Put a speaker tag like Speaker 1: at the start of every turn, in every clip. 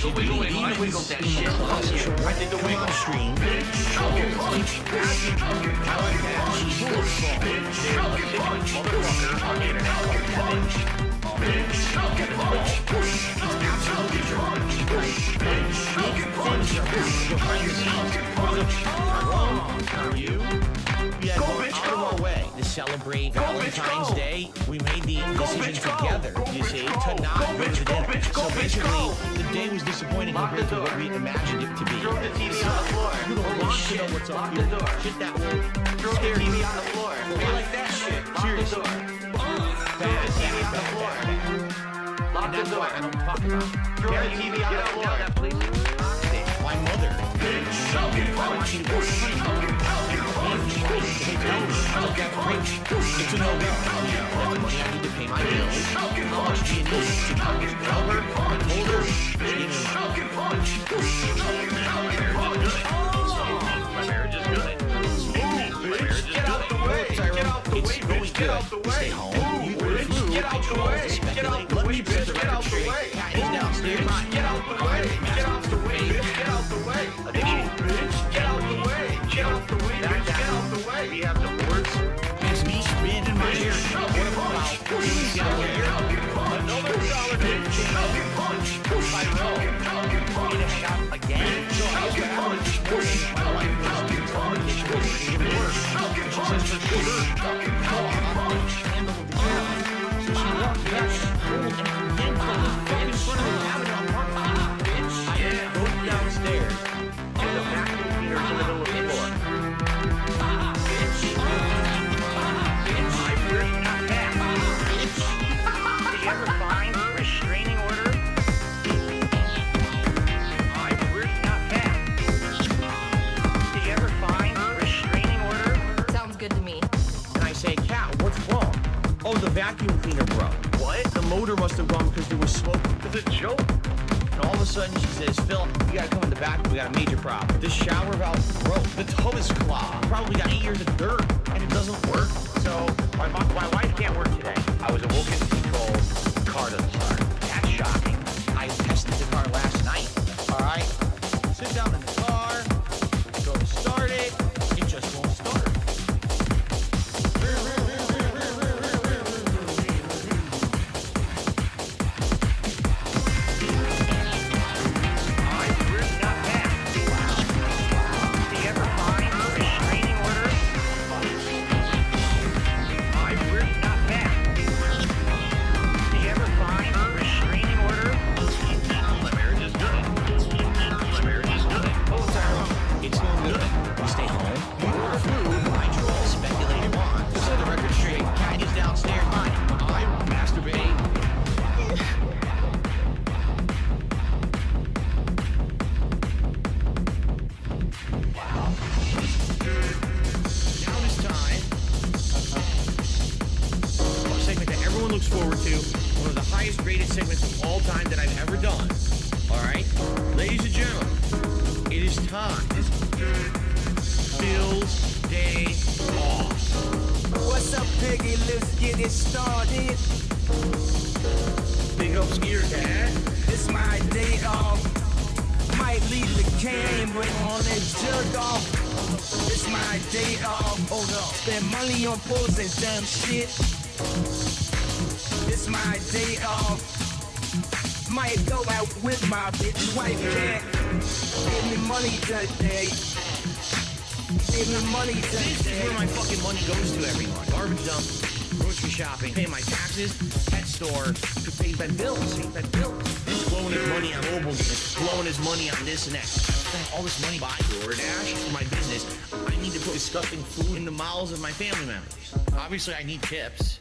Speaker 1: wiggle that shit. I did the wiggle stream. To celebrate Valentine's Day, we made the decision together, you see, to not go to the dinner. So basically, the day was disappointing compared to what we imagined it to be.
Speaker 2: Throw the TV on the floor.
Speaker 1: You don't want to know what's
Speaker 2: Lock
Speaker 1: up
Speaker 2: the
Speaker 1: here.
Speaker 2: door.
Speaker 1: Shit that will
Speaker 2: Throw the
Speaker 1: scare
Speaker 2: TV
Speaker 1: you.
Speaker 2: on the floor. I like that shit. Lock the door. Throw the TV on the floor. Lock the door.
Speaker 1: I don't talk about.
Speaker 2: Throw the TV on the floor.
Speaker 1: My mother. I want you to go sleep. It's a no-go. I need to pay my bills. How much do you need to tell her? I told her.
Speaker 2: My marriage is good. Get out the way. Get out the way.
Speaker 1: It's going good. Stay home. You order food.
Speaker 2: Get out the way. Get out the way. Get out the way.
Speaker 1: He's downstairs.
Speaker 2: Get out the way. Get out the way. Get out the way. Get out the way. Get out the way. Get out the way. We have divorce.
Speaker 1: It's me spin in my ear. What about
Speaker 2: another solid hit? I know. We need to hang out again. So I was back this morning. My wife was calling me. She was worse. She says for sure.
Speaker 1: So she walked back and in front of the Avenue Park. I broke downstairs.
Speaker 2: And the vacuum cleaner's in the middle of the floor. Did you ever find a restraining order? Where's not that? Did you ever find a restraining order?
Speaker 3: Sounds good to me.
Speaker 1: And I say, Cat, what's wrong? Oh, the vacuum cleaner broke.
Speaker 2: What?
Speaker 1: The motor must have gone because there was smoke.
Speaker 2: It's a joke.
Speaker 1: And all of a sudden she says, Phil, you gotta come in the back, we got a major problem. The shower valve broke. The tub is clogged. Probably got 8 years of dirt, and it doesn't work.
Speaker 2: So, my wife can't work today. I was awoken to control. The car doesn't start. That's shocking.
Speaker 1: I tested the car last night. All right? Sit down in the car, go to start it, it just won't start.
Speaker 2: Where's not that? Did you ever find a restraining order? Where's not that? Did you ever find a restraining order? My marriage is good. My marriage is good. Oh, sorry.
Speaker 1: It's going good. We stay home, we order food, I troll, speculate on. Set the record straight. Cat is downstairs, I masturbate. Now it's time. A segment that everyone looks forward to. One of the highest rated segments of all time that I've ever done. Alright? Ladies and gentlemen, it is time. Phil's Day Off.
Speaker 4: What's up, Piggy? Let's get it started.
Speaker 1: Big up Skier Dad.
Speaker 4: It's my day off. Might leave the camera on that jerk off. It's my day off. Hold up. Spend money on pools and dumb shit. It's my day off. Might go out with my bitch wife cat. Give me money today. Give me money
Speaker 1: This is
Speaker 4: today.
Speaker 1: where my fucking money goes to every month. Garbage dump, grocery shopping, pay my taxes, pet store, to pay my bills, He's blowing his money on mobile games, blowing his money on this and that. I spent all this money buying DoorDash for my business. I need to put disgusting food in the mouths of my family members. Obviously, I need tips.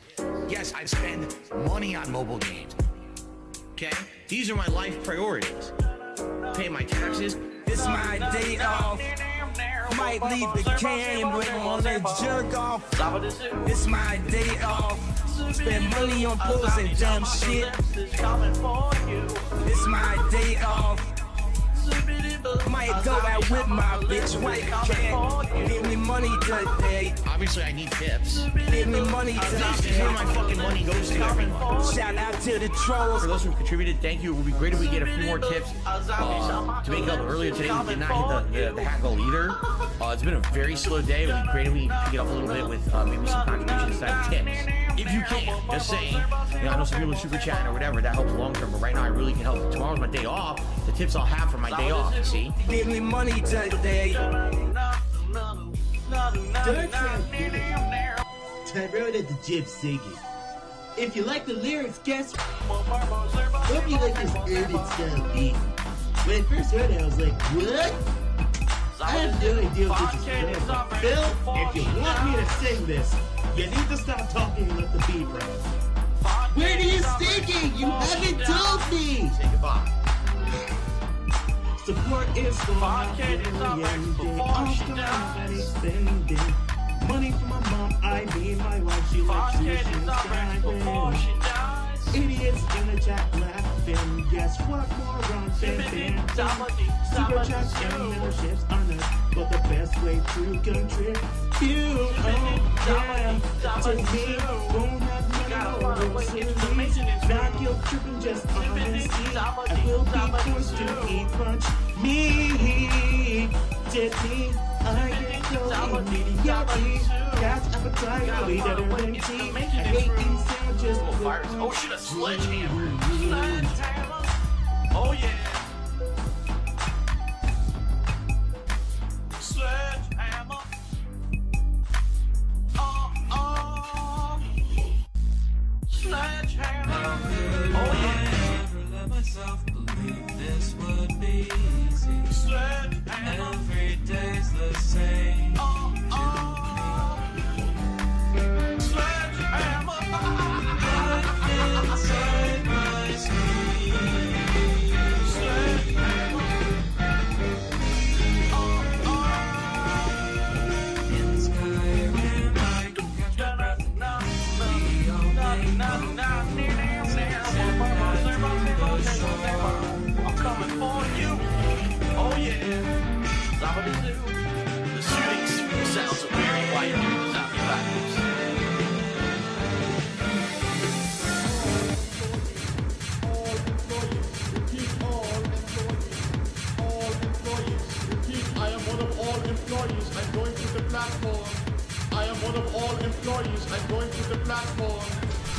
Speaker 1: Yes, I spend money on mobile games. Okay? These are my life priorities. Pay my taxes.
Speaker 4: It's my day off. Might leave the camera on that jerk off. It's my day off. Spend money on pools and dumb shit. It's my day off. Might go out with my bitch when you can. Give me money today.
Speaker 1: Obviously, I need tips.
Speaker 4: Give me money
Speaker 1: This is where my
Speaker 4: today.
Speaker 1: fucking money goes to, everyone.
Speaker 4: Shout out to the trolls.
Speaker 1: For those who contributed, thank you. It would be great if we get a few more tips to make up. Earlier today, we did not hit the hat goal either. It's been a very slow day. It would be great if we could get up a little bit with maybe some contributions side tips. If you can, just saying. You know, I know some people are super chatting or whatever. That helps long term, but right now I really can help. Tomorrow's my day off. The tips I'll have for my day off, you see?
Speaker 4: Give me money today.
Speaker 3: I wrote at the gym singing. If you like the lyrics, guess hope you like this urban style beat. When I first heard it, I was like, what? I have no idea what this is from. Phil, if you want me to sing this, you need to stop talking and let the beat run. Where are you singing? You haven't told me!
Speaker 1: Say goodbye.
Speaker 3: Support is going out spending money for my mom, I mean my wife, she likes sushi and idiots in the chat laughing, guess what, morons and super chats and memberships on it, but the best way to contribute, to me, won't have money, not guilt tripping, just honesty, I will be forced to eat lunch, me, I get so immediately, catch appetite, way better than tea, I hate these sandwiches,
Speaker 2: Oh shit, a sledgehammer. Sledgehammer. Oh yeah. Sledgehammer. Oh. Sledgehammer. Oh yeah.
Speaker 5: Never let myself believe this would be easy.
Speaker 2: Sledgehammer.
Speaker 5: Every day's the same.
Speaker 2: Sledgehammer.
Speaker 5: Inside my sleep. In Skyrim, I can catch my breath. We all make
Speaker 2: I'm coming for you. Oh yeah. The shooting sounds very white during the zombie apocalypse.
Speaker 6: I am one of all employees. I'm going to the platform. I am one of all employees. I'm going to the platform.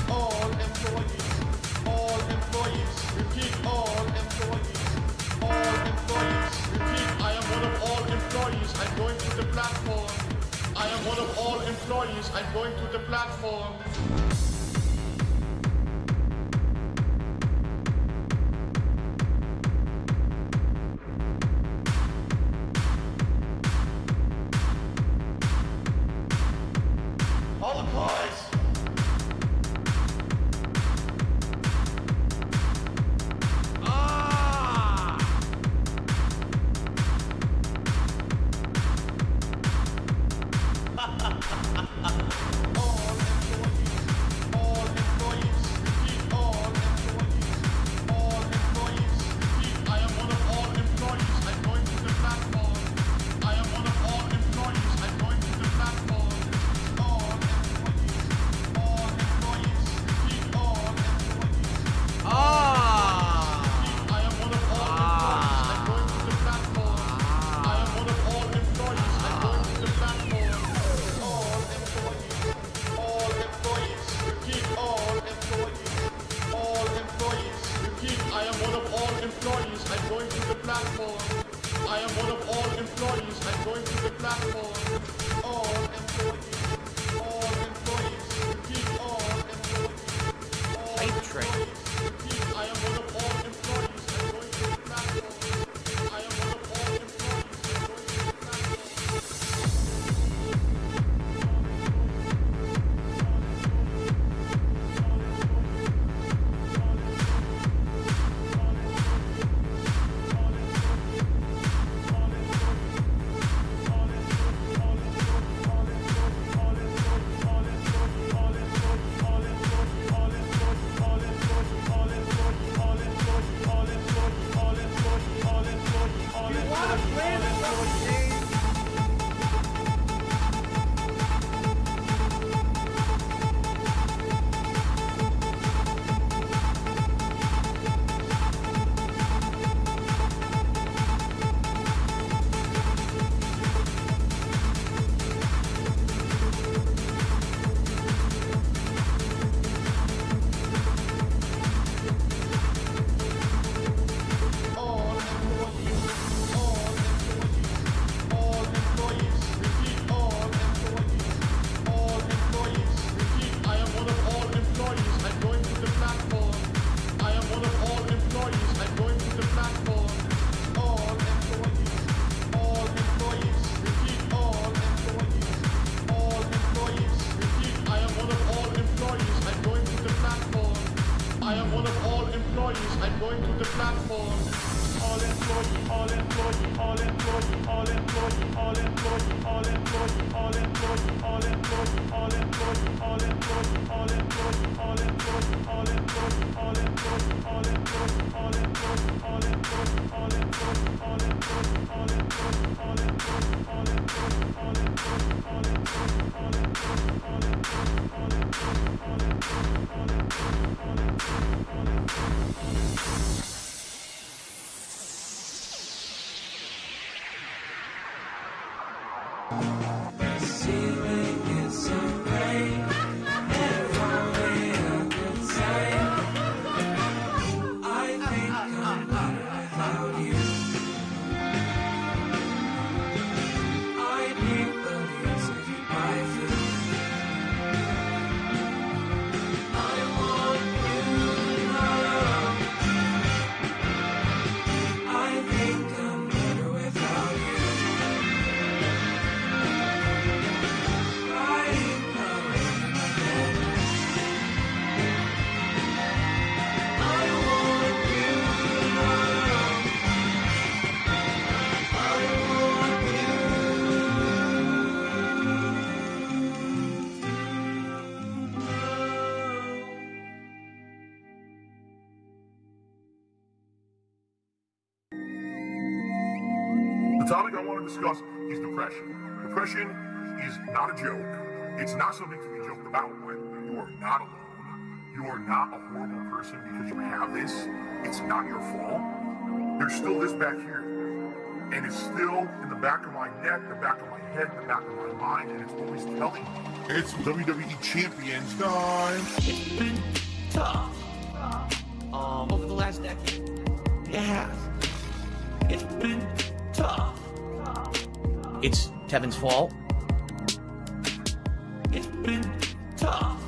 Speaker 6: All employees. All employees. Repeat. All employees. All employees. Repeat. I am one of all employees. I'm going to the platform. I am one of all employees. I'm going to the platform.
Speaker 2: All applause.
Speaker 1: Hype train.
Speaker 5: The ceiling is so gray, if only I could say, I think I'm better without you. I'd make beliefs if you buy food. I want you now. I think I'm better without you.
Speaker 7: The topic I want to discuss is depression. Depression is not a joke. It's not something to be joked about with. You are not alone. You are not a horrible person because you have this. It's not your fault. There's still this back here. And it's still in the back of my neck, the back of my head, the back of my mind, and it's always telling me. It's WWE Champions time.
Speaker 1: It's been tough. Over the last decade. It has. It's been tough. It's Tevin's fault. It's been tough.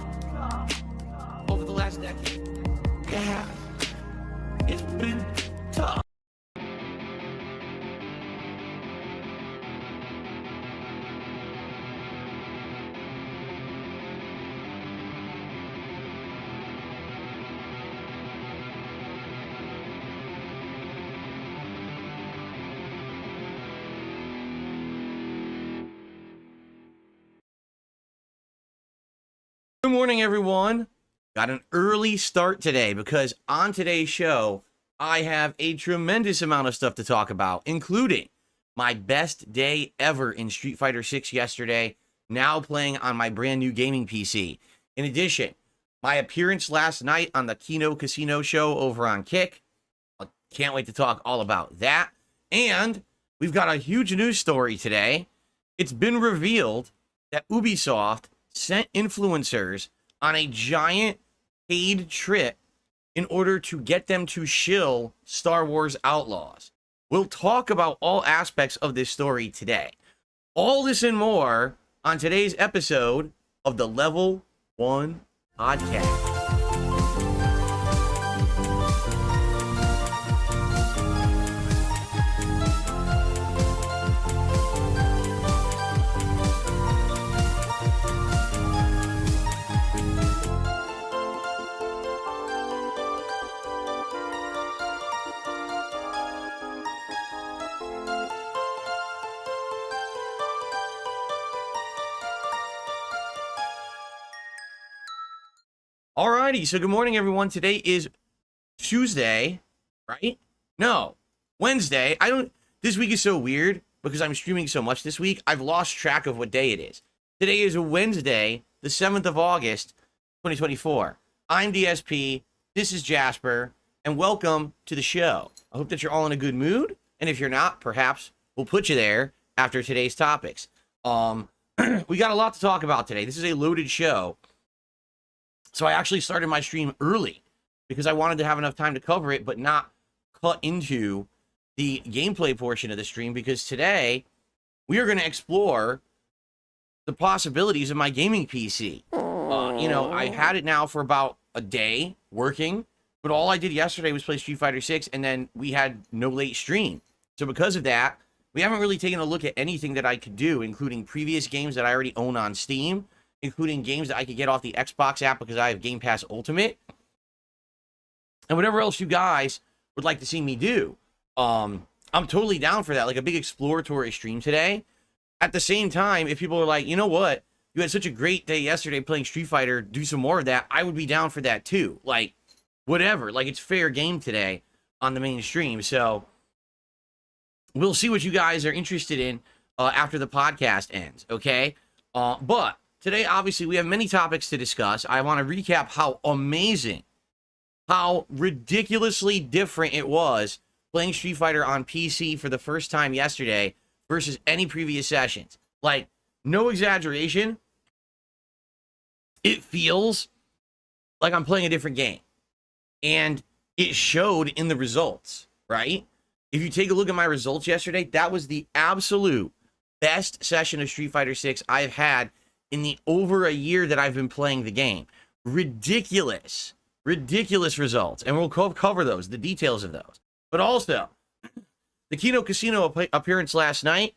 Speaker 1: Over the last decade. It has. It's been tough. Good morning, everyone. Got an early start today because on today's show, I have a tremendous amount of stuff to talk about, including my best day ever in Street Fighter 6 yesterday, now playing on my brand new gaming PC. In addition, my appearance last night on the Kino Casino show over on Kick. I can't wait to talk all about that. And we've got a huge news story today. It's been revealed that Ubisoft sent influencers on a giant paid trip in order to get them to shill Star Wars Outlaws. We'll talk about all aspects of this story today. All this and more on today's episode of the Level 1 Podcast. Alrighty, so good morning, everyone. Today is Tuesday, right? No, Wednesday. This week is so weird because I'm streaming so much this week. I've lost track of what day it is. Today is Wednesday, the 7th of August, 2024. I'm DSP, this is Jasper, and welcome to the show. I hope that you're all in a good mood, and if you're not, perhaps we'll put you there after today's topics. We got a lot to talk about today. This is a loaded show. So I actually started my stream early because I wanted to have enough time to cover it, but not cut into the gameplay portion of the stream, because today we are going to explore the possibilities of my gaming PC. I had it now for about a day working, but all I did yesterday was play Street Fighter 6, and then we had no late stream. So because of that, we haven't really taken a look at anything that I could do, including previous games that I already own on Steam, including games that I could get off the Xbox app because I have Game Pass Ultimate, and whatever else you guys would like to see me do. I'm totally down for that, like a big exploratory stream today. At the same time, if people are like, you know what, you had such a great day yesterday playing Street Fighter, do some more of that, I would be down for that too. Like, whatever, like it's fair game today on the main stream. So we'll see what you guys are interested in after the podcast ends, okay? But today, obviously, we have many topics to discuss. I want to recap how amazing, how ridiculously different it was playing Street Fighter on PC for the first time yesterday versus any previous sessions. Like, no exaggeration, it feels like I'm playing a different game. And it showed in the results, right? If you take a look at my results yesterday, that was the absolute best session of Street Fighter 6 I've had in the over a year that I've been playing the game. Ridiculous results. And we'll cover those, the details of those. But also, the Kino Casino appearance last night,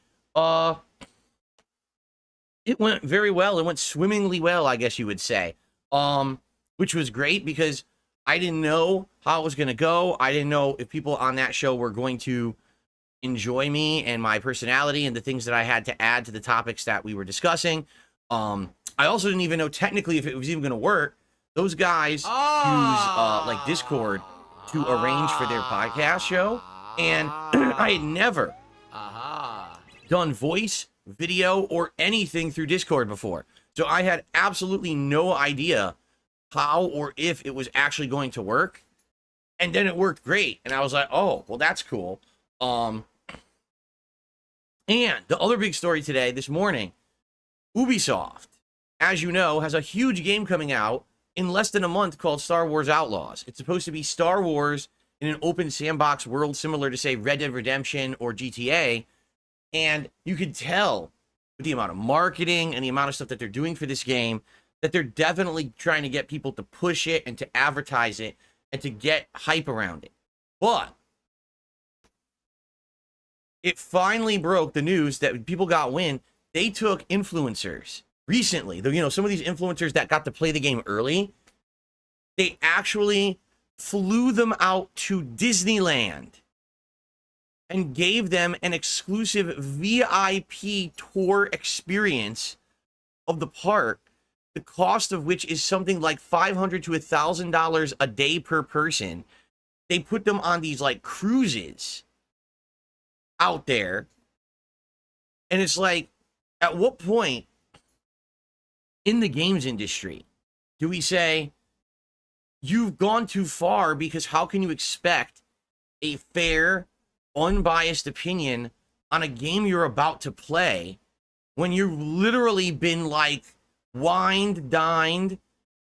Speaker 1: it went very well. It went swimmingly well, I guess you would say, which was great because I didn't know how it was going to go. I didn't know if people on that show were going to enjoy me and my personality and the things that I had to add to the topics that we were discussing. I also didn't even know technically if it was even going to work. Those guys use like Discord to arrange for their podcast show, and I had never done voice, video, or anything through Discord before. So I had absolutely no idea how or if it was actually going to work. And then it worked great. And I was like, oh, well, that's cool. And the other big story today, this morning, Ubisoft, as you know, has a huge game coming out in less than a month called Star Wars Outlaws. It's supposed to be Star Wars in an open sandbox world similar to, say, Red Dead Redemption or GTA. And you could tell with the amount of marketing and the amount of stuff that they're doing for this game that they're definitely trying to get people to push it and to advertise it and to get hype around it. But it finally broke the news that people got wind. They took influencers recently, you know, some of these influencers that got to play the game early, they actually flew them out to Disneyland and gave them an exclusive VIP tour experience of the park, the cost of which is something like $500 to $1,000 a day per person. They put them on these like cruises out there. And it's like, at what point in the games industry do we say, you've gone too far, because how can you expect a fair, unbiased opinion on a game you're about to play when you've literally been like wined, dined,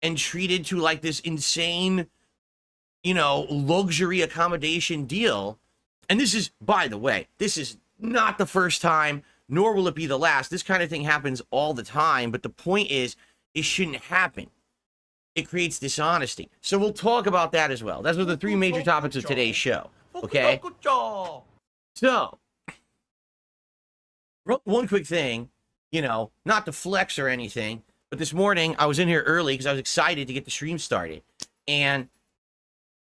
Speaker 1: and treated to like this insane, you know, luxury accommodation deal? And this is, by the way, this is not the first time, nor will it be the last. This kind of thing happens all the time, but the point is, it shouldn't happen. It creates dishonesty. So we'll talk about that as well. Those are the three major topics of today's show. Okay? So, one quick thing, you know, not to flex or anything, but this morning I was in here early because I was excited to get the stream started. And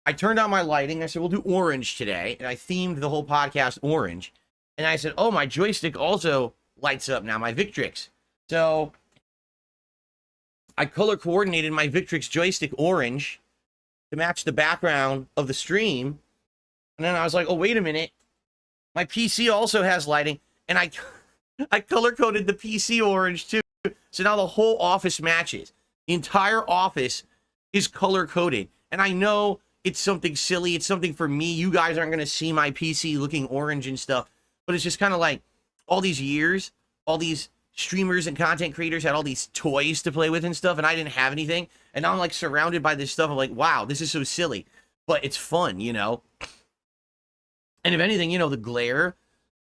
Speaker 1: I turned on my lighting. I said, we'll do orange today. And I themed the whole podcast orange. And I said, oh, my joystick also lights up now, my Victrix. So I color coordinated my Victrix joystick orange to match the background of the stream. And then I was like, oh, wait a minute. My PC also has lighting. And I color coded the PC orange too. So now the whole office matches. The entire office is color coded. And I know it's something silly. It's something for me. You guys aren't going to see my PC looking orange and stuff. But it's just kind of like all these years, all these streamers and content creators had all these toys to play with and stuff, and I didn't have anything. And now I'm like surrounded by this stuff. I'm like, wow, this is so silly, but it's fun, you know? And if anything, you know, the glare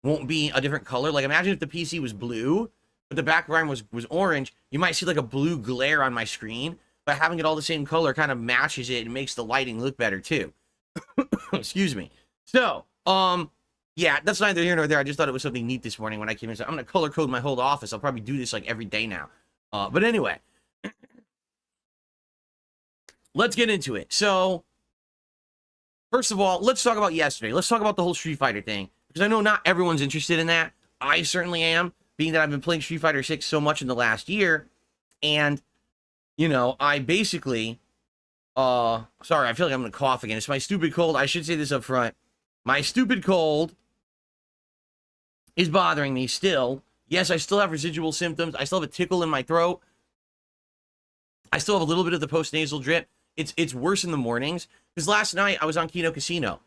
Speaker 1: won't be a different color. Like, imagine if the PC was blue, but the background was orange. You might see like a blue glare on my screen, but having it all the same color kind of matches it and makes the lighting look better too. Excuse me. So, yeah, that's neither here nor there. I just thought it was something neat this morning when I came in. So I'm going to color code my whole office. I'll probably do this like every day now. But anyway, let's get into it. So First of all, let's talk about yesterday. Let's talk about the whole Street Fighter thing, because I know not everyone's interested in that. I certainly am, being that I've been playing Street Fighter 6 so much in the last year. And, you know, I basically, sorry, I feel like I'm going to cough again. It's my stupid cold. I should say this up front. My stupid cold is bothering me still. Yes, I still have residual symptoms. I still have a tickle in my throat. I still have a little bit of the post-nasal drip. It's worse in the mornings. Because last night I was on Kino Casino,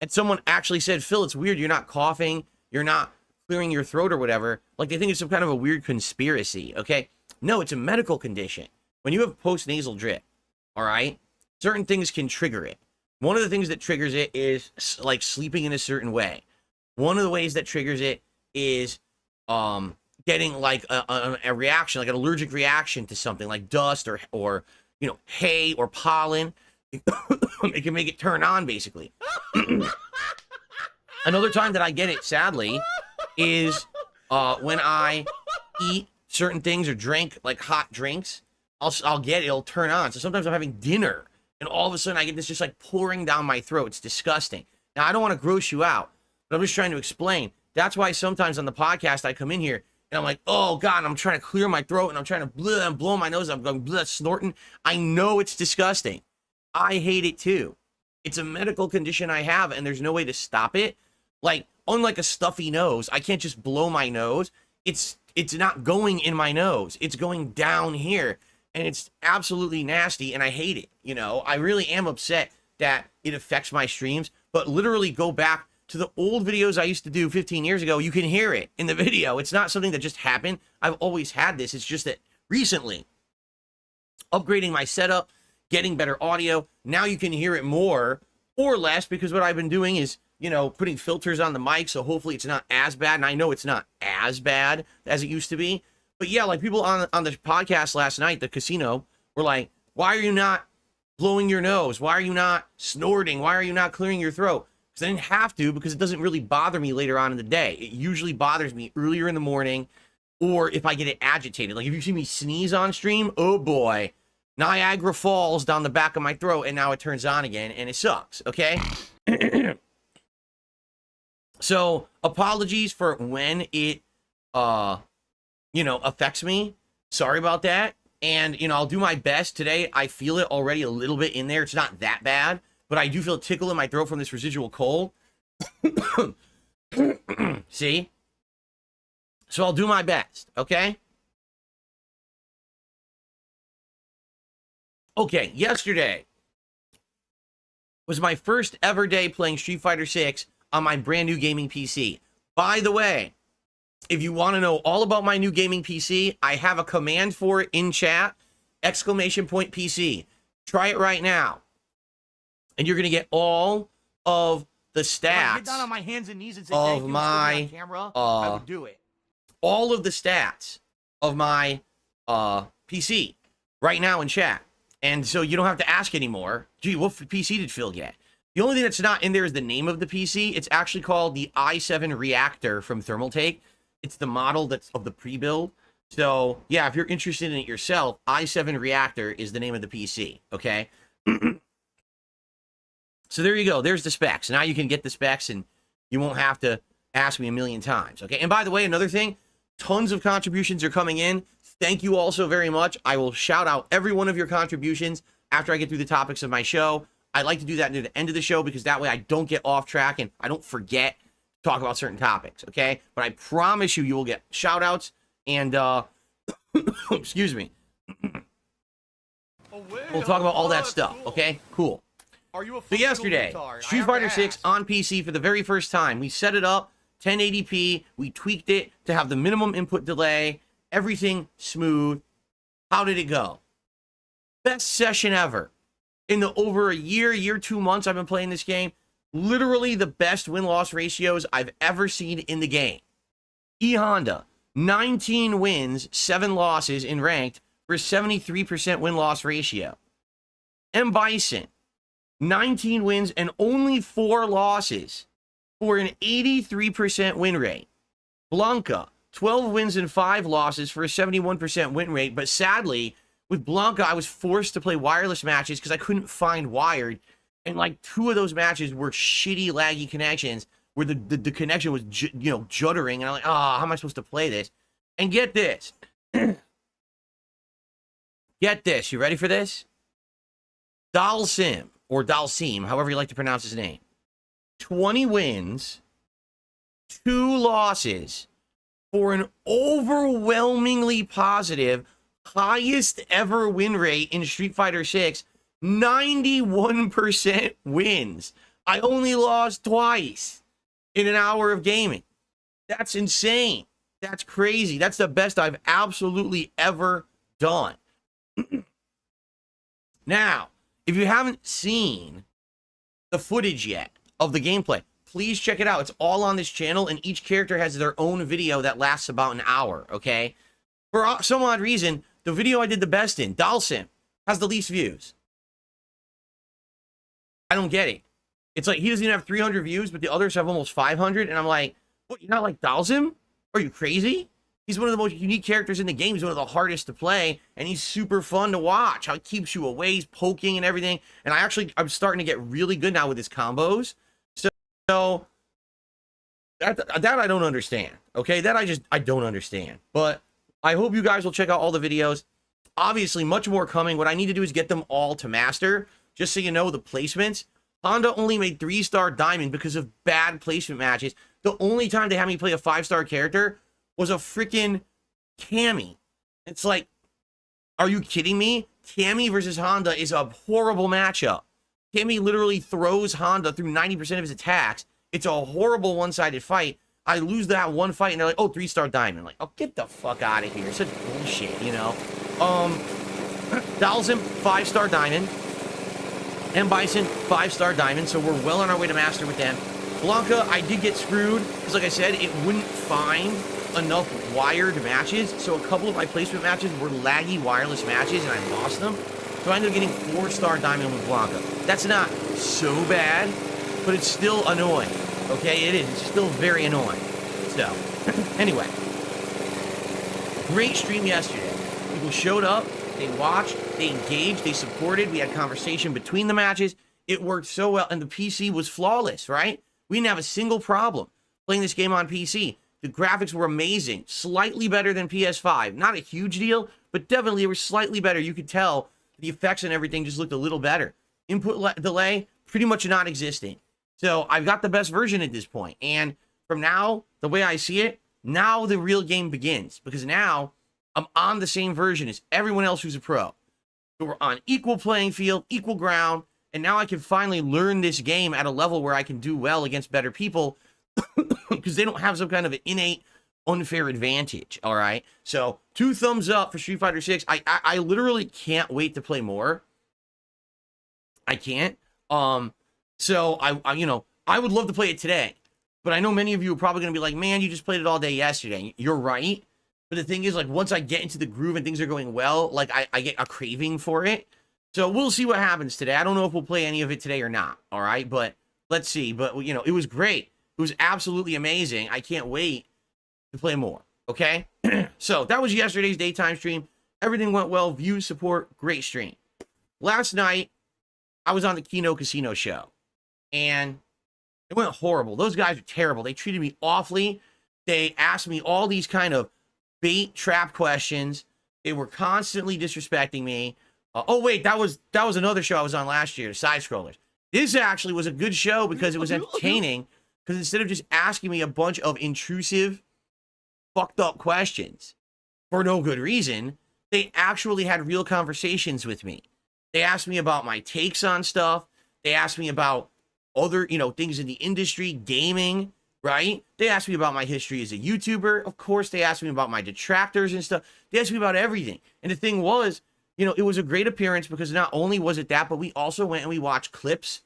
Speaker 1: and someone actually said, Phil, it's weird. You're not coughing. You're not clearing your throat or whatever. Like, they think it's some kind of a weird conspiracy, okay? No, it's a medical condition. When you have post-nasal drip, all right, certain things can trigger it. One of the things that triggers it is, like, sleeping in a certain way. One of the ways that triggers it is getting, like, a reaction, like an allergic reaction to something, like dust or you know, hay or pollen. It can make it turn on, basically. Another time that I get it, sadly, is when I eat certain things or drink, like, hot drinks. I'll get it, it'll turn on. So sometimes I'm having dinner, and all of a sudden I get this just, like, pouring down my throat. It's disgusting. Now, I don't want to gross you out, but I'm just trying to explain. That's why sometimes on the podcast I come in here, and I'm like, oh, God, and I'm trying to clear my throat, and I'm trying to blow my nose. I'm going snorting. I know it's disgusting. I hate it, too. It's a medical condition I have, and there's no way to stop it. Like, unlike a stuffy nose, I can't just blow my nose. It's not going in my nose. It's going down here, and it's absolutely nasty, and I hate it. You know, I really am upset that it affects my streams, but literally go back to the old videos I used to do 15 years ago. You can hear it in the video. It's not something that just happened. I've always had this. It's just that recently, upgrading my setup, getting better audio, now you can hear it more or less, because what I've been doing is, you know, putting filters on the mic, so hopefully it's not as bad. And I know it's not as bad as it used to be. But yeah, like, people on the podcast last night, the casino, were like, why are you not blowing your nose? Why are you not snorting? Why are you not clearing your throat? Because I didn't have to, because it doesn't really bother me later on in the day. It usually bothers me earlier in the morning, or if I get it agitated. Like, if you see me sneeze on stream, oh boy, Niagara Falls down the back of my throat, and now it turns on again, and it sucks, okay? So, apologies for when it, you know, affects me. Sorry about that. And, you know, I'll do my best. Today, I feel it already a little bit in there. It's not that bad, but I do feel a tickle in my throat from this residual cold. See? So I'll do my best, okay? Okay, yesterday was my first ever day playing Street Fighter 6 on my brand new gaming PC. By the way, if you want to know all about my new gaming PC, I have a command for it in chat, ! PC. Try it right now. And you're going to get all of the stats.
Speaker 2: If I get down on my hands and knees and say
Speaker 1: of
Speaker 2: thank you
Speaker 1: my,
Speaker 2: on camera, I would do it.
Speaker 1: All of the stats of my PC right now in chat. And so you don't have to ask anymore, gee, what PC did Phil get? The only thing that's not in there is the name of the PC. It's actually called the i7 Reactor from Thermaltake. It's the model that's of the pre-build. So, yeah, if you're interested in it yourself, i7 Reactor is the name of the PC, okay? So there you go. There's the specs. Now you can get the specs, and you won't have to ask me a million times, okay? And by the way, another thing, tons of contributions are coming in. Thank you all so very much. I will shout out every one of your contributions after I get through the topics of my show. I like to do that near the end of the show, because that way I don't get off track and I don't forget to talk about certain topics, okay? But I promise you, you will get shout outs and, excuse me. We'll talk about all that stuff, okay? Cool.
Speaker 2: Are you a
Speaker 1: So yesterday, Street Fighter 6 on PC for the very first time. We set it up, 1080p, we tweaked it to have the minimum input delay, everything smooth. How did it go? Best session ever. In the over a year, 2 months I've been playing this game, literally the best win-loss ratios I've ever seen in the game. E Honda, 19 wins, 7 losses in ranked for a 73% win-loss ratio. M Bison, 19 wins and only 4 losses for an 83% win rate. Blanca, 12 wins and 5 losses for a 71% win rate. But sadly, with Blanca, I was forced to play wireless matches because I couldn't find wired. And like 2 of those matches were shitty, laggy connections where the connection was, juddering. And I'm like, how am I supposed to play this? And get this. Get this. You ready for this? Dalsim, or Dalsim, however you like to pronounce his name. 20 wins, 2 losses for an overwhelmingly positive, highest ever win rate in Street Fighter 6. 91% wins. I only lost twice in an hour of gaming. That's insane. That's crazy. That's the best I've absolutely ever done. Now, if you haven't seen the footage yet of the gameplay, please check it out. It's all on this channel, and each character has their own video that lasts about an hour, okay? For some odd reason, the video I did the best in, Dalsim, has the least views. I don't get it. It's like he doesn't even have 300 views, but the others have almost 500, and I'm like, what, you're not like Dalsim? Are you crazy? He's one of the most unique characters in the game. He's one of the hardest to play, and he's super fun to watch. How he keeps you away, he's poking and everything. And I'm starting to get really good now with his combos. So that I don't understand. Okay, that I don't understand. But I hope you guys will check out all the videos. Obviously, much more coming. What I need to do is get them all to master. Just so you know, the placements. Honda only made 3-star diamond because of bad placement matches. The only time they had me play a 5-star character was a freaking Cammy. It's like, are you kidding me? Cammy versus Honda is a horrible matchup. Cammy literally throws Honda through 90% of his attacks. It's a horrible one-sided fight. I lose that one fight, and they're like, oh, 3-star diamond. Like, oh, get the fuck out of here. Such bullshit, you know? Dalsim, 5-star diamond. And Bison, 5-star diamond, so we're well on our way to master with them. Blanca, I did get screwed, because like I said, it wouldn't find enough wired matches, so a couple of my placement matches were laggy wireless matches, and I lost them. So I ended up getting 4-star diamond with Blanca. That's not so bad, but it's still annoying. Okay, it is. It's still very annoying. So, anyway. Great stream yesterday. People showed up, they watched, they engaged, they supported, we had conversation between the matches. It worked so well, and the PC was flawless, right? We didn't have a single problem playing this game on PC. The graphics were amazing, slightly better than PS5. Not a huge deal, but definitely they were slightly better. You could tell the effects and everything just looked a little better. Input delay, pretty much non-existent. So I've got the best version at this point. And from now, the way I see it, now the real game begins. Because now I'm on the same version as everyone else who's a pro. So we're on equal playing field, equal ground. And now I can finally learn this game at a level where I can do well against better people. Because they don't have some kind of an innate unfair advantage. All right. So 2 thumbs up for Street Fighter 6. I literally can't wait to play more. I can't. So I would love to play it today, but I know many of you are probably going to be like, man, you just played it all day yesterday. You're right. But the thing is, like, once I get into the groove and things are going well, like I get a craving for it. So we'll see what happens today. I don't know if we'll play any of it today or not. All right. But let's see. But it was great. It was absolutely amazing. I can't wait to play more. Okay. So that was yesterday's daytime stream. Everything went well. Views, support, great stream. Last night, I was on the Kino Casino show, and it went horrible. Those guys were terrible. They treated me awfully. They asked me all these kind of bait trap questions. They were constantly disrespecting me. Oh, wait, that was another show I was on last year, Side Scrollers. This actually was a good show because it was entertaining, because instead of just asking me a bunch of intrusive, fucked up questions for no good reason, they actually had real conversations with me. They asked me about my takes on stuff. They asked me about other, things in the industry, gaming, right? They asked me about my history as a YouTuber. Of course, they asked me about my detractors and stuff. They asked me about everything. And the thing was, it was a great appearance because not only was it that, but we also went and we watched clips.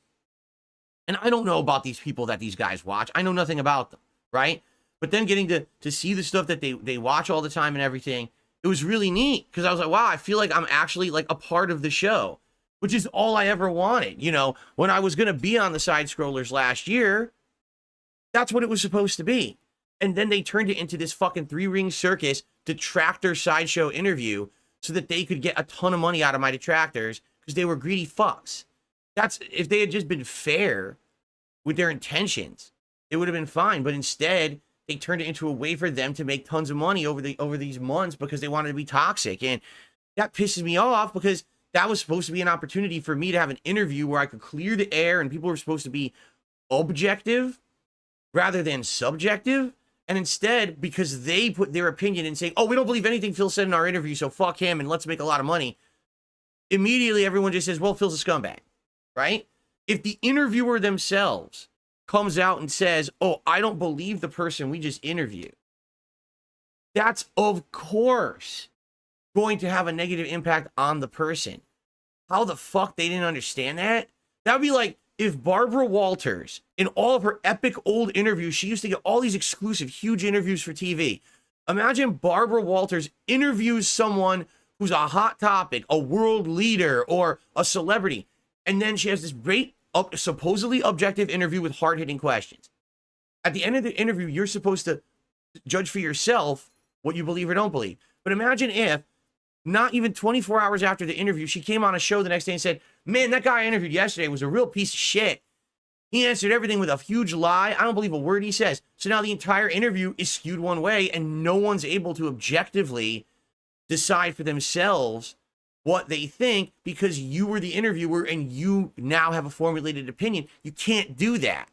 Speaker 1: And I don't know about these people that these guys watch. I know nothing about them, right? But then getting to see the stuff that they watch all the time and everything, it was really neat because I was like, wow, I feel like I'm actually like a part of the show, which is all I ever wanted. When I was going to be on the Side Scrollers last year, that's what it was supposed to be. And then they turned it into this fucking 3-ring circus detractor sideshow interview so that they could get a ton of money out of my detractors because they were greedy fucks. That's if they had just been fair with their intentions, it would have been fine. But instead, they turned it into a way for them to make tons of money over these months because they wanted to be toxic. And that pisses me off because that was supposed to be an opportunity for me to have an interview where I could clear the air and people were supposed to be objective rather than subjective. And instead, because they put their opinion in saying, oh, we don't believe anything Phil said in our interview, so fuck him and let's make a lot of money. Immediately, everyone just says, well, Phil's a scumbag, right? If the interviewer themselves comes out and says, oh, I don't believe the person we just interviewed, that's, of course, going to have a negative impact on the person. How the fuck they didn't understand that? That would be like if Barbara Walters, in all of her epic old interviews, she used to get all these exclusive, huge interviews for TV. Imagine Barbara Walters interviews someone who's a hot topic, a world leader, or a celebrity, and then she has this great, supposedly objective interview with hard-hitting questions. At the end of the interview, you're supposed to judge for yourself what you believe or don't believe. But imagine if, not even 24 hours after the interview, she came on a show the next day and said, man, that guy I interviewed yesterday was a real piece of shit. He answered everything with a huge lie. I don't believe a word he says. So now the entire interview is skewed one way and no one's able to objectively decide for themselves what they think because you were the interviewer and you now have a formulated opinion. You can't do that.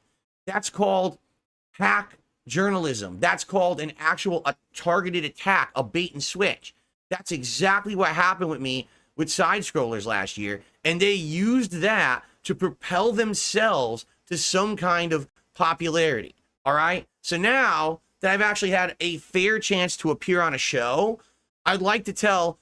Speaker 1: That's called hack journalism. That's called an actual targeted attack, a bait and switch. That's exactly what happened with me with side scrollers last year. And they used that to propel themselves to some kind of popularity. All right. So now that I've actually had a fair chance to appear on a show, I'd like to tell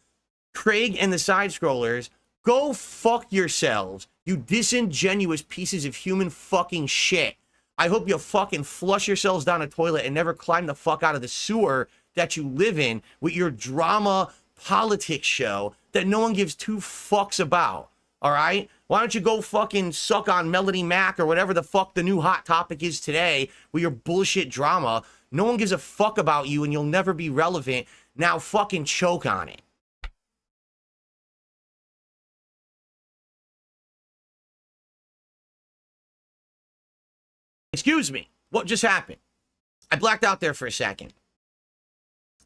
Speaker 1: Craig and the side scrollers, go fuck yourselves, you disingenuous pieces of human fucking shit. I hope you fucking flush yourselves down a toilet and never climb the fuck out of the sewer that you live in with your drama politics show that no one gives two fucks about. All right? Why don't you go fucking suck on Melody Mack or whatever the fuck the new hot topic is today with your bullshit drama? No one gives a fuck about you and you'll never be relevant. Now fucking choke on it. Excuse me. What just happened? I blacked out there for a second.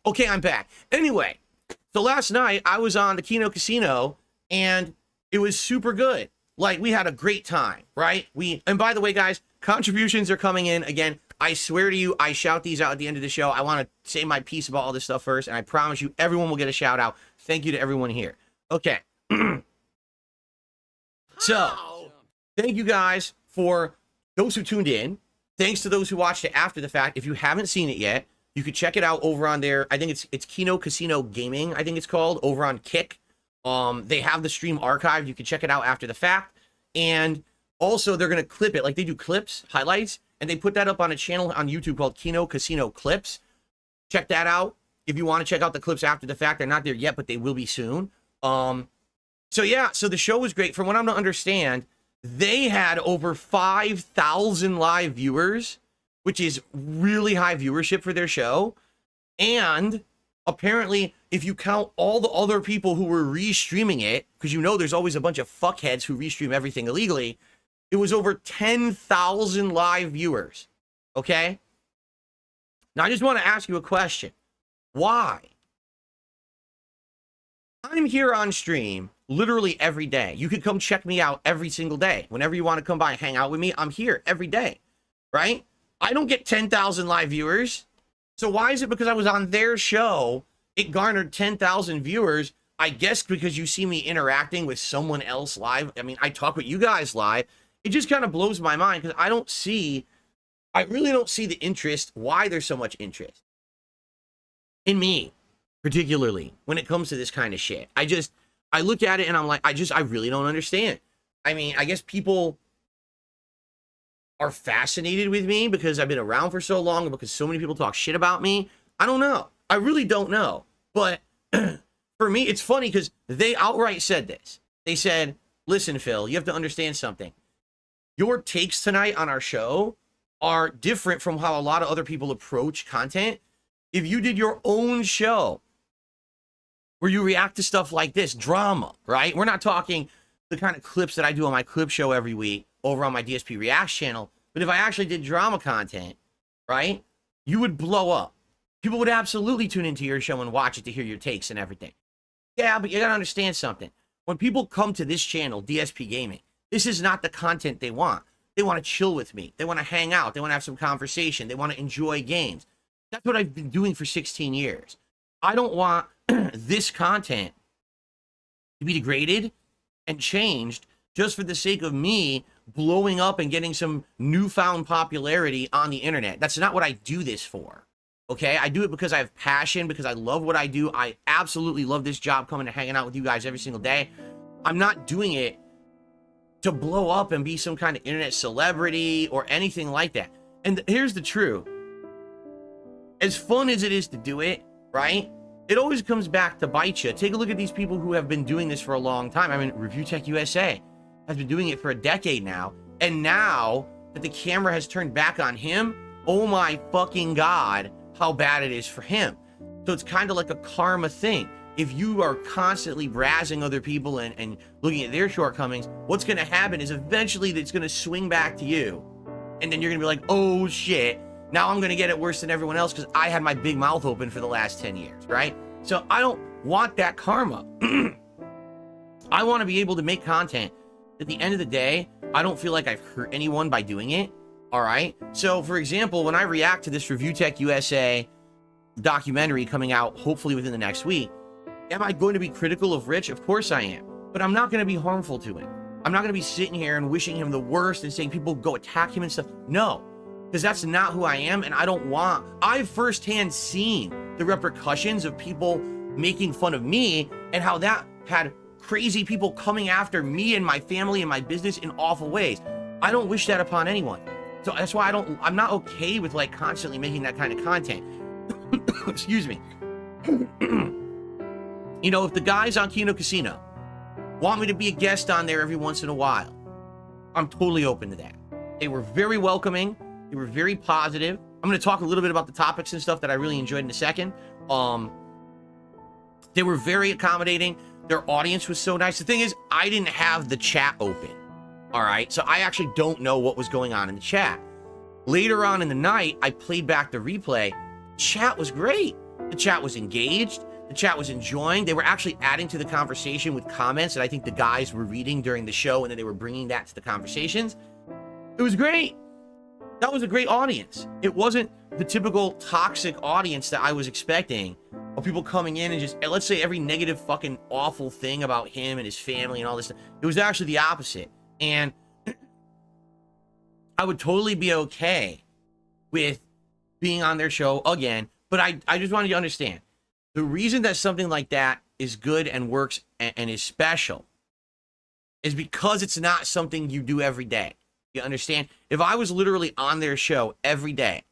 Speaker 1: Okay, I'm back. Anyway, so last night I was on the Kino Casino and it was super good. Like, we had a great time, right? And by the way, guys, contributions are coming in. Again, I swear to you, I shout these out at the end of the show. I want to say my piece about all this stuff first, and I promise you, everyone will get a shout out. Thank you to everyone here. Okay. So, thank you guys for those who tuned in. Thanks to those who watched it after the fact. If you haven't seen it yet, you could check it out over on their, I think it's Kino Casino Gaming, I think it's called, over on Kick. They have the stream archived. You can check it out after the fact. And also, they're going to clip it. Like, they do clips, highlights, and they put that up on a channel on YouTube called Kino Casino Clips. Check that out. If you want to check out the clips after the fact, they're not there yet, but they will be soon. So yeah, so the show was great. From what I'm to understand, they had over 5,000 live viewers, which is really high viewership for their show. And apparently, if you count all the other people who were restreaming it, because you know there's always a bunch of fuckheads who restream everything illegally, it was over 10,000 live viewers. Okay? Now, I just want to ask you a question. Why? I'm here on stream literally every day. You could come check me out every single day. Whenever you want to come by and hang out with me, I'm here every day, right? I don't get 10,000 live viewers. So why is it because I was on their show, it garnered 10,000 viewers? I guess because you see me interacting with someone else live. I mean, I talk with you guys live. It just kind of blows my mind because I really don't see the interest, why there's so much interest in me, particularly when it comes to this kind of shit. I look at it and I'm like, I really don't understand. I mean, I guess people are fascinated with me because I've been around for so long and because so many people talk shit about me. I don't know. I really don't know. But for me, it's funny because they outright said this. They said, listen, Phil, you have to understand something. Your takes tonight on our show are different from how a lot of other people approach content. If you did your own show where you react to stuff like this, drama, right? We're not talking the kind of clips that I do on my clip show every week over on my DSP Reacts channel. But if I actually did drama content, right, you would blow up. People would absolutely tune into your show and watch it to hear your takes and everything. Yeah, but you gotta understand something. When people come to this channel, DSP Gaming, this is not the content they want. They want to chill with me. They want to hang out. They want to have some conversation. They want to enjoy games. That's what I've been doing for 16 years. I don't want this content to be degraded and changed just for the sake of me blowing up and getting some newfound popularity on the internet. That's not what I do this for. Okay, I do it because I have passion, because I love what I do. I absolutely love this job, coming and hanging out with you guys every single day. I'm not doing it to blow up and be some kind of internet celebrity or anything like that. And here's the truth. As fun as it is to do it, right? It always comes back to bite you. Take a look at these people who have been doing this for a long time. I mean, Review Tech USA has been doing it for a decade now. And now that the camera has turned back on him, oh my fucking God, how bad it is for him. So it's kind of like a karma thing. If you are constantly brazzing other people and looking at their shortcomings, what's going to happen is eventually it's going to swing back to you. And then you're going to be like, oh shit, now I'm going to get it worse than everyone else because I had my big mouth open for the last 10 years, right? So I don't want that karma. I want to be able to make content. At the end of the day, I don't feel like I've hurt anyone by doing it. All right. So, for example, when I react to this Review Tech USA documentary coming out hopefully within the next week, am I going to be critical of Rich? Of course I am. But I'm not going to be harmful to him. I'm not going to be sitting here and wishing him the worst and saying people go attack him and stuff. No, because that's not who I am. And I don't want. I've firsthand seen the repercussions of people making fun of me and how that had crazy people coming after me and my family and my business in awful ways. I don't wish that upon anyone. So that's why I'm not okay with like constantly making that kind of content. Excuse me. You know, if the guys on Kino Casino want me to be a guest on there every once in a while, I'm totally open to that. They were very welcoming. They were very positive. I'm going to talk a little bit about the topics and stuff that I really enjoyed in a second. They were very accommodating. Their audience was so nice. The thing is, I didn't have the chat open. All right, so I actually don't know what was going on in the chat. Later on in the night, I played back the replay. Chat was great. The chat was engaged. The chat was enjoying. They were actually adding to the conversation with comments that I think the guys were reading during the show, and then they were bringing that to the conversations. It was great. That was a great audience. It wasn't the typical toxic audience that I was expecting, of people coming in and just, let's say, every negative fucking awful thing about him and his family and all this stuff. It was actually the opposite. And I would totally be okay with being on their show again. But I just wanted you to understand, the reason that something like that is good and works and is special is because it's not something you do every day. You understand? If I was literally on their show every day,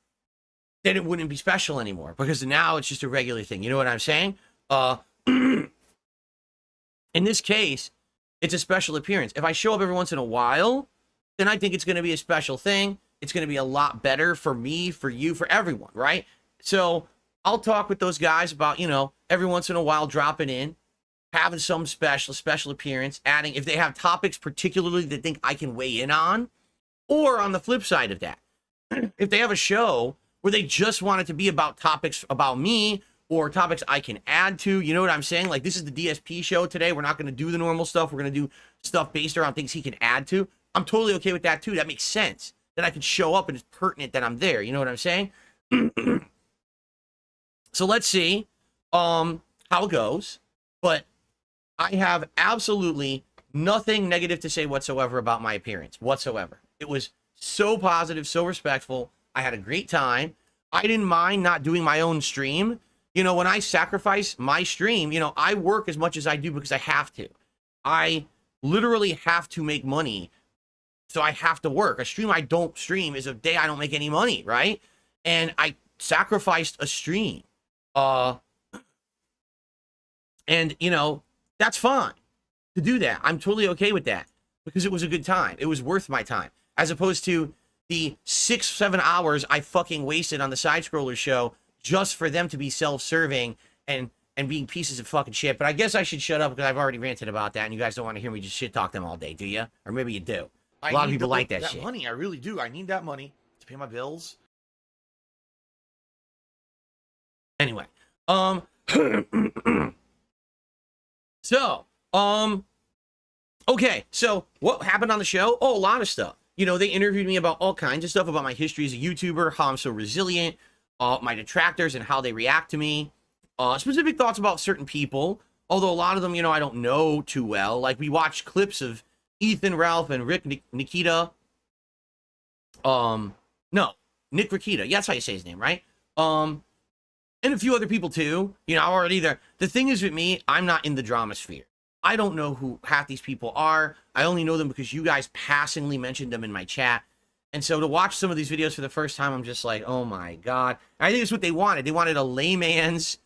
Speaker 1: then it wouldn't be special anymore, because now it's just a regular thing. You know what I'm saying? In this case, it's a special appearance. If I show up every once in a while, then I think it's going to be a special thing. It's going to be a lot better for me, for you, for everyone, right? So I'll talk with those guys about, you know, every once in a while dropping in, having some special appearance, adding, if they have topics particularly that think I can weigh in on, or on the flip side of that, if they have a show where they just want it to be about topics about me, or topics I can add to, you know what I'm saying? Like, this is the DSP show today. We're not going to do the normal stuff. We're going to do stuff based around things he can add to. I'm totally okay with that too. That makes sense. That I can show up and it's pertinent that I'm there. You know what I'm saying? So let's see how it goes. But I have absolutely nothing negative to say whatsoever about my appearance whatsoever. It was so positive, so respectful. I had a great time. I didn't mind not doing my own stream. You know, when I sacrifice my stream, you know, I work as much as I do because I have to. I literally have to make money, so I have to work. A stream I don't stream is a day I don't make any money, right? And I sacrificed a stream. And, you know, that's fine to do that. I'm totally okay with that because it was a good time. It was worth my time, as opposed to the 6-7 hours I fucking wasted on the Side Scroller show just for them to be self-serving and and being pieces of fucking shit. But I guess I should shut up because I've already ranted about that, and you guys don't want to hear me just shit talk them all day, do you? Or maybe you do. A lot of people like that shit.
Speaker 2: Money, I really do. I need that money to pay my bills.
Speaker 1: Anyway, okay, so what happened on the show? Oh, a lot of stuff. You know, they interviewed me about all kinds of stuff, about my history as a YouTuber, how I'm so resilient, my detractors and how they react to me, specific thoughts about certain people, although a lot of them, you know, I don't know too well. Like, we watched clips of Ethan, Ralph, and Rick Nikita. No, Nick Nikita. Yeah, that's how you say his name, right? And a few other people too. You know, I'm already there. The thing is with me, I'm not in the drama sphere. I don't know who half these people are. I only know them because you guys passingly mentioned them in my chat. And so to watch some of these videos for the first time, I'm just like, oh my God. I think it's what they wanted. They wanted a layman's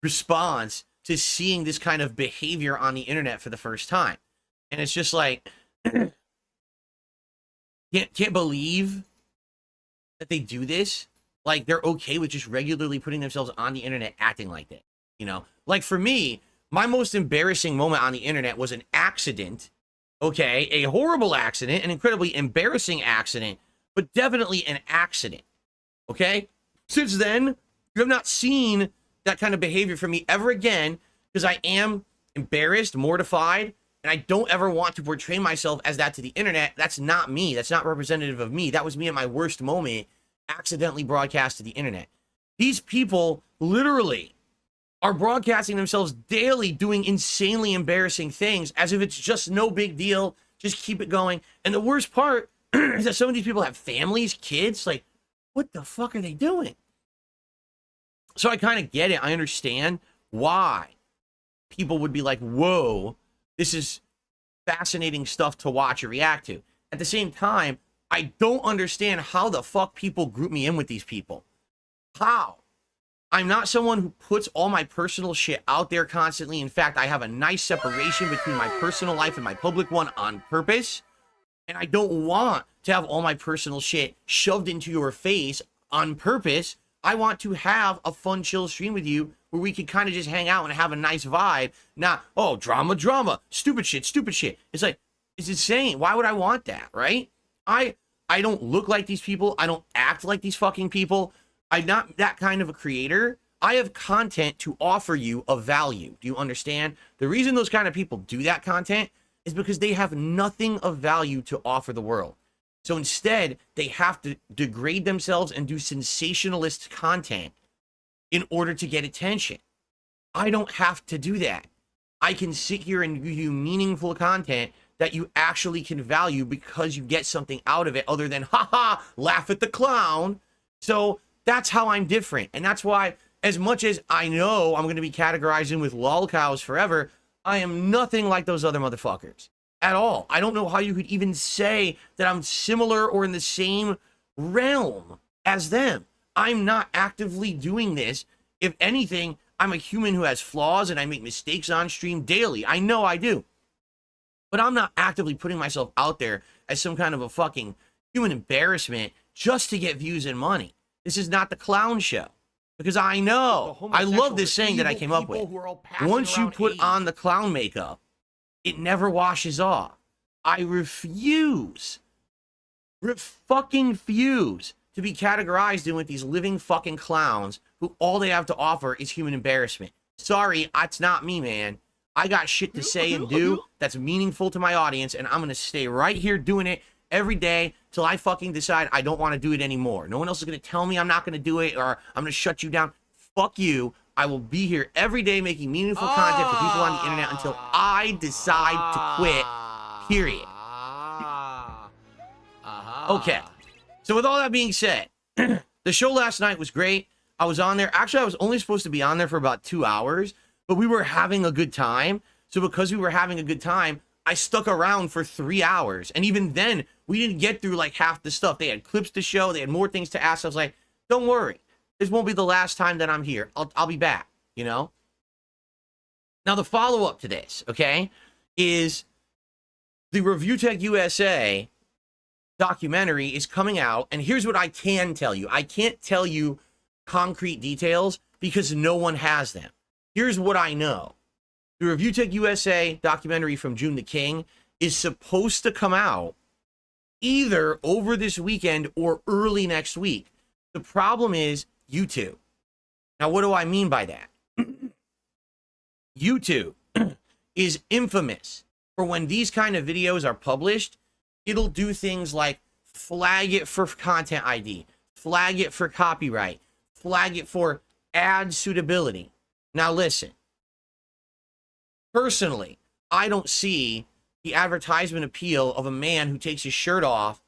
Speaker 1: response to seeing this kind of behavior on the internet for the first time. And it's just like, can't believe that they do this. Like, they're okay with just regularly putting themselves on the internet acting like that. You know, like for me, my most embarrassing moment on the internet was an accident. Okay, a horrible accident, an incredibly embarrassing accident, but definitely an accident. Okay, since then, you have not seen that kind of behavior from me ever again, because I am embarrassed, mortified, and I don't ever want to portray myself as that to the internet. That's not me. That's not representative of me. That was me at my worst moment, accidentally broadcast to the internet. These people literally are broadcasting themselves daily doing insanely embarrassing things as if it's just no big deal. Just keep it going. And the worst part is that some of these people have families, kids. Like, what the fuck are they doing? So I kind of get it. I understand why people would be like, whoa, this is fascinating stuff to watch or react to. At the same time, I don't understand how the fuck people group me in with these people. How? I'm not someone who puts all my personal shit out there constantly. In fact, I have a nice separation between my personal life and my public one on purpose. And I don't want to have all my personal shit shoved into your face on purpose. I want to have a fun, chill stream with you where we can kind of just hang out and have a nice vibe. Not, oh, drama, stupid shit. It's like, it's insane. Why would I want that, right? I don't look like these people. I don't act like these fucking people. I'm not that kind of a creator. I have content to offer you of value. Do you understand? The reason those kind of people do that content is because they have nothing of value to offer the world. So instead, they have to degrade themselves and do sensationalist content in order to get attention. I don't have to do that. I can sit here and give you meaningful content that you actually can value because you get something out of it other than, haha, laugh at the clown. So that's how I'm different. And that's why, as much as I know I'm going to be categorized in with lolcows forever, I am nothing like those other motherfuckers at all. I don't know how you could even say that I'm similar or in the same realm as them. I'm not actively doing this. If anything, I'm a human who has flaws and I make mistakes on stream daily. I know I do. But I'm not actively putting myself out there as some kind of a fucking human embarrassment just to get views and money. This is not the clown show. Because I know, I love this saying that I came up with. Once you put on the clown makeup, it never washes off. I refuse to be categorized in with these living fucking clowns who all they have to offer is human embarrassment. Sorry, that's not me, man. I got shit to say and do that's meaningful to my audience, and I'm going to stay right here doing it every day till I fucking decide I don't want to do it anymore. No one else is going to tell me I'm not going to do it, or I'm going to shut you down. Fuck you. I will be here every day making meaningful content for people on the internet until I decide to quit, period. Okay. So with all that being said, the show last night was great. I was on there. Actually, I was only supposed to be on there for about 2 hours, but we were having a good time. So because we were having a good time, I stuck around for 3 hours. And even then, we didn't get through like half the stuff. They had clips to show. They had more things to ask. I was like, don't worry. This won't be the last time that I'm here. I'll be back, you know? Now, the follow-up to this, okay, is the Review Tech USA documentary is coming out. And here's what I can tell you. I can't tell you concrete details because no one has them. Here's what I know. The Review Tech USA documentary from June the King is supposed to come out either over this weekend or early next week. The problem is YouTube. Now, what do I mean by that? YouTube is infamous for when these kind of videos are published, it'll do things like flag it for content ID, flag it for copyright, flag it for ad suitability. Now listen, personally, I don't see the advertisement appeal of a man who takes his shirt off,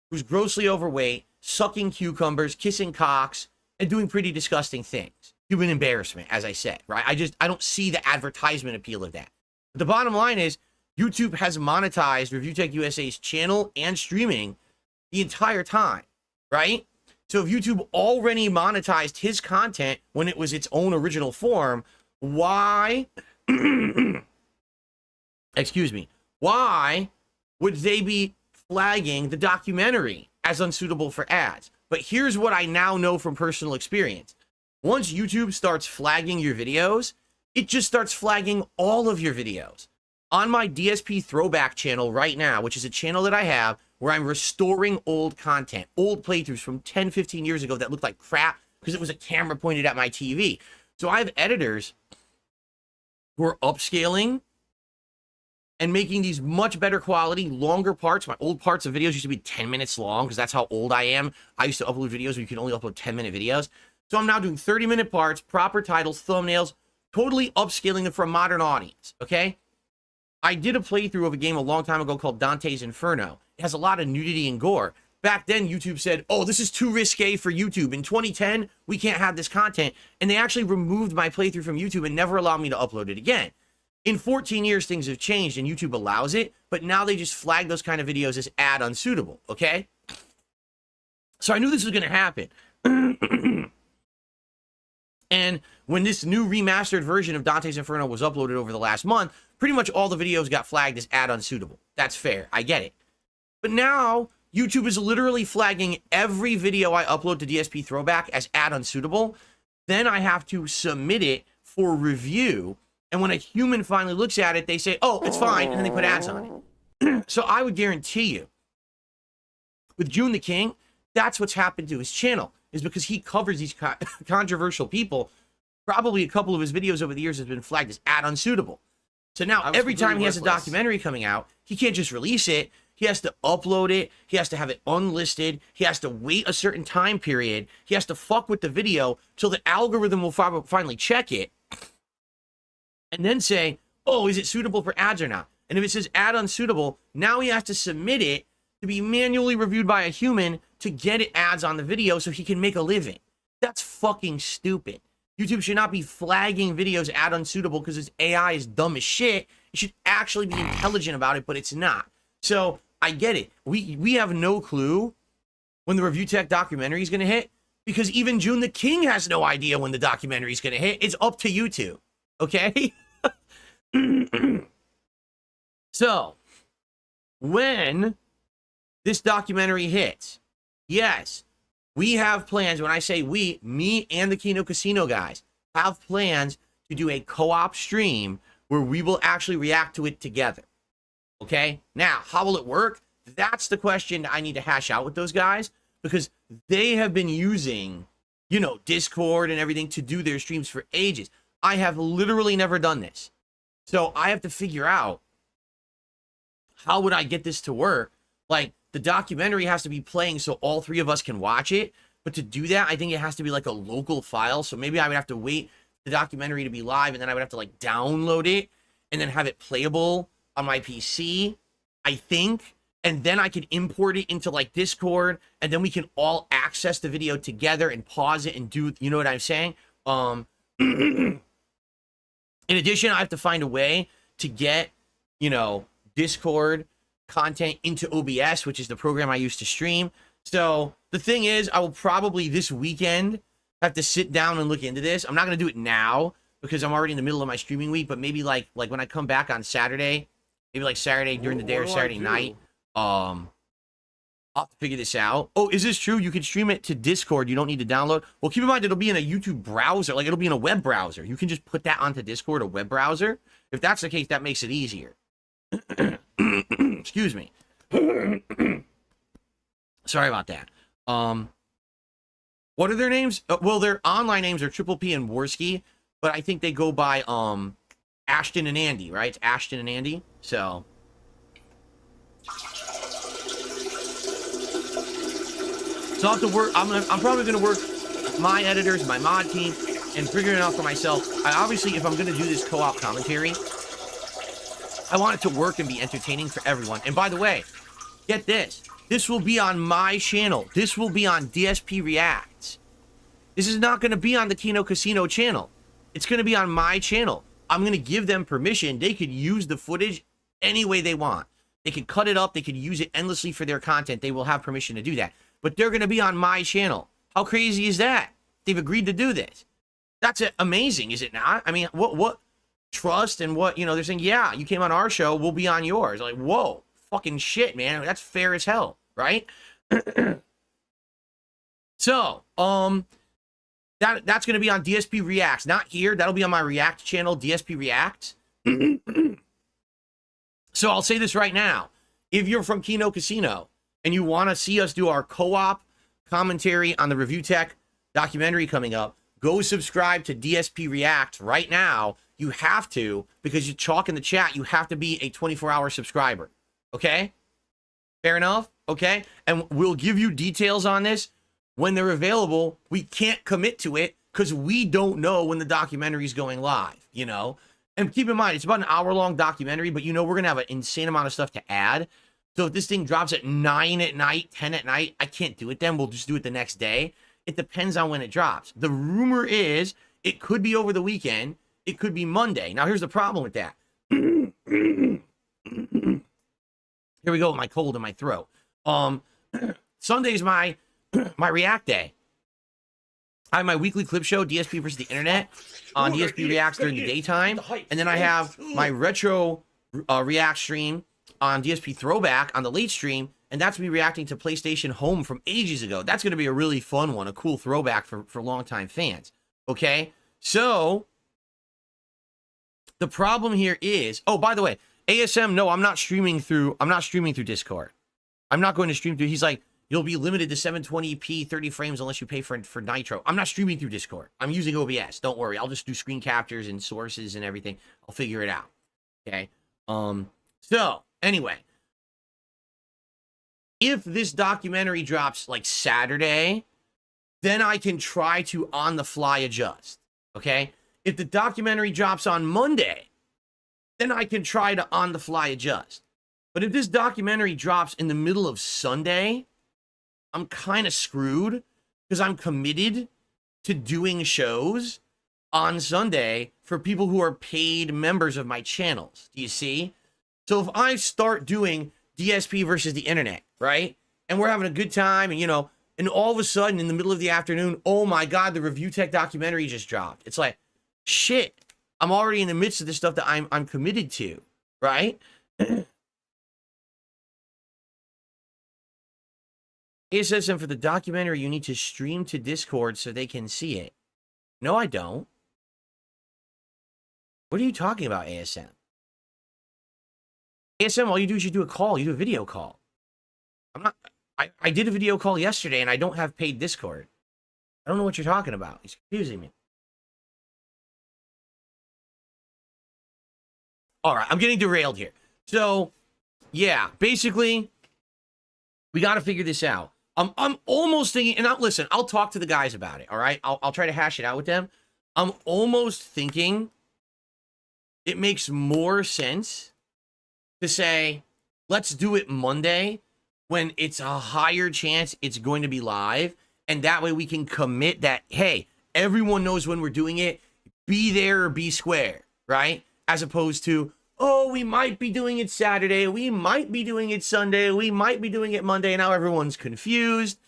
Speaker 1: who's grossly overweight, sucking cucumbers, kissing cocks, and doing pretty disgusting things. Human embarrassment, as I said, right? I don't see the advertisement appeal of that. But the bottom line is, YouTube has monetized Review Tech USA's channel and streaming the entire time, right? So if YouTube already monetized his content when it was its own original form, why, excuse me, why would they be flagging the documentary as unsuitable for ads? But here's what I now know from personal experience. Once YouTube starts flagging your videos, it just starts flagging all of your videos. On my DSP Throwback channel right now, which is a channel that I have where I'm restoring old content, old playthroughs from 10, 15 years ago that looked like crap because it was a camera pointed at my TV. So I have editors who are upscaling and making these much better quality, longer parts. My old parts of videos used to be 10 minutes long because that's how old I am. I used to upload videos where you could only upload 10-minute videos. So I'm now doing 30-minute parts, proper titles, thumbnails, totally upscaling them for a modern audience, okay? I did a playthrough of a game a long time ago called Dante's Inferno. It has a lot of nudity and gore. Back then, YouTube said, oh, this is too risque for YouTube. In 2010, we can't have this content. And they actually removed my playthrough from YouTube and never allowed me to upload it again. In 14 years, things have changed and YouTube allows it, but now they just flag those kind of videos as ad unsuitable, okay? So I knew this was going to happen. And when this new remastered version of Dante's Inferno was uploaded over the last month, pretty much all the videos got flagged as ad unsuitable. That's fair. I get it. But now YouTube is literally flagging every video I upload to DSP Throwback as ad unsuitable. Then I have to submit it for review. And when a human finally looks at it, they say, oh, it's fine. And then they put ads on it. So I would guarantee you, with June the King, that's what's happened to his channel, is because he covers these controversial people. Probably a couple of his videos over the years has been flagged as ad unsuitable. So now every time he has a documentary coming out, he can't just release it. He has to upload it. He has to have it unlisted. He has to wait a certain time period. He has to fuck with the video till the algorithm will finally check it and then say, oh, is it suitable for ads or not? And if it says ad unsuitable, now he has to submit it to be manually reviewed by a human to get it ads on the video so he can make a living. That's fucking stupid. YouTube should not be flagging videos ad unsuitable because its AI is dumb as shit. It should actually be intelligent about it, but it's not. So I get it. We have no clue when the Review Tech documentary is going to hit because even June the King has no idea when the documentary is going to hit. It's up to YouTube. Okay? So, when this documentary hits, yes, we have plans. When I say we, me and the Kino Casino guys have plans to do a co-op stream where we will actually react to it together. Okay? Now, how will it work? That's the question I need to hash out with those guys because they have been using, you know, Discord and everything to do their streams for ages. I have literally never done this. So I have to figure out how would I get this to work? Like, the documentary has to be playing so all three of us can watch it. But to do that, I think it has to be like a local file. So maybe I would have to wait the documentary to be live and then I would have to like download it and then have it playable on my PC, I think. And then I could import it into like Discord and then we can all access the video together and pause it and do, you know what I'm saying? In addition, I have to find a way to get, you know, Discord content into OBS, which is the program I use to stream. So the thing is, I will probably this weekend have to sit down and look into this. I'm not going to do it now because I'm already in the middle of my streaming week, but maybe like when I come back on Saturday, maybe like Saturday during the day or Saturday night, I'll I'll have to figure this out. Oh, is this true? You can stream it to Discord. You don't need to download. Well, keep in mind, it'll be in a YouTube browser. Like, it'll be in a web browser. You can just put that onto Discord, a web browser. If that's the case, that makes it easier. Excuse me. Sorry about that. What are their names? Well, their online names are Triple P and Worski, but I think they go by Ashton and Andy, right? It's Ashton and Andy. So I'll have to work. I'm probably gonna work my editors, my mod team, and figuring it out for myself. Obviously, if I'm gonna do this co-op commentary, I want it to work and be entertaining for everyone. And by the way, get this. This will be on my channel. This will be on DSP Reacts. This is not going to be on the Kino Casino channel. It's going to be on my channel. I'm going to give them permission. They could use the footage any way they want. They could cut it up. They could use it endlessly for their content. They will have permission to do that. But they're going to be on my channel. How crazy is that? They've agreed to do this. That's amazing, is it not? I mean, what trust and what, they're saying, yeah, you came on our show, we'll be on yours. Like, whoa. Fucking shit, man. That's fair as hell, right? So, that's going to be on DSP Reacts. Not here. That'll be on my React channel, DSP Reacts. So I'll say this right now. If you're from Kino Casino and you want to see us do our co-op commentary on the Review Tech documentary coming up, go subscribe to DSP React right now. You have to, because you chalk in the chat, you have to be a 24-hour subscriber. Okay? Fair enough? Okay? And we'll give you details on this when they're available. We can't commit to it because we don't know when the documentary is going live, And keep in mind, it's about an hour-long documentary, but we're going to have an insane amount of stuff to add. So if this thing drops at 9 at night, 10 at night, I can't do it then. We'll just do it the next day. It depends on when it drops. The rumor is it could be over the weekend. It could be Monday. Now, here's the problem with that. Here we go with my cold in my throat. Sunday's my React day. I have my weekly clip show, DSP versus the Internet, on DSP Reacts during the daytime. And then I have my retro React stream on DSP Throwback on the late stream. And that's me reacting to PlayStation Home from ages ago. That's going to be a really fun one, a cool throwback for longtime fans. Okay? So, the problem here is, oh, by the way, ASM, no, I'm not streaming through Discord. I'm not going to stream through. He's like, you'll be limited to 720p 30 frames unless you pay for Nitro. I'm not streaming through Discord. I'm using OBS. Don't worry. I'll just do screen captures and sources and everything. I'll figure it out. Okay. So anyway, if this documentary drops like Saturday, then I can try to on the fly adjust. Okay. If the documentary drops on Monday, then I can try to on the fly adjust. But if this documentary drops in the middle of Sunday, I'm kind of screwed because I'm committed to doing shows on Sunday for people who are paid members of my channels. Do you see? So if I start doing DSP versus the Internet, right? And we're having a good time and, and all of a sudden in the middle of the afternoon, oh my God, the Review Tech documentary just dropped. It's like, shit. I'm already in the midst of this stuff that I'm committed to, right? ASM, for the documentary, you need to stream to Discord so they can see it. No, I don't. What are you talking about, ASM? ASM, all you do is you do a call. You do a video call. I did a video call yesterday, and I don't have paid Discord. I don't know what you're talking about. It's confusing me. All right, I'm getting derailed here. So, yeah, basically, we got to figure this out. I'm almost thinking, and listen, I'll talk to the guys about it, all right? I'll try to hash it out with them. I'm almost thinking it makes more sense to say, let's do it Monday when it's a higher chance it's going to be live, and that way we can commit that, hey, everyone knows when we're doing it, be there or be square, right? As opposed to, oh, we might be doing it Saturday, we might be doing it Sunday, we might be doing it Monday, and now everyone's confused,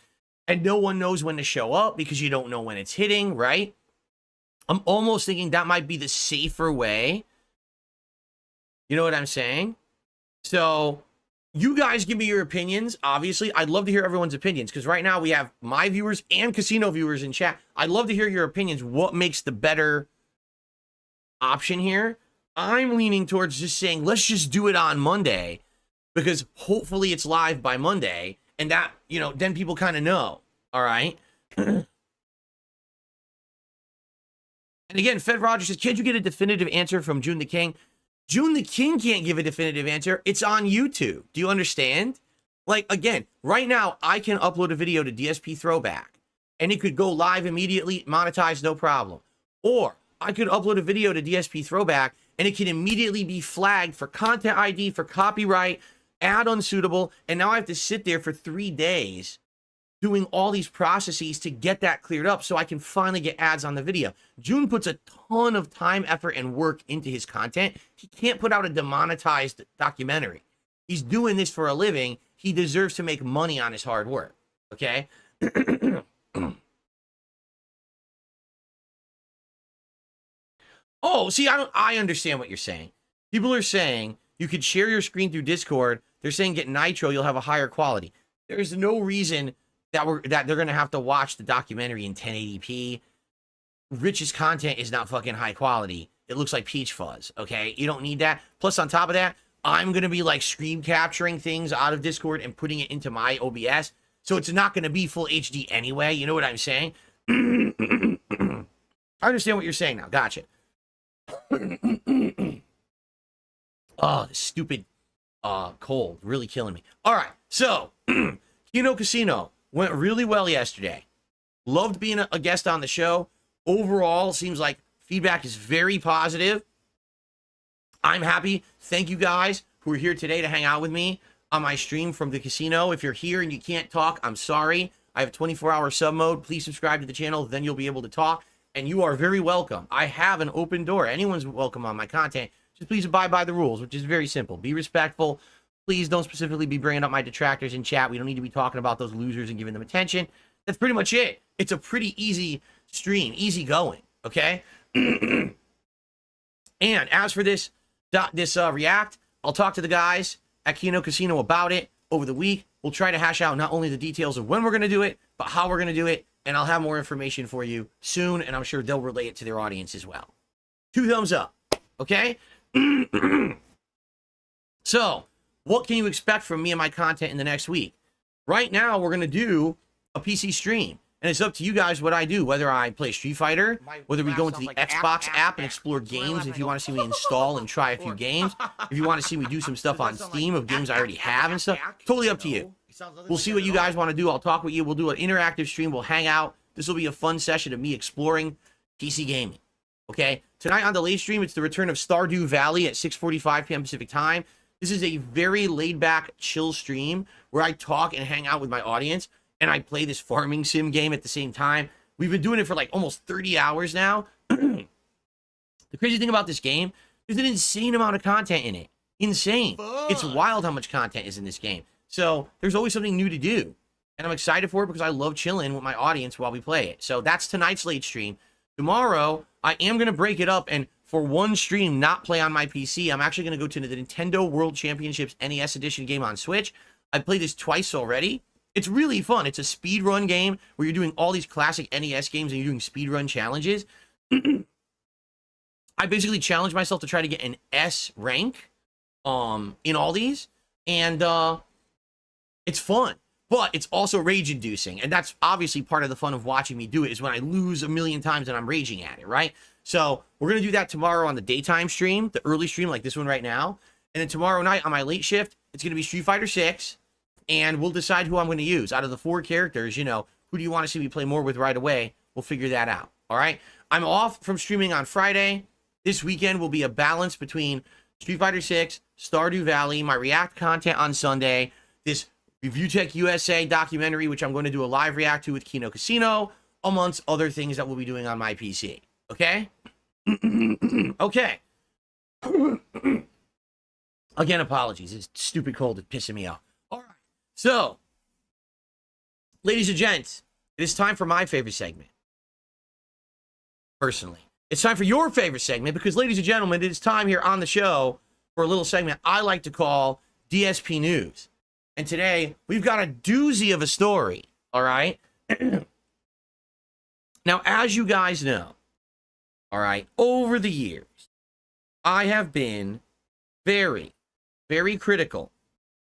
Speaker 1: and no one knows when to show up because you don't know when it's hitting, right? I'm almost thinking that might be the safer way. You know what I'm saying? So, You guys give me your opinions. Obviously, I'd love to hear everyone's opinions because right now we have my viewers and casino viewers in chat. I'd love to hear your opinions. What makes the better option here? I'm leaning towards just saying, let's just do it on Monday because hopefully it's live by Monday and that, you know, then people kind of know. All right. And again, Fed Rogers says, can't you get a definitive answer from June the King? June the King can't give a definitive answer. It's on YouTube. Do you understand? Like, again, right now, I can upload a video to DSP Throwback, and it could go live immediately, monetized, no problem. Or I could upload a video to DSP Throwback, and it can immediately be flagged for content ID, for copyright, ad unsuitable, and now I have to sit there for 3 days doing all these processes to get that cleared up so I can finally get ads on the video. June puts a ton of time, effort, and work into his content. He can't put out a demonetized documentary. He's doing this for a living. He deserves to make money on his hard work, okay? Oh, see, I understand what you're saying. People are saying you could share your screen through Discord. They're saying get Nitro, you'll have a higher quality. There's no reason that they're gonna have to watch the documentary in 1080p. Rich's content is not fucking high quality. It looks like peach fuzz, okay? You don't need that. Plus, on top of that, I'm gonna be like screen capturing things out of Discord and putting it into my OBS, so it's not gonna be full HD anyway. You know what I'm saying? I understand what you're saying now. Gotcha. Oh, this stupid cold really killing me. All right, so Kino Casino went really well yesterday. Loved being a guest on the show. Overall, seems like feedback is very positive. I'm happy. Thank you guys who are here today to hang out with me on my stream from the casino. If you're here and you can't talk, I'm sorry. I have 24-hour sub mode. Please subscribe to the channel. Then you'll be able to talk. And you are very welcome. I have an open door. Anyone's welcome on my content. Just please abide by the rules, which is very simple. Be respectful. Please don't specifically be bringing up my detractors in chat. We don't need to be talking about those losers and giving them attention. That's pretty much it. It's a pretty easy stream, easy going, okay? And as for this React, I'll talk to the guys at Kino Casino about it over the week. We'll try to hash out not only the details of when we're going to do it, but how we're going to do it. And I'll have more information for you soon, and I'm sure they'll relay it to their audience as well. 2 thumbs up, okay? So, what can you expect from me and my content in the next week? Right now, we're going to do a PC stream. And it's up to you guys what I do, whether I play Street Fighter, whether we go into the Xbox app and explore games, if you want to see me install and try a few games, if you want to see me do some stuff on Steam of games I already have and stuff, totally up to you. We'll see what you guys want to do. I'll talk with you. We'll do an interactive stream. We'll hang out. This will be a fun session of me exploring PC gaming. Okay? Tonight on the late stream, it's the return of Stardew Valley at 6:45 p.m. Pacific time. This is a very laid-back, chill stream where I talk and hang out with my audience, and I play this farming sim game at the same time. We've been doing it for like almost 30 hours now. The crazy thing about this game, there's an insane amount of content in it. Insane. It's wild how much content is in this game. So there's always something new to do. And I'm excited for it because I love chilling with my audience while we play it. So that's tonight's late stream. Tomorrow, I am going to break it up and for one stream not play on my PC. I'm actually going to go to the Nintendo World Championships NES Edition game on Switch. I've played this twice already. It's really fun. It's a speedrun game where you're doing all these classic NES games and you're doing speedrun challenges. I basically challenged myself to try to get an S rank in all these. And it's fun, but it's also rage-inducing. And that's obviously part of the fun of watching me do it is when I lose a million times and I'm raging at it, right? So we're going to do that tomorrow on the daytime stream, the early stream like this one right now. And then tomorrow night on my late shift, it's going to be Street Fighter 6. And we'll decide who I'm going to use. Out of the 4 characters, you know, who do you want to see me play more with right away? We'll figure that out, all right? I'm off from streaming on Friday. This weekend will be a balance between Street Fighter 6, Stardew Valley, my React content on Sunday, this Review Tech USA documentary, which I'm going to do a live react to with Kino Casino, amongst other things that we'll be doing on my PC, okay? Okay. Again, apologies. This stupid cold is pissing me off. All right. So, ladies and gents, it is time for my favorite segment. Personally, it's time for your favorite segment because, ladies and gentlemen, it is time here on the show for a little segment I like to call DSP News. And today, we've got a doozy of a story, all right? Now, as you guys know, all right, over the years, I have been very, very critical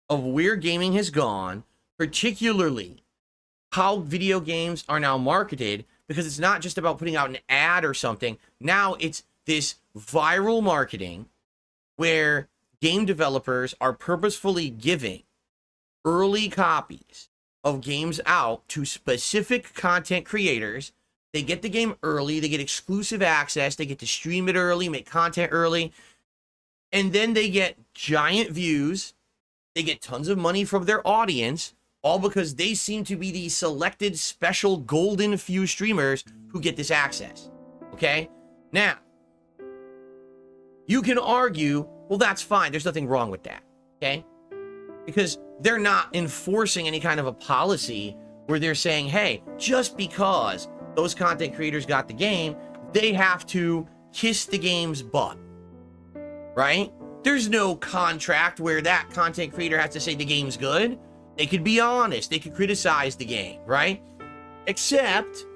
Speaker 1: of where gaming has gone, particularly how video games are now marketed, because it's not just about putting out an ad or something. Now it's this viral marketing where game developers are purposefully giving early copies of games out to specific content creators. They get the game early, they get exclusive access, they get to stream it early, make content early, and then they get giant views, they get tons of money from their audience, all because they seem to be the selected special golden few streamers who get this access. Okay? Now, you can argue, well, that's fine, there's nothing wrong with that. Okay? Because they're not enforcing any kind of a policy where they're saying, hey, just because those content creators got the game, they have to kiss the game's butt, right? There's no contract where that content creator has to say the game's good. They could be honest. They could criticize the game, right? Except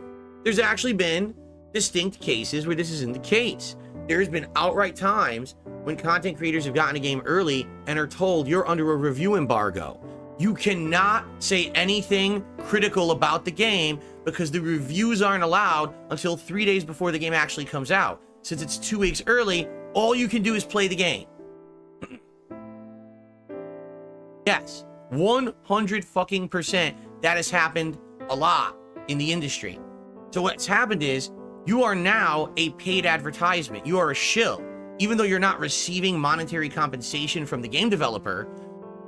Speaker 1: there's actually been distinct cases where this isn't the case. There's been outright times when content creators have gotten a game early and are told you're under a review embargo. You cannot say anything critical about the game because the reviews aren't allowed until 3 days before the game actually comes out. Since it's 2 weeks early, all you can do is play the game. Yes, 100% that has happened a lot in the industry. So what's happened is you are now a paid advertisement. You are a shill. Even though you're not receiving monetary compensation from the game developer,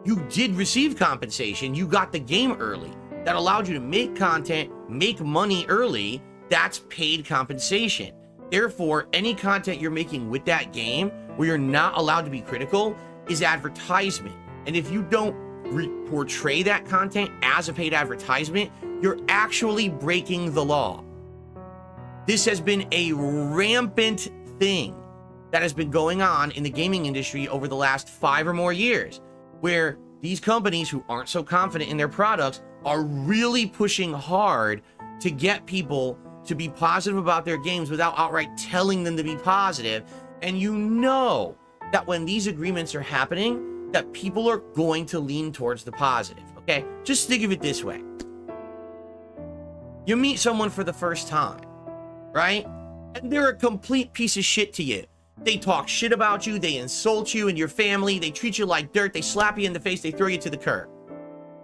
Speaker 1: you did receive compensation. You got the game early. That allowed you to make content, make money early. That's paid compensation. Therefore, any content you're making with that game where you're not allowed to be critical is advertisement. And if you don't portray that content as a paid advertisement, you're actually breaking the law. This has been a rampant thing that has been going on in the gaming industry over the last 5 or more years, where these companies who aren't so confident in their products are really pushing hard to get people to be positive about their games without outright telling them to be positive. And you know that when these agreements are happening, that people are going to lean towards the positive, okay? Just think of it this way. You meet someone for the first time, right? And they're a complete piece of shit to you. They talk shit about you, they insult you and your family, they treat you like dirt, they slap you in the face, they throw you to the curb.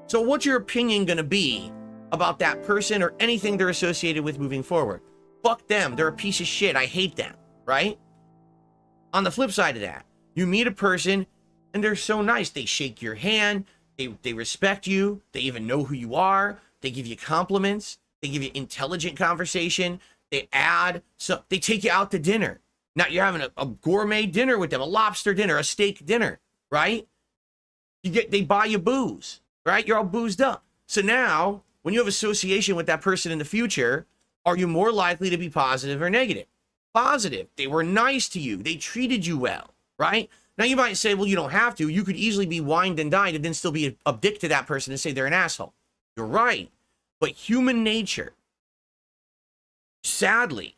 Speaker 1: So what's your opinion gonna be about that person or anything they're associated with moving forward? Fuck them, they're a piece of shit, I hate them, right? On the flip side of that, you meet a person and they're so nice, they shake your hand, they respect you, they even know who you are, they give you compliments, they give you intelligent conversation, they take you out to dinner. Now you're having a gourmet dinner with them, a lobster dinner, a steak dinner, right? They buy you booze, right? You're all boozed up. So now, when you have association with that person in the future, are you more likely to be positive or negative? Positive. They were nice to you. They treated you well, right? Now you might say, well, you don't have to. You could easily be wined and dined and then still be a dick to that person and say they're an asshole. You're right. But human nature, sadly,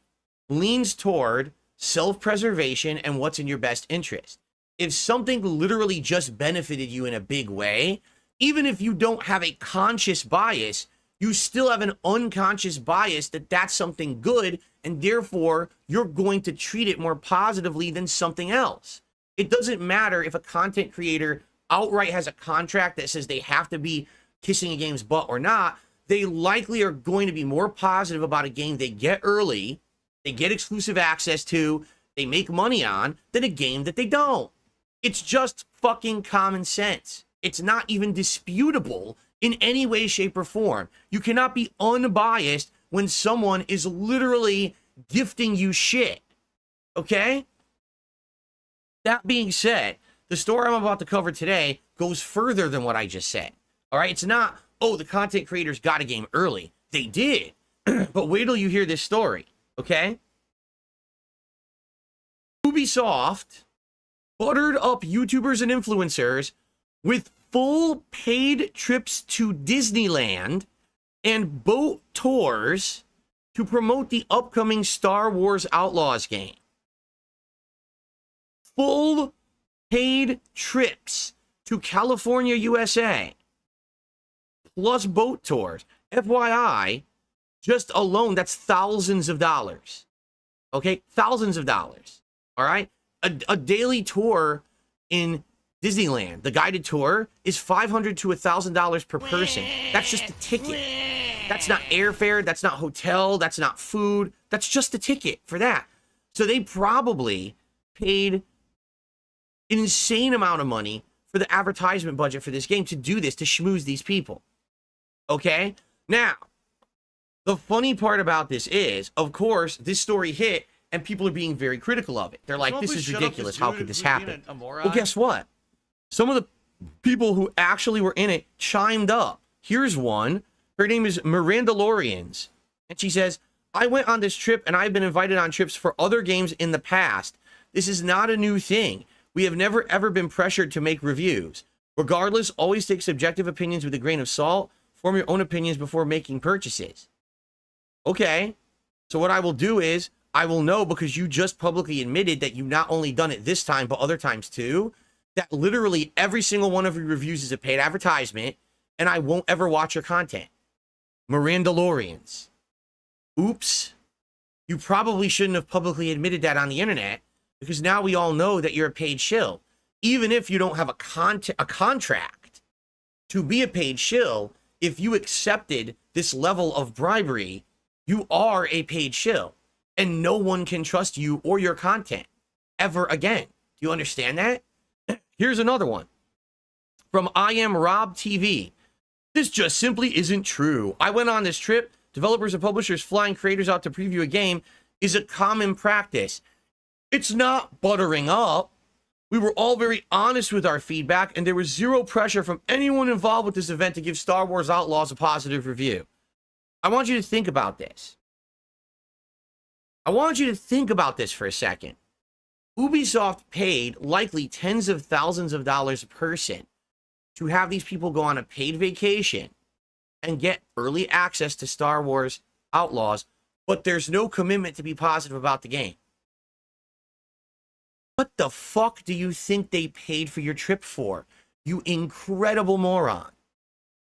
Speaker 1: leans toward self-preservation and what's in your best interest. If something literally just benefited you in a big way, even if you don't have a conscious bias, you still have an unconscious bias that that's something good, and therefore you're going to treat it more positively than something else. It doesn't matter if a content creator outright has a contract that says they have to be kissing a game's butt or not. They likely are going to be more positive about a game they get early, they get exclusive access to, they make money on, than a game that they don't. It's just fucking common sense. It's not even disputable in any way, shape, or form. You cannot be unbiased when someone is literally gifting you shit. Okay? That being said, the story I'm about to cover today goes further than what I just said. All right? It's not, oh, the content creators got a game early. They did. But wait till you hear this story. Okay? Ubisoft buttered up YouTubers and influencers with full paid trips to Disneyland and boat tours to promote the upcoming Star Wars Outlaws game. Full paid trips to California, USA, plus boat tours. FYI, just alone, that's thousands of dollars. Okay? Thousands of dollars. All right? A daily tour in Disneyland, the guided tour, is $500 to $1,000 per person. That's just a ticket. That's not airfare. That's not hotel. That's not food. That's just a ticket for that. So they probably paid an insane amount of money for the advertisement budget for this game to do this, to schmooze these people. Okay? Now, the funny part about this is, of course, this story hit and people are being very critical of it. They're like, this is ridiculous. How could this happen? Well, guess what? Some of the people who actually were in it chimed up. Here's one. Her name is Mirandalorians. And she says, I went on this trip and I've been invited on trips for other games in the past. This is not a new thing. We have never ever been pressured to make reviews. Regardless, always take subjective opinions with a grain of salt. Form your own opinions before making purchases. Okay. So what I will do is, I will know, because you just publicly admitted that you've not only done it this time, but other times too, that literally every single one of your reviews is a paid advertisement, and I won't ever watch your content. Mirandalorians. Oops. You probably shouldn't have publicly admitted that on the internet, because now we all know that you're a paid shill. Even if you don't have a contract to be a paid shill, if you accepted this level of bribery, you are a paid shill. And no one can trust you or your content ever again. Do you understand that? Here's another one from I Am Rob TV. This just simply isn't true. I went on this trip. Developers and publishers flying creators out to preview a game is a common practice. It's not buttering up. We were all very honest with our feedback, and there was zero pressure from anyone involved with this event to give Star Wars Outlaws a positive review. I want you to think about this. I want you to think about this for a second. Ubisoft paid likely tens of thousands of dollars a person to have these people go on a paid vacation and get early access to Star Wars Outlaws, but there's no commitment to be positive about the game. What the fuck do you think they paid for your trip for, you incredible moron?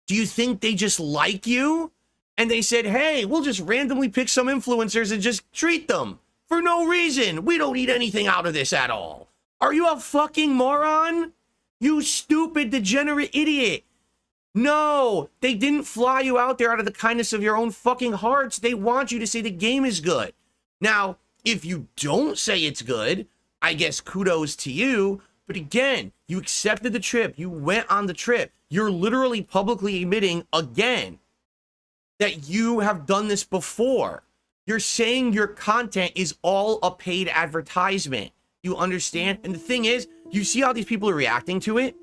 Speaker 1: Do you think they just like you? And they said, hey, we'll just randomly pick some influencers and just treat them for no reason. We don't need anything out of this at all. Are you a fucking moron? You stupid, degenerate idiot. No, they didn't fly you out there out of the kindness of your own fucking hearts. They want you to say the game is good. Now, if you don't say it's good, I guess kudos to you. But again, you accepted the trip. You went on the trip. You're literally publicly admitting again that you have done this before. You're saying your content is all a paid advertisement. You understand? And the thing is, you see how these people are reacting to it?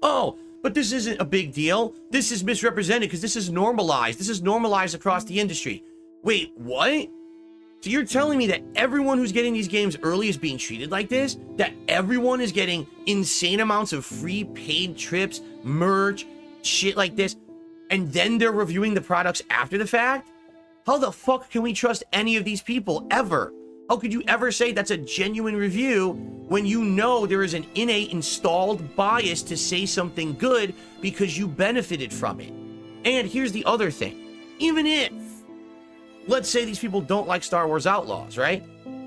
Speaker 1: Oh, but this isn't a big deal. This is misrepresented because this is normalized. This is normalized across the industry. Wait, what? So you're telling me that everyone who's getting these games early is being treated like this? That everyone is getting insane amounts of free paid trips, merch, shit like this, and then they're reviewing the products after the fact? How the fuck can we trust any of these people ever? How could you ever say that's a genuine review when you know there is an innate installed bias to say something good because you benefited from it? And here's the other thing. Even if, let's say these people don't like Star Wars Outlaws, right?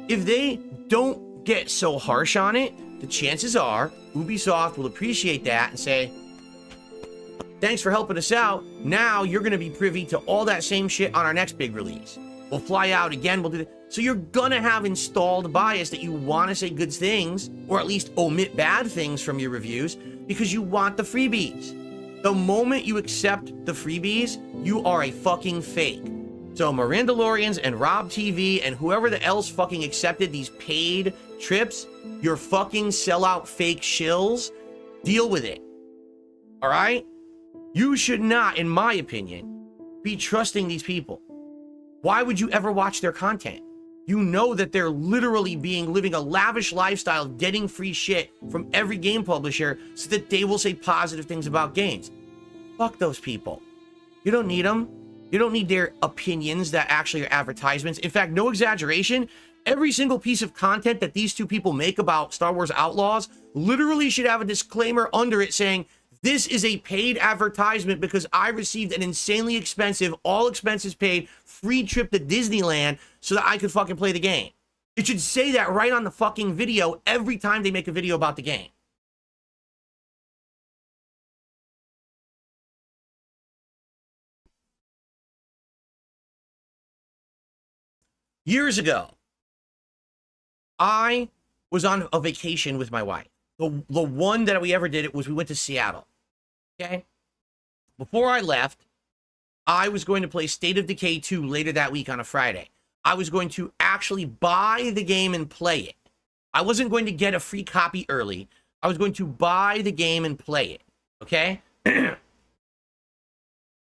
Speaker 1: If they don't get so harsh on it, the chances are Ubisoft will appreciate that and say, thanks for helping us out. Now you're going to be privy to all that same shit on our next big release. We'll fly out again. We'll do that. So you're going to have installed bias that you want to say good things, or at least omit bad things from your reviews because you want the freebies. The moment you accept the freebies, you are a fucking fake. So Mirandalorians and Rob TV and whoever the else fucking accepted these paid trips, you're fucking sellout fake shills. Deal with it. All right? You should not, in my opinion, be trusting these people. Why would you ever watch their content? You know that they're literally living a lavish lifestyle, getting free shit from every game publisher so that they will say positive things about games. Fuck those people. You don't need them. You don't need their opinions that actually are advertisements. In fact, no exaggeration, every single piece of content that these two people make about Star Wars Outlaws literally should have a disclaimer under it saying, this is a paid advertisement because I received an insanely expensive, all expenses paid, free trip to Disneyland so that I could fucking play the game. It should say that right on the fucking video every time they make a video about the game. Years ago, I was on a vacation with my wife. The one that we ever did, we went to Seattle. Okay? Before I left, I was going to play State of Decay 2 later that week on a Friday. I was going to actually buy the game and play it. I wasn't going to get a free copy early. I was going to buy the game and play it. Okay?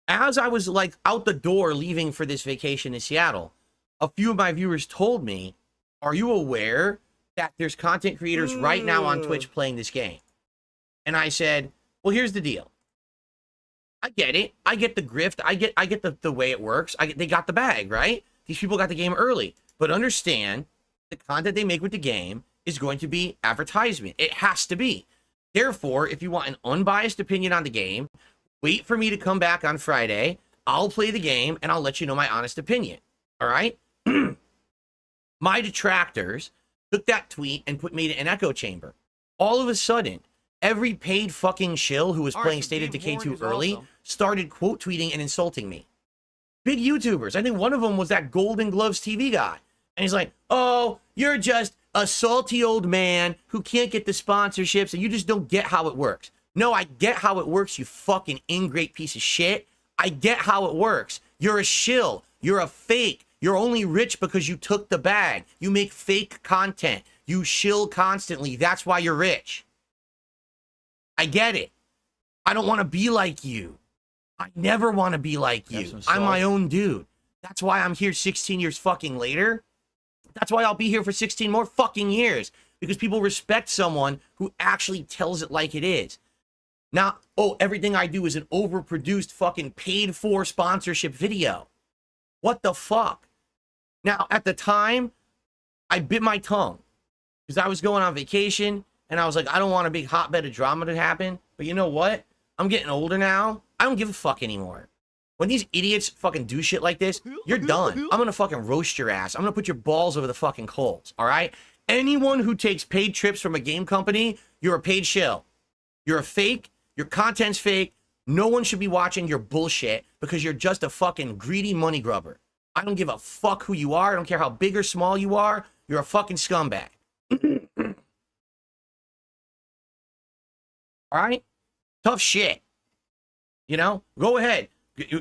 Speaker 1: As I was like out the door leaving for this vacation in Seattle, a few of my viewers told me, are you aware that there's content creators right now on Twitch playing this game? And I said, well, here's the deal. I get it. I get the grift. I get the way it works. They got the bag, right? These people got the game early. But understand, the content they make with the game is going to be advertisement. It has to be. Therefore, if you want an unbiased opinion on the game, wait for me to come back on Friday. I'll play the game, and I'll let you know my honest opinion. All right? My detractors took that tweet and made it an echo chamber. All of a sudden, every paid fucking shill who was playing State of Decay 2 early started quote tweeting and insulting me. Big YouTubers. I think one of them was that Golden Gloves TV guy. And he's like, oh, you're just a salty old man who can't get the sponsorships and you just don't get how it works. No, I get how it works, you fucking ingrate piece of shit. I get how it works. You're a shill. You're a fake. You're only rich because you took the bag. You make fake content. You shill constantly. That's why you're rich. I get it. I don't want to be like you. I never want to be like you. I'm my own dude. That's why I'm here 16 years fucking later. That's why I'll be here for 16 more fucking years. Because people respect someone who actually tells it like it is. Not, oh, everything I do is an overproduced fucking paid for sponsorship video. What the fuck? Now, at the time, I bit my tongue. Because I was going on vacation. And I was like, I don't want a big hotbed of drama to happen. But you know what? I'm getting older now. I don't give a fuck anymore. When these idiots fucking do shit like this, you're done. I'm gonna fucking roast your ass. I'm gonna put your balls over the fucking coals, all right? Anyone who takes paid trips from a game company, you're a paid shill. You're a fake. Your content's fake. No one should be watching your bullshit because you're just a fucking greedy money grubber. I don't give a fuck who you are. I don't care how big or small you are. You're a fucking scumbag. All right? Tough shit. You know? Go ahead.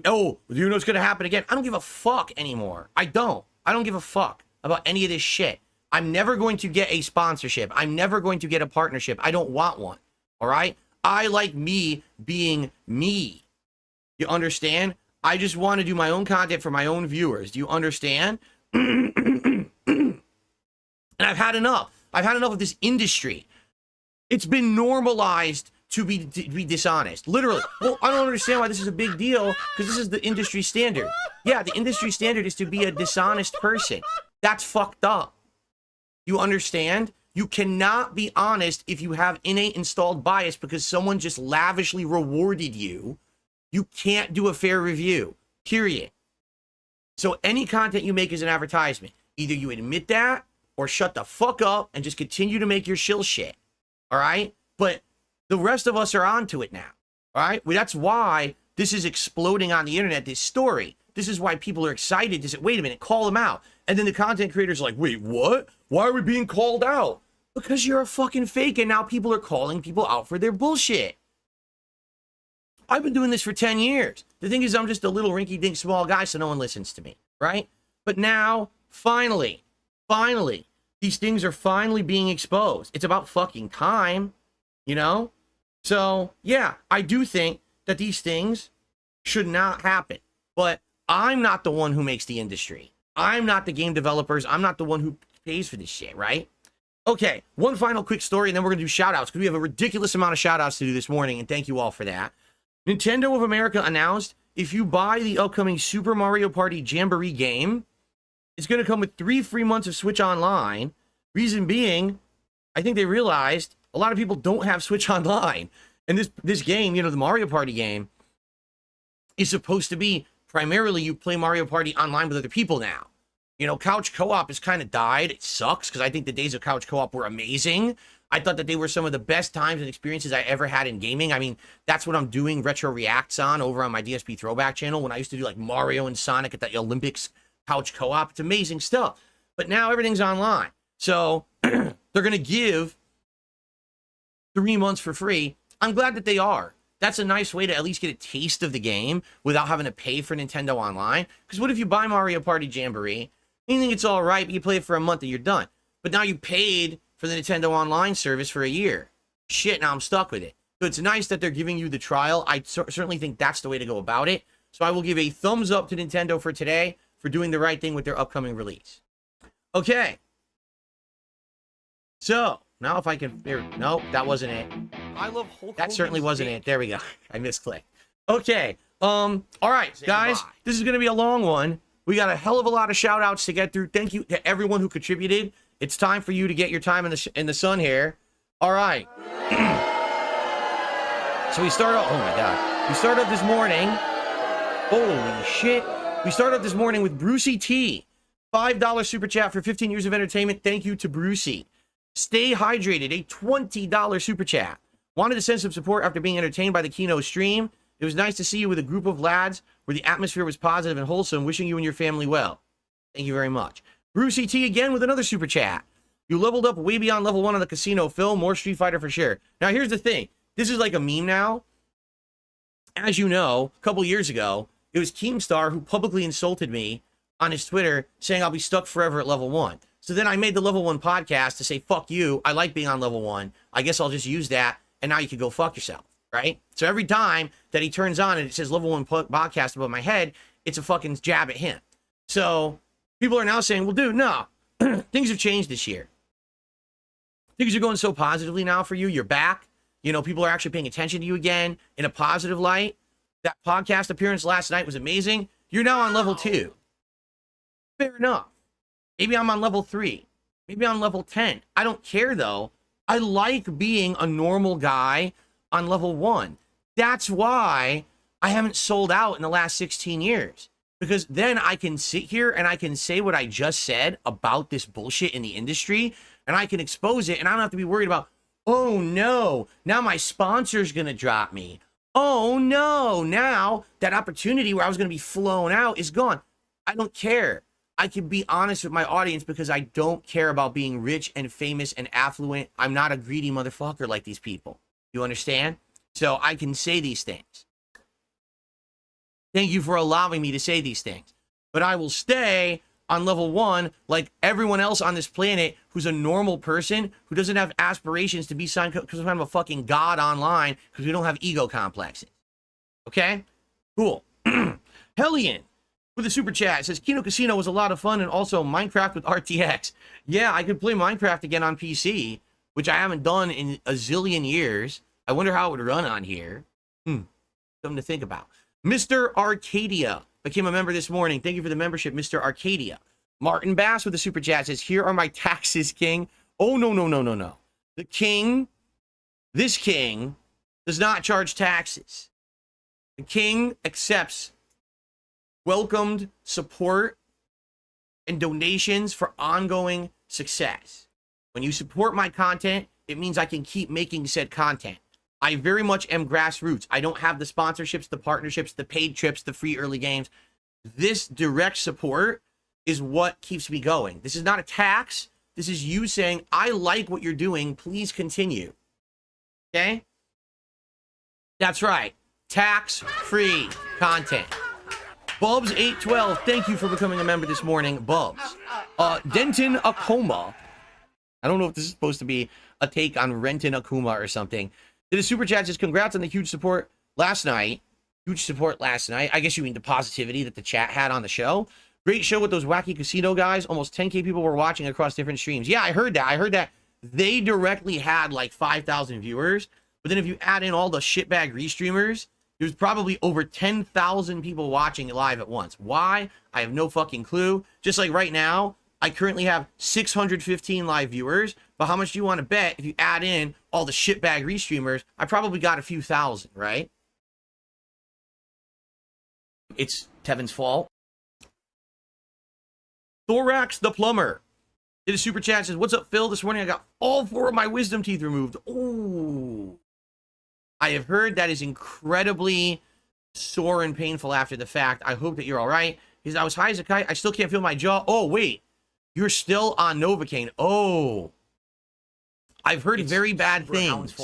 Speaker 1: Oh, you know what's going to happen again? I don't give a fuck anymore. I don't give a fuck about any of this shit. I'm never going to get a sponsorship. I'm never going to get a partnership. I don't want one. All right? I like me being me. You understand? I just want to do my own content for my own viewers. Do you understand? And I've had enough. I've had enough of this industry. It's been normalized to be dishonest. Literally. Well, I don't understand why this is a big deal, because this is the industry standard. Yeah, the industry standard is to be a dishonest person. That's fucked up. You understand? You cannot be honest if you have innate installed bias because someone just lavishly rewarded you. You can't do a fair review. Period. So any content you make is an advertisement. Either you admit that or shut the fuck up and just continue to make your shill shit. All right? But the rest of us are onto it now. All right? Well, that's why this is exploding on the internet, this story. This is why people are excited to say, wait a minute, call them out. And then the content creators are like, wait, what? Why are we being called out? Because you're a fucking fake and now people are calling people out for their bullshit. I've been doing this for 10 years. The thing is, I'm just a little rinky-dink small guy, so no one listens to me, right? But now, finally, these things are finally being exposed. It's about fucking time, you know? So, yeah, I do think that these things should not happen. But I'm not the one who makes the industry. I'm not the game developers. I'm not the one who pays for this shit, right? Okay, one final quick story, and then we're going to do shout-outs, because we have a ridiculous amount of shout-outs to do this morning, and thank you all for that. Nintendo of America announced if you buy the upcoming Super Mario Party Jamboree game, it's going to come with 3 free months of Switch Online. Reason being, I think they realized a lot of people don't have Switch Online. And this game, you know, the Mario Party game, is supposed to be primarily you play Mario Party online with other people now. You know, couch co-op has kind of died. It sucks, because I think the days of couch co-op were amazing. I thought that they were some of the best times and experiences I ever had in gaming. I mean, that's what I'm doing Retro Reacts on over on my DSP Throwback channel, when I used to do like Mario and Sonic at the Olympics couch co-op. It's amazing stuff. But now everything's online. So they're going to give 3 months for free. I'm glad that they are. That's a nice way to at least get a taste of the game without having to pay for Nintendo Online. Because what if you buy Mario Party Jamboree, and you think it's all right, but you play it for a month and you're done. But now you paid for the Nintendo Online service for a year. Shit, now I'm stuck with it. So it's nice that they're giving you the trial. I certainly think that's the way to go about it. So I will give a thumbs up to Nintendo for today for doing the right thing with their upcoming release. Okay. So, now if I can... Nope, that wasn't it.
Speaker 2: I love Hulk
Speaker 1: That certainly
Speaker 2: Hogan's
Speaker 1: wasn't
Speaker 2: dick.
Speaker 1: it. There we go. I misclicked. Okay. All right, guys.
Speaker 2: goodbye.
Speaker 1: This is going to be a long one. We got a hell of a lot of shout outs to get through. Thank you to everyone who contributed. It's time for you to get your time in the sun here. All right. So we start off. Oh my God. We start off this morning. Holy shit. We start off this morning with Brucey T. $5 super chat for 15 years of entertainment. Thank you to Brucey. Stay hydrated. A $20 super chat. Wanted to send some support after being entertained by the Kino stream. It was nice to see you with a group of lads where the atmosphere was positive and wholesome. Wishing you and your family well. Thank you very much. Brucey T again with another super chat. You leveled up way beyond level 1 on the casino film. More Street Fighter for sure. Now here's the thing. This is like a meme now. As you know, a couple years ago, it was Keemstar who publicly insulted me on his Twitter saying I'll be stuck forever at level 1. So then I made the level 1 podcast to say, fuck you. I like being on level 1. I guess I'll just use that. And now you can go fuck yourself. Right? So every time that he turns on and it says level 1 podcast above my head, it's a fucking jab at him. So people are now saying, well, dude, no, things have changed this year. Things are going so positively now for you. You're back. You know, people are actually paying attention to you again in a positive light. That podcast appearance last night was amazing. You're now on level 2. Fair enough. Maybe I'm on level 3. Maybe I'm level 10. I don't care, though. I like being a normal guy on level 1. That's why I haven't sold out in the last 16 years. Because then I can sit here and I can say what I just said about this bullshit in the industry, and I can expose it, and I don't have to be worried about, oh no, now my sponsor's gonna drop me. Oh no, now that opportunity where I was gonna be flown out is gone. I don't care. I can be honest with my audience because I don't care about being rich and famous and affluent. I'm not a greedy motherfucker like these people. You understand? So I can say these things. Thank you for allowing me to say these things. But I will stay on level 1 like everyone else on this planet who's a normal person who doesn't have aspirations to be some kind of a fucking god online because we don't have ego complexes. Okay? Cool. Hellion with a super chat says Kino Casino was a lot of fun and also Minecraft with RTX. Yeah, I could play Minecraft again on PC, which I haven't done in a zillion years. I wonder how it would run on here. Something to think about. Mr. Arcadia became a member this morning. Thank you for the membership, Mr. Arcadia. Martin Bass with the super chat says, here are my taxes, king. Oh, no, no, no, no, no. The king, this king, does not charge taxes. The king accepts welcomed support and donations for ongoing success. When you support my content, it means I can keep making said content. I very much am grassroots. I don't have the sponsorships, the partnerships, the paid trips, the free early games. This direct support is what keeps me going. This is not a tax. This is you saying, I like what you're doing. Please continue. Okay? That's right. Tax-free content. Bubs812, thank you for becoming a member this morning. Bubs. Denton Akuma. I don't know if this is supposed to be a take on Renton Akuma or something. Did a super chat says, congrats on the huge support last night. Huge support last night. I guess you mean the positivity that the chat had on the show. Great show with those wacky casino guys. Almost 10K people were watching across different streams. Yeah, I heard that. I heard that they directly had like 5,000 viewers. But then if you add in all the shitbag restreamers, there's probably over 10,000 people watching live at once. Why? I have no fucking clue. Just like right now, I currently have 615 live viewers. But how much do you want to bet if you add in all the shitbag restreamers? I probably got a few thousand, right? It's Tevin's fault. Thorax the plumber did a super chat, says, what's up, Phil? This morning I got all 4 of my wisdom teeth removed. Oh, I have heard that is incredibly sore and painful after the fact. I hope that you're all right. He says, I was high as a kite. I still can't feel my jaw. Oh, wait, you're still on Novocaine. Oh, I've heard very bad things.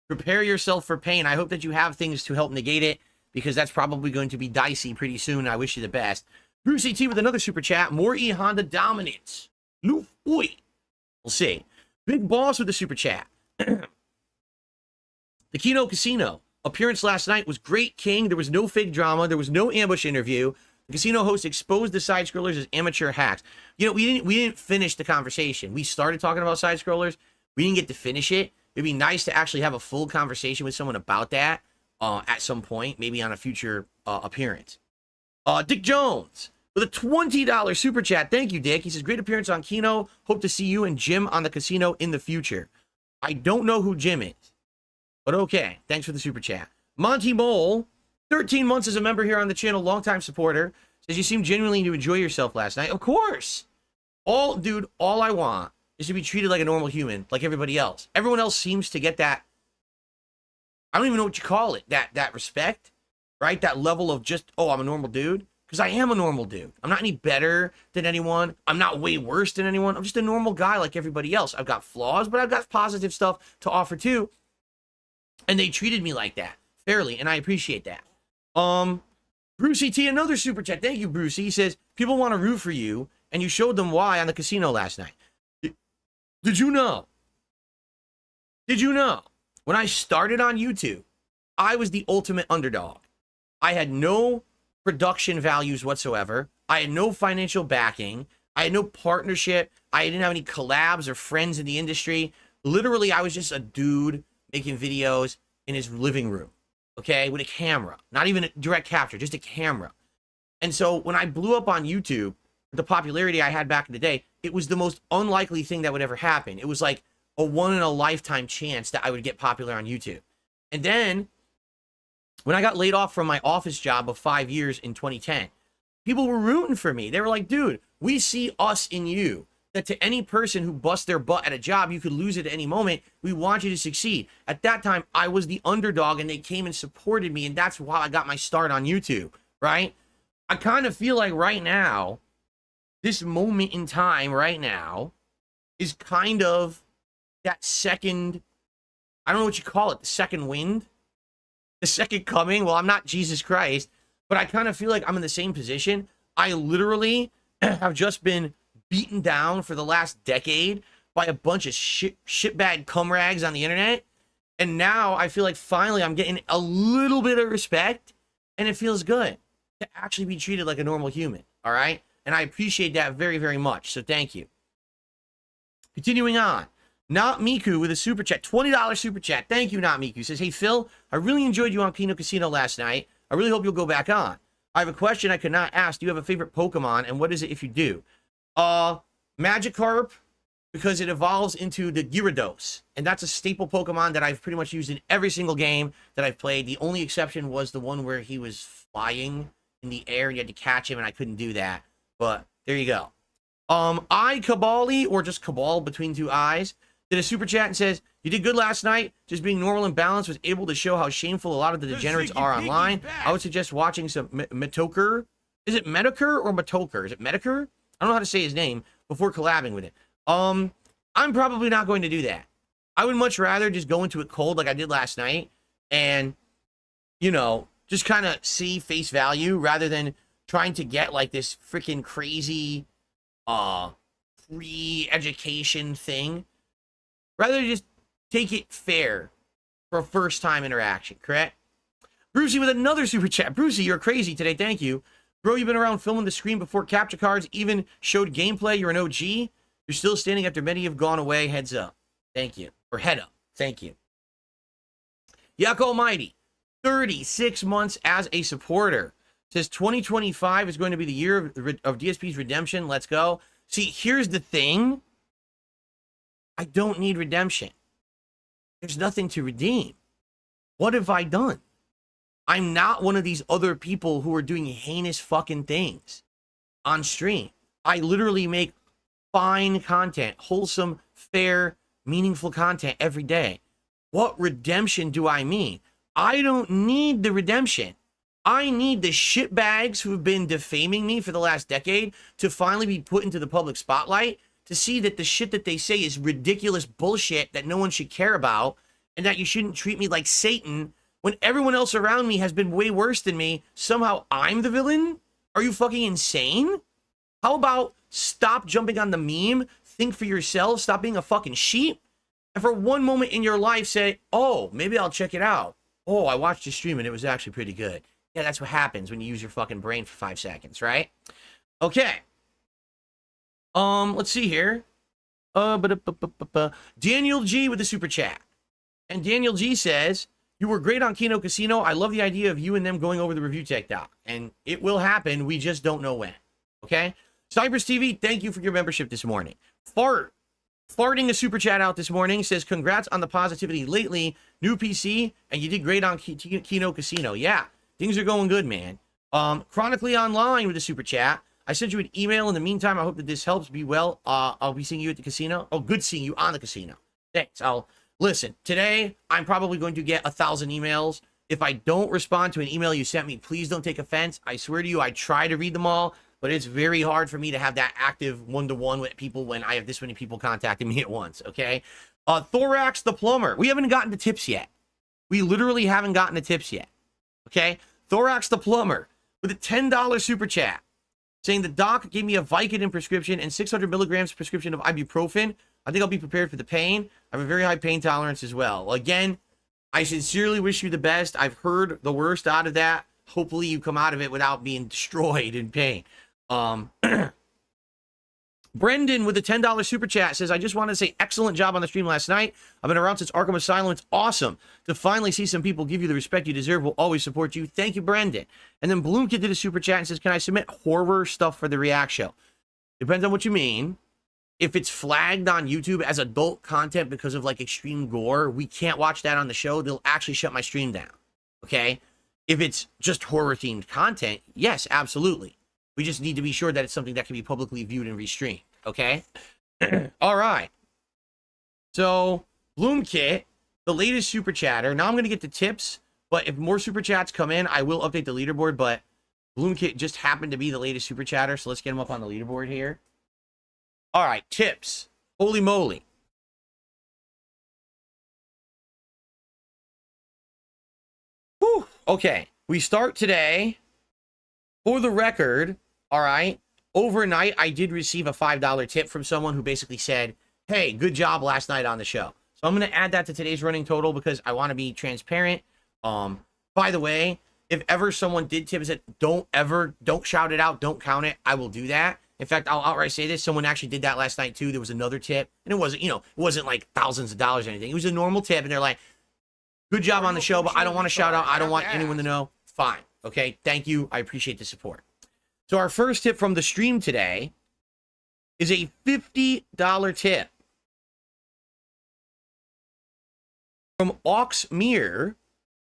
Speaker 1: Prepare yourself for pain. I hope that you have things to help negate it, because that's probably going to be dicey pretty soon. I wish you the best. Brucey T with another super chat. More E Honda dominance. Loof, oi. We'll see. Big Boss with the super chat. The Keno Casino appearance last night was great, King. There was no fake drama. There was no ambush interview. The casino host exposed the side scrollers as amateur hacks. You know, we didn't finish the conversation. We started talking about side scrollers. We didn't get to finish it. It'd be nice to actually have a full conversation with someone about that at some point, maybe on a future appearance. Dick Jones with a $20 super chat. Thank you, Dick. He says, great appearance on Keno. Hope to see you and Jim on the casino in the future. I don't know who Jim is, but okay. Thanks for the super chat. Monty Mole, 13 months as a member here on the channel, longtime supporter, says you seemed genuinely to enjoy yourself last night. Of course. All I want is to be treated like a normal human, like everybody else. Everyone else seems to get that, I don't even know what you call it, that respect, right? That level of just, oh, I'm a normal dude. Because I am a normal dude. I'm not any better than anyone. I'm not way worse than anyone. I'm just a normal guy like everybody else. I've got flaws, but I've got positive stuff to offer too. And they treated me like that, fairly, and I appreciate that. Brucey T, another super chat. Thank you, Brucey. He says, people want to root for you, and you showed them why on the casino last night. Did you know? Did you know? When I started on YouTube, I was the ultimate underdog. I had no production values whatsoever. I had no financial backing. I had no partnership. I didn't have any collabs or friends in the industry. Literally, I was just a dude making videos in his living room, okay, with a camera. Not even a direct capture, just a camera. And so when I blew up on YouTube, the popularity I had back in the day, it was the most unlikely thing that would ever happen. It was like a one-in-a-lifetime chance that I would get popular on YouTube. And then when I got laid off from my office job of 5 years in 2010, people were rooting for me. They were like, dude, we see us in you. That to any person who busts their butt at a job, you could lose it at any moment. We want you to succeed. At that time, I was the underdog, and they came and supported me, and that's why I got my start on YouTube, right? I kind of feel like right now, this moment in time right now is kind of that second, I don't know what you call it, the second wind? The second coming. Well, I'm not Jesus Christ, but I kind of feel like I'm in the same position. I literally have just been beaten down for the last decade by a bunch of shitbag cum rags on the internet. And now I feel like finally I'm getting a little bit of respect, and it feels good to actually be treated like a normal human. All right. And I appreciate that very, very much. So thank you. Continuing on. Not Miku with a super chat, $20 super chat. Thank you, Not Miku. Says, hey, Phil, I really enjoyed you on Keno Casino last night. I really hope you'll go back on. I have a question I could not ask. Do you have a favorite Pokemon, and what is it if you do? Magikarp, because it evolves into the Gyarados, and that's a staple Pokemon that I've pretty much used in every single game that I've played. The only exception was the one where he was flying in the air and you had to catch him, and I couldn't do that. But there you go. Kabali, or just Cabal between two eyes, did a super chat and says, you did good last night. Just being normal and balanced was able to show how shameful a lot of the degenerates are online. I would suggest watching some Metoker. Is it Metoker or Metoker? Is it Metoker? I don't know how to say his name before collabing with it. I'm probably not going to do that. I would much rather just go into it cold like I did last night and, you know, just kind of see face value rather than trying to get like this freaking crazy free education thing. Rather just take it fair for a first time interaction, correct? Brucey with another super chat. Brucey, you're crazy today. Thank you. Bro, you've been around filming the screen before capture cards even showed gameplay. You're an OG. You're still standing after many have gone away. Heads up. Thank you. Or head up. Thank you. Yuck Almighty. 36 months as a supporter. Says 2025 is going to be the year of DSP's redemption. Let's go. See, here's the thing. I don't need redemption. There's nothing to redeem. What have I done? I'm not one of these other people who are doing heinous fucking things on stream. I literally make fine content, wholesome, fair, meaningful content every day. What redemption do I mean? I don't need the redemption. I need the shitbags who have been defaming me for the last decade to finally be put into the public spotlight, to see that the shit that they say is ridiculous bullshit that no one should care about, and that you shouldn't treat me like Satan when everyone else around me has been way worse than me. Somehow I'm the villain? Are you fucking insane? How about stop jumping on the meme, think for yourself, stop being a fucking sheep, and for one moment in your life say, oh, maybe I'll check it out. Oh, I watched your stream and it was actually pretty good. Yeah, that's what happens when you use your fucking brain for 5 seconds, right? Okay. Let's see here. Daniel G with the super chat. And Daniel G says, you were great on Kino Casino. I love the idea of you and them going over the review tech doc. And it will happen. We just don't know when. Okay? Cypress TV, thank you for your membership this morning. Farting a super chat out this morning says, congrats on the positivity lately. New PC, and you did great on Kino Casino. Yeah, things are going good, man. Chronically Online with a super chat. I sent you an email. In the meantime, I hope that this helps. Be well. I'll be seeing you at the casino. Oh, good seeing you on the casino. Thanks. Listen, today, I'm probably going to get 1,000 emails. If I don't respond to an email you sent me, please don't take offense. I swear to you, I try to read them all, but it's very hard for me to have that active one-to-one with people when I have this many people contacting me at once, okay? Thorax the Plumber. We haven't gotten to tips yet. We literally haven't gotten to tips yet, okay? Thorax the Plumber with a $10 super chat saying the doc gave me a Vicodin prescription and 600 milligrams prescription of ibuprofen. I think I'll be prepared for the pain. I have a very high pain tolerance as well. Again, I sincerely wish you the best. I've heard the worst out of that. Hopefully you come out of it without being destroyed in pain. Brendan with a $10 super chat says, I just want to say excellent job on the stream last night. I've been around since Arkham Asylum. It's awesome to finally see some people give you the respect you deserve. We'll always support you. Thank you, Brendan. And then Bloomkid did a super chat and says, can I submit horror stuff for the React show? Depends on what you mean. If it's flagged on YouTube as adult content because of like extreme gore, we can't watch that on the show. They'll actually shut my stream down. Okay? If it's just horror themed content, yes, absolutely. We just need to be sure that it's something that can be publicly viewed and restreamed. Okay? All right. So, Bloomkit, the latest super chatter. Now I'm going to get the tips, but if more super chats come in, I will update the leaderboard, but Bloomkit just happened to be the latest super chatter, so let's get him up on the leaderboard here. All right, tips. Holy moly. Whew. Okay, we start today. For the record, all right, overnight, I did receive a $5 tip from someone who basically said, hey, good job last night on the show. So I'm going to add that to today's running total because I want to be transparent. By the way, if ever someone did tip and said, don't shout it out, don't count it, I will do that. In fact, I'll outright say this. Someone actually did that last night too. There was another tip, and it wasn't, it wasn't like thousands of dollars or anything. It was a normal tip, and they're like, good job on the show, but I don't want to shout out. I don't want anyone to know. Fine. Okay. Thank you. I appreciate the support. So our first tip from the stream today is a $50 tip from Oxmere.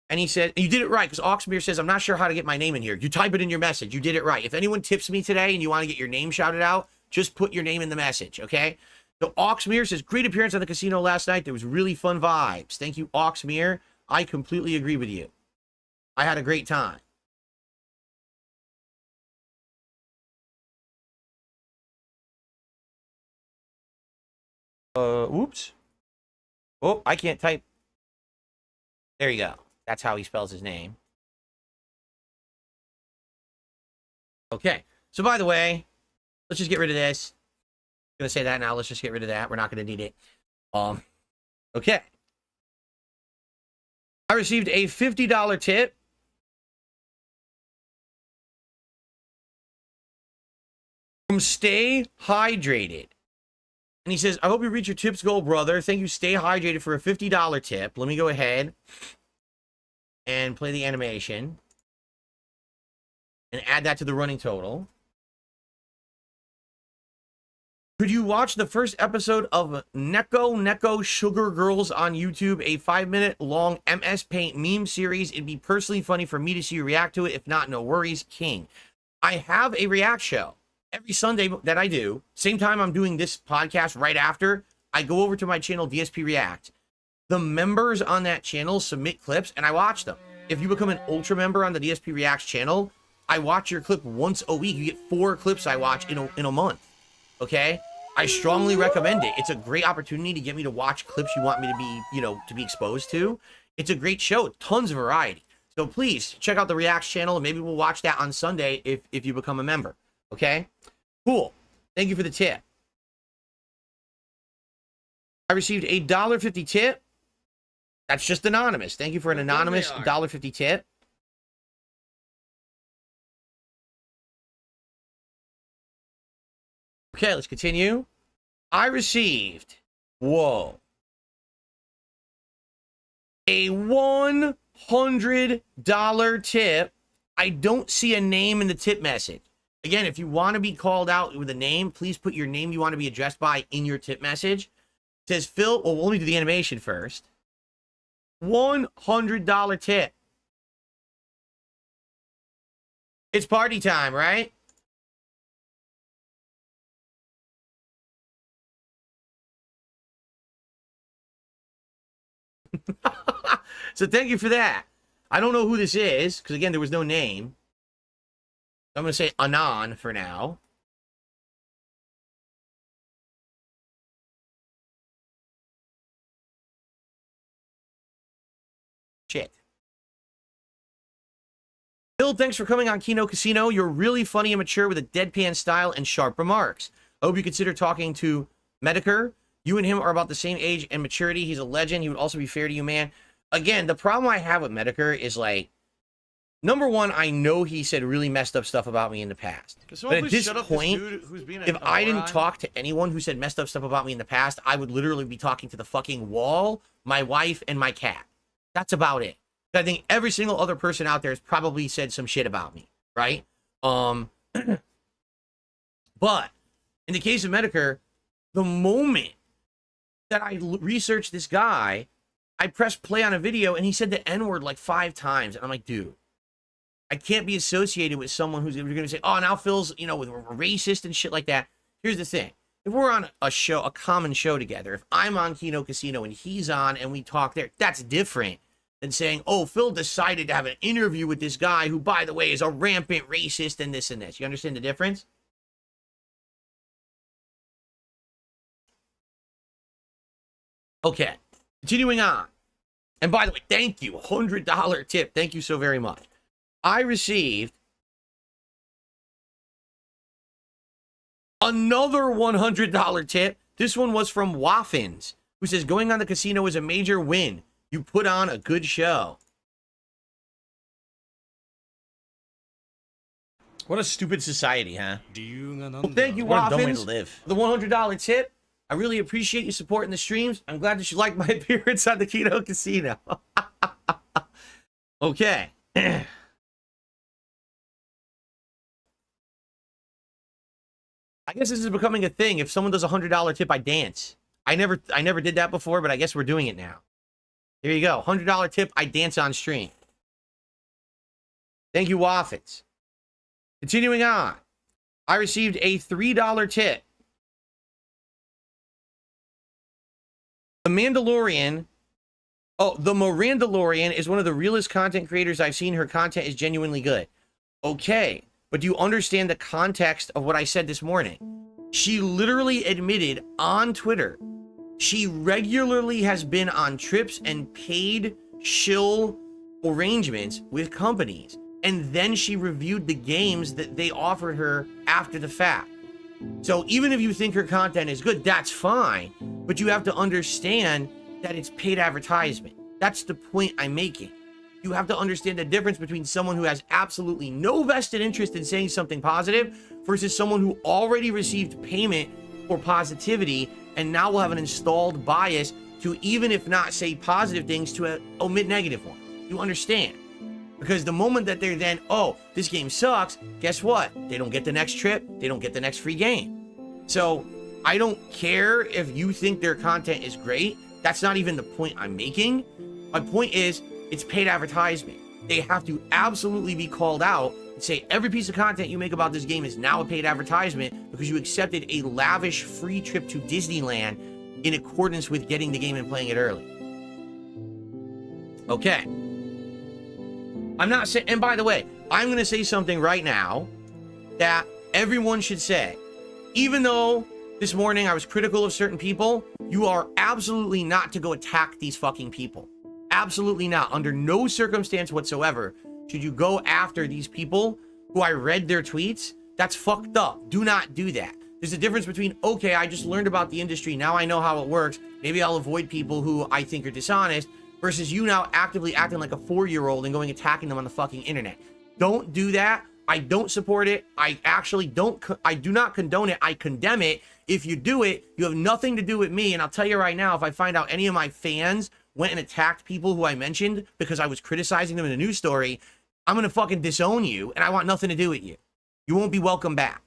Speaker 1: And he said, you did it right, because Oxmere says, I'm not sure how to get my name in here. You type it in your message. You did it right. If anyone tips me today and you want to get your name shouted out, just put your name in the message, okay? So Oxmere says, great appearance on the casino last night. There was really fun vibes. Thank you, Oxmere. I completely agree with you. I had a great time. Whoops. Oh, I can't type. There you go. That's how he spells his name. Okay. So, by the way, let's just get rid of this. I'm going to say that now. Let's just get rid of that. We're not going to need it. Okay. I received a $50 tip From Stay Hydrated. And he says, I hope you reach your tips goal, brother. Thank you, Stay Hydrated, for a $50 tip. Let me go ahead and play the animation and add that to the running total. Could you watch the first episode of Neko Sugar Girls on YouTube, a 5-minute long MS Paint meme series? It'd be personally funny for me to see you react to it. If not, no worries, King. I have a react show every Sunday that I do. Same time I'm doing this podcast right after, I go over to my channel, DSP React. The members on that channel submit clips and I watch them. If you become an ultra member on the DSP Reacts channel, I watch your clip once a week. You get 4 clips I watch in a month. Okay, I strongly recommend it. It's a great opportunity to get me to watch clips you want me to be, to be exposed to. It's a great show, tons of variety. So please check out the Reacts channel and maybe we'll watch that on Sunday if you become a member. Okay, cool. Thank you for the tip. I received a $1.50 tip. That's just anonymous. Thank you for an anonymous $1.50 tip. Okay, let's continue. I received, a $100 tip. I don't see a name in the tip message. Again, if you want to be called out with a name, please put your name you want to be addressed by in your tip message. It says Phil, well, let me do the animation first. $100 tip. It's party time, right? So thank you for that. I don't know who this is, because again, there was no name. I'm going to say Anon for now. Shit. Bill, thanks for coming on Kino Casino. You're really funny and mature with a deadpan style and sharp remarks. I hope you consider talking to Medicare. You and him are about the same age and maturity. He's a legend. He would also be fair to you, man. Again, the problem I have with Medicare is, like, number one, I know he said really messed up stuff about me in the past. But at this point, if I didn't talk to anyone who said messed up stuff about me in the past, I would literally be talking to the fucking wall, my wife, and my cat. That's about it. I think every single other person out there has probably said some shit about me, right? But in the case of Medicare, the moment that I researched this guy, I pressed play on a video and he said the N-word like 5 times. And I'm like, dude, I can't be associated with someone who's going to say, oh, now Phil's, with racist and shit like that. Here's the thing. If we're on a show, a common show together, if I'm on Kino Casino and he's on and we talk there, that's different than saying, oh, Phil decided to have an interview with this guy who, by the way, is a rampant racist and this and this. You understand the difference? Okay, continuing on. And by the way, thank you. $100 tip. Thank you so very much. I received another $100 tip. This one was from Waffins, who says, going on the casino is a major win. You put on a good show. What a stupid society, huh? Well, thank you, Waffins. What a dumb way to live. The $100 tip. I really appreciate you supporting the streams. I'm glad that you like my appearance on the Kino Casino. Okay. I guess this is becoming a thing. If someone does a $100 tip, I dance. I never did that before, but I guess we're doing it now. Here you go. $100 tip, I dance on stream. Thank you, Waffits. Continuing on. I received a $3 tip. The Mandalorian is one of the realest content creators I've seen. Her content is genuinely good. Okay, but do you understand the context of what I said this morning? She literally admitted on Twitter she regularly has been on trips and paid shill arrangements with companies, and then she reviewed the games that they offered her after the fact. So even if you think her content is good, that's fine. But you have to understand that it's paid advertisement. That's the point I'm making. You have to understand the difference between someone who has absolutely no vested interest in saying something positive versus someone who already received payment for positivity and now will have an installed bias to, even if not say positive things, to omit negative ones. You understand? Because the moment that they're then, oh, this game sucks, guess what? They don't get the next trip, they don't get the next free game. So I don't care if you think their content is great. That's not even the point I'm making. My point is, it's paid advertisement. They have to absolutely be called out and say, every piece of content you make about this game is now a paid advertisement because you accepted a lavish free trip to Disneyland in accordance with getting the game and playing it early. Okay. I'm not saying, and by the way, I'm going to say something right now that everyone should say. Even though this morning I was critical of certain people, you are absolutely not to go attack these fucking people. Absolutely not. Under no circumstance whatsoever should you go after these people who I read their tweets. That's fucked up. Do not do that. There's a difference between, okay, I just learned about the industry, now I know how it works, maybe I'll avoid people who I think are dishonest, versus you now actively acting like a 4-year-old and going attacking them on the fucking internet. Don't do that. I don't support it. I actually don't. I do not condone it. I condemn it. If you do it, you have nothing to do with me. And I'll tell you right now, if I find out any of my fans went and attacked people who I mentioned because I was criticizing them in a news story, I'm going to fucking disown you, and I want nothing to do with you. You won't be welcome back.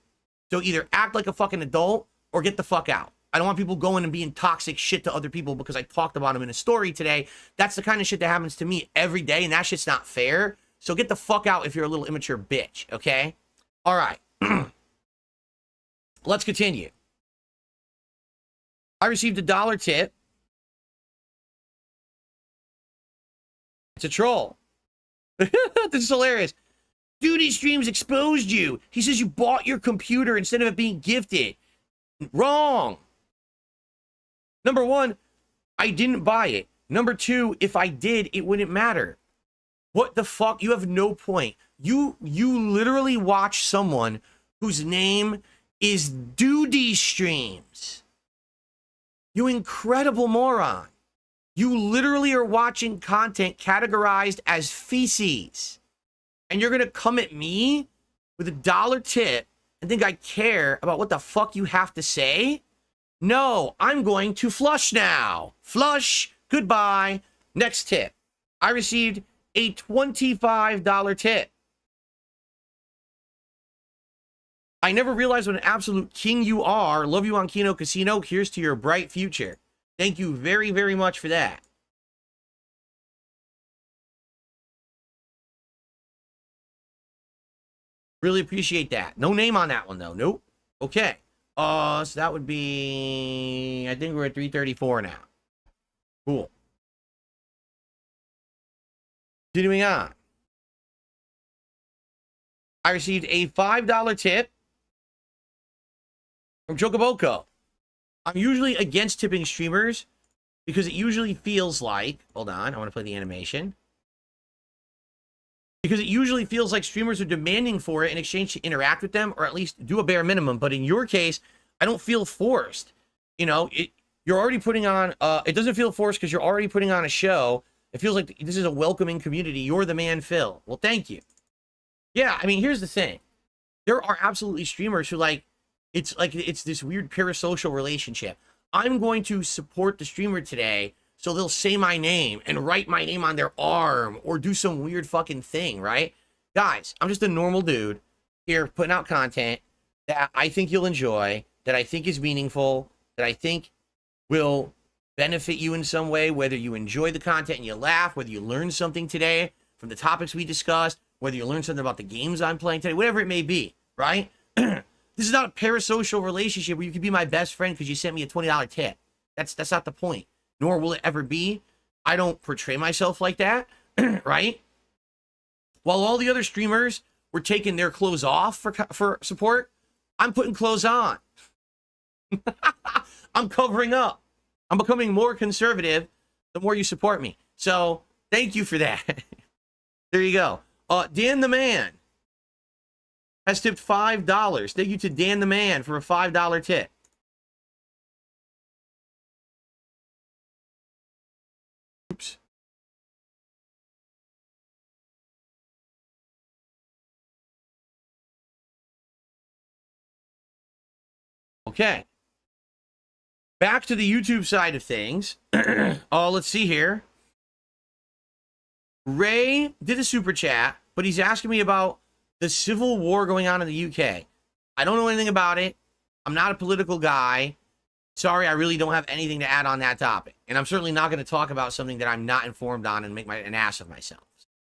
Speaker 1: So either act like a fucking adult or get the fuck out. I don't want people going and being toxic shit to other people because I talked about them in a story today. That's the kind of shit that happens to me every day, and that shit's not fair. So get the fuck out if you're a little immature bitch, okay? All right. Let's continue. I received a $1 tip. It's a troll. This is hilarious. Duty Streams exposed you. He says you bought your computer instead of it being gifted. Wrong. Number one, I didn't buy it. Number two, if I did, it wouldn't matter. What the fuck? You have no point. You literally watch someone whose name is Duty Streams. You incredible moron. You literally are watching content categorized as feces. And you're going to come at me with a $1 tip and think I care about what the fuck you have to say? No, I'm going to flush now. Flush. Goodbye. Next tip. I received a $25 tip. I never realized what an absolute king you are. Love you on Kino Casino. Here's to your bright future. Thank you very, very much for that. Really appreciate that. No name on that one, though. Nope. Okay. So that would be... I think we're at 334 now. Cool. Continuing on. I received a $5 tip from Chocoboko. I'm usually against tipping streamers because it usually feels like... Hold on. I want to play the animation. Because it usually feels like streamers are demanding for it in exchange to interact with them or at least do a bare minimum. But in your case, I don't feel forced. You know, you're already putting on... it doesn't feel forced because you're already putting on a show. It feels like this is a welcoming community. You're the man, Phil. Well, thank you. Yeah, I mean, here's the thing. There are absolutely streamers who, like, it's this weird parasocial relationship. I'm going to support the streamer today, so they'll say my name and write my name on their arm or do some weird fucking thing, right? Guys, I'm just a normal dude here putting out content that I think you'll enjoy, that I think is meaningful, that I think will benefit you in some way, whether you enjoy the content and you laugh, whether you learn something today from the topics we discussed, whether you learn something about the games I'm playing today, whatever it may be, right? This is not a parasocial relationship where you can be my best friend because you sent me a $20 tip. That's not the point, nor will it ever be. I don't portray myself like that, right? While all the other streamers were taking their clothes off for support, I'm putting clothes on. I'm covering up. I'm becoming more conservative the more you support me. So thank you for that. There you go. Dan the Man has tipped $5. Thank you to Dan the Man for a $5 tip. Oops. Okay. Back to the YouTube side of things. Oh, let's see here. Ray did a super chat, but he's asking me about the civil war going on in the UK. I don't know anything about it. I'm not a political guy. Sorry, I really don't have anything to add on that topic. And I'm certainly not going to talk about something that I'm not informed on and make an ass of myself.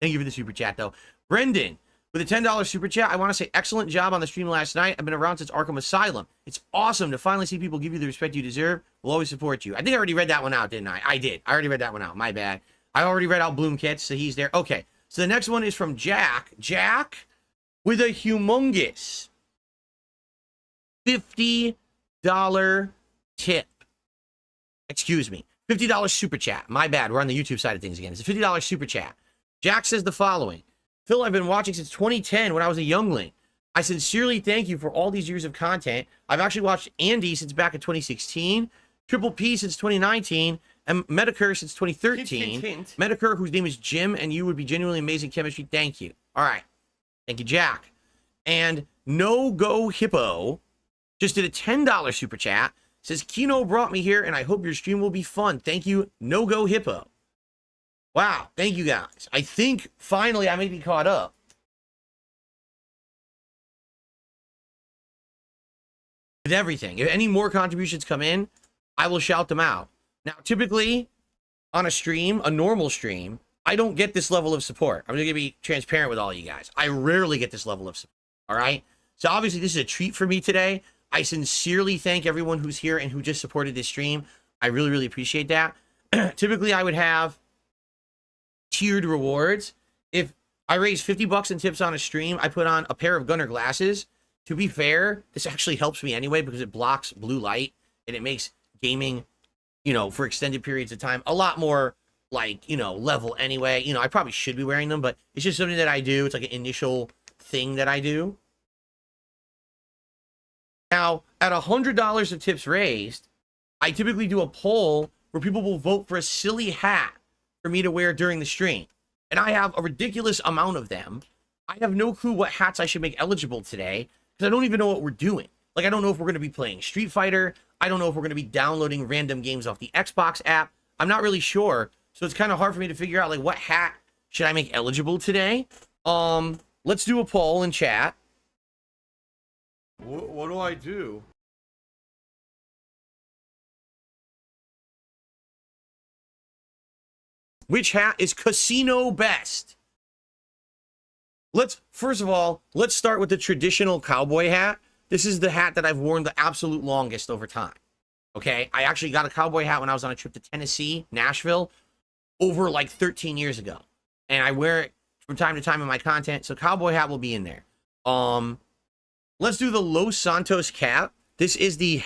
Speaker 1: Thank you for the super chat, though. Brendan, with a $10 super chat, I want to say excellent job on the stream last night. I've been around since Arkham Asylum. It's awesome to finally see people give you the respect you deserve. We'll always support you. I think I already read that one out, didn't I? I did. I already read that one out. My bad. I already read out Bloom Kits, so he's there. Okay, so the next one is from Jack. Jack with a humongous $50 tip. Excuse me. $50 super chat. My bad. We're on the YouTube side of things again. It's a $50 super chat. Jack says the following. Phil, I've been watching since 2010 when I was a youngling. I sincerely thank you for all these years of content. I've actually watched Andy since back in 2016, Triple P since 2019, and Medicare since 2013.
Speaker 8: Hint.
Speaker 1: Medicare, whose name is Jim, and you would be genuinely amazing chemistry. Thank you. All right. Thank you, Jack. And No Go Hippo just did a $10 super chat. Says, Kino brought me here, and I hope your stream will be fun. Thank you, No Go Hippo. Wow. Thank you, guys. I think finally I may be caught up. With everything. If any more contributions come in, I will shout them out. Now, typically, on a stream, a normal stream, I don't get this level of support. I'm going to be transparent with all you guys. I rarely get this level of support, all right? So, obviously, this is a treat for me today. I sincerely thank everyone who's here and who just supported this stream. I really, really appreciate that. Typically, I would have tiered rewards. If I raise 50 bucks in tips on a stream, I put on a pair of Gunner glasses. To be fair, this actually helps me anyway because it blocks blue light and it makes gaming, you know, for extended periods of time a lot more like, you know, level anyway. You know, I probably should be wearing them, but it's just something that I do. It's like an initial thing that I do. Now, at $100 of tips raised, I typically do a poll where people will vote for a silly hat for me to wear during the stream. And I have a ridiculous amount of them. I have no clue what hats I should make eligible today because I don't even know what we're doing. Like, I don't know if we're going to be playing Street Fighter. I don't know if we're going to be downloading random games off the Xbox app. I'm not really sure. So it's kind of hard for me to figure out, like, what hat should I make eligible today? Let's do a poll in chat.
Speaker 8: What do I do?
Speaker 1: Which hat is casino best? First of all, let's start with the traditional cowboy hat. This is the hat that I've worn the absolute longest over time. Okay? I actually got a cowboy hat when I was on a trip to Tennessee, Nashville, over like 13 years ago. And I wear it from time to time in my content, so cowboy hat will be in there. Let's do the Los Santos cap. This is the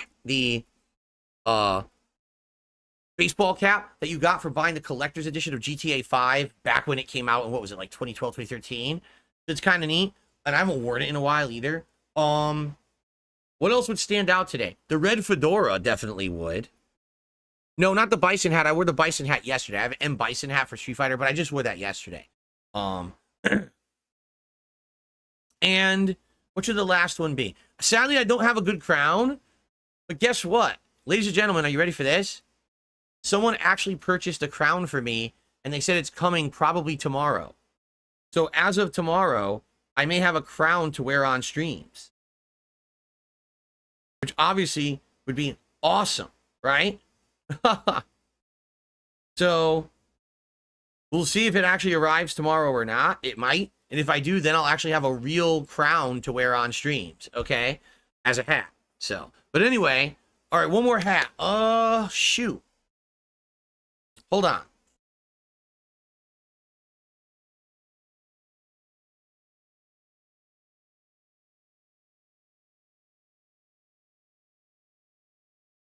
Speaker 1: baseball cap that you got for buying the collector's edition of GTA 5 back when it came out in, what was it, like 2012, 2013? It's kind of neat, and I haven't worn it in a while either. What else would stand out today? The red fedora definitely would. No, not the bison hat. I wore the bison hat yesterday. I have an M bison hat for Street Fighter, but I just wore that yesterday. And what should the last one be? Sadly, I don't have a good crown, but guess what? Ladies and gentlemen, are you ready for this? Someone actually purchased a crown for me, and they said it's coming probably tomorrow. So as of tomorrow, I may have a crown to wear on streams. Which obviously would be awesome, right? So we'll see if it actually arrives tomorrow or not. It might. And if I do, then I'll actually have a real crown to wear on streams, okay? As a hat. So, but anyway, all right, one more hat. Shoot. Hold on.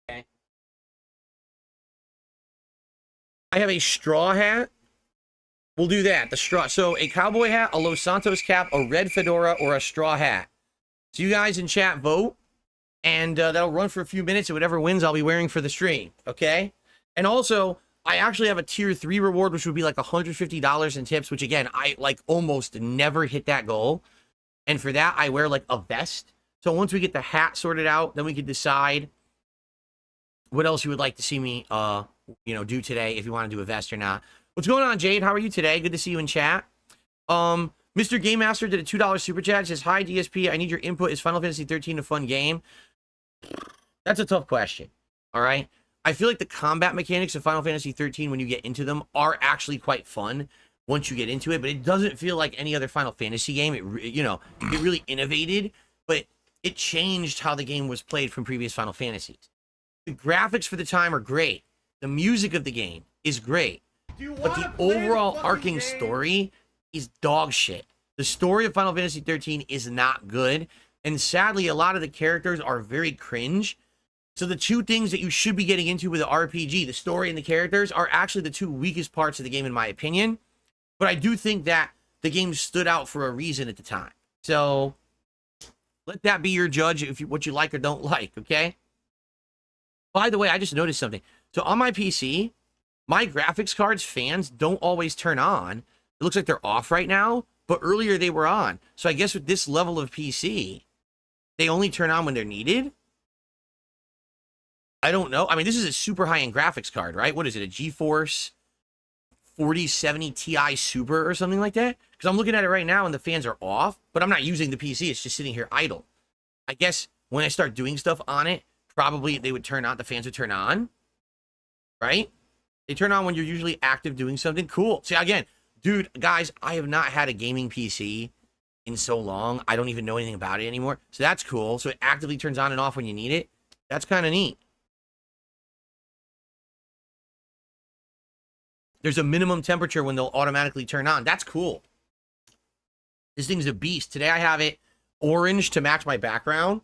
Speaker 1: Okay. I have a straw hat. We'll do that. The straw. So a cowboy hat, a Los Santos cap, a red fedora, or a straw hat. So you guys in chat vote. And that'll run for a few minutes. And whatever wins, I'll be wearing for the stream. Okay? And also, I actually have a tier 3 reward, which would be like $150 in tips, which again, I like almost never hit that goal. And for that, I wear like a vest. So once we get the hat sorted out, then we can decide what else you would like to see me, do today, if you want to do a vest or not. What's going on, Jade? How are you today? Good to see you in chat. Mr. Game Master did a $2 super chat. It says, hi, DSP. I need your input. Is Final Fantasy 13 a fun game? That's a tough question. All right. I feel like the combat mechanics of Final Fantasy 13, when you get into them, are actually quite fun once you get into it, but it doesn't feel like any other Final Fantasy game. It really innovated, but it changed how the game was played from previous Final Fantasies. The graphics for the time are great. The music of the game is great, but the overall arcing story is dog shit. The story of Final Fantasy 13 is not good, and sadly, a lot of the characters are very cringe. So the two things that you should be getting into with the RPG, the story and the characters, are actually the two weakest parts of the game, in my opinion. But I do think that the game stood out for a reason at the time. So let that be your judge if what you like or don't like, okay? By the way, I just noticed something. So on my PC, my graphics card's fans don't always turn on. It looks like they're off right now, but earlier they were on. So I guess with this level of PC, they only turn on when they're needed. I don't know. I mean, this is a super high-end graphics card, right? What is it, a GeForce 4070 Ti Super or something like that? Because I'm looking at it right now and the fans are off, but I'm not using the PC. It's just sitting here idle. I guess when I start doing stuff on it, probably they would turn on, the fans would turn on, right? They turn on when you're usually active doing something. Cool. See, again, dude, guys, I have not had a gaming PC in so long. I don't even know anything about it anymore. So that's cool. So it actively turns on and off when you need it. That's kind of neat. There's a minimum temperature when they'll automatically turn on. That's cool. This thing's a beast. Today I have it orange to match my background,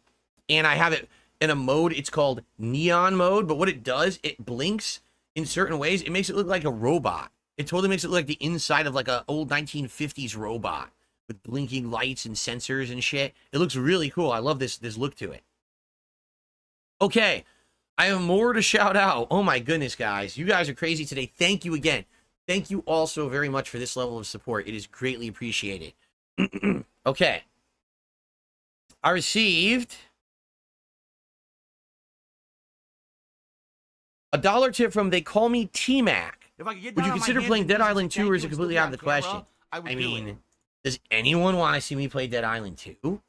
Speaker 1: and I have it in a mode, it's called neon mode, but what it does, it blinks in certain ways. It makes it look like a robot. It totally makes it look like the inside of like an old 1950s robot with blinking lights and sensors and shit. It looks really cool. I love this look to it. Okay. I have more to shout out. Oh my goodness, guys. You guys are crazy today. Thank you again. Thank you all so very much for this level of support. It is greatly appreciated. Okay. I received a $1 tip from They Call Me T-Mac. Would you consider playing Dead Island 2, or is it completely out of the question? I mean, does anyone want to see me play Dead Island 2?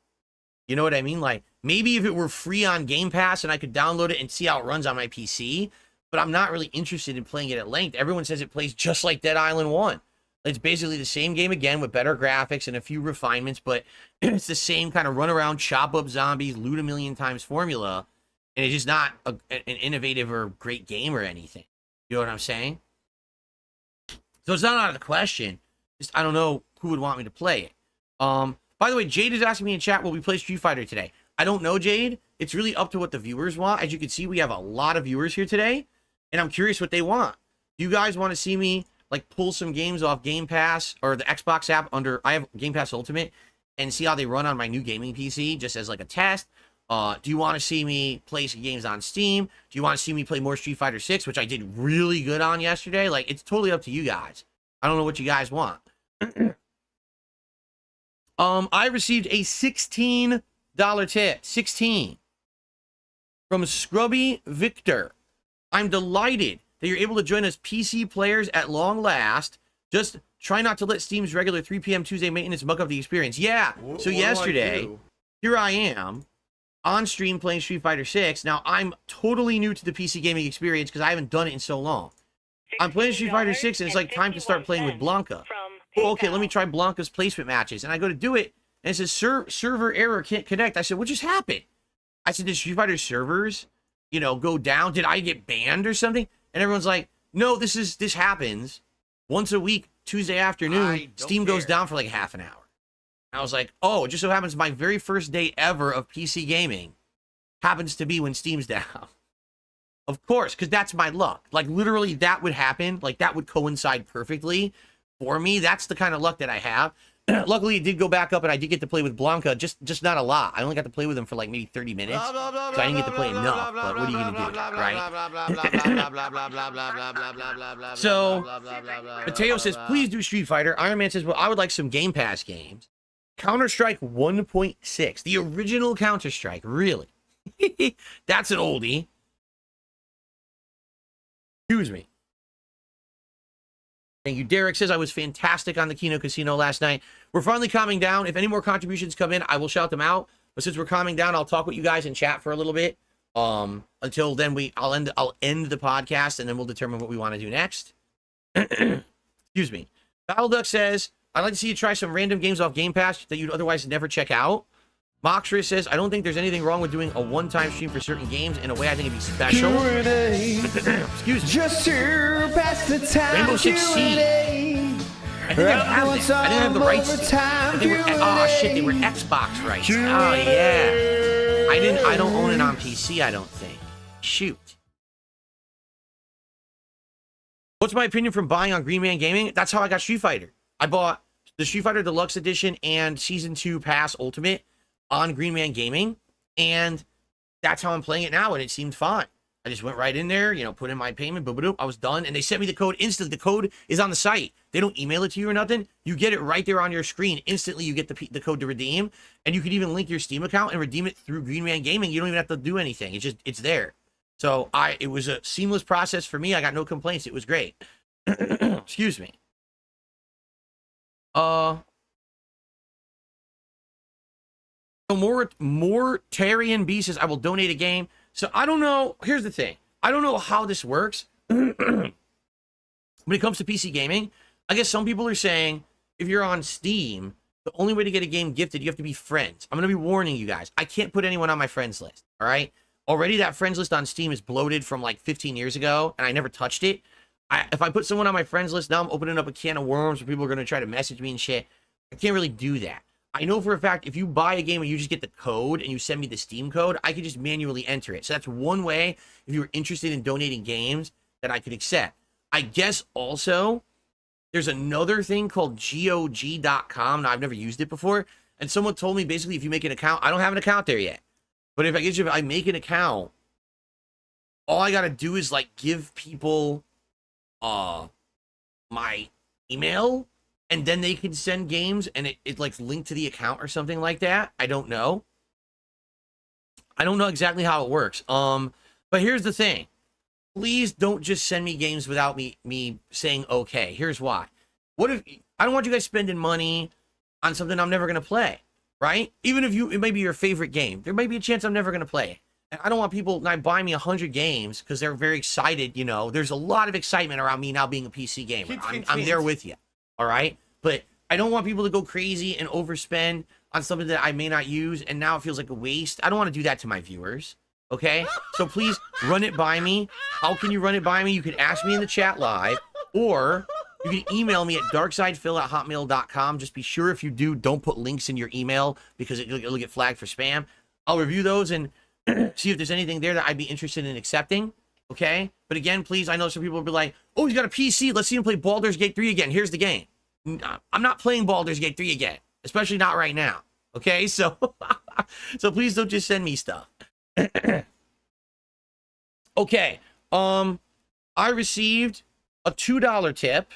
Speaker 1: You know what I mean? Like, maybe if it were free on Game Pass and I could download it and see how it runs on my PC, but I'm not really interested in playing it at length. Everyone says it plays just like Dead Island 1. It's basically the same game again with better graphics and a few refinements, but it's the same kind of run around, chop up zombies, loot a million times formula, and it's just not an innovative or great game or anything. You know what I'm saying? So it's not out of the question. Just I don't know who would want me to play it. By the way, Jade is asking me in chat, will we play Street Fighter today? I don't know, Jade. It's really up to what the viewers want. As you can see, we have a lot of viewers here today, and I'm curious what they want. Do you guys want to see me like pull some games off Game Pass or the Xbox app under, I have Game Pass Ultimate, and see how they run on my new gaming PC just as like a test? Do you want to see me play some games on Steam? Do you want to see me play more Street Fighter 6, which I did really good on yesterday? Like, it's totally up to you guys. I don't know what you guys want. I received a $16 tip, 16, from Scrubby Victor. I'm delighted that you're able to join us PC players at long last. Just try not to let Steam's regular 3 p.m. Tuesday maintenance muck up the experience. Yeah, so yesterday, here I am, on stream playing Street Fighter 6. Now, I'm totally new to the PC gaming experience because I haven't done it in so long. I'm playing Street Fighter 6, and it's like time to start playing with Blanca. Oh, okay, let me try Blanca's placement matches. And I go to do it, and it says, server error, can't connect. I said, what just happened? I said, did Street Fighter servers, go down? Did I get banned or something? And everyone's like, no, this happens once a week, Tuesday afternoon. Steam goes down for like half an hour. I was like, oh, it just so happens my very first day ever of PC gaming happens to be when Steam's down. Of course, because that's my luck. Like, literally, that would happen. Like, that would coincide perfectly for me. That's the kind of luck that I have. Luckily, it did go back up, and I did get to play with Blanca, just not a lot. I only got to play with him for, like, maybe 30 minutes, so I didn't get to play enough, but what are you going to do, right? So, Mateo says, please do Street Fighter. Iron Man says, well, I would like some Game Pass games. Counter-Strike 1.6. The original Counter-Strike. Really? That's an oldie. Excuse me. Thank you. Derek says, I was fantastic on the Kino Casino last night. We're finally calming down. If any more contributions come in, I will shout them out. But since we're calming down, I'll talk with you guys in chat for a little bit. Until then, I'll end the podcast, and then we'll determine what we want to do next. Excuse me. Battle Duck says, I'd like to see you try some random games off Game Pass that you'd otherwise never check out. Moxris says, I don't think there's anything wrong with doing a one-time stream for certain games. In a way, I think it'd be special. Excuse me.
Speaker 4: Just to pass the time.
Speaker 1: Rainbow Six Siege. I think I have it. I didn't have the rights. They were Xbox rights. Oh yeah. I don't own it on PC, I don't think. Shoot. What's my opinion from buying on Green Man Gaming? That's how I got Street Fighter. I bought the Street Fighter Deluxe Edition and Season 2 Pass Ultimate on Green Man Gaming, and that's how I'm playing it now, and it seemed fine. I just went right in there, you know, put in my payment, boop, I was done, and they sent me the code instantly. The code is on the site. They don't email it to you or nothing. You get it right there on your screen. Instantly, you get the code to redeem, and you can even link your Steam account and redeem it through Green Man Gaming. You don't even have to do anything. It's there. So it was a seamless process for me. I got no complaints. It was great. Excuse me. So more Tarian B says, I will donate a game. So I don't know. Here's the thing. I don't know how this works. When it comes to PC gaming, I guess some people are saying if you're on Steam, the only way to get a game gifted, you have to be friends. I'm going to be warning you guys. I can't put anyone on my friends list. All right. Already that friends list on Steam is bloated from like 15 years ago, and I never touched it. If I put someone on my friends list, now I'm opening up a can of worms where people are going to try to message me and shit. I can't really do that. I know for a fact, if you buy a game and you just get the code and you send me the Steam code, I could just manually enter it. So that's one way, if you were interested in donating games, that I could accept. I guess also, there's another thing called GOG.com. Now, I've never used it before. And someone told me, basically, if you make an account, I don't have an account there yet. But if I make an account, all I got to do is, like, give people my email, and then they can send games, and it like linked to the account or something like that. I don't know. I don't know exactly how it works. But here's the thing. Please don't just send me games without me saying okay. Here's why. What if I don't want you guys spending money on something I'm never gonna play, right? Even if it may be your favorite game, there may be a chance I'm never gonna play it. And I don't want people not buying me 100 games because they're very excited. You know, there's a lot of excitement around me now being a PC gamer. I'm there with you. All right. But I don't want people to go crazy and overspend on something that I may not use, and now it feels like a waste. I don't want to do that to my viewers. Okay. So please run it by me. How can you run it by me? You can ask me in the chat live, or you can email me at darksidephil@hotmail.com. Just be sure if you do, don't put links in your email because it'll get flagged for spam. I'll review those and see if there's anything there that I'd be interested in accepting. Okay. But again, please, I know some people will be like, oh, he's got a PC. Let's see him play Baldur's Gate 3 again. Here's the game. I'm not playing Baldur's Gate 3 again, especially not right now. Okay. So, so please don't just send me stuff. Okay. I received a $2 tip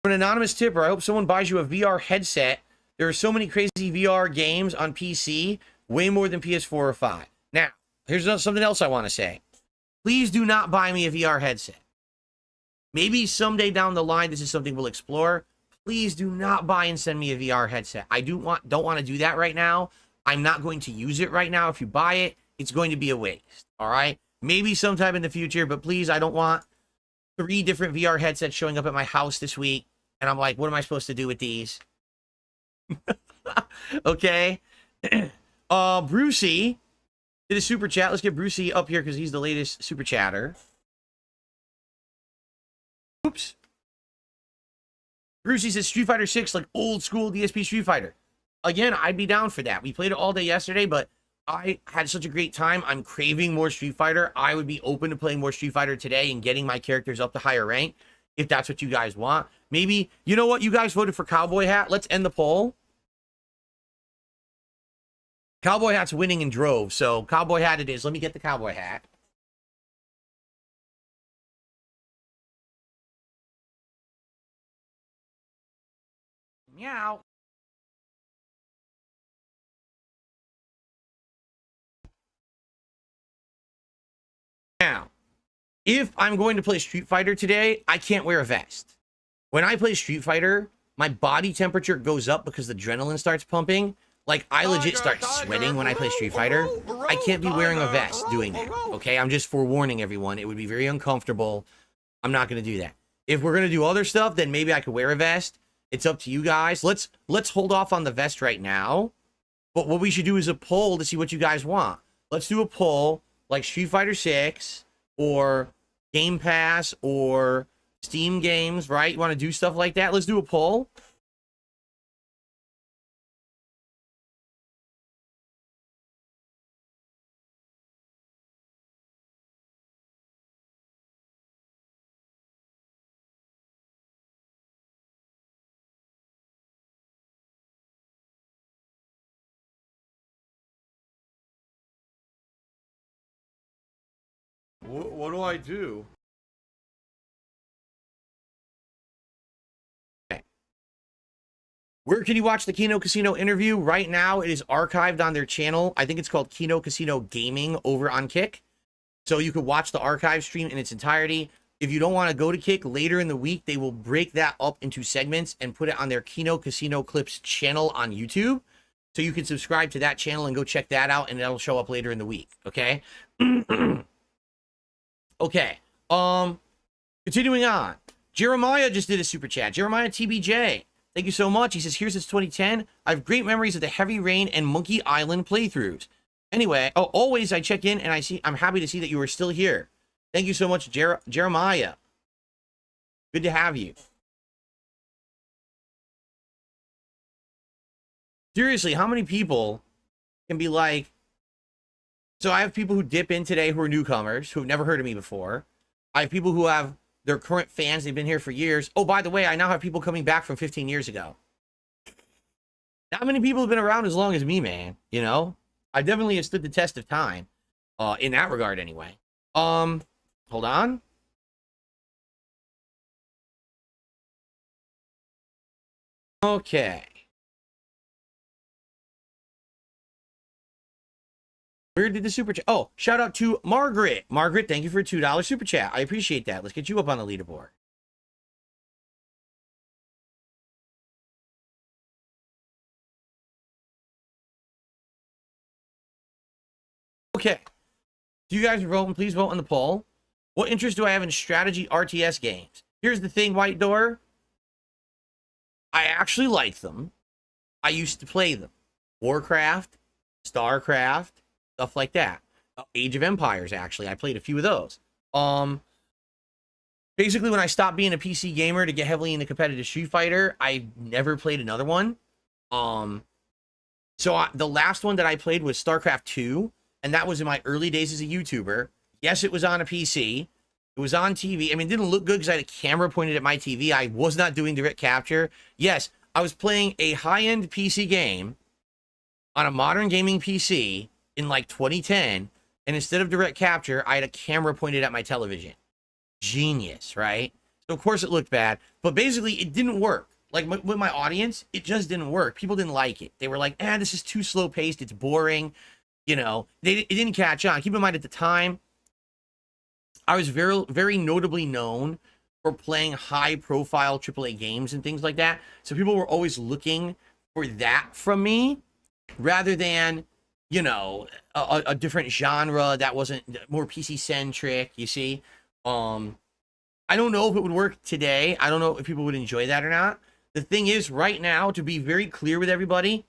Speaker 1: from an anonymous tipper. I hope someone buys you a VR headset. There are so many crazy VR games on PC, way more than PS4 or 5. Now, here's something else I want to say. Please do not buy me a VR headset. Maybe someday down the line, this is something we'll explore. Please do not buy and send me a VR headset. I don't want to do that right now. I'm not going to use it right now. If you buy it, it's going to be a waste. All right? Maybe sometime in the future, but please, I don't want 3 different VR headsets showing up at my house this week. And I'm like, what am I supposed to do with these? Okay. Brucey did a super chat. Let's get Brucey up here because he's the latest super chatter. Oops. Brucey says Street Fighter 6 like old school DSP Street Fighter. Again, I'd be down for that. We played it all day yesterday, but I had such a great time. I'm craving more Street Fighter. I would be open to playing more Street Fighter today and getting my characters up to higher rank if that's what you guys want. Maybe, you know what? You guys voted for Cowboy Hat. Let's end the poll. Cowboy Hat's winning in droves, so Cowboy Hat it is. Let me get the Cowboy Hat.
Speaker 2: out.
Speaker 1: Now, if I'm going to play Street Fighter today, I can't wear a vest. When I play Street Fighter, my body temperature goes up because the adrenaline starts pumping. Like, I legit start sweating when I play Street Fighter. I can't be wearing a vest doing that, okay? I'm just forewarning everyone. It would be very uncomfortable. I'm not going to do that. If we're going to do other stuff, then maybe I could wear a vest. It's up to you guys. Let's hold off on the vest right now. But what we should do is a poll to see what you guys want. Let's do a poll like Street Fighter 6 or Game Pass or Steam games, right? You want to do stuff like that? Let's do a poll. What do I do? Okay. Where can you watch the Kino Casino interview? Right now, it is archived on their channel. I think it's called Kino Casino Gaming over on Kick. So you could watch the archive stream in its entirety. If you don't want to go to Kick later in the week, they will break that up into segments and put it on their Kino Casino Clips channel on YouTube. So you can subscribe to that channel and go check that out, and that'll show up later in the week. Okay. Okay, continuing on. Jeremiah just did a super chat. Jeremiah TBJ, thank you so much. He says, here's his 2010. I have great memories of the Heavy Rain and Monkey Island playthroughs. Anyway, always I check in and I'm happy to see that you are still here. Thank you so much, Jeremiah. Good to have you. Seriously, how many people can be like, so I have people who dip in today who are newcomers, who have never heard of me before. I have people who have their current fans. They've been here for years. Oh, by the way, I now have people coming back from 15 years ago. Not many people have been around as long as me, man. You know, I definitely have stood the test of time in that regard anyway. Hold on. Okay. Where did the super chat? Oh, shout out to Margaret. Margaret, thank you for a $2 super chat. I appreciate that. Let's get you up on the leaderboard. Okay. So you guys are voting. Please vote on the poll. What interest do I have in strategy RTS games? Here's the thing, White Door. I actually like them. I used to play them. Warcraft, StarCraft, stuff like that. Age of Empires, actually. I played a few of those. Basically, when I stopped being a PC gamer to get heavily into competitive Street Fighter, I never played another one. The last one that I played was StarCraft 2, and that was in my early days as a YouTuber. Yes, it was on a PC. It was on TV. I mean, it didn't look good because I had a camera pointed at my TV. I was not doing direct capture. Yes, I was playing a high-end PC game on a modern gaming PC in like 2010, and instead of direct capture, I had a camera pointed at my television. Genius, right? So of course it looked bad, but basically it didn't work. Like with my audience, it just didn't work. People didn't like it. They were like, this is too slow paced. It's boring. You know, it didn't catch on. Keep in mind at the time, I was very, very notably known for playing high profile AAA games and things like that. So people were always looking for that from me rather than, you know, a different genre that wasn't more PC centric, you see. I don't know if it would work today. I don't know if people would enjoy that or not. The thing is, right now, to be very clear with everybody,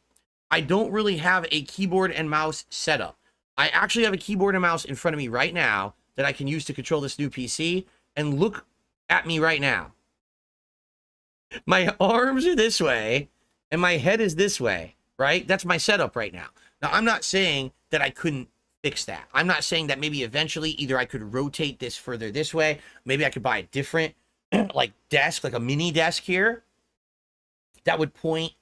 Speaker 1: I don't really have a keyboard and mouse setup. I actually have a keyboard and mouse in front of me right now that I can use to control this new PC, and look at me right now. My arms are this way, and my head is this way, right? That's my setup right now. Now, I'm not saying that I couldn't fix that. I'm not saying that maybe eventually either I could rotate this further this way, maybe I could buy a different like desk, like a mini desk here that would point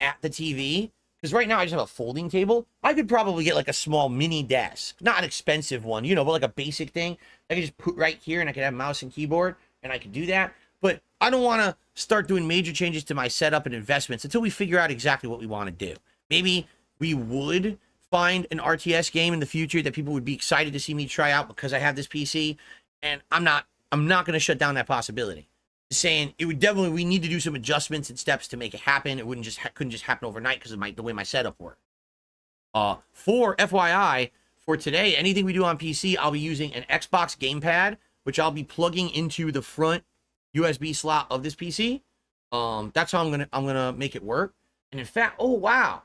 Speaker 1: at the TV. Because right now I just have a folding table. I could probably get like a small mini desk, not an expensive one, you know, but like a basic thing I could just put right here, and I could have mouse and keyboard, and I could do that. but I don't want to start doing major changes to my setup and investments until we figure out exactly what we want to do. Maybe we would find an RTS game in the future that people would be excited to see me try out because I have this PC, and I'm not going to shut down that possibility. Just saying it would definitely, we need to do some adjustments and steps to make it happen. It wouldn't just couldn't just happen overnight because of the way my setup works. For FYI, for today, anything we do on PC, I'll be using an Xbox gamepad, which I'll be plugging into the front USB slot of this PC. That's how I'm gonna make it work. And in fact, oh wow,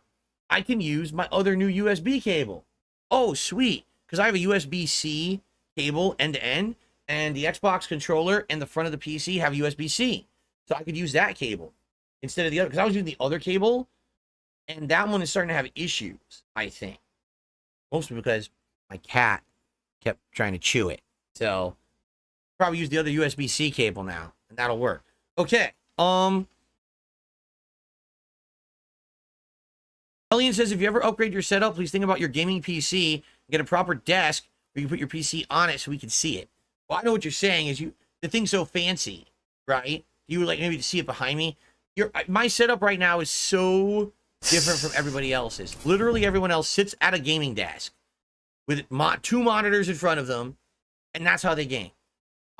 Speaker 1: I can use my other new USB cable. Oh sweet, because I have a USB-C cable end to end, and the Xbox controller and the front of the PC have USB-C, so I could use that cable instead of the other. Because I was using the other cable, and that one is starting to have issues. I think mostly because my cat kept trying to chew it. So probably use the other USB-C cable now, and that'll work. Okay. Elian says, if you ever upgrade your setup, please think about your gaming PC and get a proper desk where you can put your PC on it so we can see it. Well, I know what you're saying is the thing's so fancy, right? You would like maybe to see it behind me. My setup right now is so different from everybody else's. Literally everyone else sits at a gaming desk with two monitors in front of them, and that's how they game.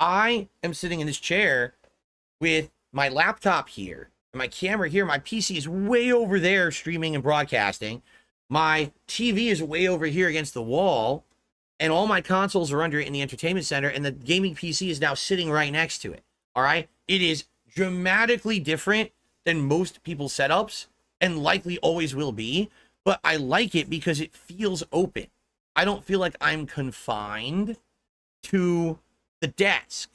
Speaker 1: I am sitting in this chair with my laptop here and my camera here. My PC is way over there streaming and broadcasting. My TV is way over here against the wall, and all my consoles are under it in the entertainment center, and the gaming PC is now sitting right next to it. All right? It is dramatically different than most people's setups, and likely always will be, but I like it because it feels open. I don't feel like I'm confined to the desk,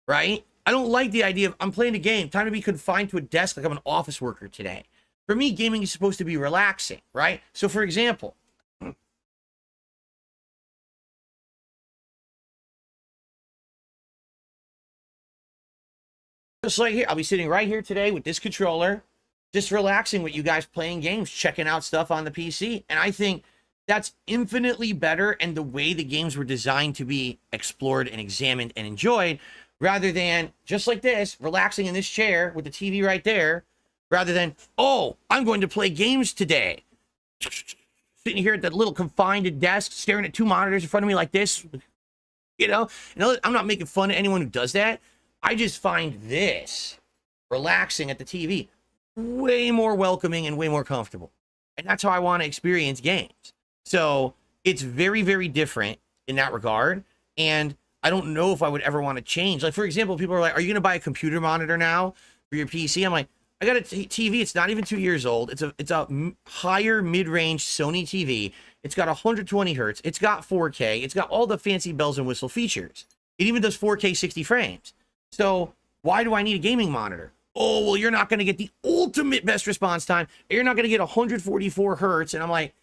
Speaker 1: right? I don't like the idea of I'm playing a game, time to be confined to a desk like I'm an office worker today. For me, gaming is supposed to be relaxing, right? So for example, just like here, I'll be sitting right here today with this controller, just relaxing with you guys playing games, checking out stuff on the PC. And I think that's infinitely better, and the way the games were designed to be explored and examined and enjoyed, rather than just like this, relaxing in this chair with the TV right there, rather than, oh, I'm going to play games today. Sitting here at that little confined desk, staring at two monitors in front of me like this, you know? And I'm not making fun of anyone who does that. I just find this, relaxing at the TV, way more welcoming and way more comfortable. And that's how I want to experience games. So it's very, very different in that regard. And I don't know if I would ever want to change. Like, for example, people are like, are you going to buy a computer monitor now for your PC? I'm like, I got a TV. It's not even 2 years old. It's a higher mid-range Sony TV. It's got 120 hertz. It's got 4K. It's got all the fancy bells and whistle features. It even does 4K 60 frames. So why do I need a gaming monitor? Oh, well, you're not going to get the ultimate best response time. You're not going to get 144 hertz. And I'm like,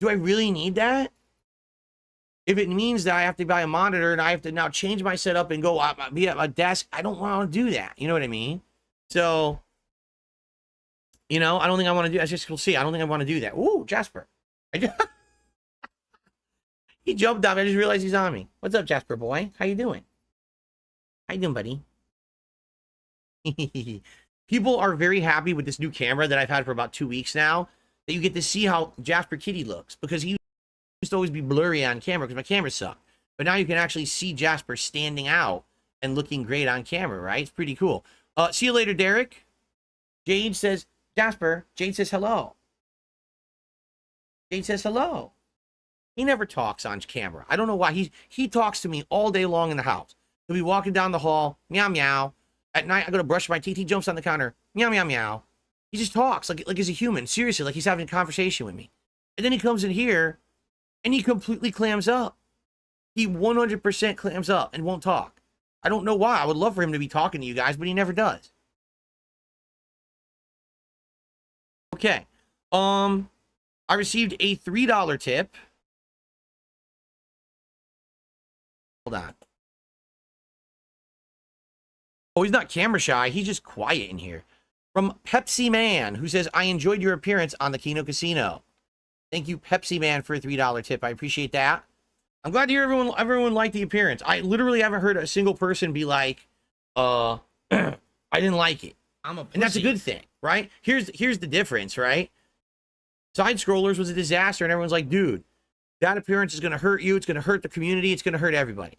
Speaker 1: do I really need that? If it means that I have to buy a monitor and I have to now change my setup and go be at my desk, I don't want to do that. You know what I mean? So, you know, I don't think I want to do, as just we'll see. I don't think I want to do that. Ooh, Jasper. He jumped up. I just realized he's on me. What's up, Jasper boy? How you doing? How you doing, buddy? People are very happy with this new camera that I've had for about 2 weeks now, that you get to see how Jasper Kitty looks, because he used to always be blurry on camera because my camera sucked. But now you can actually see Jasper standing out and looking great on camera, right? It's pretty cool. See you later, Derek. Jade says, Jasper, Jade says hello. Jade says hello. He never talks on camera. I don't know why. He talks to me all day long in the house. He'll be walking down the hall, meow, meow. At night, I go to brush my teeth. He jumps on the counter, meow, meow, meow. He just talks like he's a human. Seriously, like he's having a conversation with me. And then he comes in here, and he completely clams up. He 100% clams up and won't talk. I don't know why. I would love for him to be talking to you guys, but he never does. Okay. I received a $3 tip. Hold on. Oh, he's not camera shy. He's just quiet in here. From Pepsi Man, who says, I enjoyed your appearance on the Kino Casino. Thank you, Pepsi Man, for a $3 tip. I appreciate that. I'm glad to hear everyone liked the appearance. I literally haven't heard a single person be like, I didn't like it.
Speaker 2: I'm a pussy.
Speaker 1: And that's a good thing, right? Here's the difference, right? Side Scrollers was a disaster, and everyone's like, dude, that appearance is going to hurt you. It's going to hurt the community. It's going to hurt everybody.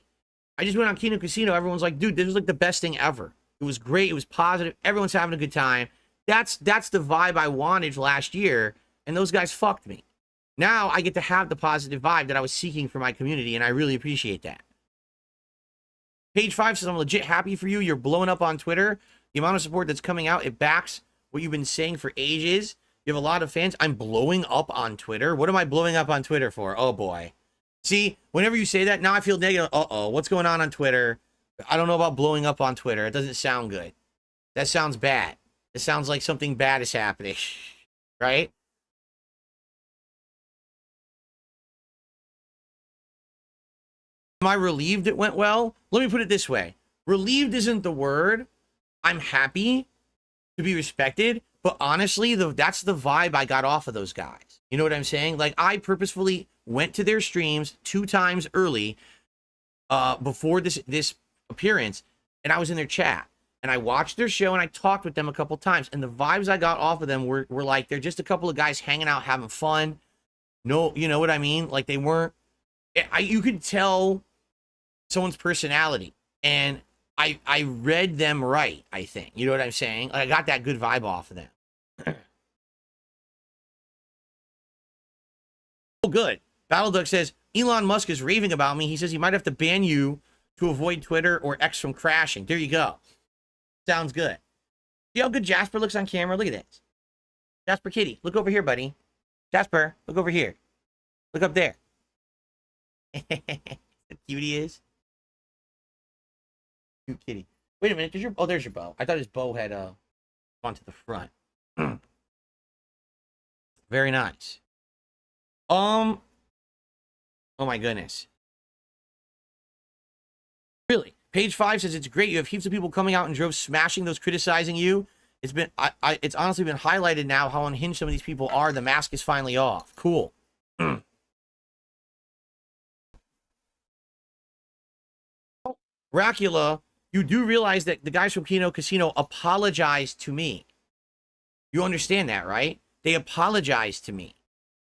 Speaker 1: I just went on Kino Casino. Everyone's like, dude, this was like the best thing ever. It was great. It was positive. Everyone's having a good time. That's the vibe I wanted last year, and those guys fucked me. Now I get to have the positive vibe that I was seeking for my community, and I really appreciate that. Page 5 says, I'm legit happy for you. You're blowing up on Twitter. The amount of support that's coming out, it backs what you've been saying for ages. You have a lot of fans. I'm blowing up on Twitter. What am I blowing up on Twitter for? Oh, boy. See, whenever you say that, now I feel negative. Uh-oh, what's going on Twitter? I don't know about blowing up on Twitter. It doesn't sound good. That sounds bad. It sounds like something bad is happening, right? Am I relieved it went well? Let me put it this way. Relieved isn't the word. I'm happy to be respected, but honestly, that's the vibe I got off of those guys. You know what I'm saying? Like, I purposefully went to their streams 2 times early before this appearance, and I was in their chat, and I watched their show, and I talked with them a couple times, and the vibes I got off of them were like, they're just a couple of guys hanging out, having fun. No, you know what I mean? Like, they weren't... you could tell someone's personality, and I read them right, I think. You know what I'm saying? Like, I got that good vibe off of them. Oh, good. Battleduck says, Elon Musk is raving about me. He says he might have to ban you to avoid Twitter or X from crashing. There you go. Sounds good. See how good Jasper looks on camera? Look at this. Jasper Kitty, look over here, buddy. Jasper, look over here. Look up there. How cute he is. Cute kitty. Wait a minute. There's your bow. I thought his bow had gone to the front. Very nice. Oh my goodness. Really? Page 5 says it's great. You have heaps of people coming out in droves smashing those criticizing you. It's honestly been highlighted now how unhinged some of these people are. The mask is finally off. Cool. Racula, you do realize that the guys from Kino Casino apologized to me. You understand that, right? They apologized to me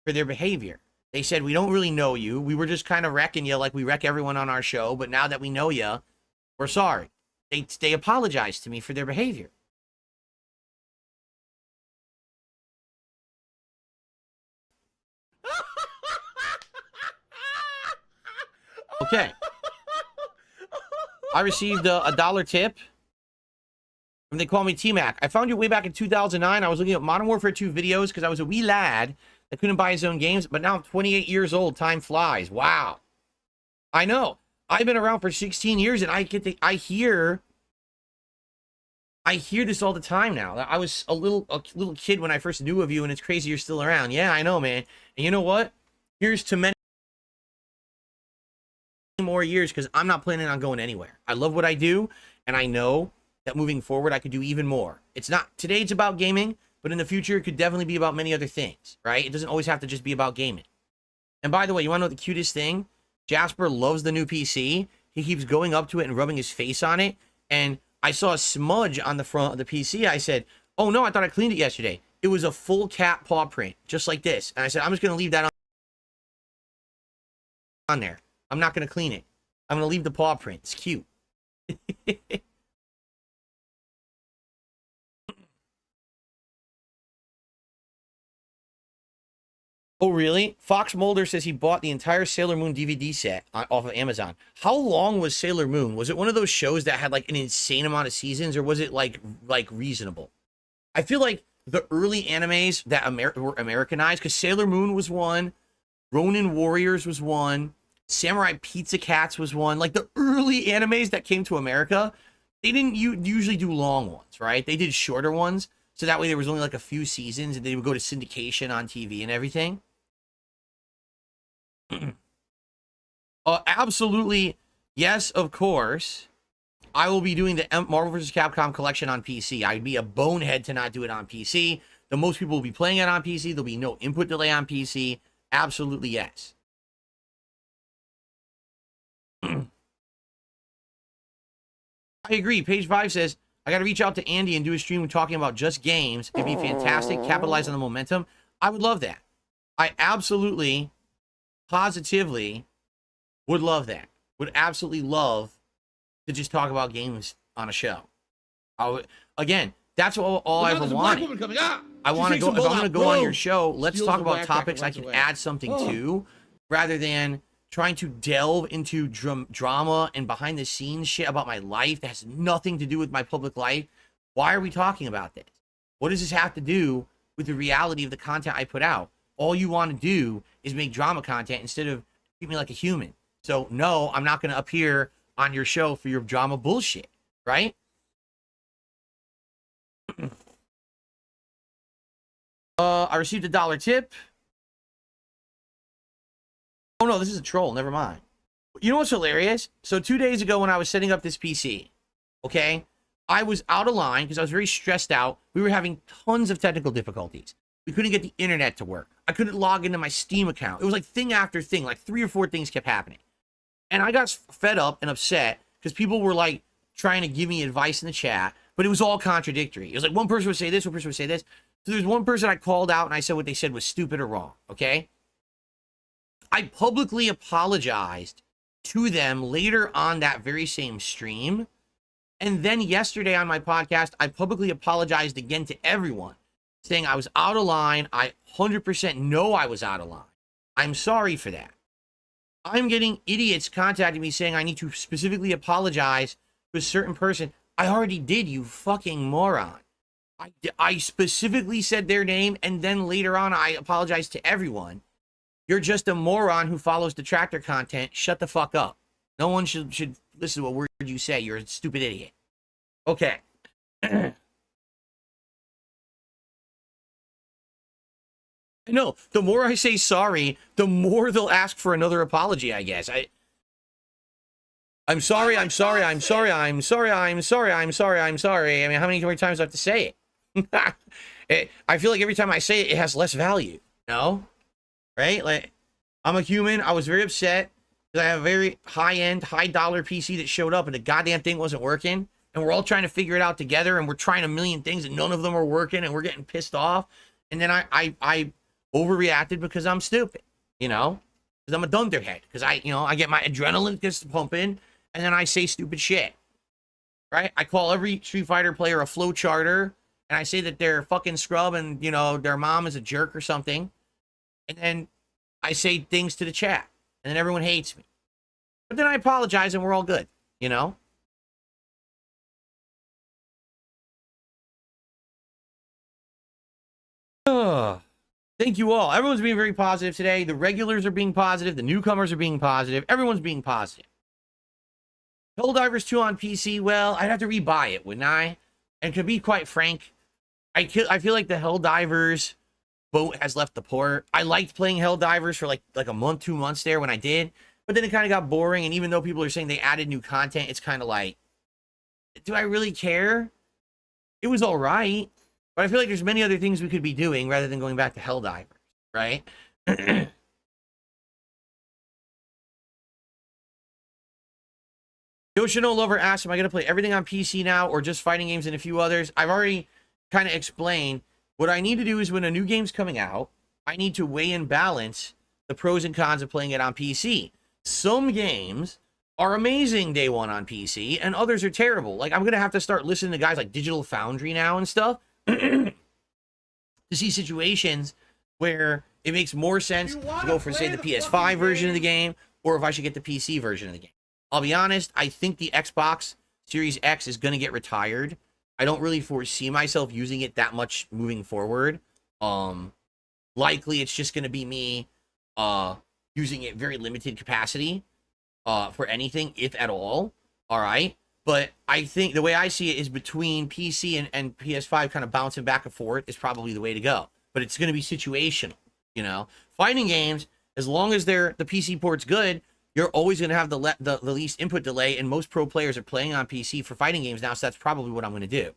Speaker 1: for their behavior. They said, we don't really know you. We were just kind of wrecking you like we wreck everyone on our show. But now that we know you, we're sorry. They apologized to me for their behavior. Okay. I received a $1 tip. And they call me T-Mac. I found you way back in 2009. I was looking at Modern Warfare 2 videos because I was a wee lad that couldn't buy his own games. But now I'm 28 years old. Time flies. Wow. I know. I've been around for 16 years and I hear this all the time now. I was a little kid when I first knew of you, and it's crazy you're still around. Yeah, I know, man. And you know what? Here's to many more years, because I'm not planning on going anywhere. I love what I do, and I know that moving forward I could do even more. It's not today, it's about gaming, but in the future it could definitely be about many other things, right? It doesn't always have to just be about gaming. And by the way, you want to know the cutest thing? Jasper loves the new PC. He keeps going up to it and rubbing his face on it, and I saw a smudge on the front of the PC. I said, oh no, I thought I cleaned it yesterday. It was a full cat paw print, just like this. And I said, I'm just going to leave that on there. I'm not going to clean it. I'm going to leave the paw print. It's cute. Oh, really? Fox Mulder says he bought the entire Sailor Moon DVD set off of Amazon. How long was Sailor Moon? Was it one of those shows that had like an insane amount of seasons, or was it like reasonable? I feel like the early animes that were Americanized, because Sailor Moon was one, Ronin Warriors was one, Samurai Pizza Cats was one. Like the early animes that came to America, they didn't usually do long ones, right? They did shorter ones, so that way there was only like a few seasons, and they would go to syndication on TV and everything. Absolutely, yes, of course. I will be doing the Marvel vs. Capcom collection on PC. I'd be a bonehead to not do it on PC. The most people will be playing it on PC. There'll be no input delay on PC. Absolutely, yes. I agree. Page 5 says, I got to reach out to Andy and do a stream talking about just games. It'd be fantastic. Capitalize on the momentum. I would love that. I absolutely, positively would love that. Would absolutely love to just talk about games on a show. Again, that's all I ever wanted. I want to go, if I'm going to go on your show, let's talk about topics I can add something to, rather than trying to delve into drama and behind the scenes shit about my life that has nothing to do with my public life. Why are we talking about this? What does this have to do with the reality of the content I put out? All you want to do is make drama content instead of treat me like a human. So no, I'm not going to appear on your show for your drama bullshit, right? I received a $1 tip. Oh no, this is a troll. Never mind. You know what's hilarious? So 2 days ago when I was setting up this PC, okay, I was out of line because I was very stressed out. We were having tons of technical difficulties. We couldn't get the internet to work. I couldn't log into my Steam account. It was like thing after thing, like 3 or 4 things kept happening. And I got fed up and upset because people were like trying to give me advice in the chat, but it was all contradictory. It was like one person would say this, one person would say this. So there's one person I called out and I said what they said was stupid or wrong, okay? I publicly apologized to them later on that very same stream. And then yesterday on my podcast, I publicly apologized again to everyone, saying I was out of line. I 100% know I was out of line. I'm sorry for that. I'm getting idiots contacting me saying I need to specifically apologize to a certain person. I already did, you fucking moron. I specifically said their name, and then later on I apologized to everyone. You're just a moron who follows detractor content. Shut the fuck up. No one should listen to a word you say. You're a stupid idiot. Okay. No, the more I say sorry, the more they'll ask for another apology, I guess. I'm sorry, I'm sorry, I'm sorry, I'm sorry, I'm sorry, I'm sorry, I'm sorry. I mean, how many more times do I have to say it? I feel like every time I say it, it has less value. No? Right? Like, I'm a human. I was very upset because I have a very high-end, high-dollar PC that showed up and the goddamn thing wasn't working. And we're all trying to figure it out together, and we're trying a million things, and none of them are working, and we're getting pissed off. And then I overreacted because I'm stupid, you know? Because I'm a dunderhead. Because I get my adrenaline gets pumping, and then I say stupid shit. Right? I call every Street Fighter player a flow charter, and I say that they're fucking scrub and, their mom is a jerk or something. And then I say things to the chat, and then everyone hates me. But then I apologize, and we're all good, Thank you all. Everyone's being very positive today. The regulars are being positive. The newcomers are being positive. Everyone's being positive. Helldivers 2 on PC. Well, I'd have to rebuy it, wouldn't I? And to be quite frank, I feel like the Helldivers boat has left the port. I liked playing Helldivers for like a month, 2 months there when I did. But then it kind of got boring. And even though people are saying they added new content, it's kind of like, do I really care? It was all right. But I feel like there's many other things we could be doing rather than going back to Helldivers, right? Yoshino Lover asked, am I going to play everything on PC now or just fighting games and a few others? I've already kind of explained. What I need to do is when a new game's coming out, I need to weigh and balance the pros and cons of playing it on PC. Some games are amazing day one on PC, and others are terrible. Like, I'm going to have to start listening to guys like Digital Foundry now and stuff to see situations where it makes more sense to go for, say, the PS5 version of the game, or if I should get the PC version of the game. I'll be honest, I think the Xbox Series X is going to get retired. I don't really foresee myself using it that much moving forward. Likely it's just going to be me using it very limited capacity for anything, if at all. All right. But I think the way I see it is between PC and PS5 kind of bouncing back and forth is probably the way to go. But it's going to be situational, Fighting games, as long as the PC port's good, you're always going to have the least input delay, and most pro players are playing on PC for fighting games now, so that's probably what I'm going to do.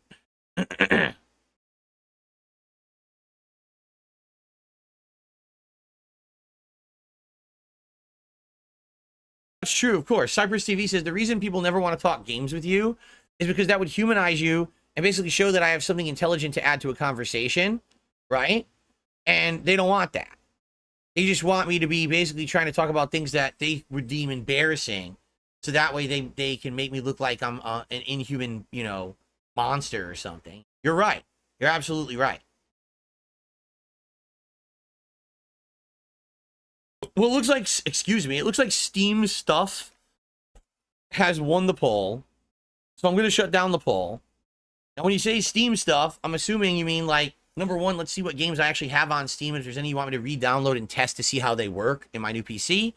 Speaker 1: That's true, of course. Cypress TV says, the reason people never want to talk games with you is because that would humanize you and basically show that I have something intelligent to add to a conversation, right? And they don't want that. They just want me to be basically trying to talk about things that they would deem embarrassing, so that way they can make me look like I'm an inhuman, you know, monster or something. You're right. You're absolutely right. Well, it looks like, excuse me, it looks like Steam Stuff has won the poll. So I'm going to shut down the poll. Now, when you say Steam Stuff, I'm assuming you mean, like, number one, let's see what games I actually have on Steam, if there's any you want me to re-download and test to see how they work in my new PC.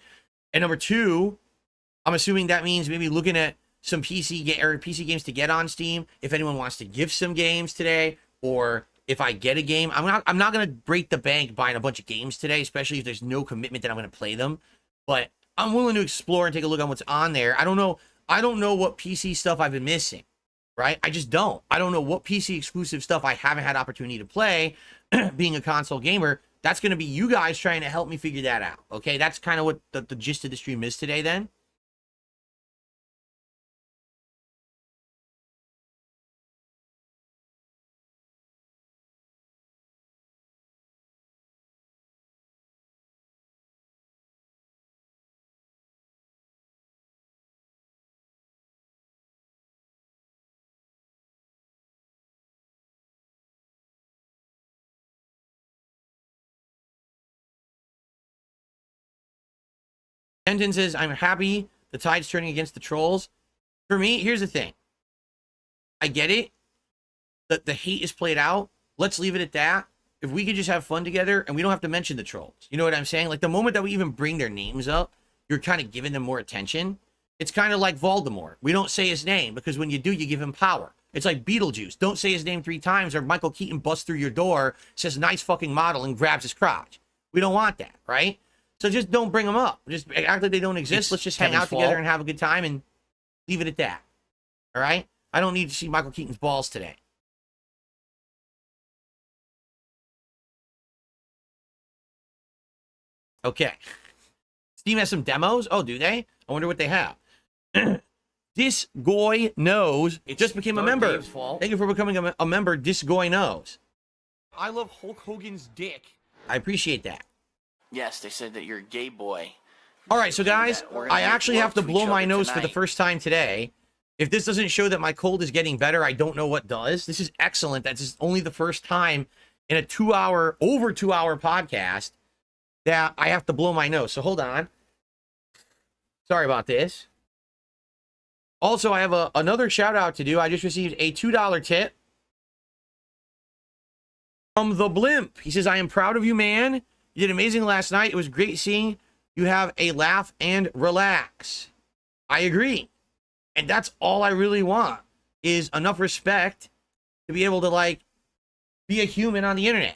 Speaker 1: And number two, I'm assuming that means maybe looking at some PC games to get on Steam, if anyone wants to give some games today, or if I get a game. I'm not going to break the bank buying a bunch of games today, especially if there's no commitment that I'm going to play them. But I'm willing to explore and take a look on what's on there. I don't know what PC stuff I've been missing, right? I just don't. I don't know what PC exclusive stuff I haven't had opportunity to play, being a console gamer. That's going to be you guys trying to help me figure that out, okay? That's kind of what the gist of the stream is today then. Kenton says, I'm happy the tide's turning against the trolls. For me, here's the thing. I get it. The hate is played out. Let's leave it at that. If we could just have fun together and we don't have to mention the trolls. You know what I'm saying? Like, the moment that we even bring their names up, you're kind of giving them more attention. It's kind of like Voldemort. We don't say his name because when you do, you give him power. It's like Beetlejuice. Don't say his name 3 times or Michael Keaton busts through your door, says nice fucking model, and grabs his crotch. We don't want that, right? So just don't bring them up. Just act like they don't exist. Let's just hang out together and have a good time and leave it at that. All right? I don't need to see Michael Keaton's balls today. Okay. Steam has some demos. Oh, do they? I wonder what they have. This Goy Knows just became a member. Thank you for becoming a member. This Goy Knows.
Speaker 8: I love Hulk Hogan's dick.
Speaker 1: I appreciate that.
Speaker 9: Yes, they said that you're a gay boy.
Speaker 1: All right, so guys, I actually have to blow my nose for the first time today. If this doesn't show that my cold is getting better, I don't know what does. This is excellent. That's only the first time in a over 2 hour podcast that I have to blow my nose. So hold on. Sorry about this. Also, I have another shout out to do. I just received a $2 tip from the Blimp. He says, I am proud of you, man. You did amazing last night. It was great seeing you have a laugh and relax. I agree. And that's all I really want, is enough respect to be able to, like, be a human on the internet.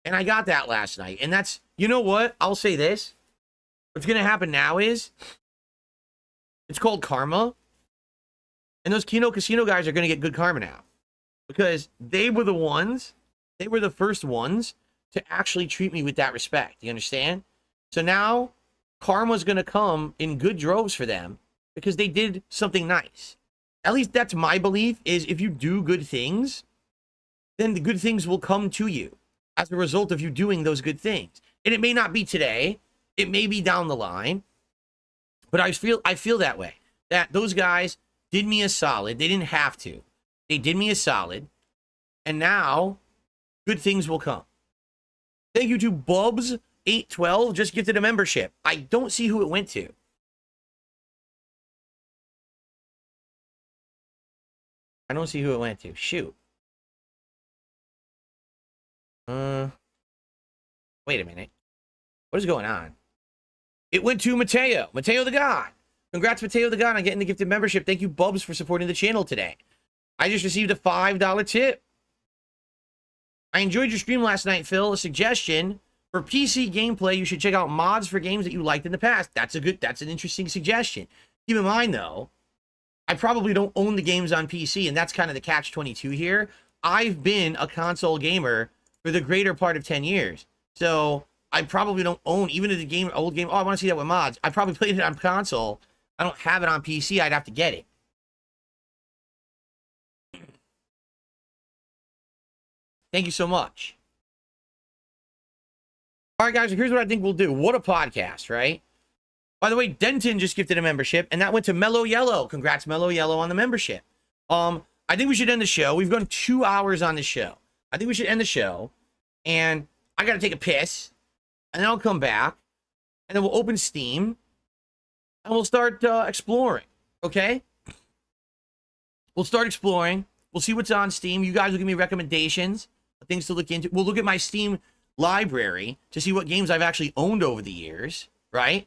Speaker 1: And I got that last night. And that's, you know what? I'll say this. What's going to happen now is, it's called karma. And those Kino Casino guys are going to get good karma now. Because they were the first ones to actually treat me with that respect. You understand? So now karma's going to come in good droves for them because they did something nice. At least that's my belief, is if you do good things, then the good things will come to you as a result of you doing those good things. And it may not be today. It may be down the line. But I feel that way. That those guys did me a solid. They didn't have to. They did me a solid. And now good things will come. Thank you to Bubs812, just gifted a membership. I don't see who it went to. I don't see who it went to. Shoot. Wait a minute. What is going on? It went to Mateo. Mateo the God. Congrats, Mateo the God, on getting the gifted membership. Thank you, Bubs, for supporting the channel today. I just received a $5 tip. I enjoyed your stream last night, Phil. A suggestion for PC gameplay, you should check out mods for games that you liked in the past. That's an interesting suggestion. Keep in mind, though, I probably don't own the games on PC, and that's kind of the catch-22 here. I've been a console gamer for the greater part of 10 years. So I probably don't own, even if the old game, oh, I want to see that with mods. I probably played it on console. I don't have it on PC. I'd have to get it. Thank you so much. All right, guys, here's what I think we'll do. What a podcast, right? By the way, Denton just gifted a membership, and that went to Mellow Yellow. Congrats, Mellow Yellow, on the membership. I think we should end the show. We've gone 2 hours on the show. I think we should end the show, and I got to take a piss, and then I'll come back, and then we'll open Steam, and we'll start exploring, okay? We'll start exploring. We'll see what's on Steam. You guys will give me recommendations, things to look into. We'll look at my Steam library to see what games I've actually owned over the years, right?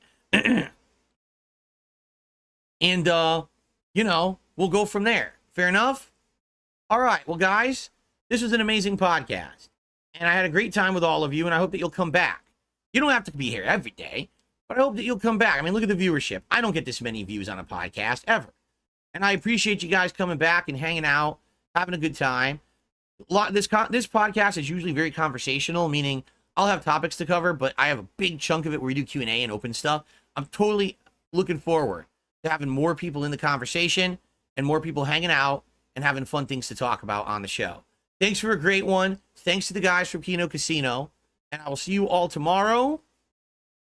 Speaker 1: And, you know, we'll go from there. Fair enough? All right. Well, guys, this was an amazing podcast. And I had a great time with all of you, and I hope that you'll come back. You don't have to be here every day, but I hope that you'll come back. I mean, look at the viewership. I don't get this many views on a podcast ever. And I appreciate you guys coming back and hanging out, having a good time. This podcast is usually very conversational, meaning I'll have topics to cover, but I have a big chunk of it where we do Q&A and open stuff. I'm totally looking forward to having more people in the conversation and more people hanging out and having fun things to talk about on the show. Thanks for a great one. Thanks to the guys from Kino Casino. And I will see you all tomorrow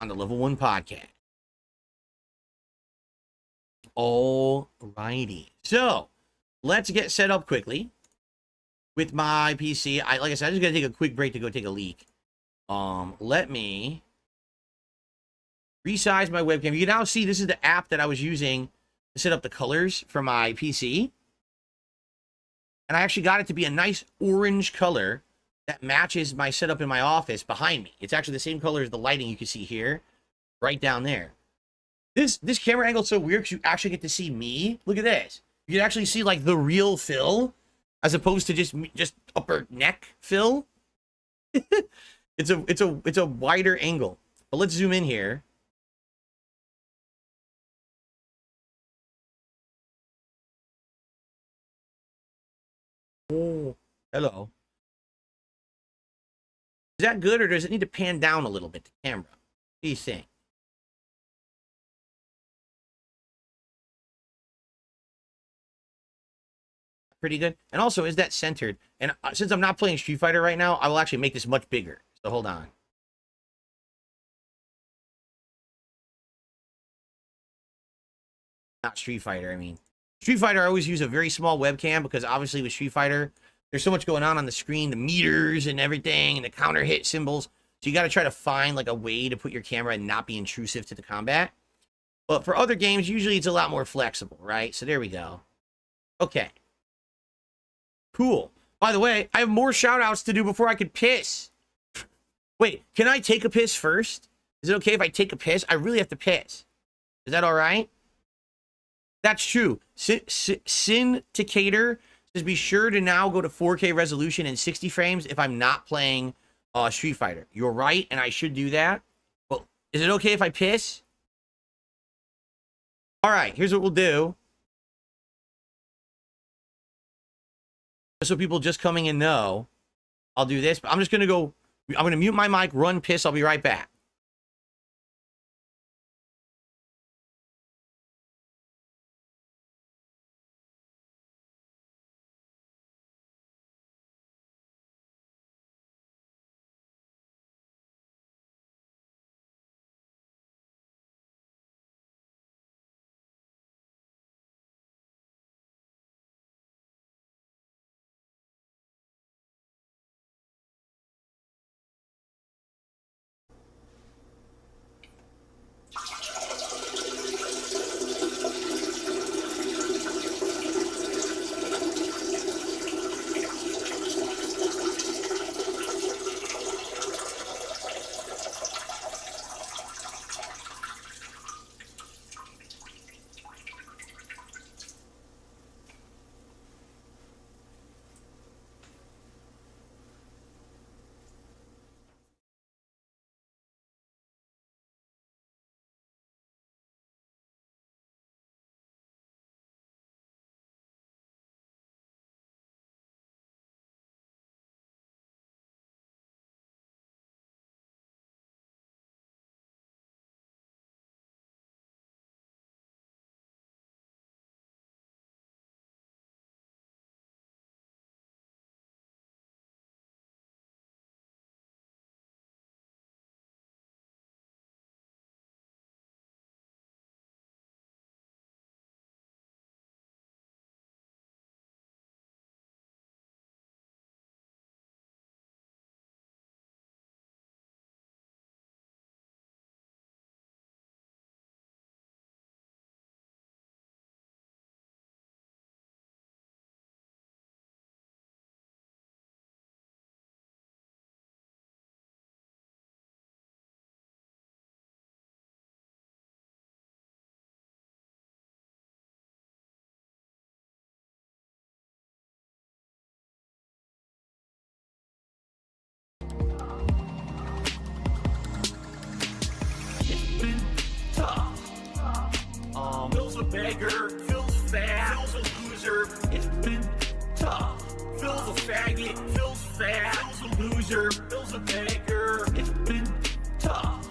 Speaker 1: on the Level 1 podcast. All righty. So, let's get set up quickly with my PC. Like I said, I just got to take a quick break to go take a leak. Let me resize my webcam. You can now see this is the app that I was using to set up the colors for my PC. And I actually got it to be a nice orange color that matches my setup in my office behind me. It's actually the same color as the lighting you can see here, right down there. This camera angle is so weird because you actually get to see me. Look at this. You can actually see like the real Phil as opposed to just upper neck Phil. It's a wider angle. But let's zoom in here. Oh, hello. Is that good, or does it need to pan down a little bit, the camera? What do you think? Pretty good. And also, is that centered? And since I'm not playing Street Fighter right now, I will actually make this much bigger. So hold on. Not Street Fighter, I mean. Street Fighter, I always use a very small webcam because obviously with Street Fighter, there's so much going on the screen, the meters and everything, and the counter hit symbols. So you got to try to find like a way to put your camera and not be intrusive to the combat. But for other games, usually it's a lot more flexible, right? So there we go. Okay. Cool. By the way, I have more shout-outs to do before I could piss. Wait, can I take a piss first? Is it okay if I take a piss? I really have to piss. Is that all right? That's true. Syndicator says be sure to now go to 4K resolution and 60 frames if I'm not playing Street Fighter. You're right, and I should do that. But is it okay if I piss? All right, here's what we'll do. So people just coming in know, I'll do this. But I'm just going to go, I'm going to mute my mic, run piss. I'll be right back. beggar. Phil's fat. Phil's a loser. It's been tough. Phil's a faggot. Phil's fat. Phil's a loser. Phil's a beggar. It's been tough.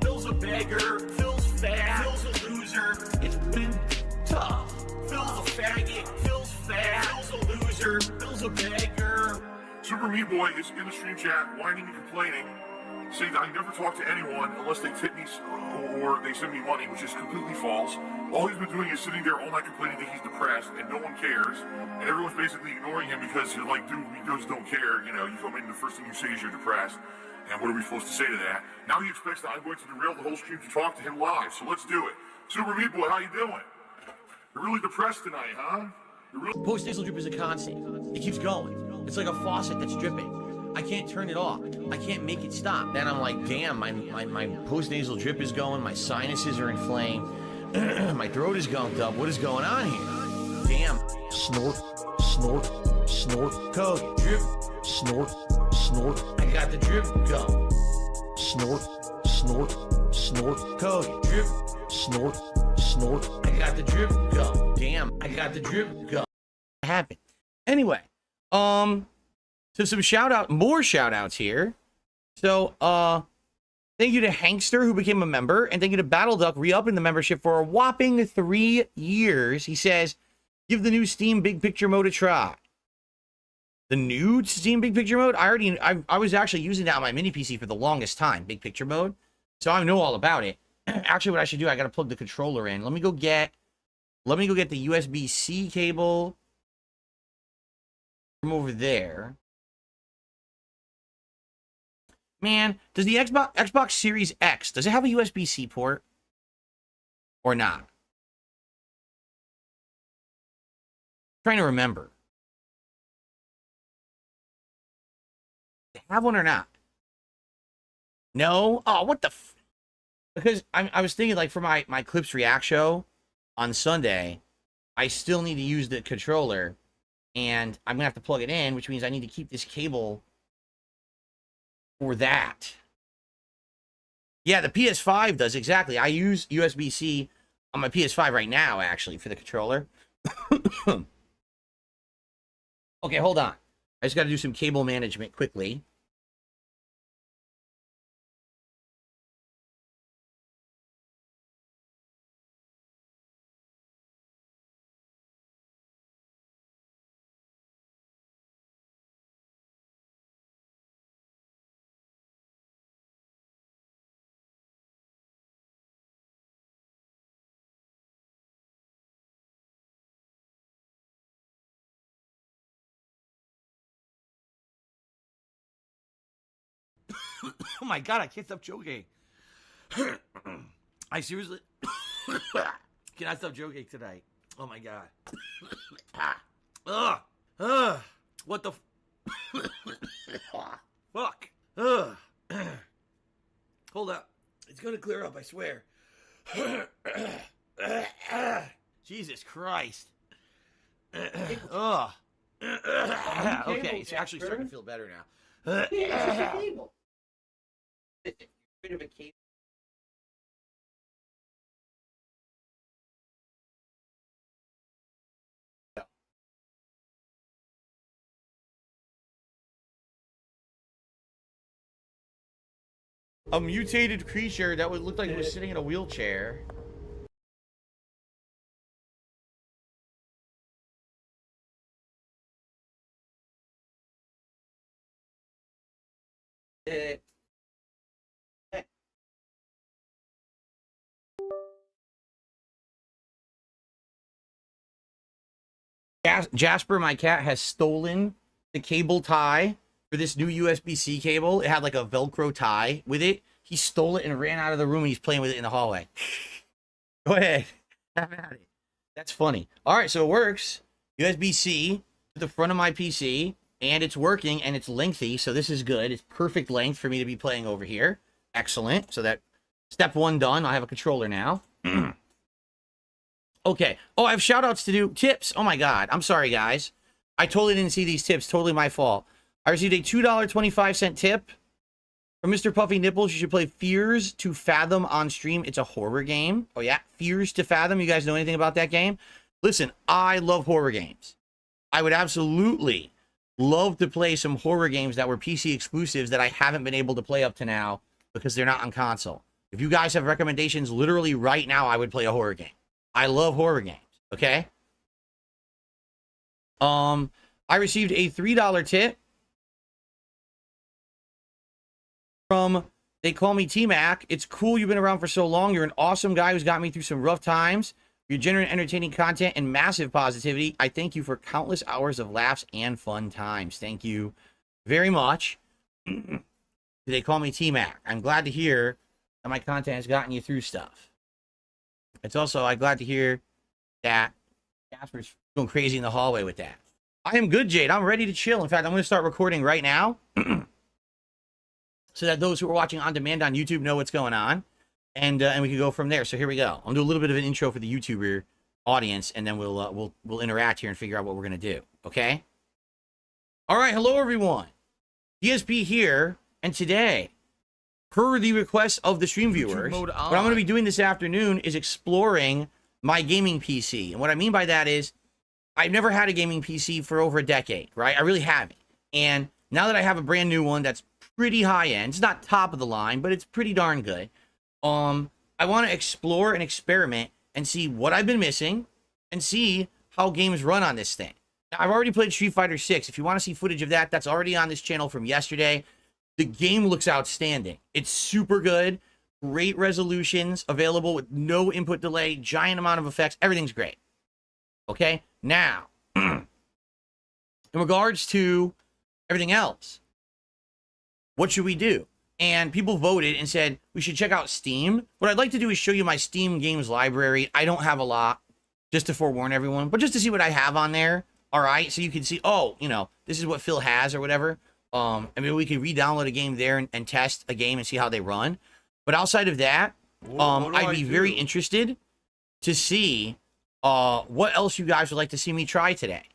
Speaker 1: Phil's a beggar. Phil's fat. Phil's a loser. It's been tough. Phil's a faggot. Phil's fat. Phil's a loser. Phil's a beggar.
Speaker 7: Super Meat Boy is in the stream chat, whining and complaining, saying that I never talk to anyone unless they tip me or they send me money, which is completely false. All he's been doing is sitting there all night complaining that he's depressed and no one cares. And everyone's basically ignoring him because you're like, dude, we just don't care. You know, you come in, the first thing you say is you're depressed. And what are we supposed to say to that? Now he expects that I'm going to derail the whole stream to talk to him live. So let's do it. Super Meat Boy, how you doing? You're really depressed tonight, huh?
Speaker 1: Post-nasal drip is a constant. It keeps going. It's like a faucet that's dripping. I can't turn it off. I can't make it stop. Then I'm like, damn, my post-nasal drip is going. My sinuses are inflamed. My throat is gunked up. What is going on here? Damn. Snort, snort, snort, coke. Drip, snort, snort. I got the drip go. Snort, snort, snort, coke. Drip, snort, snort. I got the drip go. Damn, I got the drip go. What happened? Anyway, so some more shout outs here. So, thank you to Hankster, who became a member, and thank you to Battle Duck, re-upping the membership for a whopping 3 years. He says, give the new Steam Big Picture mode a try. The new Steam Big Picture mode? I was actually using that on my mini PC for the longest time, Big Picture mode. So I know all about it. Actually, what I should do, I gotta plug the controller in. Let me go get the USB-C cable from over there. Man, does the Xbox Series X, does it have a USB-C port? Or not? I'm trying to remember. Does it have one or not? No? Oh, what the f... Because I was thinking, like, for my Clips React show on Sunday, I still need to use the controller, and I'm going to have to plug it in, which means I need to keep this cable for that. Yeah, the PS5 does, exactly. I use USB-C on my PS5 right now, actually, for the controller. Okay, hold on. I just got to do some cable management quickly. Oh my god, I can't stop joking. I seriously cannot stop joking tonight. Oh my god. What the fuck? Hold up. It's gonna clear up, I swear. Jesus Christ. Okay, it's actually starting to feel better now. Bit of a cable. A mutated creature that would look like it was sitting in a wheelchair. Jasper, my cat, has stolen the cable tie for this new USB-C cable. It had like a Velcro tie with it. He stole it and ran out of the room, and he's playing with it in the hallway. Go ahead. Have at it. That's funny. All right, so it works. USB-C to the front of my PC, and it's working, and it's lengthy, so this is good. It's perfect length for me to be playing over here. Excellent. So that step 1 done. I have a controller now. Okay. Oh, I have shout-outs to do. Tips. Oh, my God. I'm sorry, guys. I totally didn't see these tips. Totally my fault. I received a $2.25 tip From Mr. Puffy Nipples, you should play Fears to Fathom on stream. It's a horror game. Oh, yeah. Fears to Fathom. You guys know anything about that game? Listen, I love horror games. I would absolutely love to play some horror games that were PC exclusives that I haven't been able to play up to now because they're not on console. If you guys have recommendations literally right now, I would play a horror game. I love horror games, okay? I received a $3 tip from They Call Me T-Mac. It's cool you've been around for so long. You're an awesome guy who's got me through some rough times. Your genuine, entertaining content and massive positivity. I thank you for countless hours of laughs and fun times. Thank you very much. They Call Me T-Mac. I'm glad to hear that my content has gotten you through stuff. It's also, I'm glad to hear that Casper's going crazy in the hallway with that. I am good, Jade. I'm ready to chill. In fact, I'm going to start recording right now so that those who are watching on demand on YouTube know what's going on. And we can go from there. So here we go. I'm gonna do a little bit of an intro for the YouTuber audience, and then we'll interact here and figure out what we're gonna do. Okay. All right. Hello, everyone. DSP here, and today, per the request of the stream viewers, what I'm gonna be doing this afternoon is exploring my gaming PC. And what I mean by that is, I've never had a gaming PC for over a decade, right? I really haven't. And now that I have a brand new one that's pretty high end, it's not top of the line, but it's pretty darn good. I want to explore and experiment and see what I've been missing and see how games run on this thing. Now, I've already played Street Fighter 6. If you want to see footage of that, that's already on this channel from yesterday. The game looks outstanding. It's super good. Great resolutions available with no input delay, giant amount of effects. Everything's great. Okay? Now, in regards to everything else, what should we do? And people voted and said we should check out Steam. What I'd like to do is show you my Steam games library. I don't have a lot, just to forewarn everyone, but just to see what I have on there. All right, so you can see, oh, you know, this is what Phil has or whatever. I mean, we could re-download a game there and test a game and see how they run. But outside of that, I'd be very interested to see what else you guys would like to see me try today.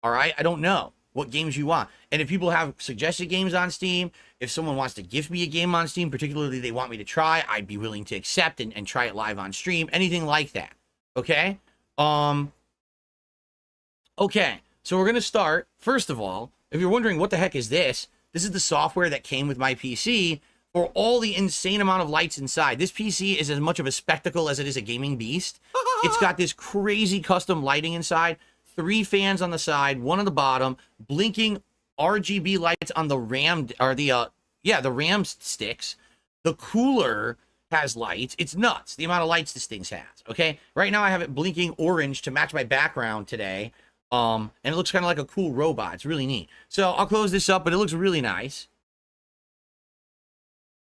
Speaker 1: All right, I don't know what games you want. And if people have suggested games on Steam, if someone wants to gift me a game on Steam, particularly they want me to try, I'd be willing to accept and try it live on stream, anything like that. Okay? Okay, so we're going to start. First of all, if you're wondering what the heck is this is the software that came with my PC for all the insane amount of lights inside. This PC is as much of a spectacle as it is a gaming beast. It's got this crazy custom lighting inside. 3 fans on the side, 1 on the bottom, blinking RGB lights on the RAM, or the RAM sticks. The cooler has lights. It's nuts, the amount of lights this thing has, okay? Right now I have it blinking orange to match my background today, and it looks kind of like a cool robot. It's really neat. So I'll close this up, but it looks really nice.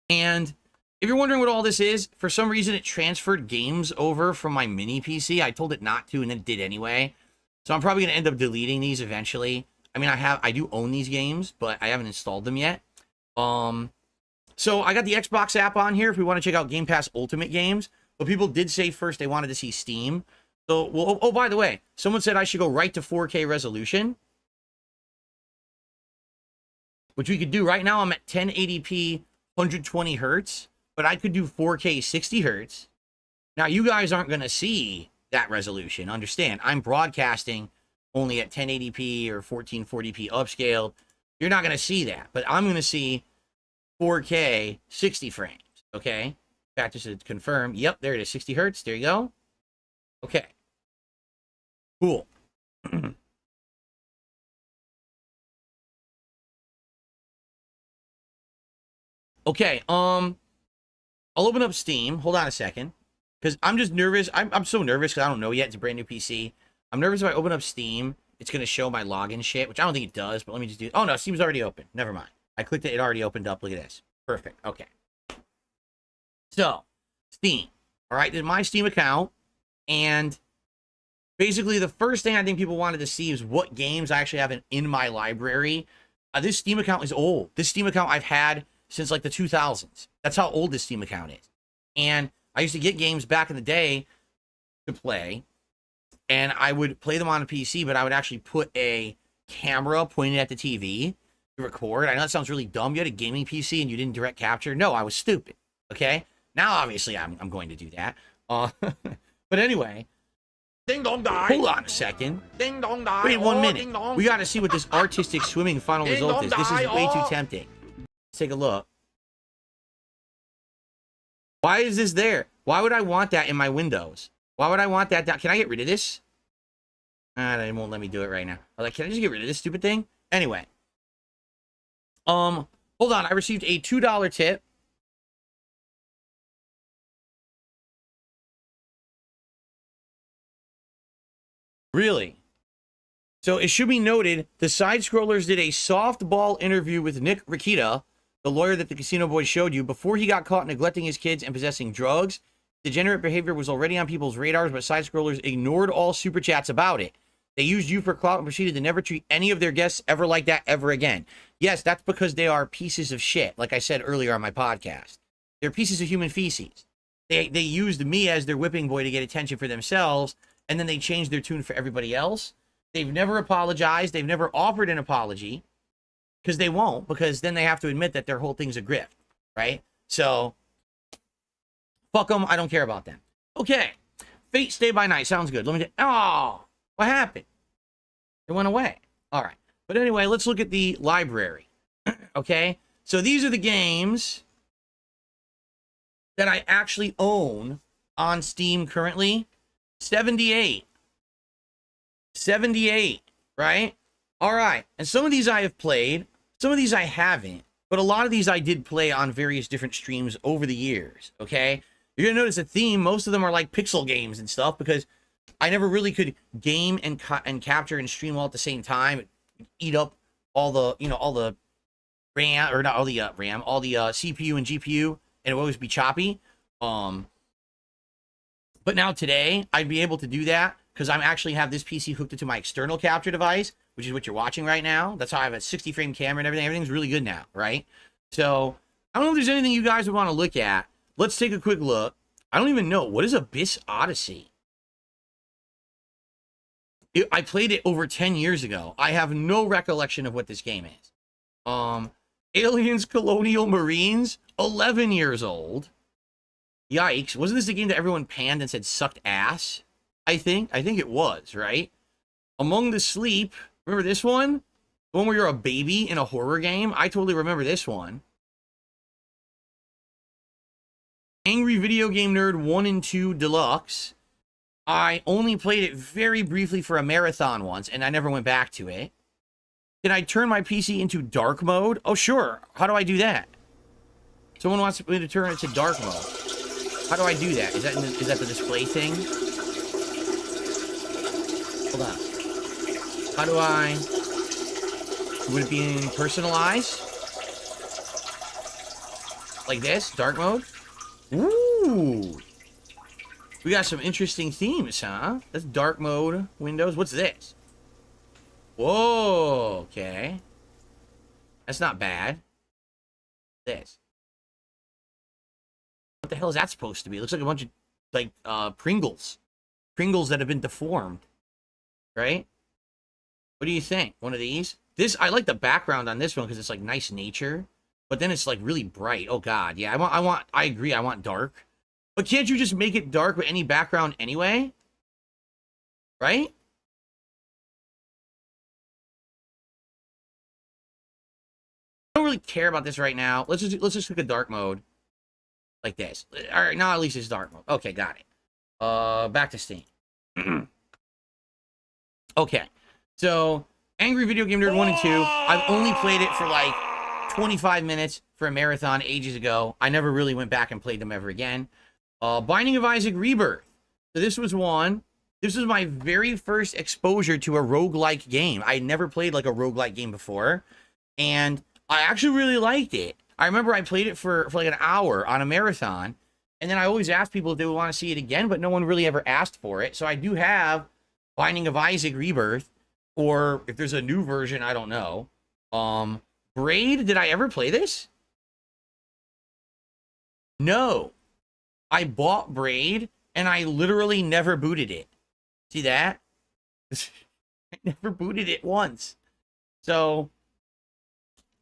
Speaker 1: And if you're wondering what all this is, for some reason it transferred games over from my mini PC. I told it not to, and then it did anyway. So I'm probably going to end up deleting these eventually. I mean, I do own these games, but I haven't installed them yet. So I got the Xbox app on here if we want to check out Game Pass Ultimate games. But people did say first they wanted to see Steam. So, well, oh, by the way, someone said I should go right to 4K resolution, which we could do. Right now I'm at 1080p 120 hertz, but I could do 4K 60 hertz. Now, you guys aren't going to see that resolution. Understand, I'm broadcasting only at 1080p or 1440p upscaled. You're not going to see that, but I'm going to see 4K 60 frames. Okay, in fact, just to confirm, yep, there it is, 60 hertz. There you go. Okay, cool. Okay, I'll open up Steam. Hold on a second, because I'm just nervous. I'm so nervous because I don't know yet. It's a brand new PC. I'm nervous if I open up Steam, it's going to show my login shit, which I don't think it does, but let me just do... Oh, no, Steam's already open. Never mind. I clicked it. It already opened up. Look at this. Perfect. Okay. So, Steam. All right, this is my Steam account, and basically the first thing I think people wanted to see is what games I actually have in my library. This Steam account is old. This Steam account I've had since like the 2000s. That's how old this Steam account is. And I used to get games back in the day to play, and I would play them on a PC, but I would actually put a camera pointed at the TV, to record. I know that sounds really dumb. You had a gaming PC and you didn't direct capture. No, I was stupid. Okay? Now, obviously, I'm going to do that. But anyway,
Speaker 8: Ding dong die.
Speaker 1: hold on a second.
Speaker 8: Ding dong die.
Speaker 1: Wait 1
Speaker 8: Oh,
Speaker 1: minute.
Speaker 8: ding dong.
Speaker 1: We got to see what this artistic swimming final
Speaker 8: Ding
Speaker 1: result
Speaker 8: dong
Speaker 1: is. This is
Speaker 8: die.
Speaker 1: way too
Speaker 8: Oh.
Speaker 1: tempting. Let's take a look. Why is this there? Why would I want that in my windows? Why would I want that down? Can I get rid of this? They won't let me do it right now. I was like, can I just get rid of this stupid thing? Anyway. Hold on. I received a $2 tip. Really? So it should be noted, the side scrollers did a softball interview with Nick Rikita, the lawyer that the casino boy showed you, before he got caught neglecting his kids and possessing drugs. Degenerate behavior was already on people's radars, but side scrollers ignored all super chats about it. They used you for clout and proceeded to never treat any of their guests ever like that ever again. Yes, that's because they are pieces of shit, like I said earlier on my podcast. They're pieces of human feces. They used me as their whipping boy to get attention for themselves, and then they changed their tune for everybody else. They've never apologized. They've never offered an apology, because they won't, because then they have to admit that their whole thing's a grift, right? So, fuck them. I don't care about them. Okay. Fate Stay by Night. Sounds good. Let me oh, what happened? It went away. All right. But anyway, let's look at the library. Okay. So these are the games that I actually own on Steam currently. 78. 78, right? All right. And some of these I have played. Some of these I haven't. But a lot of these I did play on various different streams over the years, okay? You're going to notice a theme. Most of them are like pixel games and stuff because I never really could game and capture and stream all at the same time. Eat up all the, all the RAM, or not all the RAM, all the CPU and GPU, and it would always be choppy. But now today, I'd be able to do that because I actually have this PC hooked into my external capture device, which is what you're watching right now. That's how I have a 60 frame camera and everything. Everything's really good now, right? So I don't know if there's anything you guys would want to look at. Let's take a quick look. I don't even know. What is Abyss Odyssey? I played it over 10 years ago. I have no recollection of what this game is. Aliens Colonial Marines, 11 years old. Yikes. Wasn't this the game that everyone panned and said sucked ass? I think it was, right? Among the Sleep. Remember this one? The one where you're a baby in a horror game? I totally remember this one. Angry Video Game Nerd 1 and 2 Deluxe. I only played it very briefly for a marathon once, and I never went back to it. Can I turn my PC into dark mode? Oh, sure. How do I do that? Someone wants me to turn it to dark mode. How do I do that? Is that the display thing? Hold on. How do I... Would it be in personalized? Like this? Dark mode? Ooh! We got some interesting themes, huh? That's dark mode windows. What's this? Whoa, okay. That's not bad. This. What the hell is that supposed to be? It looks like a bunch of, like, Pringles. Pringles that have been deformed. Right? What do you think? One of these? This, I like the background on this one because it's, like, nice nature. But then it's, like, really bright. Oh, God. Yeah, I agree. I want dark. But can't you just make it dark with any background anyway? Right? I don't really care about this right now. Let's just look at dark mode. Like this. Alright, now at least it's dark mode. Okay, got it. Back to Steam. Okay. So, Angry Video Game Nerd 1 and 2. I've only played it for like 25 minutes for a marathon ages ago. I never really went back and played them ever again. Binding of Isaac Rebirth. So this was one. This was my very first exposure to a roguelike game. I had never played like a roguelike game before. And I actually really liked it. I remember I played it for like an hour on a marathon. And then I always asked people if they would want to see it again, but no one really ever asked for it. So I do have Binding of Isaac Rebirth. Or if there's a new version, I don't know. Braid, did I ever play this? No. I bought Braid, and I literally never booted it. See that? I never booted it once. So,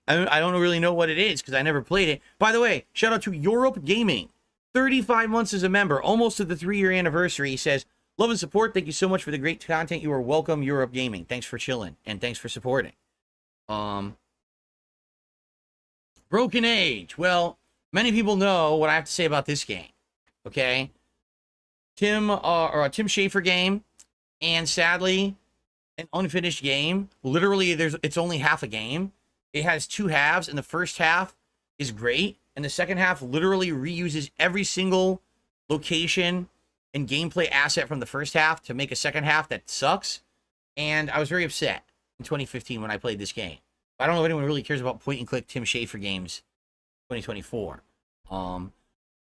Speaker 1: I don't really know what it is because I never played it. By the way, shout out to Europe Gaming. 35 months as a member, almost to the 3-year anniversary. He says, love and support. Thank you so much for the great content. You are welcome, Europe Gaming. Thanks for chilling and thanks for supporting. Broken Age. Well, many people know what I have to say about this game. Okay? Tim Schafer game, and sadly, an unfinished game. Literally, it's only half a game. It has 2 halves, and the first half is great, and the second half literally reuses every single location and gameplay asset from the first half to make a second half that sucks. And I was very upset in 2015 when I played this game. I don't know if anyone really cares about point-and-click Tim Schafer games 2024. Call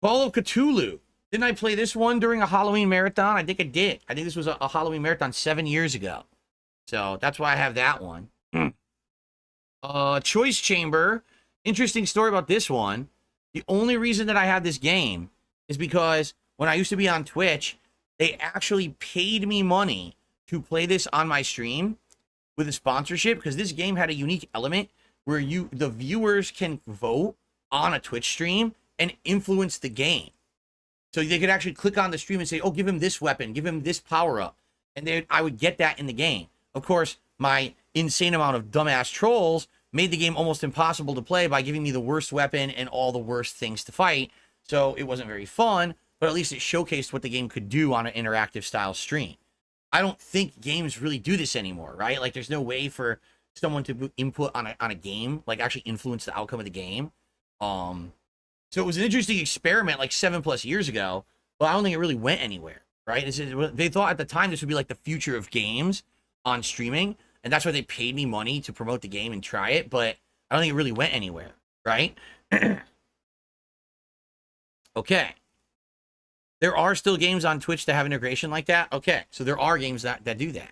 Speaker 1: of Cthulhu. Didn't I play this one during a Halloween marathon? I think I did. I think this was a Halloween marathon 7 years ago. So that's why I have that one. Choice Chamber. Interesting story about this one. The only reason that I have this game is because when I used to be on Twitch, they actually paid me money to play this on my stream with a sponsorship, because this game had a unique element where the viewers can vote on a Twitch stream and influence the game. So they could actually click on the stream and say, oh, give him this weapon, give him this power up. And I would get that in the game. Of course, my insane amount of dumbass trolls made the game almost impossible to play by giving me the worst weapon and all the worst things to fight. So it wasn't very fun, but at least it showcased what the game could do on an interactive style stream. I don't think games really do this anymore, right? Like, there's no way for someone to input on a game, like actually influence the outcome of the game. So it was an interesting experiment like 7+ years ago, but I don't think it really went anywhere, right? They thought at the time this would be like the future of games on streaming, and that's why they paid me money to promote the game and try it, but I don't think it really went anywhere, right? Okay. There are still games on Twitch that have integration like that. Okay, so there are games that do that.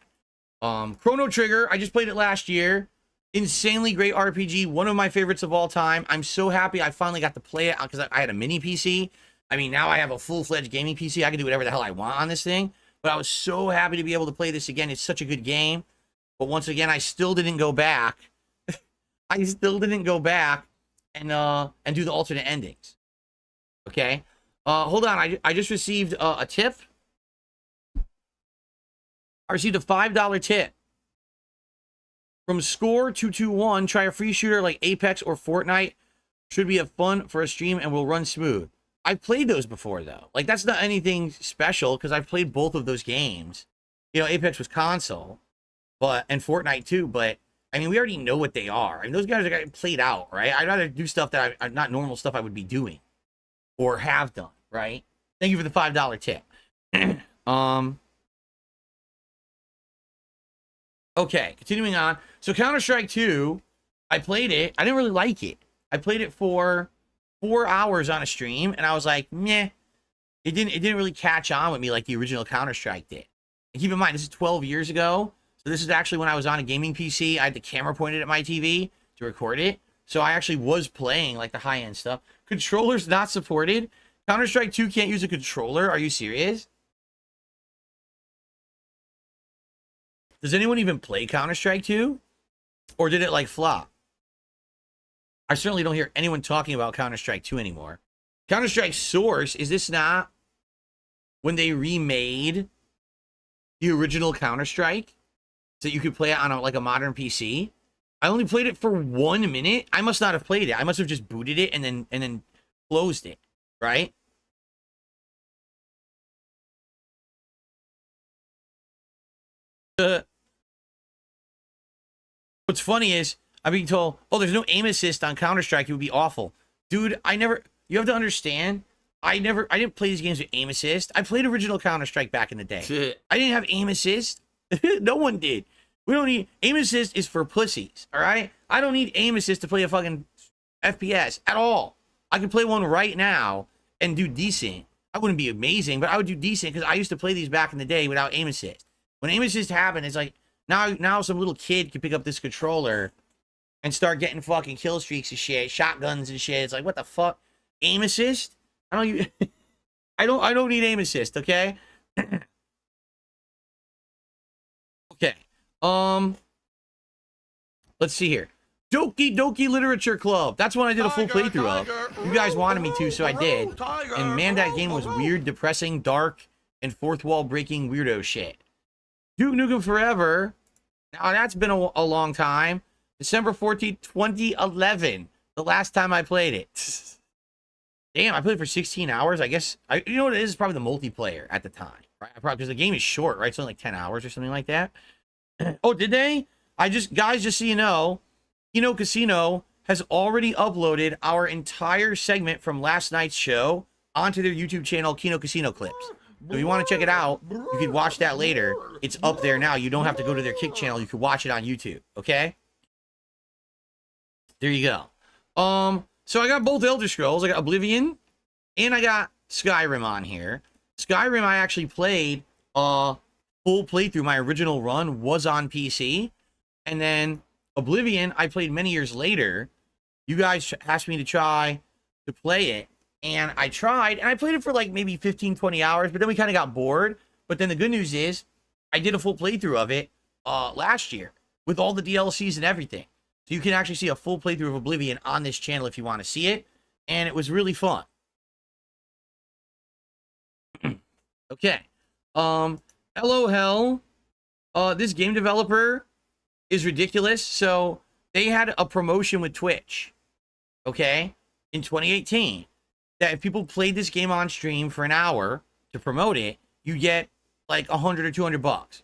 Speaker 1: Chrono Trigger, I just played it last year. Insanely great RPG, one of my favorites of all time. I'm so happy I finally got to play it because I had a mini PC. I mean, now I have a full-fledged gaming PC. I can do whatever the hell I want on this thing. But I was so happy to be able to play this again. It's such a good game. But once again, I still didn't go back. I still didn't go back and do the alternate endings. Okay? Hold on. I just received a tip. I received a $5 tip from Score221. Try a free shooter like Apex or Fortnite. Should be a fun for a stream and will run smooth. I've played those before, though. Like, that's not anything special because I've played both of those games. You know, Apex was console, and Fortnite too. But I mean, we already know what they are. I mean, those guys are played out, right? I'd rather do stuff that I not normal stuff I would be doing or have done, right? Thank you for the $5 tip. Okay, continuing on. So Counter-Strike 2, I played it. I didn't really like it. I played it for 4 hours on a stream, and I was like, meh. It didn't really catch on with me like the original Counter-Strike did. And keep in mind, this is 12 years ago. So this is actually when I was on a gaming PC. I had the camera pointed at my TV to record it. So I actually was playing like the high-end stuff. Controllers not supported. Counter-Strike 2 can't use a controller. Are you serious? Does anyone even play Counter-Strike 2? Or did it like flop? I certainly don't hear anyone talking about Counter-Strike 2 anymore. Counter-Strike Source, is this not when they remade the original Counter-Strike so you could play it on a modern PC? I only played it for 1 minute. I must not have played it. I must have just booted it and then closed it, right? What's funny is I'm being told, oh, there's no aim assist on Counter-Strike. It would be awful. Dude, you have to understand, I didn't play these games with aim assist. I played original Counter-Strike back in the day. I didn't have aim assist. No one did. We don't need, aim assist is for pussies, all right? I don't need aim assist to play a fucking FPS at all. I can play one right now and do decent. I wouldn't be amazing, but I would do decent because I used to play these back in the day without aim assist. When aim assist happened, it's like, now some little kid can pick up this controller and start getting fucking kill streaks and shit, shotguns and shit. It's like, what the fuck? Aim assist? I don't need aim assist, okay? Okay. Let's see here. Doki Doki Literature Club. That's when I did a full playthrough of. You guys wanted me to, so I did. And man, that game was weird, depressing, dark, and fourth wall breaking weirdo shit. Duke Nukem Forever. Now, that's been a long time. December 14th, 2011. The last time I played it. Damn, I played it for 16 hours. I guess, you know what it is? It's probably the multiplayer at the time. Right? Because the game is short, right? It's only like 10 hours or something like that. Oh, did they? Guys, just so you know, Kino Casino has already uploaded our entire segment from last night's show onto their YouTube channel, Kino Casino Clips. So if you want to check it out, you can watch that later. It's up there now. You don't have to go to their Kick channel. You can watch it on YouTube, okay? There you go. So I got both Elder Scrolls. I got Oblivion, and I got Skyrim on here. Skyrim, I actually played full playthrough. My original run was on PC, and then Oblivion, I played many years later. You guys asked me to try to play it, and I tried, and I played it for like maybe 15, 20 hours, but then we kind of got bored. But then the good news is, I did a full playthrough of it last year with all the DLCs and everything. So you can actually see a full playthrough of Oblivion on this channel if you want to see it, and it was really fun. Okay. LOL. This game developer is ridiculous. So they had a promotion with Twitch, okay, in 2018, that if people played this game on stream for an hour to promote it, you get like 100 or 200 bucks.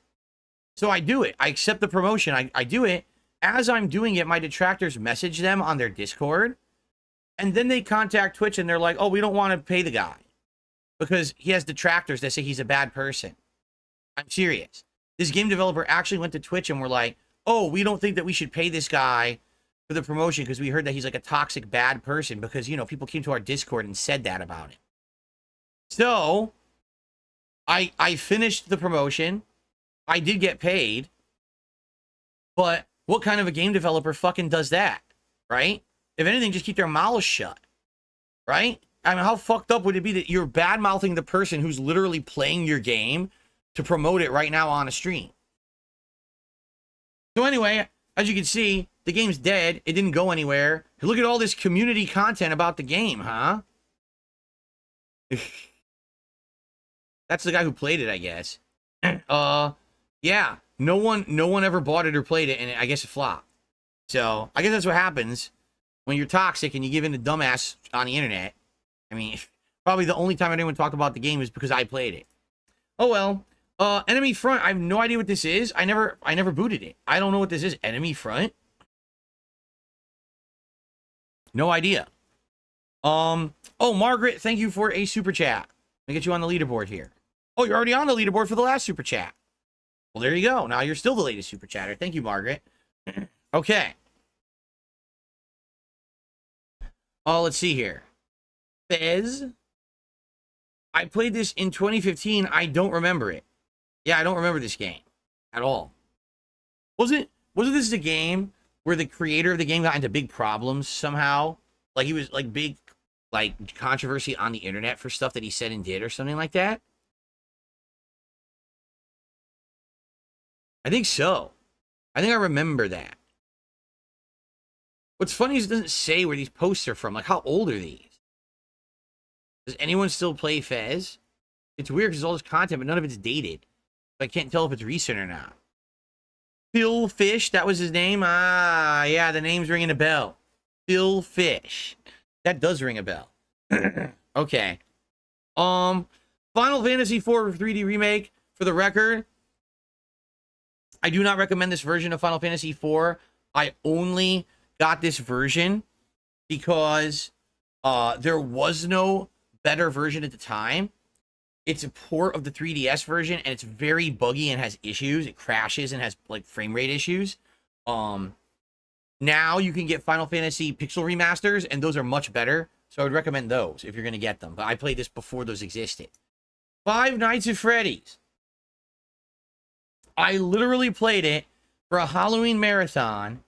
Speaker 1: So I do it. I accept the promotion. I do it. As I'm doing it, my detractors message them on their Discord, and then they contact Twitch and they're like, oh, we don't want to pay the guy because he has detractors that say he's a bad person. I'm serious. This game developer actually went to Twitch and were like, oh, we don't think that we should pay this guy for the promotion because we heard that he's like a toxic, bad person because, you know, people came to our Discord and said that about him. So I finished the promotion. I did get paid, but what kind of a game developer fucking does that, right? If anything, just keep their mouths shut, right? I mean, how fucked up would it be that you're bad-mouthing the person who's literally playing your game to promote it right now on a stream? So anyway, as you can see, the game's dead. It didn't go anywhere. Look at all this community content about the game, huh? That's the guy who played it, I guess. Yeah. No one ever bought it or played it, and I guess it flopped. So, I guess that's what happens when you're toxic and you give in to dumbass on the internet. I mean, probably the only time anyone talked about the game is because I played it. Oh well. Enemy Front, I have no idea what this is. I never booted it. I don't know what this is. Enemy Front? No idea. Oh, Margaret, thank you for a super chat. Let me get you on the leaderboard here. Oh, you're already on the leaderboard for the last super chat. Well, there you go. Now you're still the latest super chatter. Thank you, Margaret. Okay. Oh, let's see here. Fez. I played this in 2015. I don't remember it. Yeah, I don't remember this game at all. Wasn't this a game where the creator of the game got into big problems somehow? Like he was like big, like controversy on the internet for stuff that he said and did or something like that? I think so. I think I remember that. What's funny is it doesn't say where these posts are from. Like, how old are these? Does anyone still play Fez? It's weird because all this content, but none of it's dated. I can't tell if it's recent or not. Phil Fish, that was his name? Ah, yeah, the name's ringing a bell. Phil Fish. That does ring a bell. Okay. Final Fantasy IV 3D Remake, for the record, I do not recommend this version of Final Fantasy IV. I only got this version because there was no better version at the time. It's a port of the 3DS version, and it's very buggy and has issues. It crashes and has like frame rate issues. Now you can get Final Fantasy pixel remasters, and those are much better. So I would recommend those if you're going to get them. But I played this before those existed. Five Nights at Freddy's. I literally played it for a Halloween marathon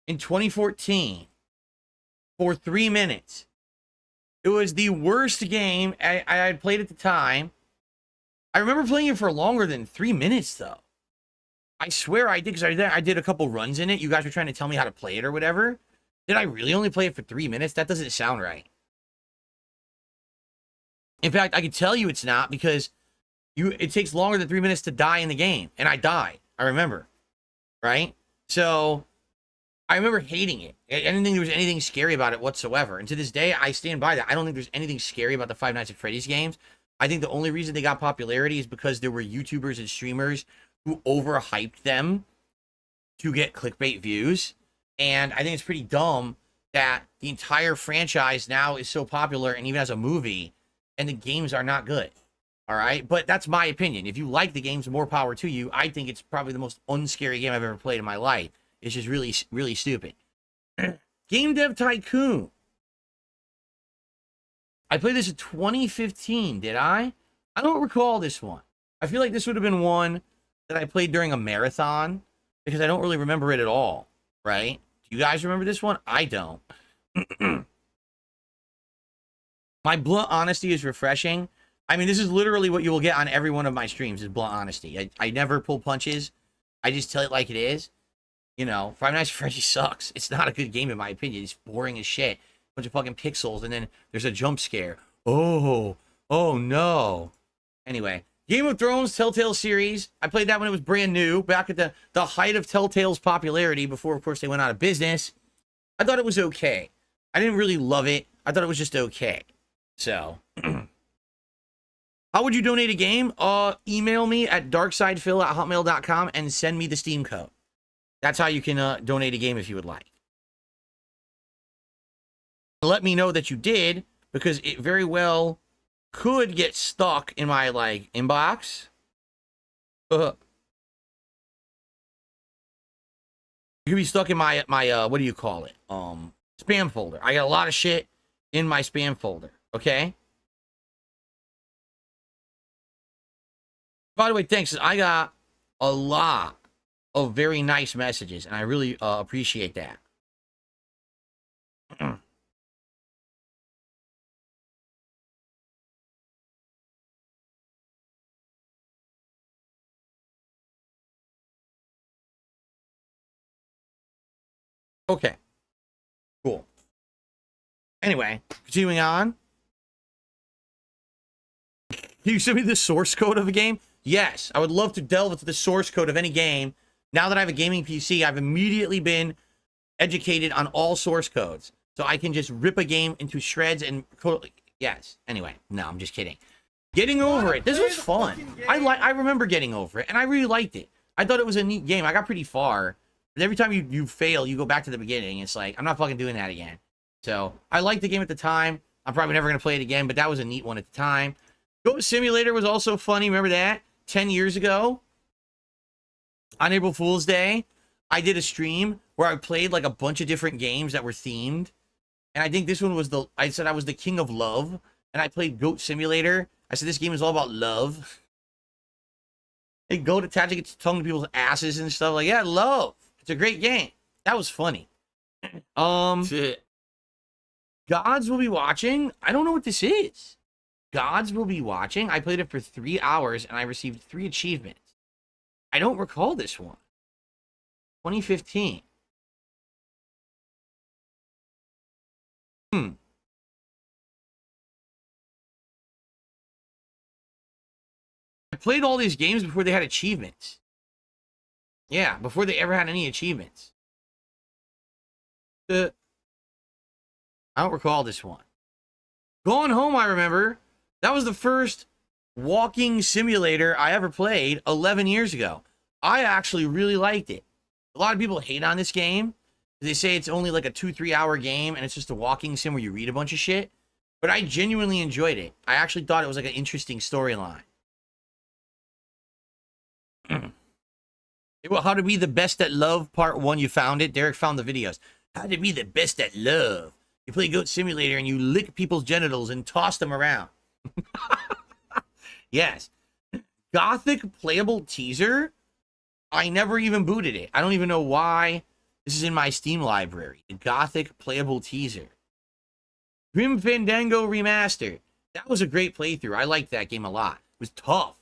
Speaker 1: in 2014 for 3 minutes. It was the worst game I had played at the time. I remember playing it for longer than 3 minutes, though. I swear I did, because I did a couple runs in it. You guys were trying to tell me how to play it or whatever. Did I really only play it for 3 minutes? That doesn't sound right. In fact, I can tell you it's not, because it takes longer than 3 minutes to die in the game. And I died. I remember. Right? So I remember hating it. I didn't think there was anything scary about it whatsoever. And to this day, I stand by that. I don't think there's anything scary about the Five Nights at Freddy's games. I think the only reason they got popularity is because there were YouTubers and streamers who overhyped them to get clickbait views. And I think it's pretty dumb that the entire franchise now is so popular and even has a movie, and the games are not good. All right? But that's my opinion. If you like the games, more power to you. I think it's probably the most unscary game I've ever played in my life. It's just really, really stupid. Game Dev Tycoon. I played this in 2015, did I? I don't recall this one. I feel like this would have been one that I played during a marathon, because I don't really remember it at all, right? Do you guys remember this one? I don't. My blunt honesty is refreshing. I mean, this is literally what you will get on every one of my streams, is blunt honesty. I never pull punches. I just tell it like it is. You know, Five Nights at Freddy's sucks. It's not a good game, in my opinion. It's boring as shit. Bunch of fucking pixels, and then there's a jump scare. Oh no. Anyway, Game of Thrones Telltale series. I played that when it was brand new, back at the height of Telltale's popularity, before, of course, they went out of business. I thought it was okay. I didn't really love it. I thought it was just okay. So, how would you donate a game? Email me at darksidephil@hotmail.com and send me the Steam code. That's how you can donate a game if you would like. Let me know that you did, because it very well could get stuck in my, like, inbox. It could be stuck in my what do you call it? Spam folder. I got a lot of shit in my spam folder, okay? By the way, thanks. I got a lot of very nice messages, and I really appreciate that. Okay. Cool. Anyway, continuing on. Can you send me the source code of a game? Yes, I would love to delve into the source code of any game. Now that I have a gaming PC, I've immediately been educated on all source codes. So I can just rip a game into shreds and... Yes. Anyway, no, I'm just kidding. Getting Over It. This was fun. I remember Getting Over It, and I really liked it. I thought it was a neat game. I got pretty far. But every time you fail, you go back to the beginning. It's like, I'm not fucking doing that again. So, I liked the game at the time. I'm probably never going to play it again, but that was a neat one at the time. Goat Simulator was also funny. Remember that? 10 years ago, on April Fool's Day, I did a stream where I played like a bunch of different games that were themed. And I think this one was I said I was the king of love. And I played Goat Simulator. I said this game is all about love. A goat attaching its tongue to people's asses and stuff. Like, yeah, love. It's a great game. That was funny. Gods Will Be Watching. I don't know what this is. Gods Will Be Watching. I played it for 3 hours and I received 3 achievements. I don't recall this one. 2015. I played all these games before they had achievements. Yeah, before they ever had any achievements. I don't recall this one. Gone Home, I remember. That was the first walking simulator I ever played 11 years ago. I actually really liked it. A lot of people hate on this game. They say it's only like a 2-3 hour game and it's just a walking sim where you read a bunch of shit. But I genuinely enjoyed it. I actually thought it was like an interesting storyline. How to Be the Best at Love Part 1. You found it. Derek found the videos. How to Be the Best at Love. You play Goat Simulator and you lick people's genitals and toss them around. Yes. Gothic playable teaser. I never even booted it. I don't even know why this is in my Steam library. The Gothic playable teaser. Grim Fandango Remastered. That was a great playthrough. I liked that game a lot. It was tough.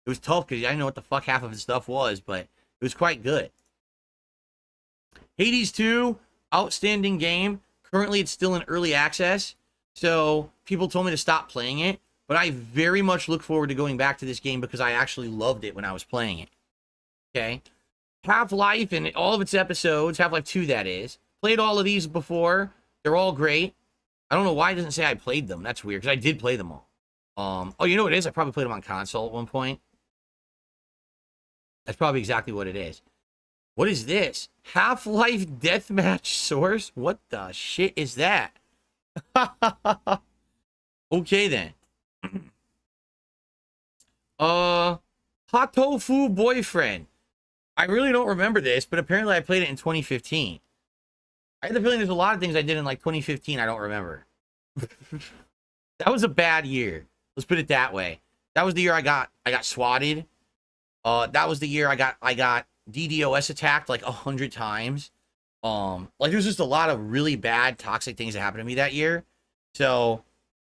Speaker 1: It was tough because I didn't know what the fuck half of the stuff was, but it It was quite good. Hades 2, outstanding game. Currently, it's still in early access, so people told me to stop playing it, but I very much look forward to going back to this game because I actually loved it when I was playing it. Okay? Half-Life and all of its episodes, Half-Life 2 that is, played all of these before. They're all great. I don't know why it doesn't say I played them. That's weird, because I did play them all. Oh, you know what it is? I probably played them on console at one point. That's probably exactly what it is. What is this? Half-Life Deathmatch Source? What the shit is that? Okay, then. Hot Tofu Boyfriend. I really don't remember this, but apparently I played it in 2015. I had the feeling there's a lot of things I did in like 2015 I don't remember. That was a bad year. Let's put it that way. That was the year I got swatted. That was the year I got DDoS attacked like 100 times. Like there's just a lot of really bad toxic things that happened to me that year. So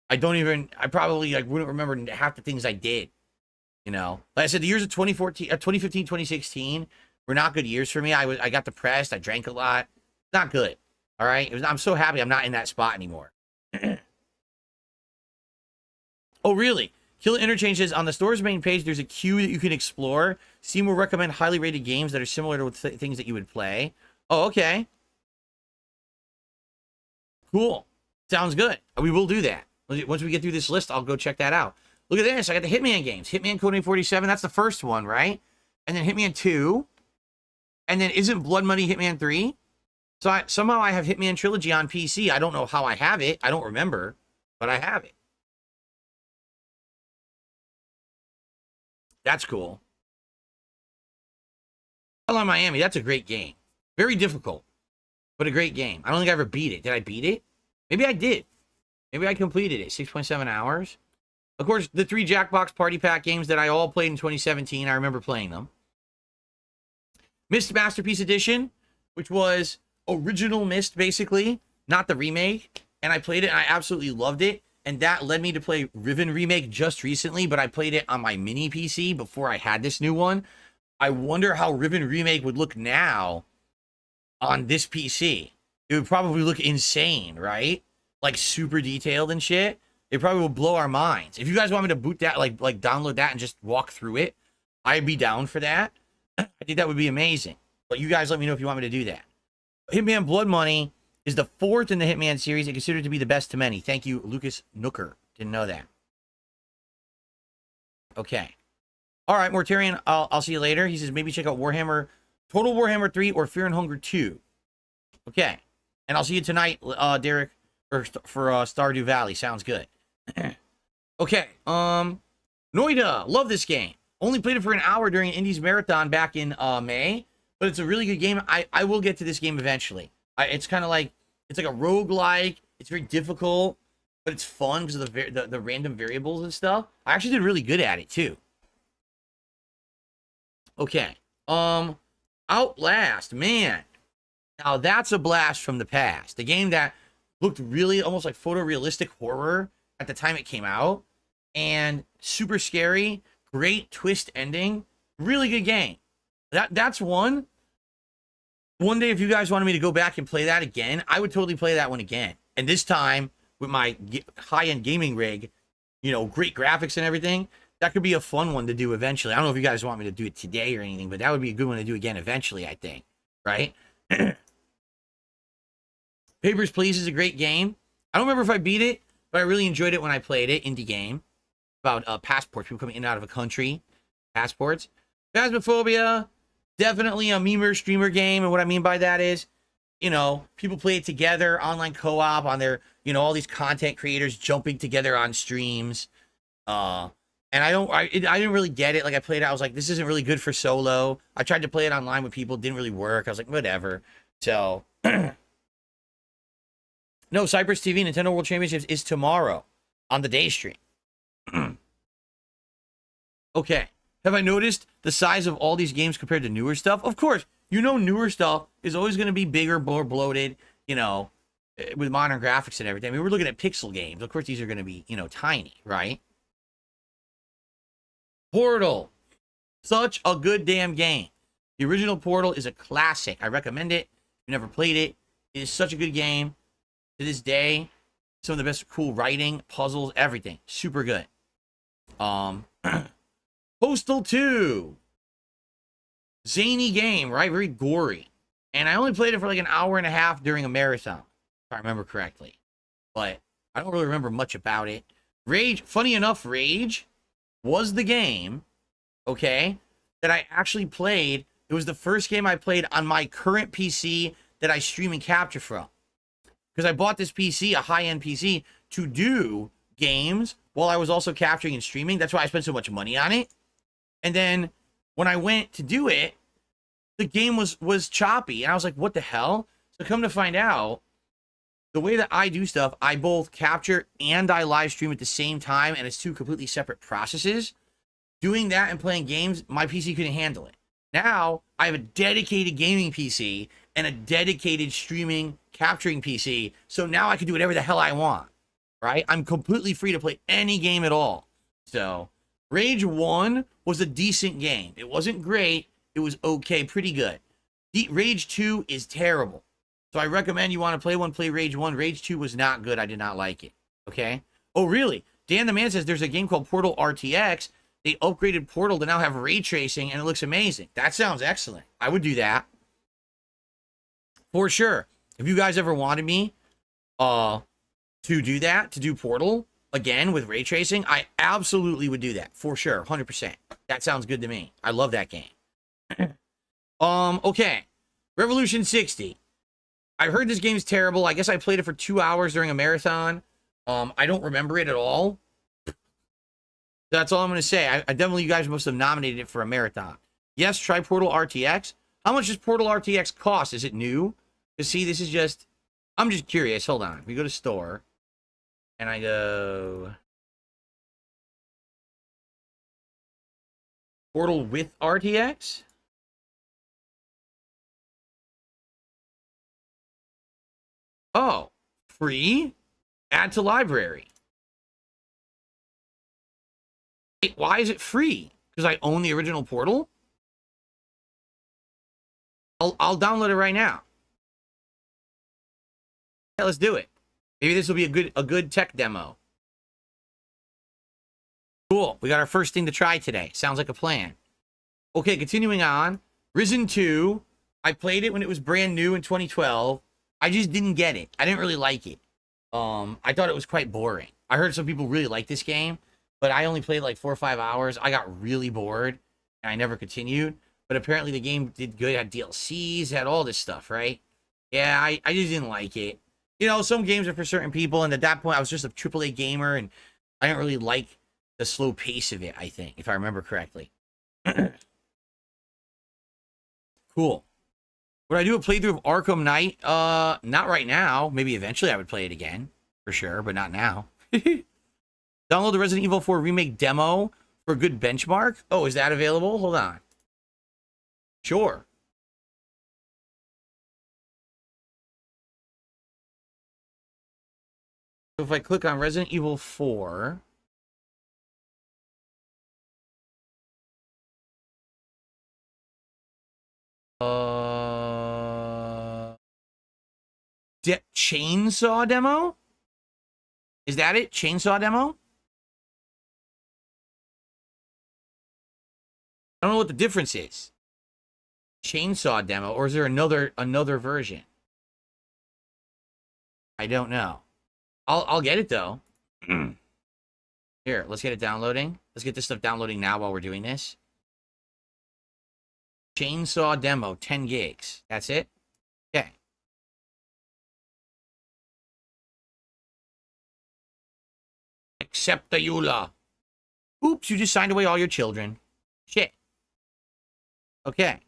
Speaker 1: I probably like wouldn't remember half the things I did. You know, like I said, the years of 2015, 2016 were not good years for me. I got depressed. I drank a lot. Not good. All right. I'm so happy I'm not in that spot anymore. Oh, really? Killer Interchange says, on the store's main page, there's a queue that you can explore. Steam will recommend highly rated games that are similar to things that you would play. Oh, okay. Cool. Sounds good. We will do that. Once we get through this list, I'll go check that out. Look at this. I got the Hitman games. Hitman Code 47. That's the first one, right? And then Hitman 2. And then isn't Blood Money Hitman 3? So somehow I have Hitman Trilogy on PC. I don't know how I have it. I don't remember. But I have it. That's cool. Hotline Miami. That's a great game. Very difficult. But a great game. I don't think I ever beat it. Did I beat it? Maybe I did. Maybe I completed it. 6.7 hours. Of course, the 3 Jackbox Party Pack games that I all played in 2017, I remember playing them. Myst Masterpiece Edition, which was original Myst, basically, not the remake. And I played it, and I absolutely loved it. And that led me to play Riven Remake just recently, but I played it on my mini PC before I had this new one. I wonder how Riven Remake would look now on this PC. It would probably look insane, right? Like super detailed and shit. It probably will blow our minds. If you guys want me to boot that, like download that and just walk through it, I'd be down for that. I think that would be amazing. But you guys let me know if you want me to do that. Hitman Blood Money is the 4th in the Hitman series and considered to be the best to many. Thank you, Lucas Nooker. Didn't know that. Okay. All right, Mortarian, I'll see you later. He says maybe check out Warhammer, Total Warhammer 3 or Fear and Hunger 2. Okay. And I'll see you tonight, Derek, for Stardew Valley. Sounds good. Okay. Noida. Love this game. Only played it for an hour during Indies Marathon back in May. But it's a really good game. I will get to this game eventually. It's kind of like, it's like a roguelike. It's very difficult, but it's fun because of the random variables and stuff. I actually did really good at it too. Okay. Outlast, man. Now that's a blast from the past. The game that looked really almost like photorealistic horror at the time it came out. And super scary. Great twist ending. Really good game. That's one. One day, if you guys wanted me to go back and play that again, I would totally play that one again. And this time, with my high-end gaming rig, you know, great graphics and everything, that could be a fun one to do eventually. I don't know if you guys want me to do it today or anything, but that would be a good one to do again eventually, I think. Right? Papers, Please is a great game. I don't remember if I beat it, but I really enjoyed it when I played it. Indie game. About passports, people coming in and out of a country. Passports. Phasmophobia. Definitely a memer streamer game. And what I mean by that is, you know, people play it together, online co-op on their, you know, all these content creators jumping together on streams. And I didn't really get it. Like I played it, I was like, this isn't really good for solo. I tried to play it online with people, it didn't really work. I was like, whatever. So, no, Cypress TV Nintendo World Championships is tomorrow on the day stream. Okay. Have I noticed the size of all these games compared to newer stuff? Of course, you know newer stuff is always going to be bigger, more bloated, you know, with modern graphics and everything. I mean, we're looking at pixel games. Of course, these are going to be, you know, tiny, right? Portal. Such a good damn game. The original Portal is a classic. I recommend it. If you never played it, it is such a good game. To this day, some of the best cool writing, puzzles, everything. Super good. Postal 2. Zany game, right? Very gory. And I only played it for like an hour and a half during a marathon, if I remember correctly. But I don't really remember much about it. Rage, funny enough, Rage was the game, okay, that I actually played. It was the first game I played on my current PC that I stream and capture from. Because I bought this PC, a high-end PC, to do games while I was also capturing and streaming. That's why I spent so much money on it. And then when I went to do it, the game was choppy. And I was like, what the hell? So come to find out, the way that I do stuff, I both capture and I live stream at the same time, and it's two completely separate processes. Doing that and playing games, my PC couldn't handle it. Now, I have a dedicated gaming PC and a dedicated streaming, capturing PC, so now I can do whatever the hell I want, right? I'm completely free to play any game at all. So, Rage 1 was a decent game. It wasn't great. It was okay, pretty good. Rage 2 is terrible. So I recommend you want to play one, play Rage 1. Rage 2 was not good. I did not like it, okay? Oh, really? Dan the Man says there's a game called Portal RTX. They upgraded Portal to now have ray tracing, and it looks amazing. That sounds excellent. I would do that. For sure. If you guys ever wanted me to do that, to do Portal again with ray tracing, I absolutely would do that. For sure. 100%. That sounds good to me. I love that game. Okay. Revolution 60. I heard this game is terrible. I guess I played it for 2 hours during a marathon. I don't remember it at all. That's all I'm going to say. I definitely, you guys must have nominated it for a marathon. Yes, try Portal RTX. How much does Portal RTX cost? Is it new? Because see, this is just, I'm just curious. Hold on. We go to store, and I go Portal with RTX. Oh, free? Add to library. Wait, why is it free? Because I own the original Portal? I'll download it right now. Yeah, let's do it. Maybe this will be a good tech demo. Cool. We got our first thing to try today. Sounds like a plan. Okay, continuing on. Risen 2. I played it when it was brand new in 2012. I just didn't get it. I didn't really like it. I thought it was quite boring. I heard some people really like this game, but I only played like 4 or 5 hours. I got really bored, and I never continued. But apparently the game did good. It had DLCs, had all this stuff, right? Yeah, I just didn't like it. You know, some games are for certain people, and at that point, I was just a AAA gamer, and I didn't really like the slow pace of it, I think, if I remember correctly. Cool. Would I do a playthrough of Arkham Knight? Not right now. Maybe eventually I would play it again, for sure, but not now. Download the Resident Evil 4 Remake demo for a good benchmark. Oh, is that available? Hold on. Sure. So if I click on Resident Evil 4... Chainsaw demo? Is that it? Chainsaw demo? I don't know what the difference is. Chainsaw demo, or is there another version? I don't know. I'll get it though. Here, let's get it downloading. Let's get this stuff downloading now while we're doing this. Chainsaw demo, 10 gigs. That's it? Okay. Accept the EULA. Oops, you just signed away all your children. Shit. Okay.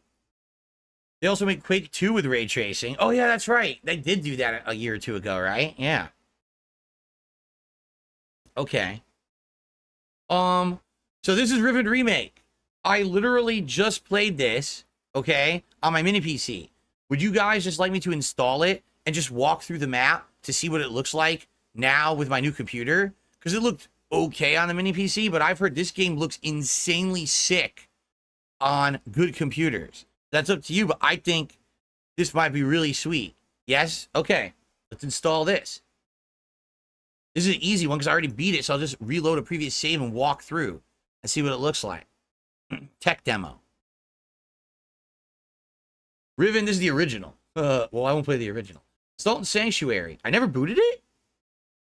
Speaker 1: They also made Quake 2 with ray tracing. Oh, yeah, that's right. They did do that a year or two ago, right? Yeah. Okay. So this is Riven Remake. I literally just played this, okay, on my mini PC. Would you guys just like me to install it and just walk through the map to see what it looks like now with my new computer? Because it looked okay on the mini PC, but I've heard this game looks insanely sick on good computers. That's up to you, but I think this might be really sweet. Yes? Okay. Let's install this. This is an easy one because I already beat it, so I'll just reload a previous save and walk through and see what it looks like. Tech demo. Riven, this is the original. Well, I won't play the original. Sultan Sanctuary. I never booted it?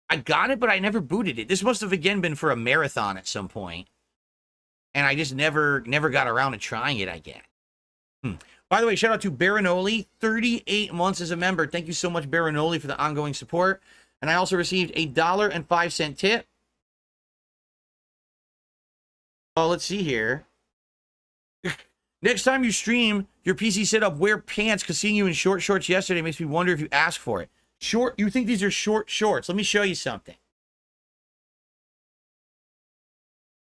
Speaker 1: I got it, but I never booted it. This must have, again, been for a marathon at some point. And I just never got around to trying it, I guess. By the way, shout out to Baranoli, 38 months as a member. Thank you so much, Baranoli, for the ongoing support. And I also received a $1.05 tip. Oh, let's see here. Next time you stream your PC setup, wear pants, because seeing you in short shorts yesterday makes me wonder if you ask for it. Short? You think these are short shorts? Let me show you something.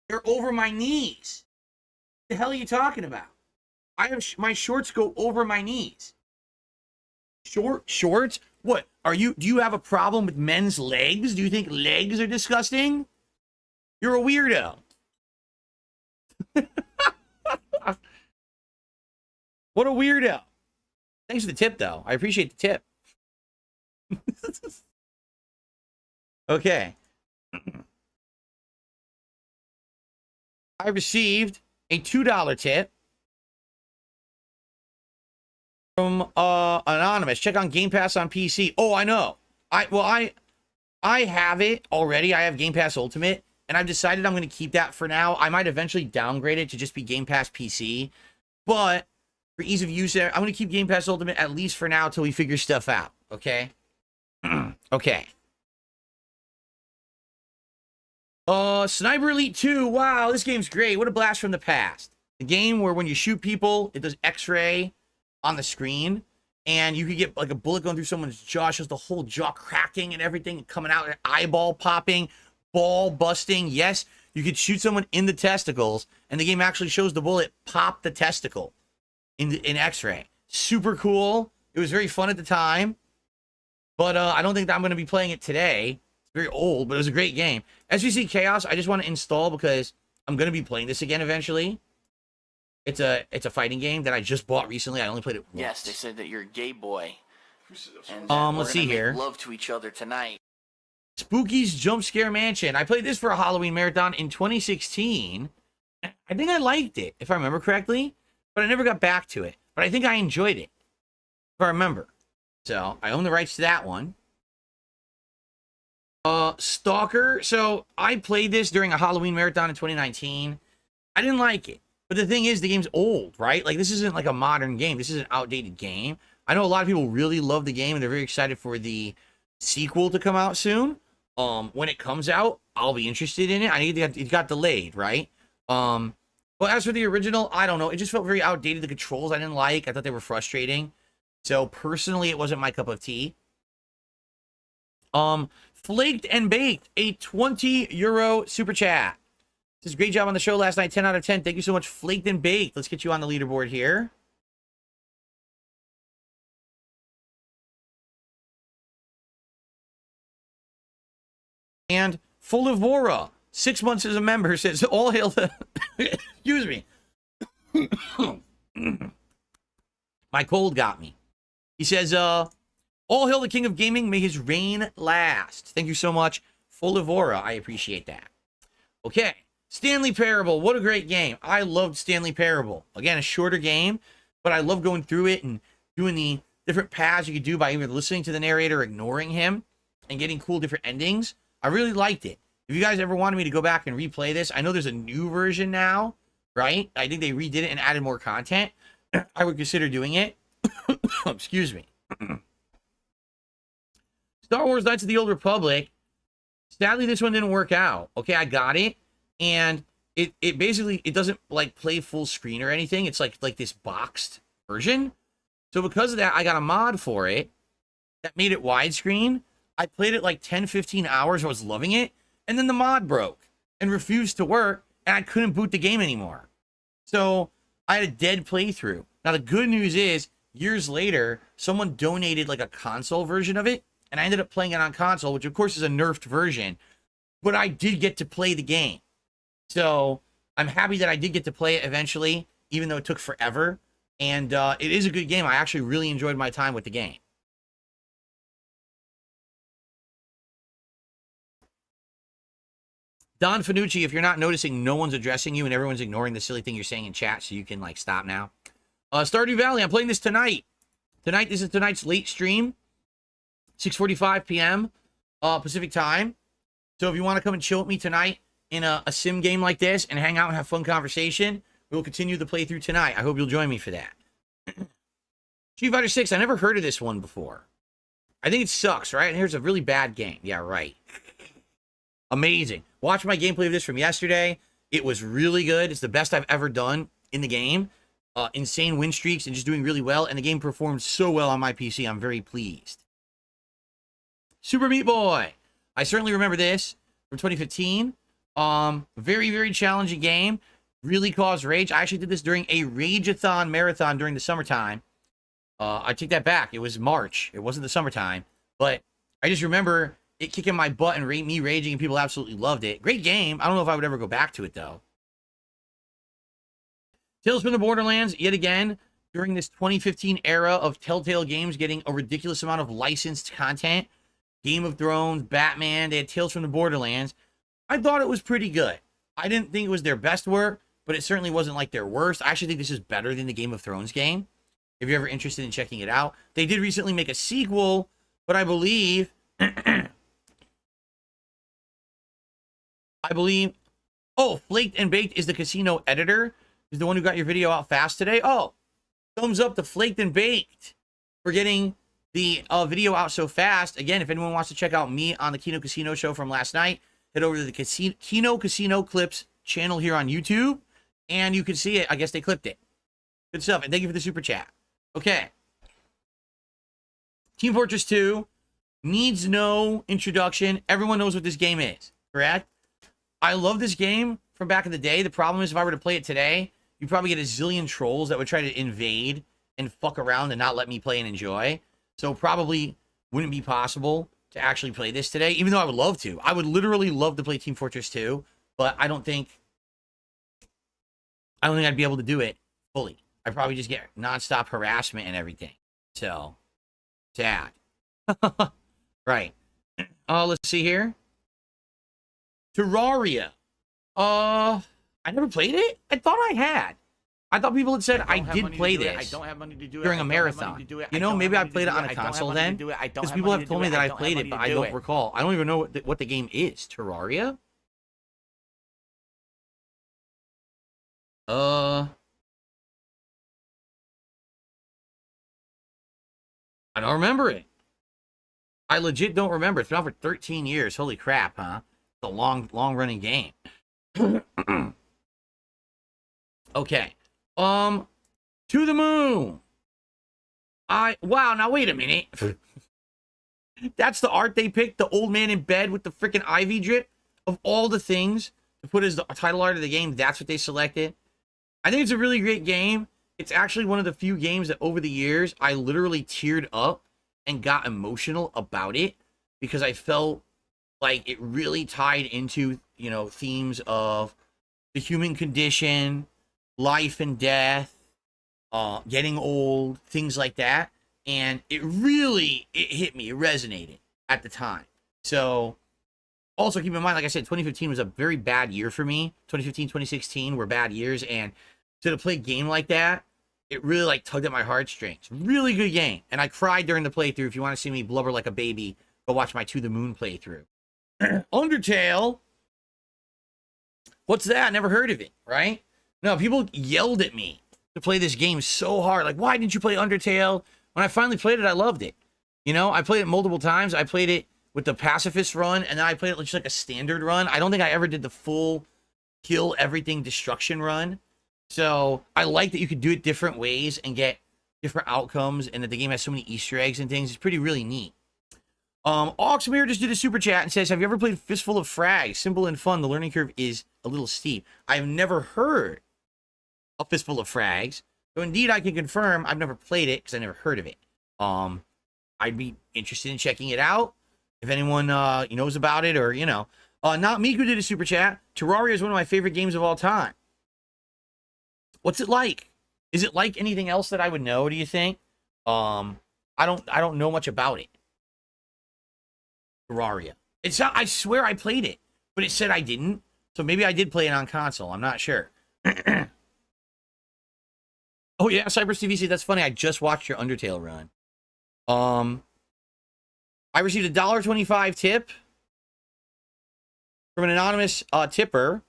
Speaker 1: They're over my knees. What the hell are you talking about? I have my shorts go over my knees. Short shorts? What? Do you have a problem with men's legs? Do you think legs are disgusting? You're a weirdo. What a weirdo. Thanks for the tip, though. I appreciate the tip. Okay. I received a $2 tip from Anonymous. Check on Game Pass on PC. Oh, I know. I have it already. I have Game Pass Ultimate, and I've decided I'm going to keep that for now. I might eventually downgrade it to just be Game Pass PC, but for ease of use, I'm going to keep Game Pass Ultimate at least for now till we figure stuff out. Okay? Okay. Sniper Elite 2. Wow, this game's great. What a blast from the past. The game where when you shoot people, it does X-ray on the screen, and you could get like a bullet going through someone's jaw, shows the whole jaw cracking and everything, and coming out, and eyeball popping, ball busting. Yes, you could shoot someone in the testicles, and the game actually shows the bullet pop the testicle in X-ray. Super cool. It was very fun at the time, but I don't think that I'm going to be playing it today. It's very old, but it was a great game. SVC Chaos, I just want to install because I'm going to be playing this again eventually. It's a fighting game that I just bought recently. I only played it once.
Speaker 9: Yes, they said that you're a gay boy. And
Speaker 1: let's see here.
Speaker 9: Make love to each other tonight.
Speaker 1: Spooky's Jump Scare Mansion. I played this for a Halloween marathon in 2016. I think I liked it, if I remember correctly, but I never got back to it. But I think I enjoyed it, if I remember. So I own the rights to that one. Stalker. So I played this during a Halloween marathon in 2019. I didn't like it. But the thing is, the game's old, right? Like, this isn't like a modern game. This is an outdated game. I know a lot of people really love the game, and they're very excited for the sequel to come out soon. When it comes out, I'll be interested in it. I think it got delayed, right? But as for the original, I don't know. It just felt very outdated. The controls I didn't like. I thought they were frustrating. So, personally, it wasn't my cup of tea. Flaked and Baked, a 20 euro super chat. This is a great job on the show last night. 10 out of 10. Thank you so much, Flaked and Baked. Let's get you on the leaderboard here. And Fulivora, 6 months as a member, says, all hail the... Excuse me. My cold got me. He says, all hail the king of gaming. May his reign last. Thank you so much, Fulivora. I appreciate that. Okay. Stanley Parable, what a great game. I loved Stanley Parable. Again, a shorter game, but I love going through it and doing the different paths you could do by either listening to the narrator or ignoring him and getting cool different endings. I really liked it. If you guys ever wanted me to go back and replay this, I know there's a new version now, right? I think they redid it and added more content. I would consider doing it. Excuse me. Star Wars Knights of the Old Republic. Sadly, this one didn't work out. Okay, I got it. And it basically, it doesn't like play full screen or anything. It's like this boxed version. So because of that, I got a mod for it that made it widescreen. I played it like 10, 15 hours. I was loving it. And then the mod broke and refused to work. And I couldn't boot the game anymore. So I had a dead playthrough. Now, the good news is, years later, someone donated like a console version of it. And I ended up playing it on console, which of course is a nerfed version. But I did get to play the game. So I'm happy that I did get to play it eventually, even though it took forever. And it is a good game. I actually really enjoyed my time with the game. Don Finucci, if you're not noticing, no one's addressing you and everyone's ignoring the silly thing you're saying in chat, so you can, like, stop now. Stardew Valley, I'm playing this tonight. This is tonight's late stream. 6:45 p.m. Pacific time. So if you want to come and chill with me tonight in a sim game like this and hang out and have fun conversation, we'll continue the playthrough tonight. I hope you'll join me for that. Street Fighter 6, I never heard of this one before. I think it sucks, right? And here's a really bad game. Yeah, right. Amazing. Watch my gameplay of this from yesterday. It was really good. It's the best I've ever done in the game. Insane win streaks and just doing really well. And the game performed so well on my PC. I'm very pleased. Super Meat Boy. I certainly remember this from 2015. Very, very challenging game. Really caused rage. I actually did this during a Rage-a-thon marathon during the summertime. I take that back. It was March. It wasn't the summertime. But I just remember it kicking my butt and me raging, and people absolutely loved it. Great game. I don't know if I would ever go back to it, though. Tales from the Borderlands, yet again, during this 2015 era of Telltale Games getting a ridiculous amount of licensed content. Game of Thrones, Batman, they had Tales from the Borderlands. I thought it was pretty good. I didn't think it was their best work, but it certainly wasn't like their worst. I actually think this is better than the Game of Thrones game. If you're ever interested in checking it out. They did recently make a sequel, but I believe... Oh, Flaked and Baked is the casino editor. Is the one who got your video out fast today. Oh, thumbs up to Flaked and Baked for getting the video out so fast. Again, if anyone wants to check out me on the Kino Casino show from last night, head over to the Kino Casino Clips channel here on YouTube, and you can see it. I guess they clipped it. Good stuff, and thank you for the super chat. Okay. Team Fortress 2 needs no introduction. Everyone knows what this game is, correct? I love this game from back in the day. The problem is if I were to play it today, you'd probably get a zillion trolls that would try to invade and fuck around and not let me play and enjoy. So probably wouldn't be possible to actually play this today, even though I would love to. I would literally love to play Team Fortress 2, but I don't think I'd be able to do it fully. I'd probably just get nonstop harassment and everything. So, sad. Right. Let's see here. Terraria. I never played it. I thought I had. I thought people had said I did play this. I don't have money to do it during a marathon. You know, maybe I played it on a console then. Because people have told me that I played it, but I don't recall. I don't even know what the game is. Terraria? I don't remember it. I legit don't remember. It's been out for 13 years. Holy crap, huh? It's a long running game. Okay. To the Moon. Wow, now wait a minute. That's the art they picked, the old man in bed with the freaking ivy drip. Of all the things to put as the title art of the game, that's what they selected. I think it's a really great game. It's actually one of the few games that over the years, I literally teared up and got emotional about it because I felt like it really tied into, you know, themes of the human condition, life and death, getting old, things like that. And it hit me, it resonated at the time. So also keep in mind, like I said, 2015 was a very bad year for me. 2015, 2016 were bad years. And to play a game like that, it really like tugged at my heartstrings. Really good game. And I cried during the playthrough. If you want to see me blubber like a baby, go watch my To the Moon playthrough. Undertale. What's that? Never heard of it, right? No, people yelled at me to play this game so hard. Like, why didn't you play Undertale? When I finally played it, I loved it. You know, I played it multiple times. I played it with the pacifist run, and then I played it just like a standard run. I don't think I ever did the full kill everything destruction run. So I like that you could do it different ways and get different outcomes, and that the game has so many Easter eggs and things. It's really neat. Oxmere just did a super chat and says, have you ever played Fistful of Frags? Simple and fun. The learning curve is a little steep. I've never heard of Fistful of Frags. So indeed, I can confirm I've never played it because I never heard of it. I'd be interested in checking it out. If anyone knows about it, or, you know. Not Miku did a super chat. Terraria is one of my favorite games of all time. What's it like? Is it like anything else that I would know, do you think? I don't know much about it. Terraria. It's not, I swear I played it, but it said I didn't. So maybe I did play it on console. I'm not sure. Oh yeah, Cypress TV said, that's funny. I just watched your Undertale run. I received a $1.25 tip from an anonymous tipper.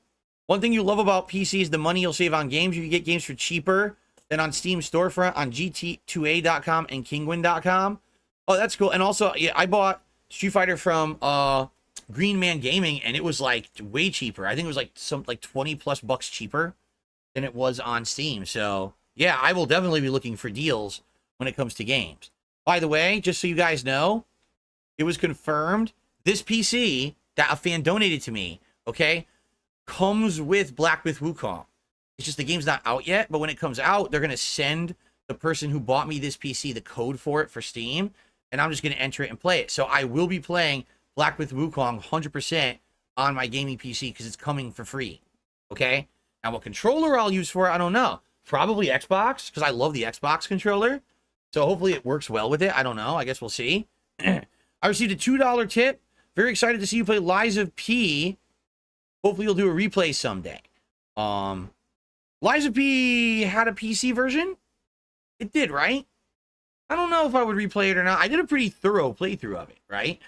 Speaker 1: One thing you love about PC is the money you'll save on games. You can get games for cheaper than on Steam storefront on GT2A.com and Kingwin.com. Oh, that's cool. And also, yeah, I bought Street Fighter from Green Man Gaming, and it was like way cheaper. I think it was like 20 plus bucks cheaper than it was on Steam. So yeah, I will definitely be looking for deals when it comes to games. By the way, just so you guys know, it was confirmed this PC that a fan donated to me, okay, comes with Black Myth Wukong. It's just the game's not out yet, but when it comes out, they're going to send the person who bought me this PC the code for it for Steam, and I'm just going to enter it and play it. So I will be playing Black Myth Wukong 100% on my gaming PC because it's coming for free, okay? Now, what controller I'll use for it, I don't know. Probably Xbox, because I love the Xbox controller. So hopefully it works well with it. I don't know. I guess we'll see. I received a $2 tip. Very excited to see you play Lies of P. Hopefully you'll do a replay someday. Lies of P had a PC version? It did, right? I don't know if I would replay it or not. I did a pretty thorough playthrough of it, right?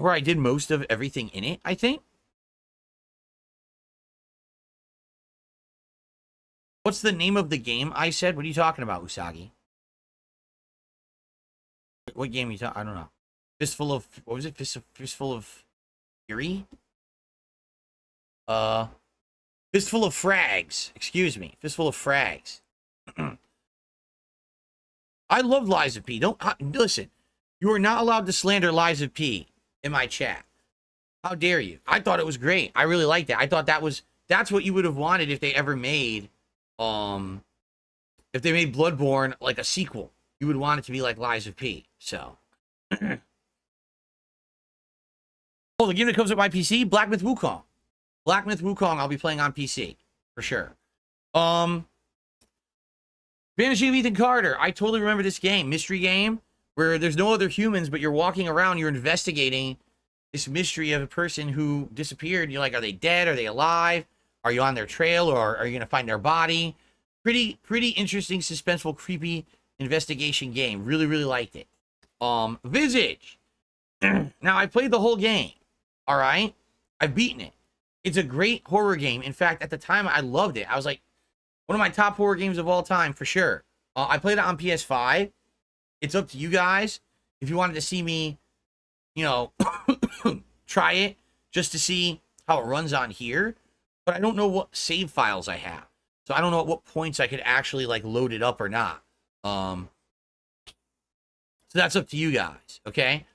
Speaker 1: Where I did most of everything in it, I think. What's the name of the game I said? What are you talking about, Usagi? What game are you talking? I don't know. Fistful of, what was it? Fistful of Fury? Fistful of Frags. Excuse me. Fistful of Frags. I love Lies of P. Don't, listen. You are not allowed to slander Lies of P in my chat. How dare you? I thought it was great. I really liked it. I thought that's what you would have wanted if they ever made, if they made Bloodborne like a sequel. You would want it to be like Lies of P. So. Oh, the game that comes with my PC? Black Myth Wukong. Black Myth Wukong I'll be playing on PC. For sure. Vanishing of Ethan Carter. I totally remember this game. Mystery game where there's no other humans, but you're walking around, you're investigating this mystery of a person who disappeared. You're like, are they dead? Are they alive? Are you on their trail, or are you going to find their body? Pretty interesting, suspenseful, creepy investigation game. Really, really liked it. Visage. Now, I played the whole game. All right? I've beaten it. It's a great horror game. In fact, at the time, I loved it. I was like, one of my top horror games of all time, for sure. I played it on PS5. It's up to you guys. If you wanted to see me, you know, try it just to see how it runs on here. But I don't know what save files I have. So I don't know at what points I could actually, like, load it up or not. So that's up to you guys, okay?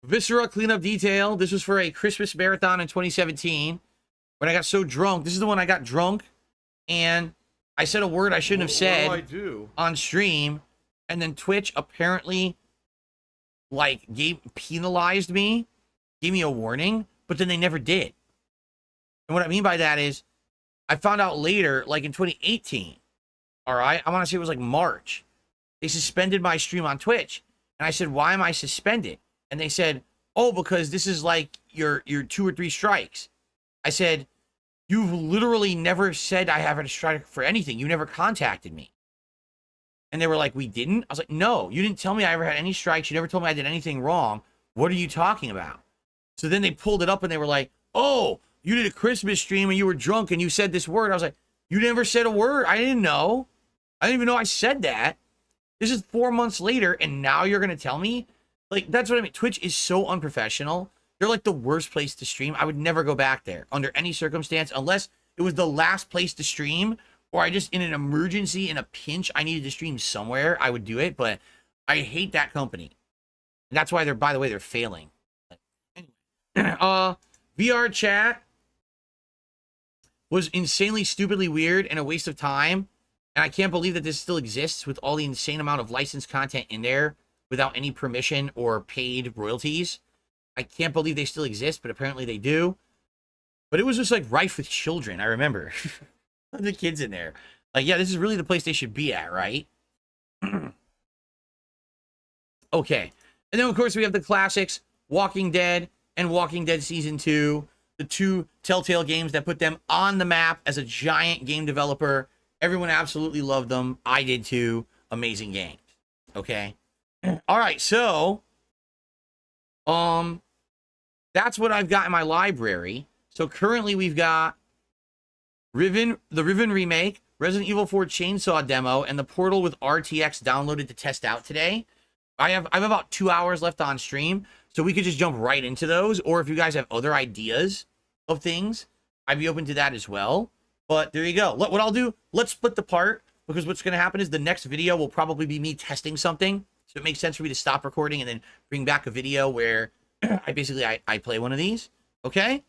Speaker 1: Viscera Cleanup Detail. This was for a Christmas marathon in 2017. When I got so drunk. This is the one I got drunk. And I said a word I shouldn't have said on stream. And then Twitch apparently, like, penalized me. Gave me a warning. But then they never did. And what I mean by that is, I found out later, like in 2018. All right? I want to say it was like March. They suspended my stream on Twitch. And I said, why am I suspended? And they said, oh, because this is like your 2 or 3 strikes. I said, you've literally never said I have a strike for anything. You never contacted me. And they were like, we didn't? I was like, no, you didn't tell me I ever had any strikes. You never told me I did anything wrong. What are you talking about? So then they pulled it up and they were like, oh, you did a Christmas stream and you were drunk and you said this word. I was like, you never said a word. I didn't know. I didn't even know I said that. This is 4 months later, and now you're going to tell me? Like, that's what I mean. Twitch is so unprofessional. They're like the worst place to stream. I would never go back there under any circumstance, unless it was the last place to stream, or I just, in an emergency, in a pinch, I needed to stream somewhere, I would do it. But I hate that company. And that's why they're, by the way, they're failing. VR chat was insanely, stupidly weird and a waste of time. And I can't believe that this still exists with all the insane amount of licensed content in there without any permission or paid royalties. I can't believe they still exist, but apparently they do. But it was just like rife with children, I remember. The kids in there. Like, yeah, this is really the place they should be at, right? Okay. And then, of course, we have the classics, Walking Dead and Walking Dead Season 2, the two Telltale games that put them on the map as a giant game developer. Everyone absolutely loved them. I did too. Amazing games. Okay. All right, so that's what I've got in my library. So currently we've got the Riven remake, Resident Evil 4 Chainsaw demo, and the Portal with RTX downloaded to test out today. I have about 2 hours left on stream, so we could just jump right into those. Or if you guys have other ideas of things, I'd be open to that as well. But there you go. What I'll do, let's split the part, because what's going to happen is the next video will probably be me testing something. So it makes sense for me to stop recording and then bring back a video where I play one of these. Okay?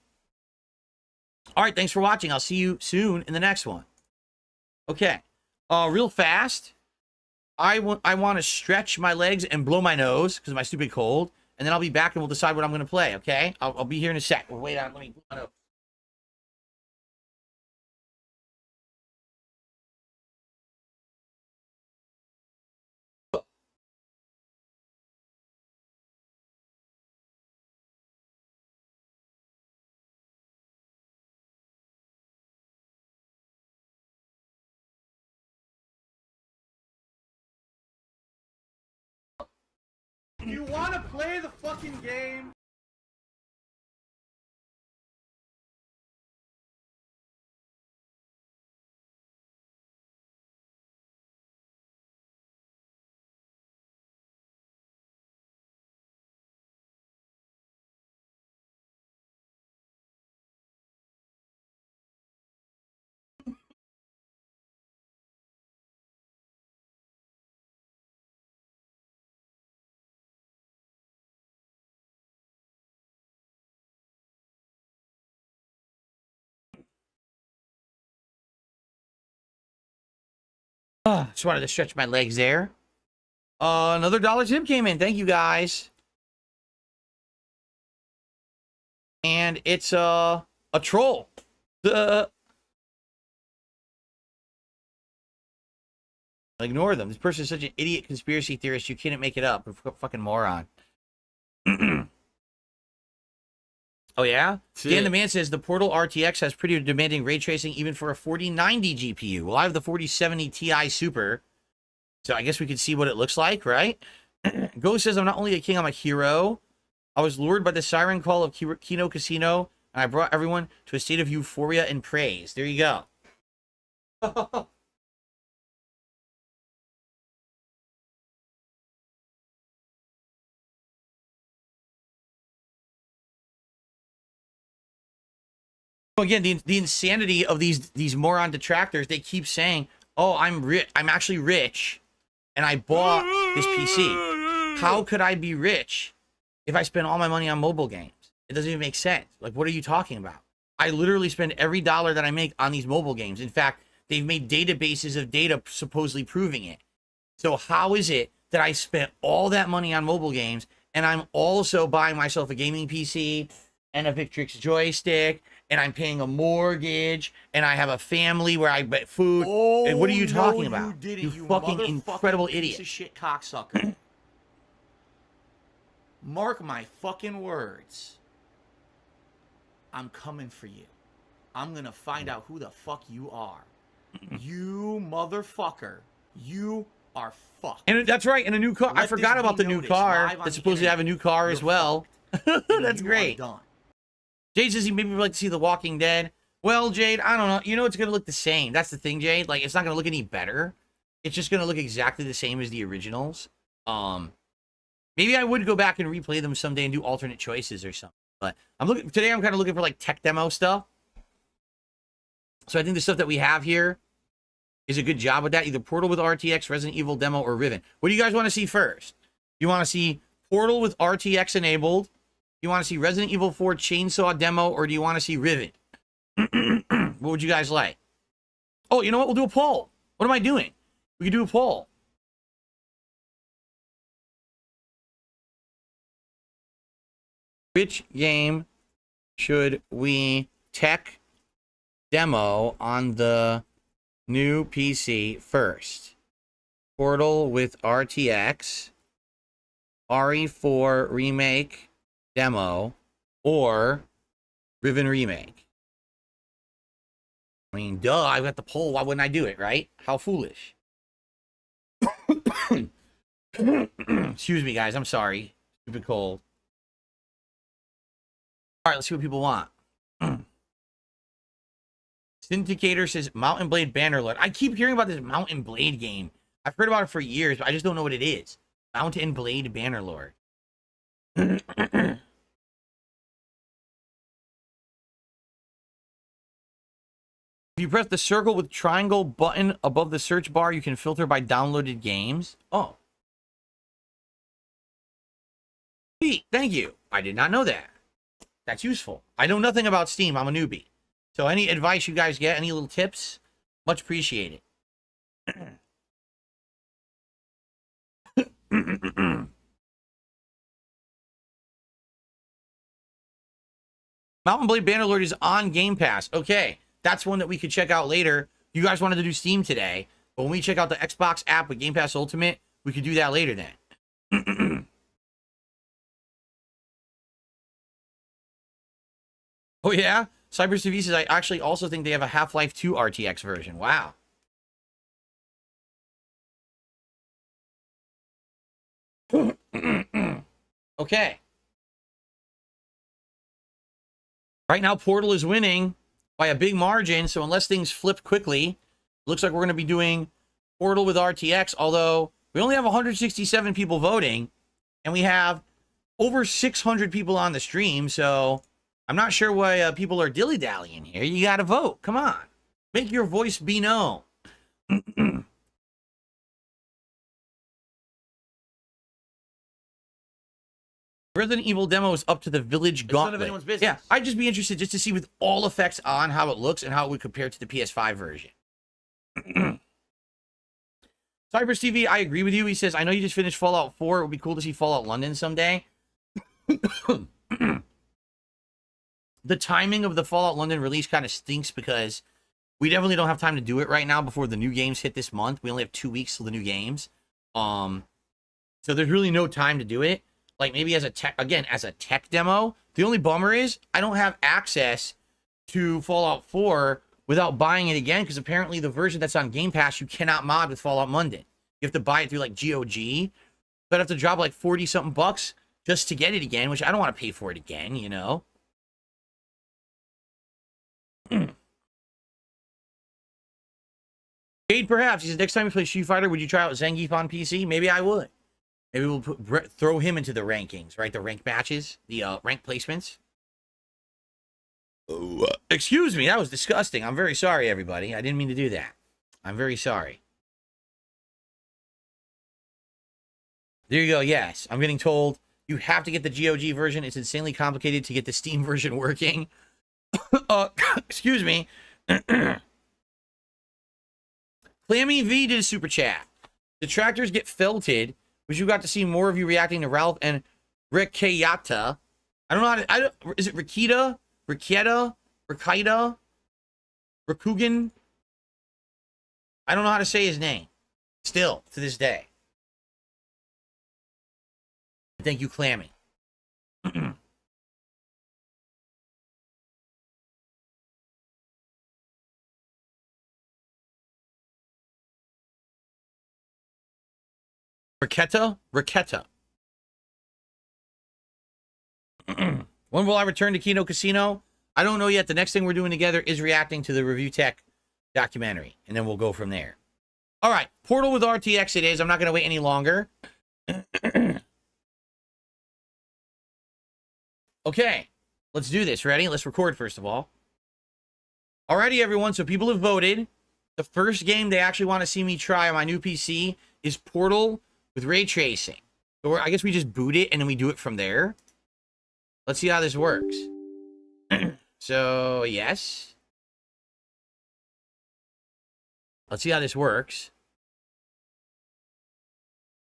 Speaker 1: All right, thanks for watching. I'll see you soon in the next one. Okay. Real fast, I want to stretch my legs and blow my nose because of my stupid cold, and then I'll be back and we'll decide what I'm going to play, okay? I'll be here in a sec. Well, wait on, let me blow my nose.
Speaker 8: You want to play the fucking game?
Speaker 1: Just wanted to stretch my legs there. Another dollar tip came in. Thank you, guys. And it's a troll. Ignore them. This person is such an idiot conspiracy theorist. You can't make it up. A fucking moron. Oh, yeah? Dan the Man says the Portal RTX has pretty demanding ray tracing even for a 4090 GPU. Well, I have the 4070 Ti Super. So I guess we could see what it looks like, right? Go says, I'm not only a king, I'm a hero. I was lured by the siren call of Kino Casino, and I brought everyone to a state of euphoria and praise. There you go. Again, the insanity of these moron detractors, they keep saying, oh, I'm actually rich, and I bought this PC. How could I be rich if I spend all my money on mobile games? It doesn't even make sense. Like, what are you talking about? I literally spend every dollar that I make on these mobile games. In fact, they've made databases of data supposedly proving it. So how is it that I spent all that money on mobile games, and I'm also buying myself a gaming PC and a Victrix joystick, and I'm paying a mortgage, and I have a family where I buy food?
Speaker 9: Oh,
Speaker 1: and what are you talking
Speaker 9: no,
Speaker 1: about?
Speaker 9: You,
Speaker 1: You fucking incredible
Speaker 9: piece
Speaker 1: idiot.
Speaker 9: of shit cocksucker.
Speaker 1: Mark my fucking words. I'm coming for you. I'm gonna find out who the fuck you are. You motherfucker. You are fucked. And that's right, and a new car. I forgot about the new car. That's supposed to have a new car as well. That's great. Jade says he maybe would like to see The Walking Dead. Well, Jade, I don't know. You know it's going to look the same. That's the thing, Jade. Like, it's not going to look any better. It's just going to look exactly the same as the originals. Maybe I would go back and replay them someday and do alternate choices or something. But today I'm kind of looking for, like, tech demo stuff. So I think the stuff that we have here is a good job with that. Either Portal with RTX, Resident Evil demo, or Riven. What do you guys want to see first? You want to see Portal with RTX enabled? You want to see Resident Evil 4 Chainsaw demo, or do you want to see Riven? What would you guys like? Oh, you know what? We'll do a poll. What am I doing? We can do a poll. Which game should we tech demo on the new PC first? Portal with RTX, RE4 remake demo, or Riven remake? I mean, duh, I've got the poll. Why wouldn't I do it, right? How foolish. Excuse me, guys. I'm sorry. Stupid cold. All right, let's see what people want. Syndicator says Mountain Blade Bannerlord. I keep hearing about this Mountain Blade game. I've heard about it for years, but I just don't know what it is. Mountain Blade Bannerlord. If you press the circle with triangle button above the search bar, you can filter by downloaded games. Oh. Pete, thank you. I did not know that. That's useful. I know nothing about Steam. I'm a newbie. So any advice you guys get, any little tips, much appreciated. Mountain Blade Bannerlord is on Game Pass. Okay, that's one that we could check out later. You guys wanted to do Steam today, but when we check out the Xbox app with Game Pass Ultimate, we could do that later then. Oh yeah? Cyber TV says, I actually also think they have a Half-Life 2 RTX version. Wow. Okay. Right now, Portal is winning by a big margin, so unless things flip quickly, looks like we're going to be doing Portal with RTX, although we only have 167 people voting, and we have over 600 people on the stream, so I'm not sure why people are dilly-dallying here. You got to vote. Come on. Make your voice be known. Resident Evil demo is up to the Village Gauntlet. None of anyone's business. Yeah, I'd just be interested just to see with all effects on how it looks and how it would compare to the PS5 version. Cyber TV, I agree with you. He says, I know you just finished Fallout 4. It would be cool to see Fallout London someday. The timing of the Fallout London release kind of stinks because we definitely don't have time to do it right now before the new games hit this month. We only have 2 weeks till the new games. So there's really no time to do it. Like maybe as a tech, again, as a tech demo. The only bummer is I don't have access to Fallout 4 without buying it again, because apparently the version that's on Game Pass, you cannot mod with Fallout London. You have to buy it through like GOG. But I have to drop like 40 something bucks just to get it again, which I don't want to pay for it again, you know? Cade, perhaps. He says, next time you play Street Fighter, would you try out Zangief on PC? Maybe I would. Maybe we'll throw him into the rankings, right? The rank matches, the rank placements. Oh, excuse me, that was disgusting. I'm very sorry, everybody. I didn't mean to do that. I'm very sorry. There you go. Yes, I'm getting told you have to get the GOG version. It's insanely complicated to get the Steam version working. Excuse me. Clammy V did a super chat. Detractors get felted. Wish you got to see more of you reacting to Ralph and Rikayata. I don't know how to... is it Rikita? Riketa? Rikita? Rikugan? I don't know how to say his name. Still, to this day. Thank you, Clammy. Riketa? Riketa. When will I return to Kino Casino? I don't know yet. The next thing we're doing together is reacting to the Review Tech documentary, and then we'll go from there. All right, Portal with RTX it is. I'm not going to wait any longer. Okay, let's do this. Ready? Let's record first of all. Alrighty, everyone. So people have voted. The first game they actually want to see me try on my new PC is Portal with ray tracing. So I guess we just boot it and then we do it from there. Let's see how this works. So, yes. Let's see how this works.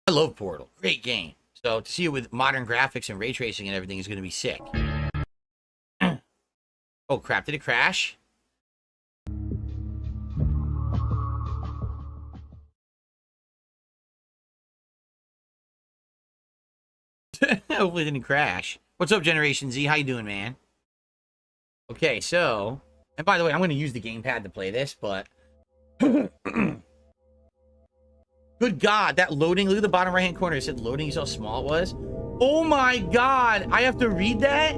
Speaker 1: I love Portal. Great game. So, to see it with modern graphics and ray tracing and everything is going to be sick. Oh, crap. Did it crash? Hopefully it didn't crash. What's up, Generation Z? How you doing, man? Okay, so... And by the way, I'm going to use the gamepad to play this, but... Good God, that loading... Look at the bottom right-hand corner. It said loading. You saw how small it was? Oh my God! I have to read that?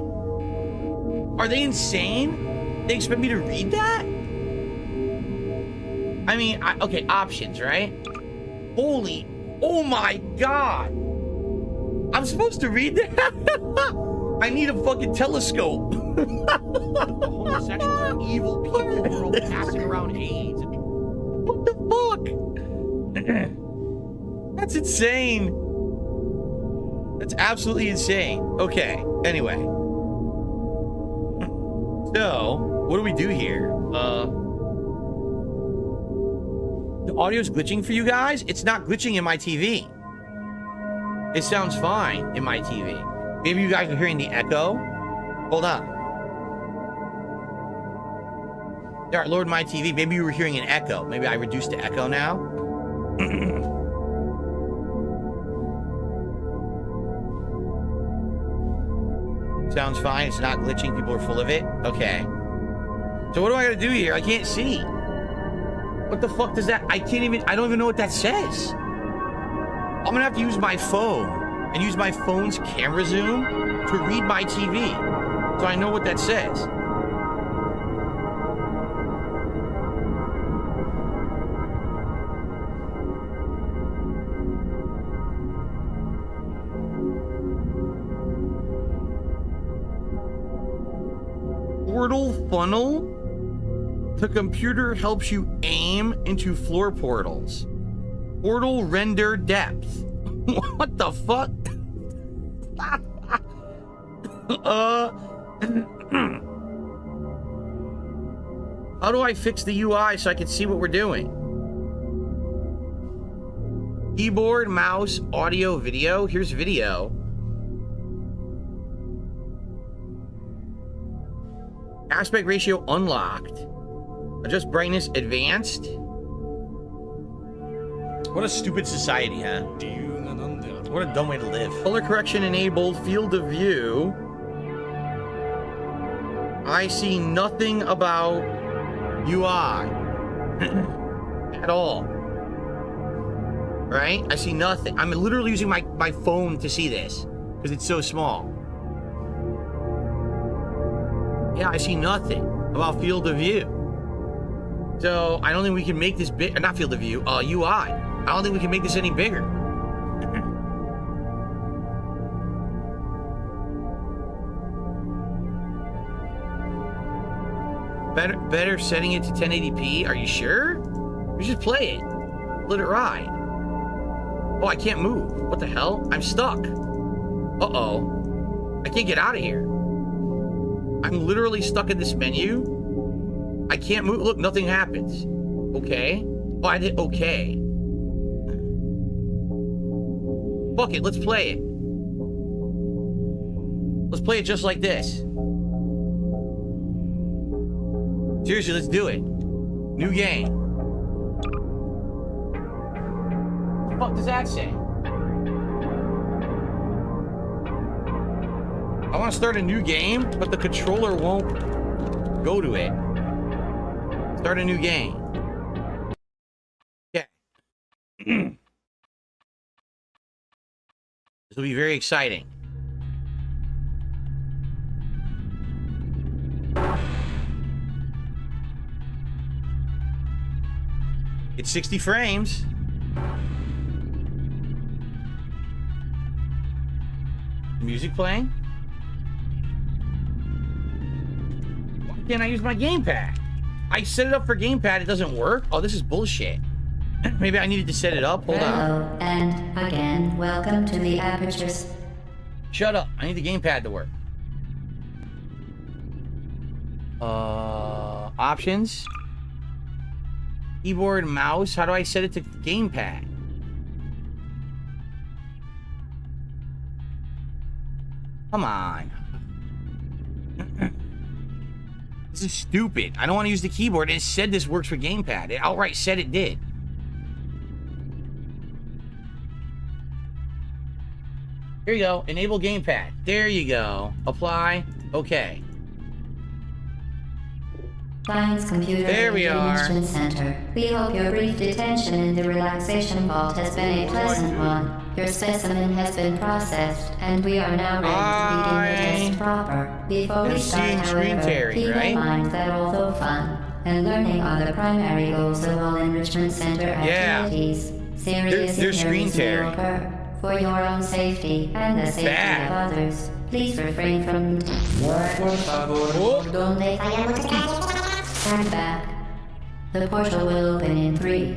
Speaker 1: Are they insane? They expect me to read that? I mean, okay, options, right? Holy... Oh my God! I'm supposed to read that? I need a fucking telescope. Homosexuals are evil people who are passing around AIDS. What the fuck? That's insane. That's absolutely insane. Okay, anyway. So, what do we do here? The audio's glitching for you guys? It's not glitching in my TV. It sounds fine in my TV. Maybe you guys are hearing the echo. Hold on. There, I lowered my TV. Maybe you were hearing an echo. Maybe I reduced the echo now. Sounds fine. It's not glitching. People are full of it. Okay. So what do I gotta do here? I can't see. What the fuck does that... I don't even know what that says. I'm gonna have to use my phone and use my phone's camera zoom to read my TV so I know what that says. Portal funnel? The computer helps you aim into floor portals. Portal render depth. What the fuck? How do I fix the UI so I can see what we're doing? Keyboard, mouse, audio, video. Here's video. Aspect ratio unlocked. Adjust brightness advanced. What a stupid society, huh? What a dumb way to live. Color correction enabled. Field of view. I see nothing about UI at all. Right? I see nothing. I'm literally using my phone to see this because it's so small. Yeah, I see nothing about field of view. So I don't think we can make this big. Not field of view. UI. I don't think we can make this any bigger. Better setting it to 1080p. Are you sure? We should play it. Let it ride. Oh, I can't move. What the hell? I'm stuck. Uh-oh. I can't get out of here. I'm literally stuck in this menu. I can't move. Look, nothing happens. Okay. Oh, I did okay. Fuck it, let's play it. Let's play it just like this. Seriously, let's do it. New game. What the fuck does that say? I want to start a new game, but the controller won't go to it. Start a new game. Okay. This will be very exciting. It's 60 frames. Music playing. Why can't I use my gamepad? I set it up for gamepad, it doesn't work. Oh, this is bullshit. Maybe I needed to set it up. Hold on.
Speaker 10: Hello, and again, welcome to the Apertures.
Speaker 1: Shut up. I need the gamepad to work. Options. Keyboard, mouse. How do I set it to gamepad? Come on. This is stupid. I don't want to use the keyboard. It said this works for gamepad. It outright said it did. Here you go. Enable gamepad. There you go. Apply. Okay.
Speaker 10: Science Computer
Speaker 1: There we are.
Speaker 10: Enrichment Center. We hope your brief detention in the relaxation vault has been a pleasant one. Your specimen has been processed, and we are now ready to begin the test proper. Before we start, however, keep in mind that although fun and learning are the primary goals of all Enrichment Center activities, serious injuries may occur. For your own safety and the safety of others, please refrain from... Stand back. The portal will open in 3,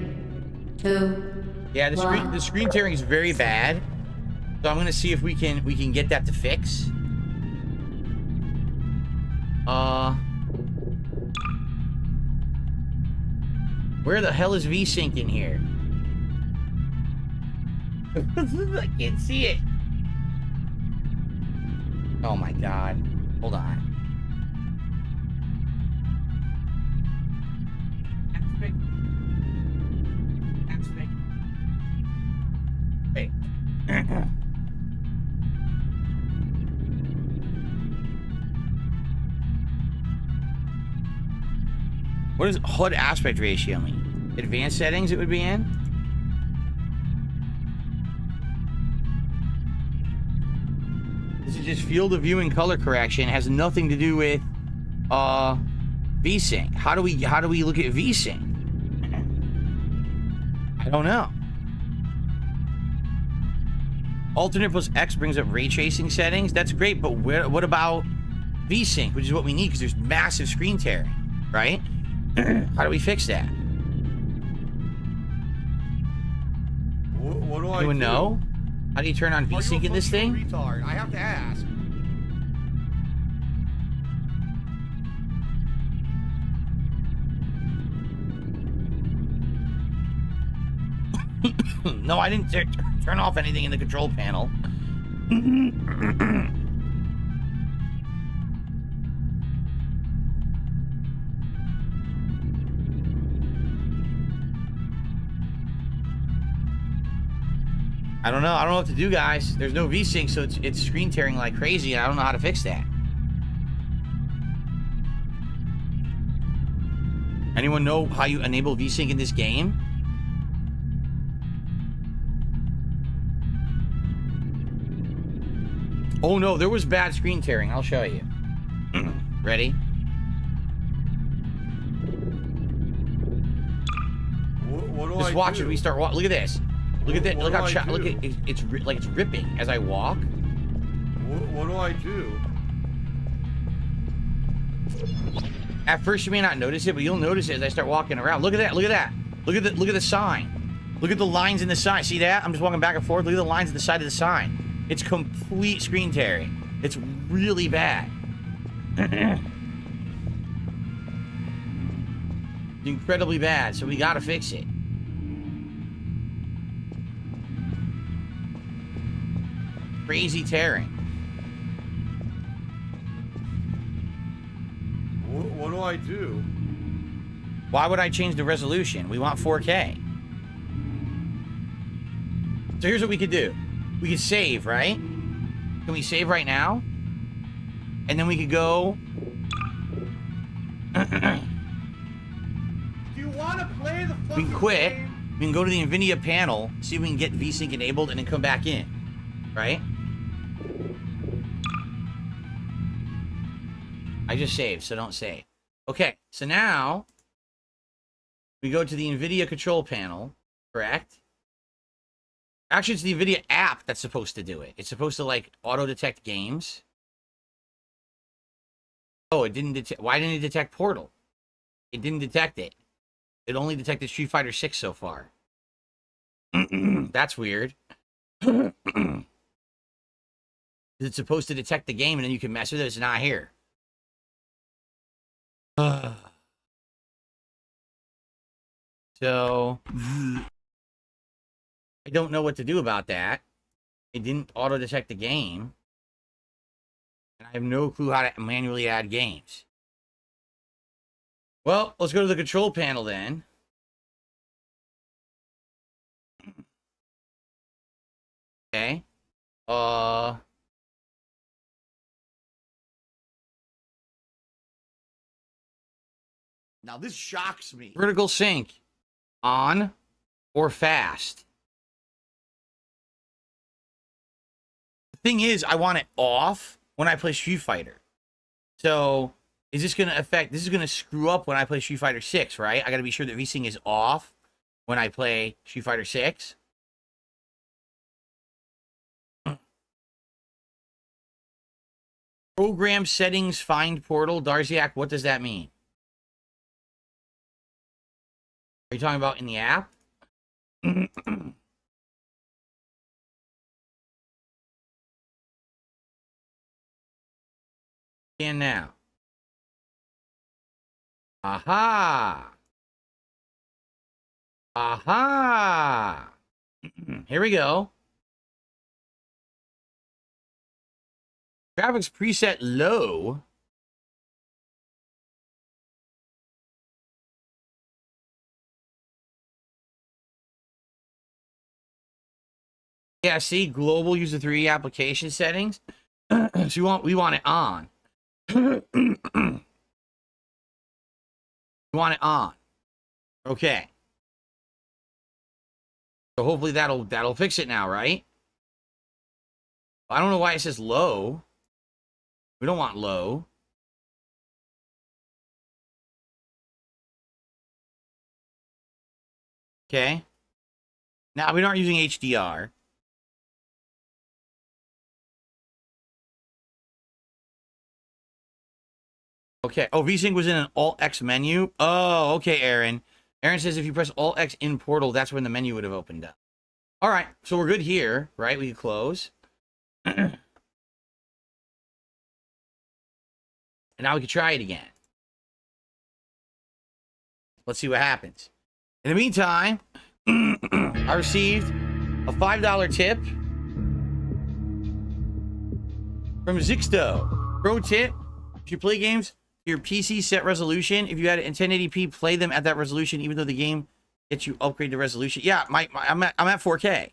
Speaker 10: 2,
Speaker 1: yeah, the screen tearing is very bad. So I'm gonna see if we can get that to fix. Where the hell is VSync in here? I can't see it. Oh my god. Hold on. Wait. What does HUD aspect ratio mean? Advanced settings it would be in? This is just field of view and color correction. It has nothing to do with VSync. How do we look at VSync? I don't know. Alternate plus X brings up ray tracing settings. That's great, but what about VSync, which is what we need because there's massive screen tearing, right? How do we fix that?
Speaker 6: What do I do?
Speaker 1: Anyone know? How do you turn on VSync in this thing?
Speaker 6: Retard. I have to ask.
Speaker 1: No, I didn't turn off anything in the control panel. I don't know. I don't know what to do, guys. There's no VSync, so it's screen tearing like crazy, and I don't know how to fix that. Anyone know how you enable VSync in this game? Oh no, there was bad screen tearing. I'll show you. Ready?
Speaker 6: What do I do?
Speaker 1: Just watch it. We start. Look at this. Look at that. Look how look at it's like it's ripping as I walk.
Speaker 6: What do I do?
Speaker 1: At first, you may not notice it, but you'll notice it as I start walking around. Look at that. Look at that. Look at the sign. Look at the lines in the sign. See that? I'm just walking back and forth. Look at the lines at the side of the sign. It's complete screen tearing. It's really bad. It's incredibly bad, so we gotta fix it. Crazy tearing.
Speaker 6: What do I do?
Speaker 1: Why would I change the resolution? We want 4K. So here's what we could do. We could save, right? Can we save right now? And then we could go...
Speaker 8: Do you want to play the fucking
Speaker 1: we can quit.
Speaker 8: game?
Speaker 1: We can go to the NVIDIA panel, see if we can get VSync enabled, and then come back in. Right? I just saved, so don't save. Okay, so now we go to the NVIDIA control panel, correct? Actually, it's the NVIDIA app that's supposed to do it. It's supposed to, like, auto-detect games. Oh, it didn't detect... Why didn't it detect Portal? It didn't detect it. It only detected Street Fighter 6 so far. That's weird. It's supposed to detect the game, and then you can mess with it. It's not here. So... I don't know what to do about that. It didn't auto-detect the game. And I have no clue how to manually add games. Well, let's go to the control panel then. Okay. Now this shocks me.
Speaker 11: Vertical sync. On or fast? The thing is, I want it off when I play Street Fighter. So, is this going to affect... This is going to screw up when I play Street Fighter 6, right? I got to be sure that VSync is off when I play Street Fighter 6. Program settings, find portal. Darziak, what does that mean? Are you talking about in the app? And now. Aha! Aha! Here we go. Graphics preset low. Yeah, see, global user 3 application settings. So we want it on. We want it on. Okay. So hopefully that'll fix it now, right? I don't know why it says low. We don't want low. Okay. Now we aren't using HDR. Okay. Oh, VSync was in an Alt-X menu. Oh, okay, Aaron. Aaron says if you press Alt-X in Portal, that's when the menu would have opened up. All right. So we're good here, right? We can close. And now we can try it again. Let's see what happens. In the meantime, I received a $5 tip from Zixto. Pro tip, if you play games, your PC set resolution. If you had it in 1080p, play them at that resolution, even though the game gets you upgrade the resolution. Yeah, I'm at 4K.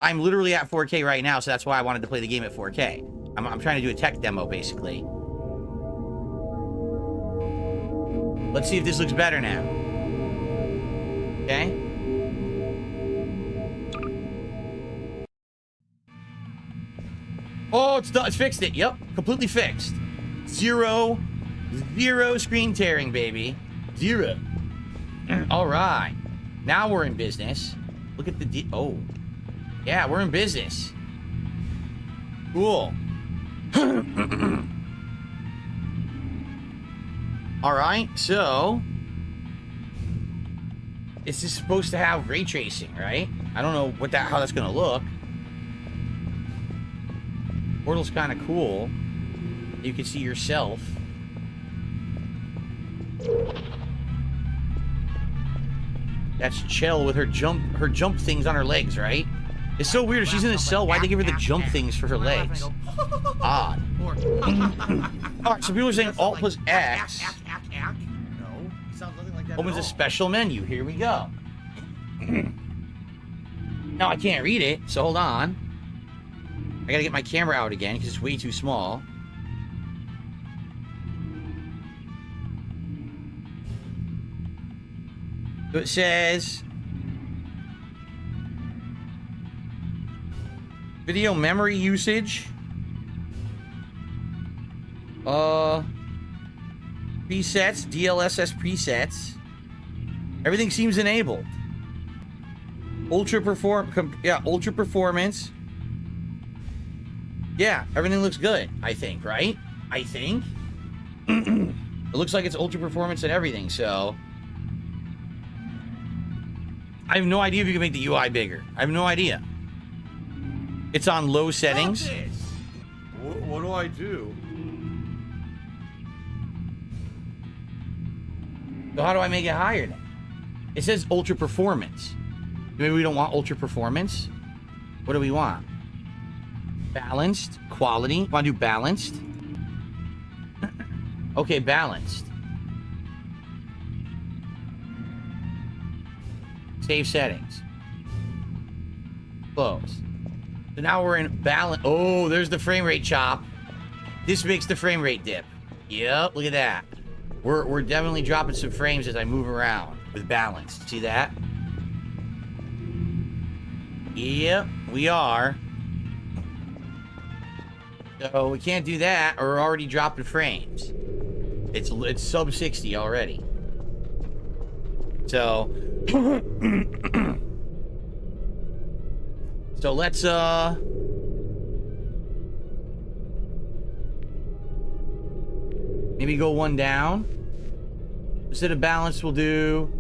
Speaker 11: I'm literally at 4K right now, so that's why I wanted to play the game at 4K. I'm trying to do a tech demo, basically. Let's see if this looks better now. Okay. Oh, it's done. It's fixed it. Yep, completely fixed. Zero screen tearing, baby. Zero. All right. Now we're in business. Look at the oh. Yeah, we're in business. Cool. All right, so this is supposed to have ray tracing, right? I don't know how that's gonna look. Portal's kind of cool. You can see yourself. That's Chell with her jump things on her legs, right? It's so weird. If she's in a cell, why'd they give her the jump things for her legs? Odd. Alright, so people are saying Alt plus X.
Speaker 1: No, sounds nothing like that.
Speaker 11: Opens a special menu. Here we go. Now I can't read it, so hold on. I gotta get my camera out again because it's way too small. So it says video memory usage. Presets, DLSS presets. Everything seems enabled. Ultra performance. Yeah, everything looks good, I think, right? I think. It looks like it's ultra performance and everything, so I have no idea if you can make the UI bigger. I have no idea. It's on low settings.
Speaker 6: What do I do?
Speaker 11: So how do I make it higher then? It says ultra performance. Maybe we don't want ultra performance. What do we want? Balanced, quality. Want to do balanced? Okay, balanced. Save settings. Close. So now we're in balance. Oh, there's the frame rate chop. This makes the frame rate dip. Yep, look at that. We're definitely dropping some frames as I move around with balance. See that? Yep, we are. So we can't do that, or we're already dropping frames. It's sub 60 already. So so let's maybe go one down. Instead of balance, we'll do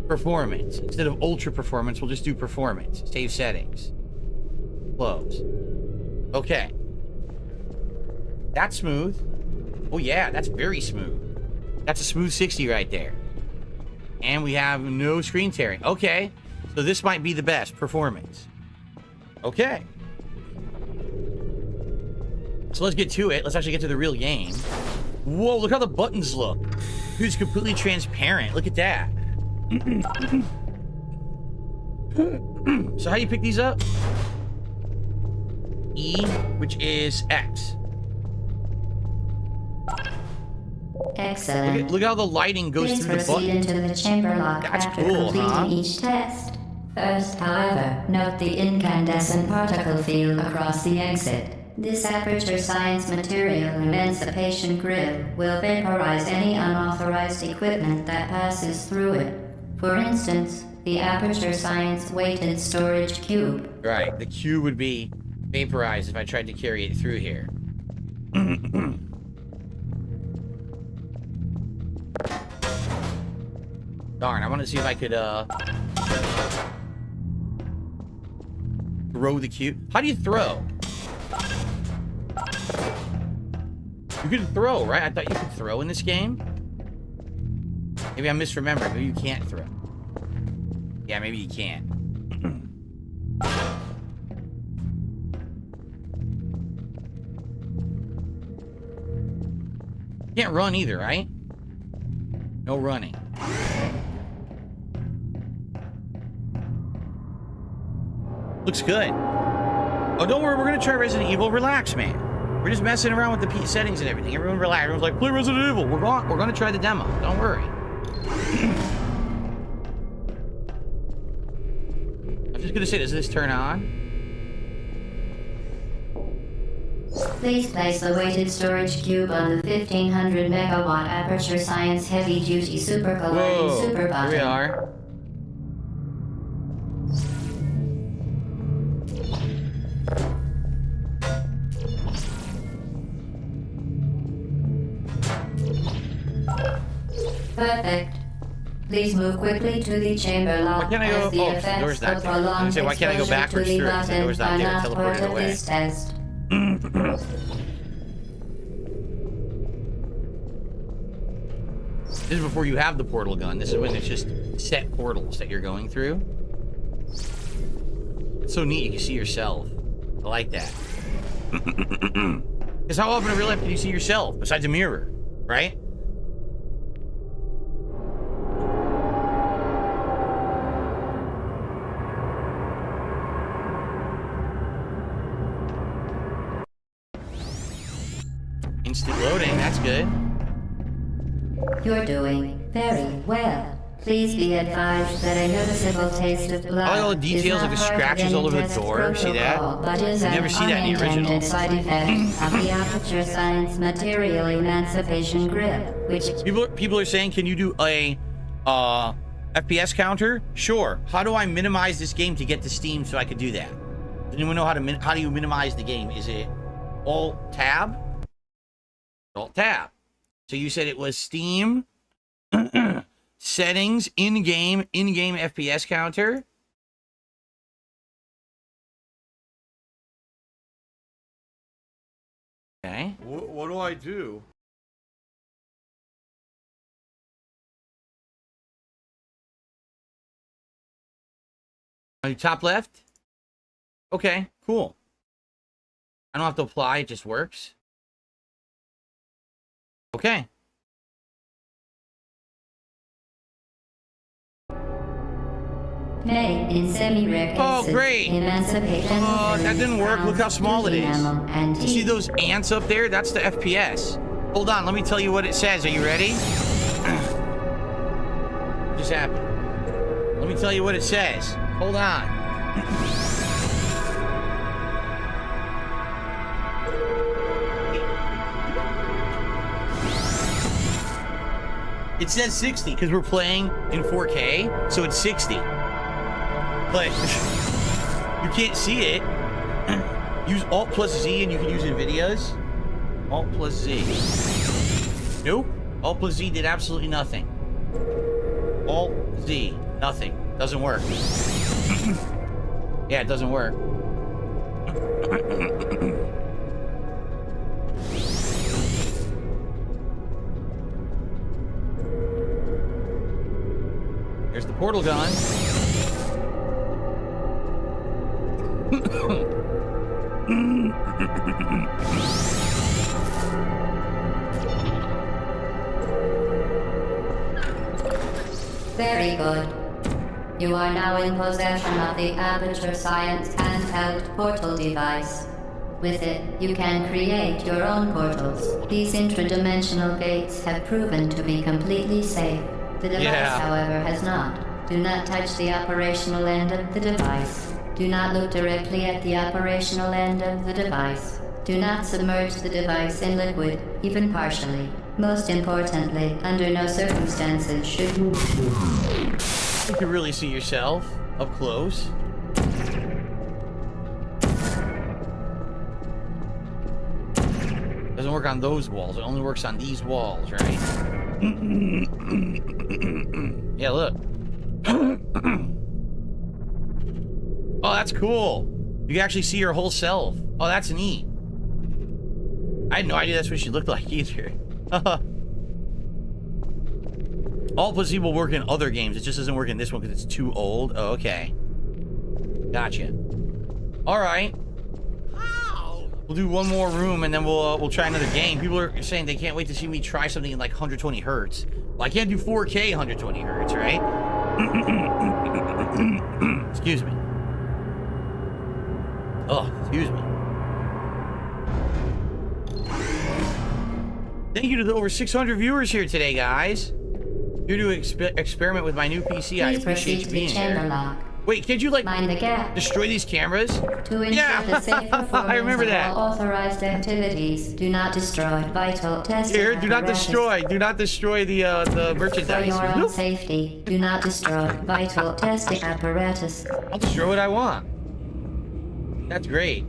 Speaker 11: performance. Instead of ultra performance, we'll just do performance. Save settings. Close. Okay. That's smooth. Oh yeah, that's very smooth. That's a smooth 60 right there. And we have no screen tearing. Okay. So this might be the best performance. Okay. So let's get to it. Let's actually get to the real game. Whoa, look how the buttons look. Dude, it's completely transparent. Look at that. So how do you pick these up? E, which is X.
Speaker 10: Excellent.
Speaker 11: Look how the lighting goes
Speaker 10: Please
Speaker 11: through the
Speaker 10: proceed
Speaker 11: buttons.
Speaker 10: into the chamber lock
Speaker 11: That's
Speaker 10: after
Speaker 11: cool,
Speaker 10: completing
Speaker 11: huh?
Speaker 10: each test. First, however, note the incandescent particle field across the exit. This aperture science material emancipation grill will vaporize any unauthorized equipment that passes through it. For instance, the aperture science weighted storage cube.
Speaker 11: Right, the cube would be vaporized if I tried to carry it through here. Darn, I want to see if I could, throw the cube. How do you throw? You can throw, right? I thought you could throw in this game. Maybe I'm misremembering. Maybe you can't throw. Yeah, maybe you can't. You can't run either, right? No running. Looks good. Oh, don't worry. We're going to try Resident Evil. Relax, man. We're just messing around with the settings and everything. Everyone relax. Everyone's like, play Resident Evil. We're going to try the demo. Don't worry. I'm just going to say, does this turn on?
Speaker 10: Please place the weighted storage cube on the 1500 megawatt aperture science heavy duty super colliding super button.
Speaker 11: Here we are.
Speaker 10: Perfect. Please move quickly to the chamber lock.
Speaker 11: Why can't I go?
Speaker 10: as the
Speaker 11: Oh, the
Speaker 10: effects
Speaker 11: door's not
Speaker 10: of
Speaker 11: there. I was gonna say, why can't I go
Speaker 10: exposure to
Speaker 11: backwards
Speaker 10: the
Speaker 11: through it? The
Speaker 10: button
Speaker 11: door's not
Speaker 10: are
Speaker 11: there.
Speaker 10: not
Speaker 11: Teleported
Speaker 10: part of
Speaker 11: away.
Speaker 10: this test.
Speaker 11: This is before you have the portal gun. This is when it's just set portals that you're going through. It's so neat. You can see yourself. I like that. Because how often in real life can you see yourself besides a mirror, right? Instant loading, that's good.
Speaker 10: You're doing very well. Please be advised that a noticeable taste of blood
Speaker 11: I like all the details,
Speaker 10: is
Speaker 11: like
Speaker 10: not
Speaker 11: the
Speaker 10: part of
Speaker 11: scratches
Speaker 10: any
Speaker 11: all over the
Speaker 10: test
Speaker 11: door. See that?
Speaker 10: protocol, but is
Speaker 11: You
Speaker 10: an
Speaker 11: never see that in the original.
Speaker 10: unintended side effect of the aperture science material emancipation grill, which
Speaker 11: People are saying, can you do a FPS counter? Sure. How do I minimize this game to get to Steam so I could do that? Does anyone know how do you minimize the game? Is it Alt Tab? Alt Tab. So you said it was Steam settings in-game FPS counter. Okay.
Speaker 6: What do I do?
Speaker 11: On your top left? Okay, cool. I don't have to apply, it just works. Okay.
Speaker 10: may, in semi-rare cases,
Speaker 11: Oh, great.
Speaker 10: emancipate
Speaker 11: Oh, that didn't work. Look how small it is.
Speaker 10: And
Speaker 11: You see those ants up there? That's the FPS. Hold on, let me tell you what it says. Are you ready? What just happened? Let me tell you what it says. Hold on. It says 60 because we're playing in 4K, so it's 60. But you can't see it. Use Alt plus Z and you can use NVIDIA's. Alt plus Z. Nope. Alt plus Z did absolutely nothing. Alt Z. Nothing. Doesn't work. Yeah, it doesn't work. There's the portal gun.
Speaker 10: Very good. You are now in possession of the Aperture Science handheld portal device. With it, you can create your own portals. These intradimensional gates have proven to be completely safe. The device, however, has not. Do not touch the operational end of the device. Do not look directly at the operational end of the device. Do not submerge the device in liquid, even partially. Most importantly, under no circumstances should you...
Speaker 11: You can really see yourself up close. Doesn't work on those walls. It only works on these walls, right? Yeah, look. Oh, that's cool. You can actually see your whole self. Oh, that's neat. I had no idea that's what she looked like either. Alt plus Z will work in other games. It just doesn't work in this one because it's too old. Oh, okay. Gotcha. All right. We'll do one more room and then we'll try another game. People are saying they can't wait to see me try something in like 120 hertz. Well, I can't do 4K 120 hertz, right? Excuse me. Oh, excuse me. Thank you to the over 600 viewers here today, guys. Here to experiment with my new PC. I appreciate you being here. Wait, can't you like destroy these cameras?
Speaker 10: To ensure the safe performance
Speaker 11: I remember that.
Speaker 10: of all authorized activities, do not destroy vital testing
Speaker 11: Here, do not destroy. Do not destroy the merchandise.
Speaker 10: For your own safety, do not destroy vital testing apparatus.
Speaker 11: I'll destroy what I want. That's great.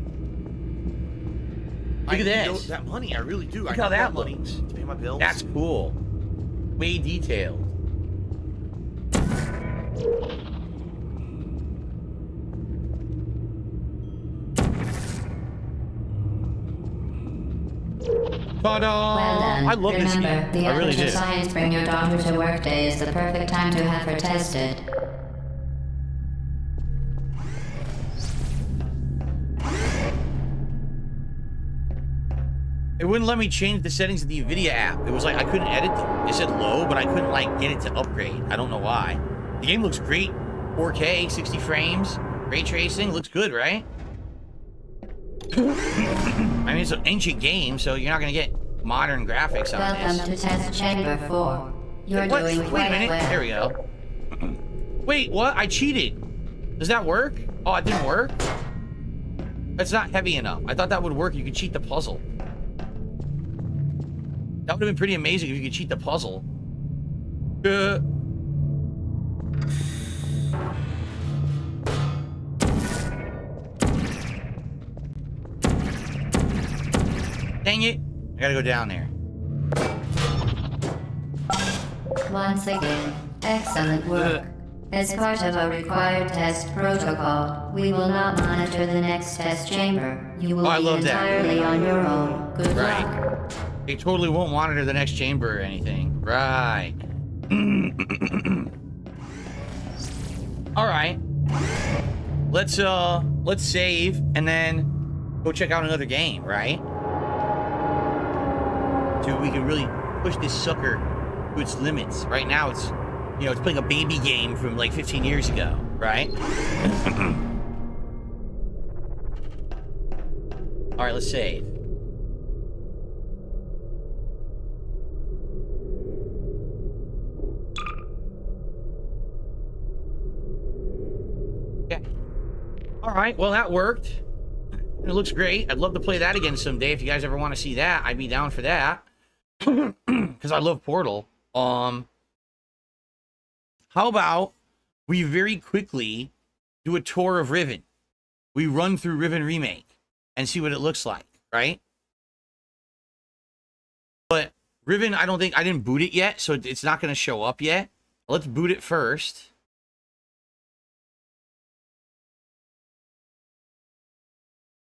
Speaker 11: Look at this.
Speaker 1: That money, I really do.
Speaker 11: Look
Speaker 1: I
Speaker 11: how that
Speaker 1: money
Speaker 11: looks.
Speaker 1: to pay my bills.
Speaker 11: That's cool. Way detailed. Ta-da!
Speaker 10: Well done.
Speaker 11: I love this
Speaker 10: Remember,
Speaker 11: game.
Speaker 10: the
Speaker 11: I really
Speaker 10: Aperture
Speaker 11: do.
Speaker 10: Science Bring Your Daughter to Work Day is the perfect time to have her tested.
Speaker 11: It wouldn't let me change the settings of the NVIDIA app. It was like I couldn't edit them. It said low, but I couldn't like get it to upgrade. I don't know why. The game looks great. 4K, 60 frames, ray tracing, looks good, right? I mean, it's an ancient game, so you're not gonna get modern graphics on
Speaker 10: Welcome
Speaker 11: this.
Speaker 10: to Test Chamber 4. You're
Speaker 11: What?
Speaker 10: doing
Speaker 11: Wait a
Speaker 10: quite
Speaker 11: minute.
Speaker 10: well.
Speaker 11: There we go. Wait, what? I cheated. Does that work? Oh, it didn't work? It's not heavy enough. I thought that would work. You could cheat the puzzle. That would have been pretty amazing if you could cheat the puzzle. Dang it. I gotta go down there.
Speaker 10: Once again, excellent work. As part of a required test protocol, we will not monitor the next test chamber. You will
Speaker 11: I
Speaker 10: be
Speaker 11: love that.
Speaker 10: entirely on your own. Good luck.
Speaker 11: Right. They totally won't monitor the next chamber or anything. Right. All right. Let's save and then go check out another game, right? So we can really push this sucker to its limits. Right now it's, you know, it's playing a baby game from like 15 years ago. right? All right, let's save. Okay. All right, well, that worked. It looks great. I'd love to play that again someday. If you guys ever want to see that, I'd be down for that. Because I love Portal. How about we very quickly do a tour of Riven? We run through Riven Remake and see what it looks like, right? But Riven, I didn't boot it yet, so it's not going to show up yet. Let's boot it first.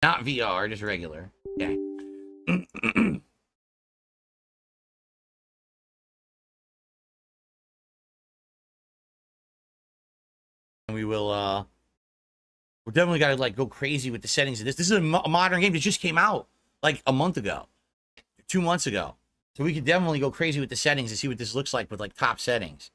Speaker 11: Not VR, just regular. Okay. And we will, we're definitely got to, like, go crazy with the settings of this. This is a modern game that just came out, like, a month ago. 2 months ago. So we could definitely go crazy with the settings and see what this looks like with, like, top settings.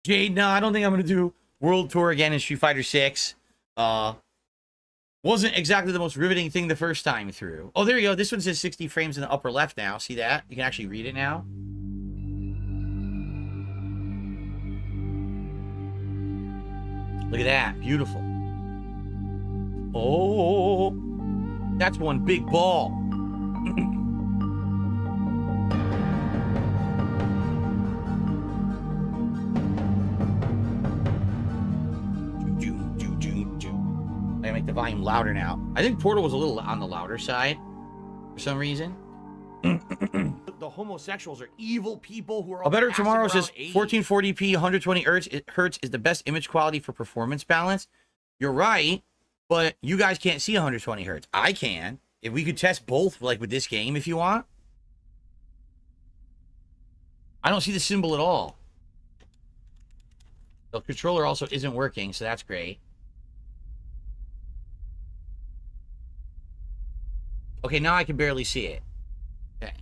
Speaker 11: Jade, no, I don't think I'm going to do World Tour again in Street Fighter 6. Wasn't exactly the most riveting thing the first time through. Oh, there you go. This one says 60 frames in the upper left now. See that? You can actually read it now. Look at that. Beautiful. Oh, that's one big ball. I make the volume louder now. I think Portal was a little on the louder side for some reason. The homosexuals are evil people who are all. A Better Tomorrow says 1440p 120 hertz is the best image quality for performance balance. You're right, but you guys can't see 120 hertz. I can. If we could test both, like with this game, if you want. I don't see the symbol at all. The controller also isn't working, so that's great. Okay, now I can barely see it. Okay.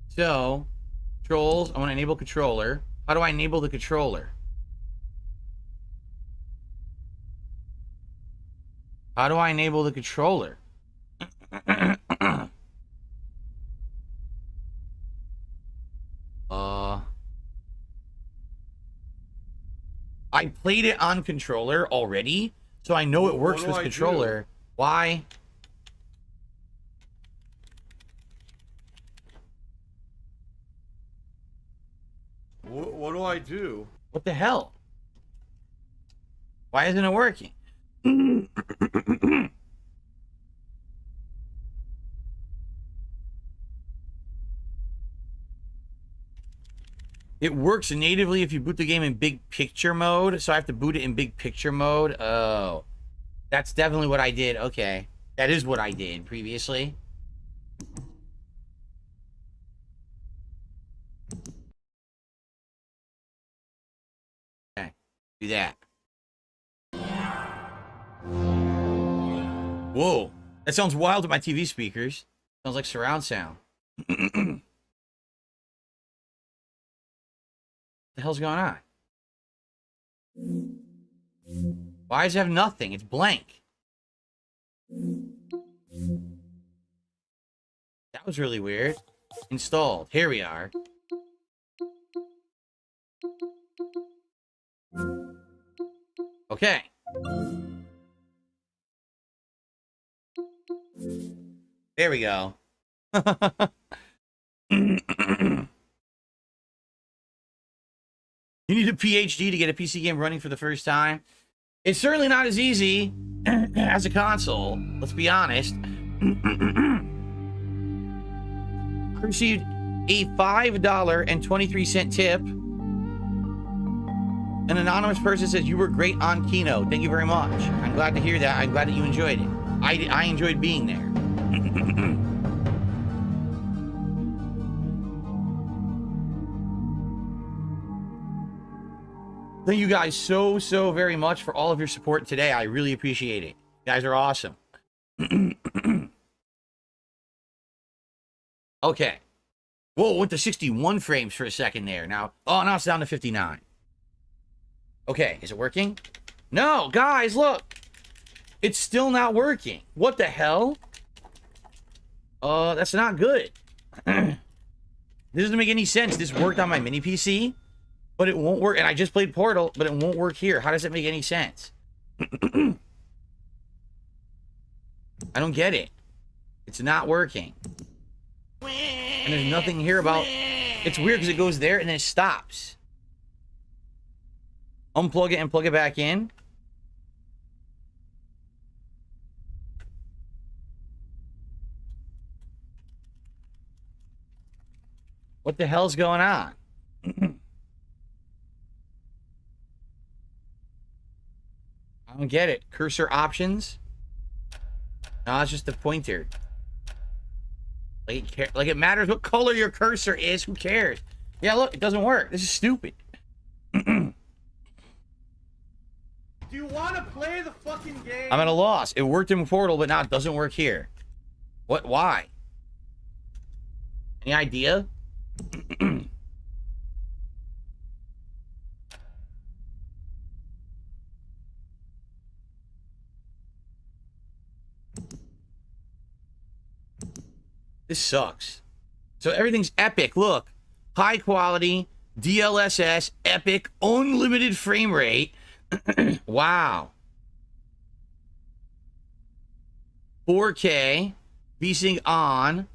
Speaker 11: So, controls, I want to enable controller. How do I enable the controller? How do I enable the controller? I played it on controller already, so I know it works with controller. Why?
Speaker 8: What do I do?
Speaker 11: What the hell? Why isn't it working? It works natively if you boot the game in big picture mode, so I have to boot it in big picture mode. Oh, that's definitely what I did. Okay, that is what I did previously. Okay, do that. Whoa, that sounds wild to my TV speakers. Sounds like surround sound. What the hell's going on? Why does it have nothing? It's blank. That was really weird. Installed. Here we are. Okay. There we go. You need a PhD to get a PC game running for the first time. It's certainly not as easy as a console. Let's be honest. I received a $5.23 tip. An anonymous person says, you were great on Kino. Thank you very much. I'm glad to hear that. I'm glad that you enjoyed it. I enjoyed being there. Thank you guys so very much for all of your support today. I really appreciate it. You guys are awesome. Okay. Whoa, went to 61 frames for a second there. Now, oh, now it's down to 59. Okay, is it working? No, guys, look. It's still not working. What the hell? That's not good. This doesn't make any sense. This worked on my mini PC, but it won't work. And I just played Portal, but it won't work here. How does it make any sense? I don't get it. It's not working. And there's nothing here about... It's weird because it goes there and then it stops. Unplug it and plug it back in. What the hell's going on? I don't get it. Cursor options? No, it's just the pointer. Like it matters what color your cursor is. Who cares? Yeah, look, it doesn't work. This is stupid.
Speaker 8: Do you want to play the fucking game?
Speaker 11: I'm at a loss. It worked in Portal, but now it doesn't work here. What? Why? Any idea? This sucks. So everything's epic. Look, high quality, DLSS, epic, unlimited frame rate. Wow. 4K, VSync on,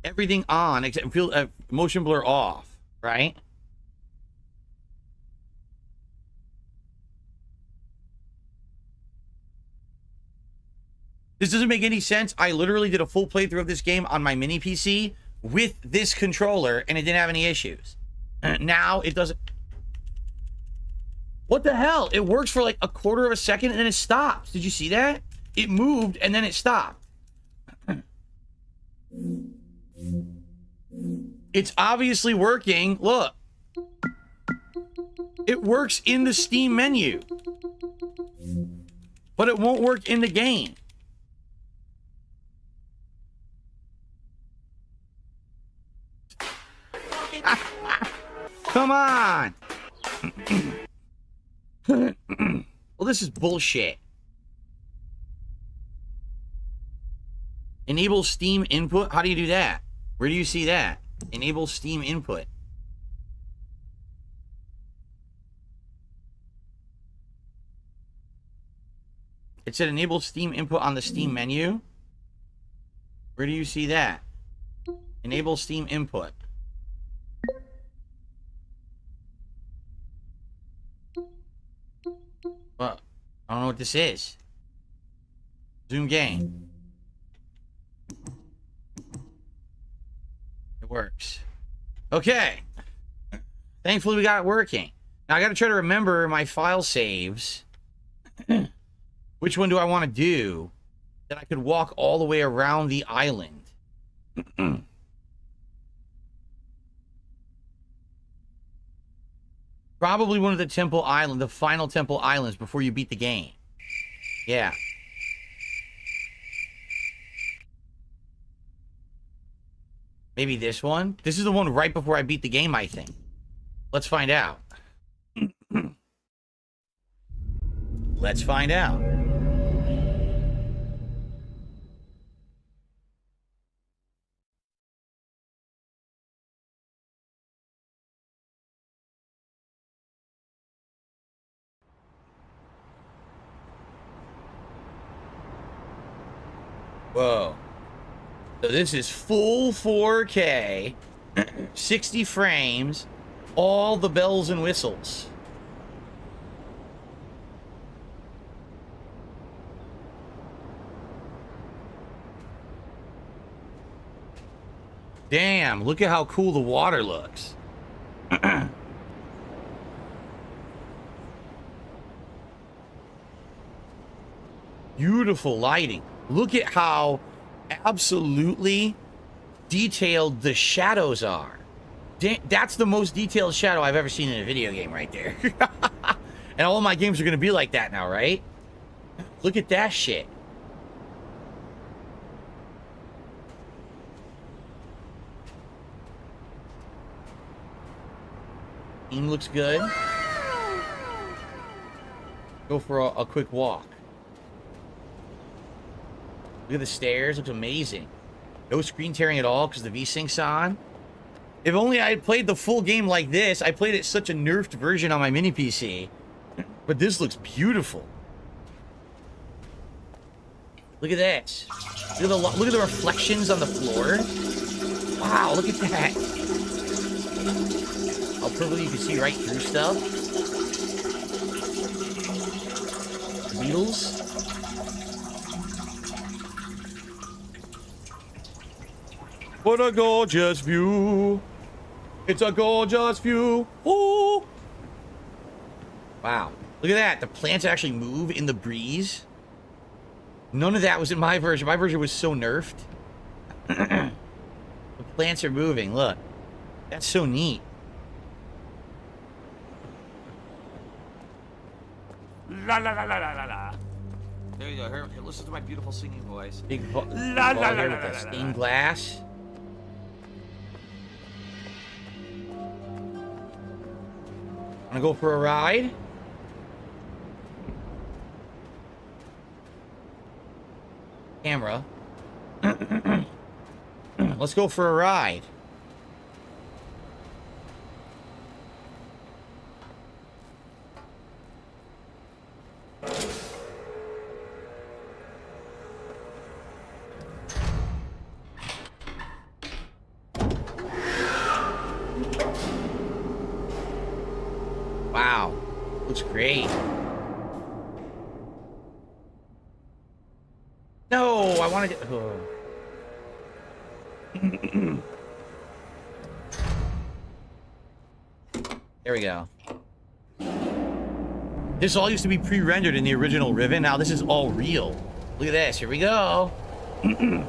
Speaker 11: everything on except motion blur off, right? This doesn't make any sense. I literally did a full playthrough of this game on my mini PC with this controller, and it didn't have any issues. Now it doesn't. What the hell? It works for like a quarter of a second, and then it stops. Did you see that? It moved, and then it stopped. It's obviously working. Look. It works in the Steam menu. But it won't work in the game. Come on. Well, this is bullshit. Enable Steam input? How do you do that? Where do you see that? Enable Steam input. It said enable Steam input on the Steam menu. Where do you see that? Enable Steam input. Well, I don't know what this is. Zoom game. It works. Okay. Thankfully, we got it working. Now, I got to try to remember my file saves. Which one do I want to do that I could walk all the way around the island? Probably one of the temple island, the final temple islands before you beat the game. Yeah. Maybe this one? This is the one right before I beat the game, I think. Let's find out. Let's find out. Whoa. So this is full 4K, 60 frames, all the bells and whistles. Damn, look at how cool the water looks. Beautiful lighting. Look at how absolutely detailed the shadows are. That's the most detailed shadow I've ever seen in a video game right there. And all my games are going to be like that now, right? Look at that shit. Team looks good. Go for a quick walk. Look at the stairs. Looks amazing. No screen tearing at all because the V-Sync's on. If only I had played the full game like this. I played it such a nerfed version on my mini PC. But this looks beautiful. Look at this. Look at the reflections on the floor. Wow, look at that. How perfectly you can see right through stuff. Beetles. What a gorgeous view. It's a gorgeous view. Ooh. Wow. Look at that. The plants actually move in the breeze. None of that was in my version. My version was so nerfed. The plants are moving. Look. That's so neat.
Speaker 9: La la la la la la la. There you go. Here, listen to my beautiful singing voice.
Speaker 11: Big
Speaker 9: La la la la
Speaker 11: with the stained glass. Wanna go for a ride? Camera. Let's go for a ride. Wow. Looks great. No, I want to get... Oh. There we go. This all used to be pre-rendered in the original Riven. Now this is all real. Look at this. Here we go. Woohoo!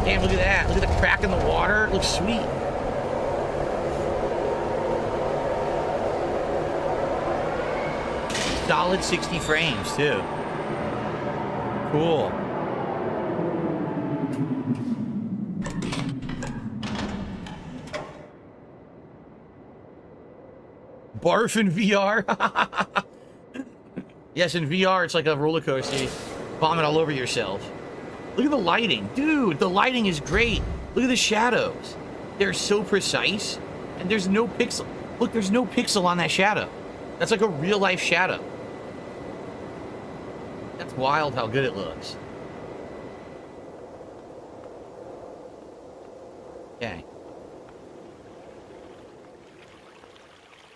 Speaker 11: Damn, look at that. Look at the crack in the water. It looks sweet. Solid 60 frames, too. Cool. Barf in VR? Yes, in VR, it's like a roller coaster. You vomit all over yourself. Look at the lighting. Dude, the lighting is great. Look at the shadows. They're so precise. And there's no pixel. Look, there's no pixel on that shadow. That's like a real-life shadow. That's wild how good it looks. Okay.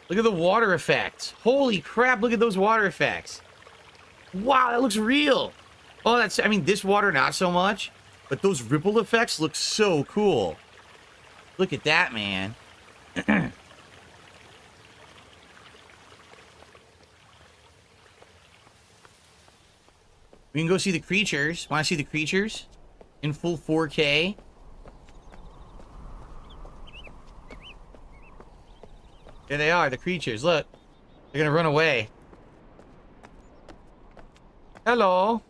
Speaker 11: Look at the water effects. Holy crap, look at those water effects. Wow, that looks real. Oh, that's, I mean, this water, not so much. But those ripple effects look so cool. Look at that, man. We can go see the creatures. Want to see the creatures? In full 4K. There they are, the creatures. Look. They're gonna run away. Hello.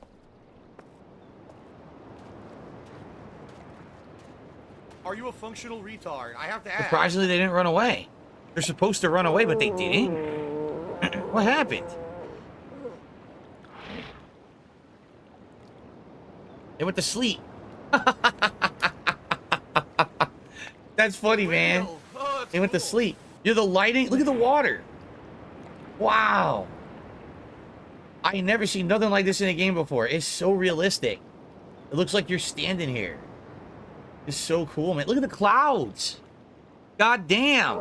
Speaker 8: Are you a functional retard? I have to ask.
Speaker 11: Surprisingly, they didn't run away. They're supposed to run away, but they didn't. What happened? They went to sleep. That's funny, man. They went to sleep. You're the lighting. Look at the water. Wow. I ain't never seen nothing like this in a game before. It's so realistic. It looks like you're standing here. It's so cool, man. Look at the clouds. God damn.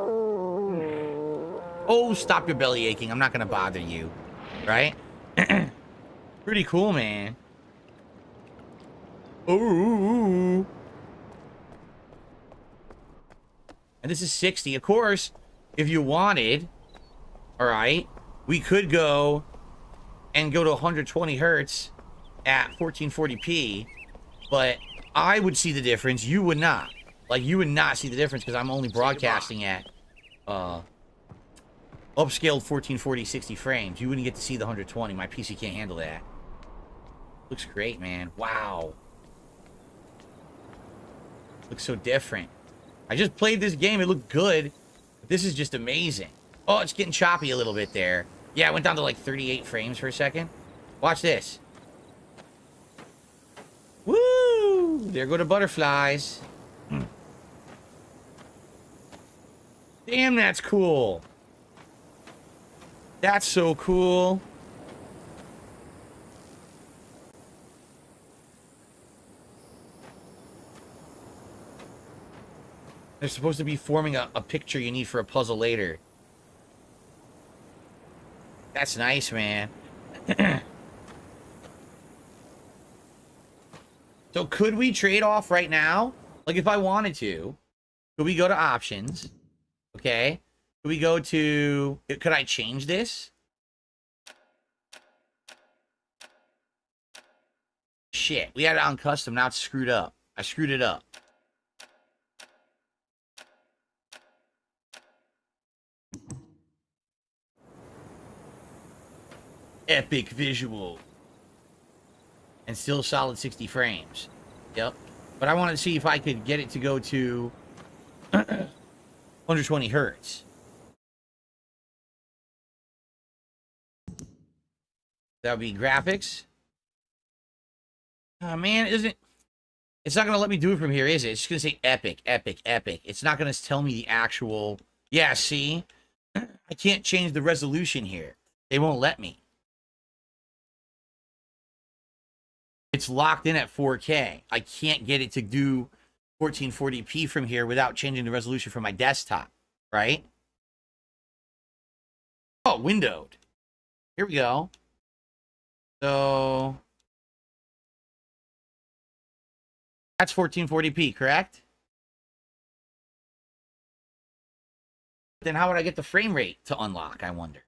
Speaker 11: Oh, stop your belly aching. I'm not going to bother you. Right? Pretty cool, man. Ooh. And this is 60. Of course, if you wanted, all right, we could go and go to 120 hertz at 1440p, but I would see the difference. You would not. Like, you would not see the difference because I'm only broadcasting at upscaled 1440 60 frames. You wouldn't get to see the 120. My PC can't handle that. Looks great, man. Wow. Looks so different. I just played this game. It looked good. But this is just amazing. Oh, it's getting choppy a little bit there. Yeah, it went down to like 38 frames for a second. Watch this. Woo! There go the butterflies. Damn, that's cool. That's so cool. They're supposed to be forming a picture you need for a puzzle later. That's nice, man. So could we trade off right now? Like if I wanted to, could we go to options? Okay. Could we go to, could I change this? Shit, we had it on custom. Now it's screwed up. I screwed it up. Epic visual. And still solid 60 frames. Yep. But I wanted to see if I could get it to go to 120 hertz. That would be graphics. Oh, man, it's not going to let me do it from here, is it? It's just going to say epic, epic, epic. It's not going to tell me the actual... Yeah, see? I can't change the resolution here. They won't let me. It's locked in at 4K. I can't get it to do 1440p from here without changing the resolution from my desktop, right? Oh, windowed. Here we go. So that's 1440p, correct? Then how would I get the frame rate to unlock, I wonder?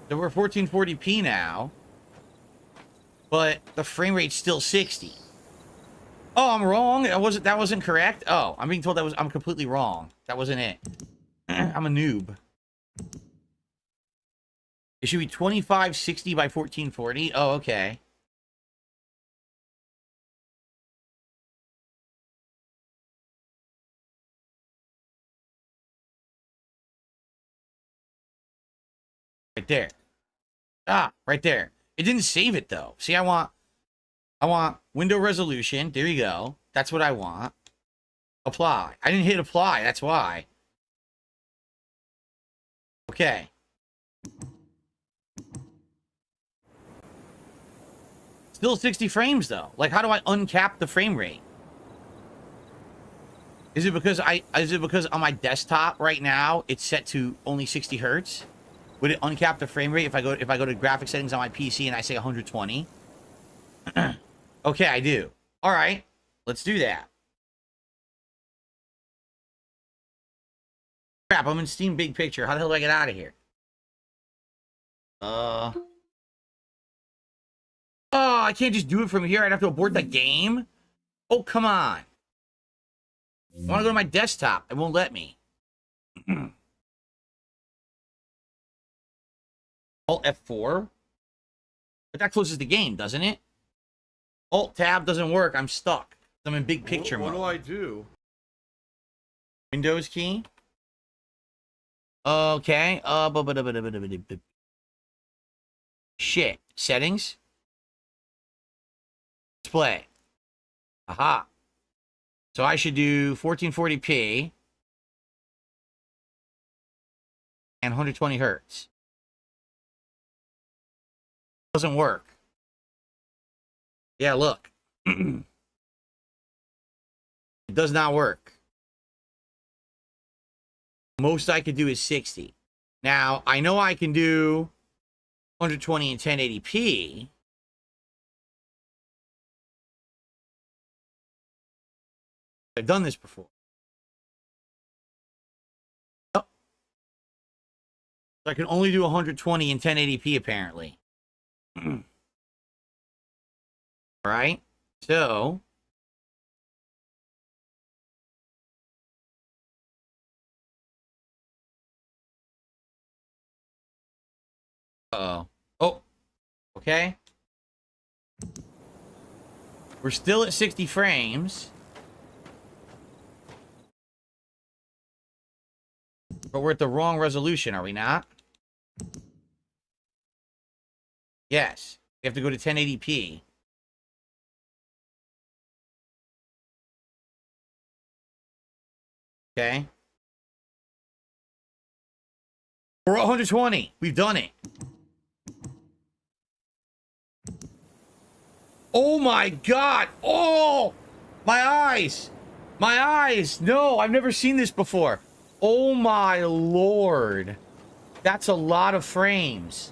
Speaker 11: So we're 1440p now, but the frame rate's still 60. Oh, I'm wrong. That wasn't correct. Oh, I'm being told I'm completely wrong. That wasn't it. I'm a noob. It should be 2560 by 1440. Oh, okay. Right there. Ah, right there. It didn't save it though. See, I want window resolution. There you go. That's what I want. Apply. I didn't hit apply. That's why. Okay. Still 60 frames though. Like, how do I uncap the frame rate? Is it because on my desktop right now it's set to only 60 hertz? Would it uncap the frame rate if I go to graphic settings on my PC and I say 120? Okay, I do. All right, let's do that. Crap, I'm in Steam Big Picture. How the hell do I get out of here? Oh, I can't just do it from here. I'd have to abort the game. Oh, come on. I want to go to my desktop. It won't let me. Alt F4? But that closes the game, doesn't it? Alt Tab doesn't work. I'm stuck. I'm in Big Picture mode.
Speaker 6: What do I do?
Speaker 11: Windows key? Okay. Shit. Settings? Display. Aha. So I should do 1440p and 120 hertz. Doesn't work. Yeah, look. It does not work. Most I could do is 60. Now, I know I can do 120 and 1080p. I've done this before. Oh. So I can only do 120 and 1080p apparently. All right. So Uh-oh. Oh. Okay. We're still at 60 frames. But we're at the wrong resolution, are we not? Yes. We have to go to 1080p. Okay. We're at 120. We've done it. Oh my god. Oh! My eyes. My eyes. No, I've never seen this before. Oh my lord. That's a lot of frames.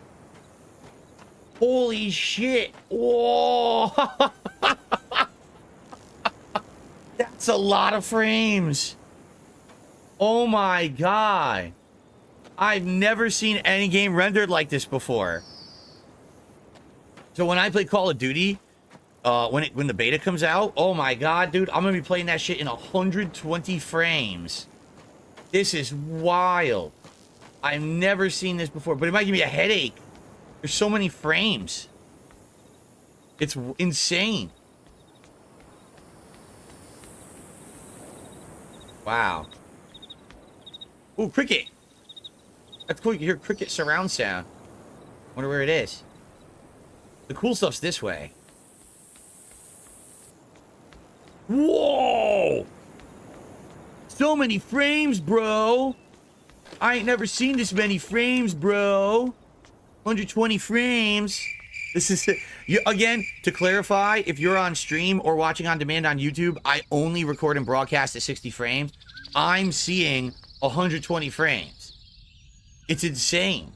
Speaker 11: Holy shit. Whoa. That's a lot of frames. Oh my god. I've never seen any game rendered like this before. So when I play Call of Duty, when the beta comes out, oh my god, dude, I'm gonna be playing that shit in 120 frames. This is wild. I've never seen this before, but it might give me a headache. There's so many frames. It's insane. Wow. Ooh, cricket. That's cool. You can hear cricket surround sound. Wonder where it is. The cool stuff's this way. Whoa! So many frames, bro. I ain't never seen this many frames, bro. 120 frames. This is you, again, to clarify, if you're on stream or watching on demand on YouTube, I only record and broadcast at 60 frames. I'm seeing 120 frames. It's insane.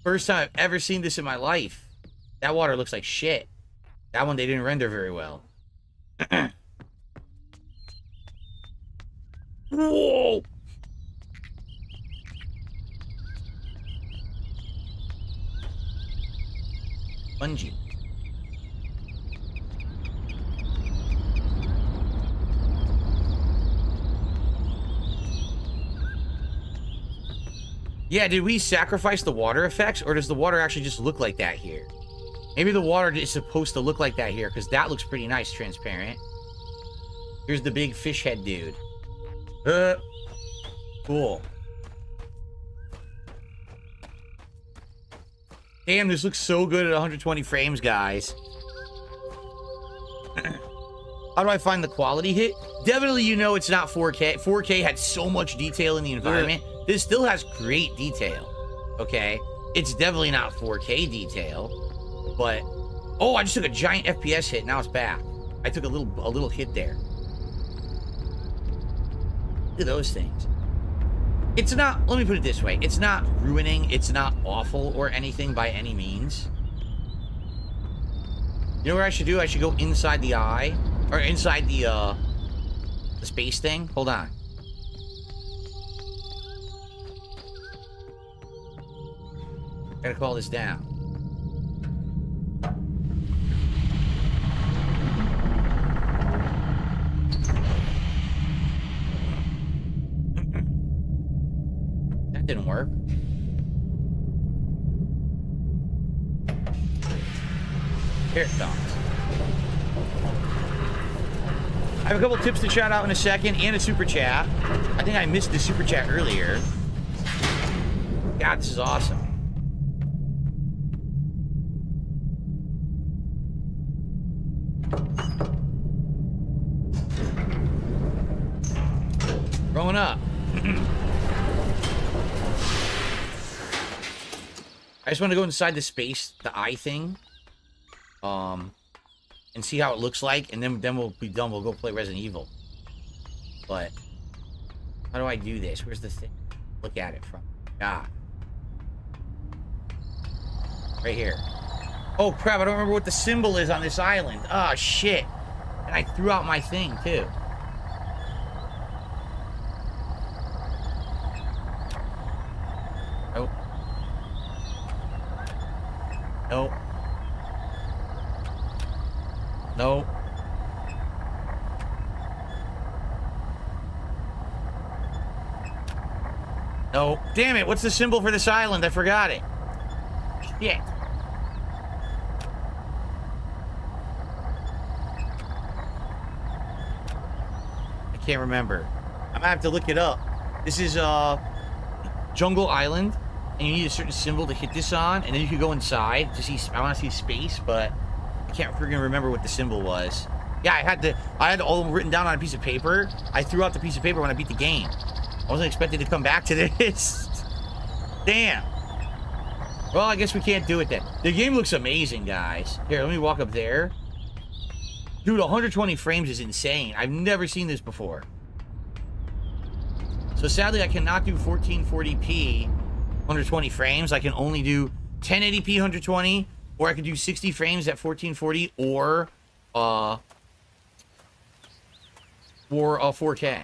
Speaker 11: First time I've ever seen this in my life. That water looks like shit. That one they didn't render very well. Whoa! Bungee. Yeah, did we sacrifice the water effects, or does the water actually just look like that here? Maybe the water is supposed to look like that here, because that looks pretty nice, transparent. Here's the big fish head dude. Cool. Damn, this looks so good at 120 frames, guys. How do I find the quality hit? Definitely, you know it's not 4K. 4K had so much detail in the environment. This still has great detail. Okay? It's definitely not 4K detail. But... oh, I just took a giant FPS hit. Now it's back. I took a little hit there. Look at those things. It's not... let me put it this way. It's not ruining. It's not awful or anything by any means. You know what I should do? I should go inside the eye. Or inside the space thing. Hold on. Gotta call this down. That didn't work. Here it comes. I have a couple tips to shout out in a second, and a super chat. I think I missed the super chat earlier. God, this is awesome. Growing up. I just want to go inside the space, the eye thing. And see how it looks like, and then we'll be done. We'll go play Resident Evil. But how do I do this? Where's the thing? Look at it from. God. Right here. Oh crap, I don't remember what the symbol is on this island. Ah, shit. And I threw out my thing too. Nope. Nope. No. No. Damn it. What's the symbol for this island? I forgot it. Shit. I can't remember. I'm gonna have to look it up. This is Jungle Island, and you need a certain symbol to hit this on, and then you can go inside to see. I want to see space, but I can't freaking remember what the symbol was. Yeah, I had all of them written down on a piece of paper. I threw out the piece of paper when I beat the game. I wasn't expecting to come back to this. Damn. Well, I guess we can't do it then. The game looks amazing, guys. Here, let me walk up there. Dude, 120 frames is insane. I've never seen this before. So sadly, I cannot do 1440p 120 frames. I can only do 1080p 120, or I could do 60 frames at 1440, or 4K.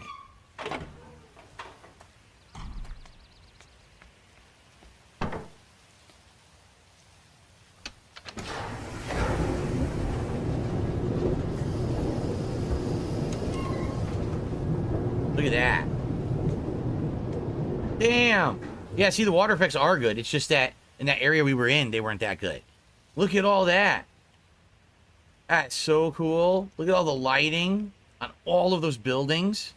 Speaker 11: Look at that. Damn. Yeah, see, the water effects are good. It's just that in that area we were in, they weren't that good. Look at all that. That's so cool. Look at all the lighting on all of those buildings.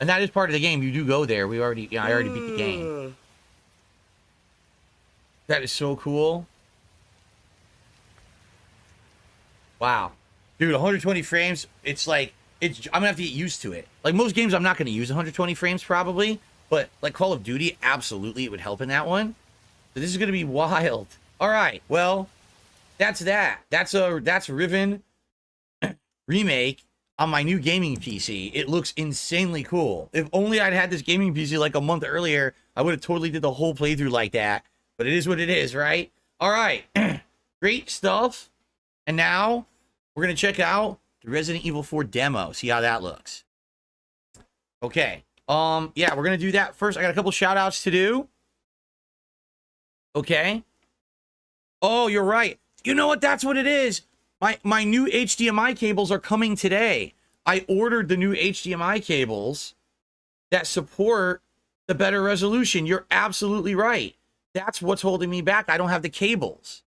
Speaker 11: And that is part of the game. You do go there. I already beat the game. That is so cool. Wow. Dude, 120 frames, it's like, I'm gonna have to get used to it. Like most games, I'm not gonna use 120 frames probably, but like Call of Duty, absolutely, it would help in that one. So this is gonna be wild. All right, well, that's that. That's Riven Remake on my new gaming PC. It looks insanely cool. If only I'd had this gaming PC like a month earlier, I would have totally did the whole playthrough like that. But it is what it is, right? All right, great stuff. And now we're gonna check out the Resident Evil 4 demo, see how that looks. Okay, yeah, we're gonna do that first. I got a couple shout outs to do. Okay. Oh, you're right. You know what? That's what it is. My new HDMI cables are coming today. I ordered the new HDMI cables that support the better resolution. You're absolutely right. That's what's holding me back. I don't have the cables.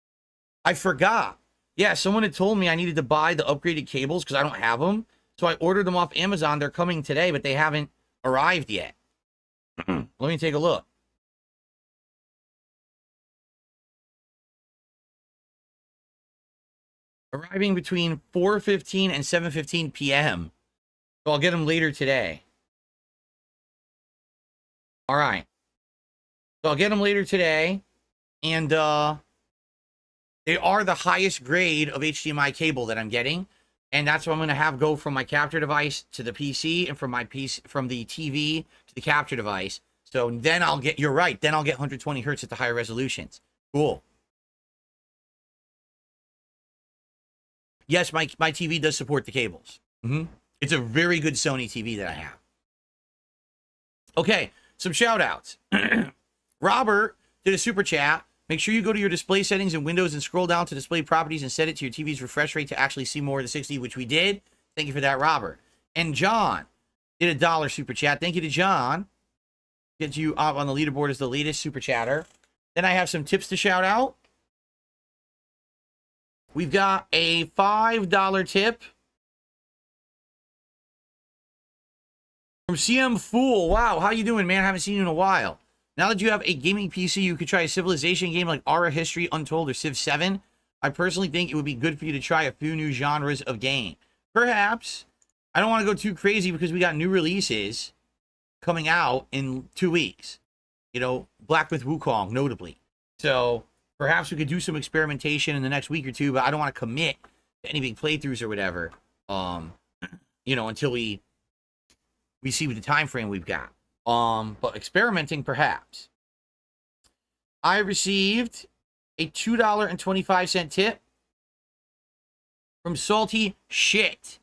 Speaker 11: I forgot. Yeah, someone had told me I needed to buy the upgraded cables because I don't have them. So I ordered them off Amazon. They're coming today, but they haven't arrived yet. Let me take a look. Arriving between 4:15 and 7:15 p.m. So I'll get them later today. All right. So I'll get them later today. And, they are the highest grade of HDMI cable that I'm getting, and that's what I'm going to have go from my capture device to the PC, and from my PC, from the TV to the capture device. So then I'll get, you're right, then I'll get 120 hertz at the higher resolutions. Cool. Yes, my TV does support the cables. It's a very good Sony TV that I have. Okay, some shout outs. Robert did a super chat. Make sure you go to your display settings in Windows and scroll down to display properties and set it to your TV's refresh rate to actually see more of the 60, which we did. Thank you for that, Robert. And John did a $1 super chat. Thank you to John. Gets you up on the leaderboard as the latest super chatter. Then I have some tips to shout out. We've got a $5 tip from CM Fool. Wow, how you doing, man? I haven't seen you in a while. Now that you have a gaming PC, you could try a Civilization game like Aura History, Untold, or Civ 7. I personally think it would be good for you to try a few new genres of game. Perhaps. I don't want to go too crazy because we got new releases coming out in 2 weeks. You know, Black Myth Wukong, notably. So perhaps we could do some experimentation in the next week or two, but I don't want to commit to any big playthroughs or whatever. You know, until we see what the time frame we've got. But experimenting, perhaps. I received a $2.25 tip from Salty Shit.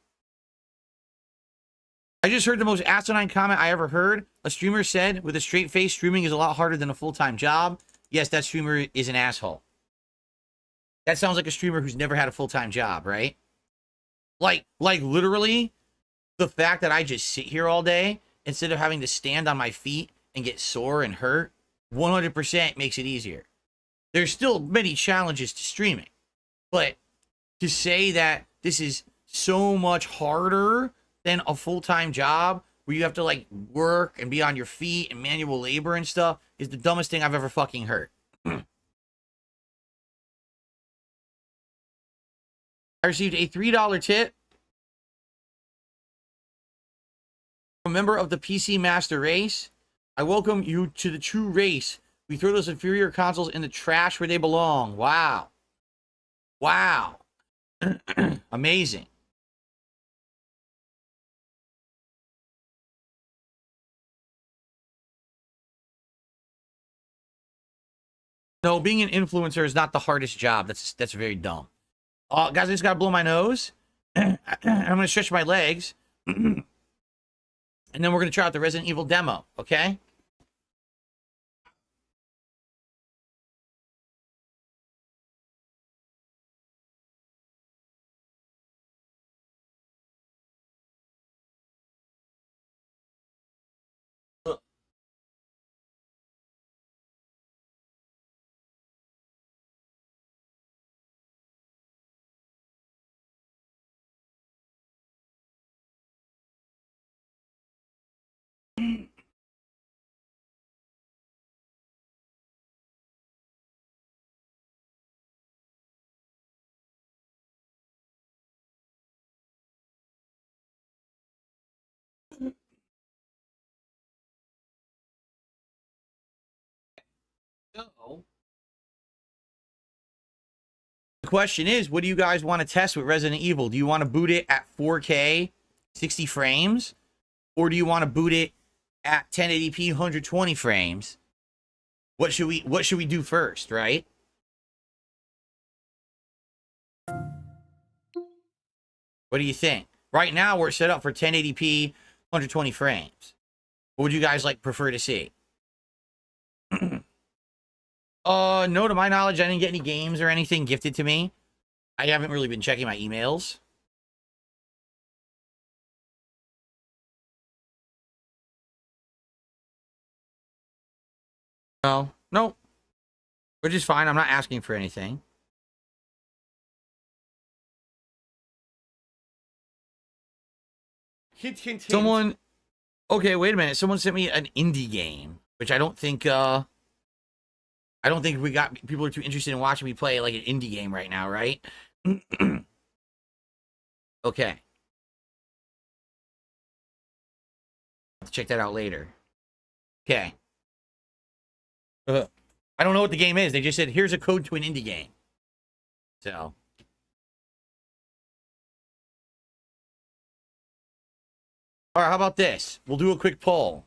Speaker 11: I just heard the most asinine comment I ever heard. A streamer said, with a straight face, streaming is a lot harder than a full-time job. Yes, that streamer is an asshole. That sounds like a streamer who's never had a full-time job, right? Like literally, the fact that I just sit here all day instead of having to stand on my feet and get sore and hurt, 100% makes it easier. There's still many challenges to streaming, but to say that this is so much harder than a full-time job where you have to like work and be on your feet and manual labor and stuff is the dumbest thing I've ever fucking heard. I received a $3 tip. A member of the PC Master Race. I welcome you to the true race. We throw those inferior consoles in the trash where they belong. Wow. Wow. Amazing. No, being an influencer is not the hardest job. That's very dumb. Guys, I just gotta blow my nose. I'm gonna stretch my legs. And then we're gonna try out the Resident Evil demo, okay? So, the question is, what do you guys want to test with Resident Evil? Do you want to boot it at 4K, 60 frames? Or do you want to boot it at 1080p, 120 frames? What should we do first, right? What do you think? Right now, we're set up for 1080p, 120 frames. What would you guys like prefer to see? No, to my knowledge, I didn't get any games or anything gifted to me. I haven't really been checking my emails. No. Which is fine. I'm not asking for anything.
Speaker 8: Hint, hint, hint.
Speaker 11: Someone... Okay, wait a minute. Someone sent me an indie game, which I don't think we got... People are too interested in watching me play like an indie game right now, right? Okay. I'll check that out later. Okay. I don't know what the game is. They just said, here's a code to an indie game. So. All right, how about this? We'll do a quick poll.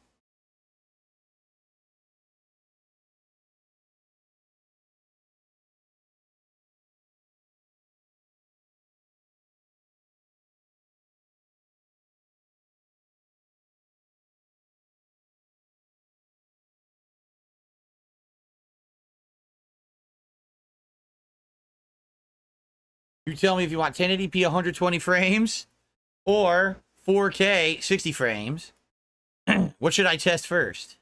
Speaker 11: You tell me if you want 1080p 120 frames or 4K 60 frames. What should I test first?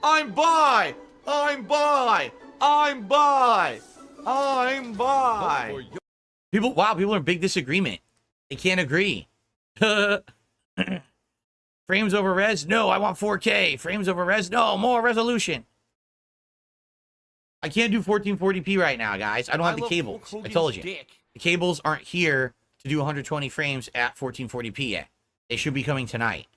Speaker 11: I'm bi! I'm bi! I'm bi! I'm bi! People are in big disagreement. They can't agree. Frames over res? No, I want 4K. Frames over res? No, more resolution. I can't do 1440p right now, guys. I don't have the cables. I told you. The cables aren't here to do 120 frames at 1440p yet. They should be coming tonight.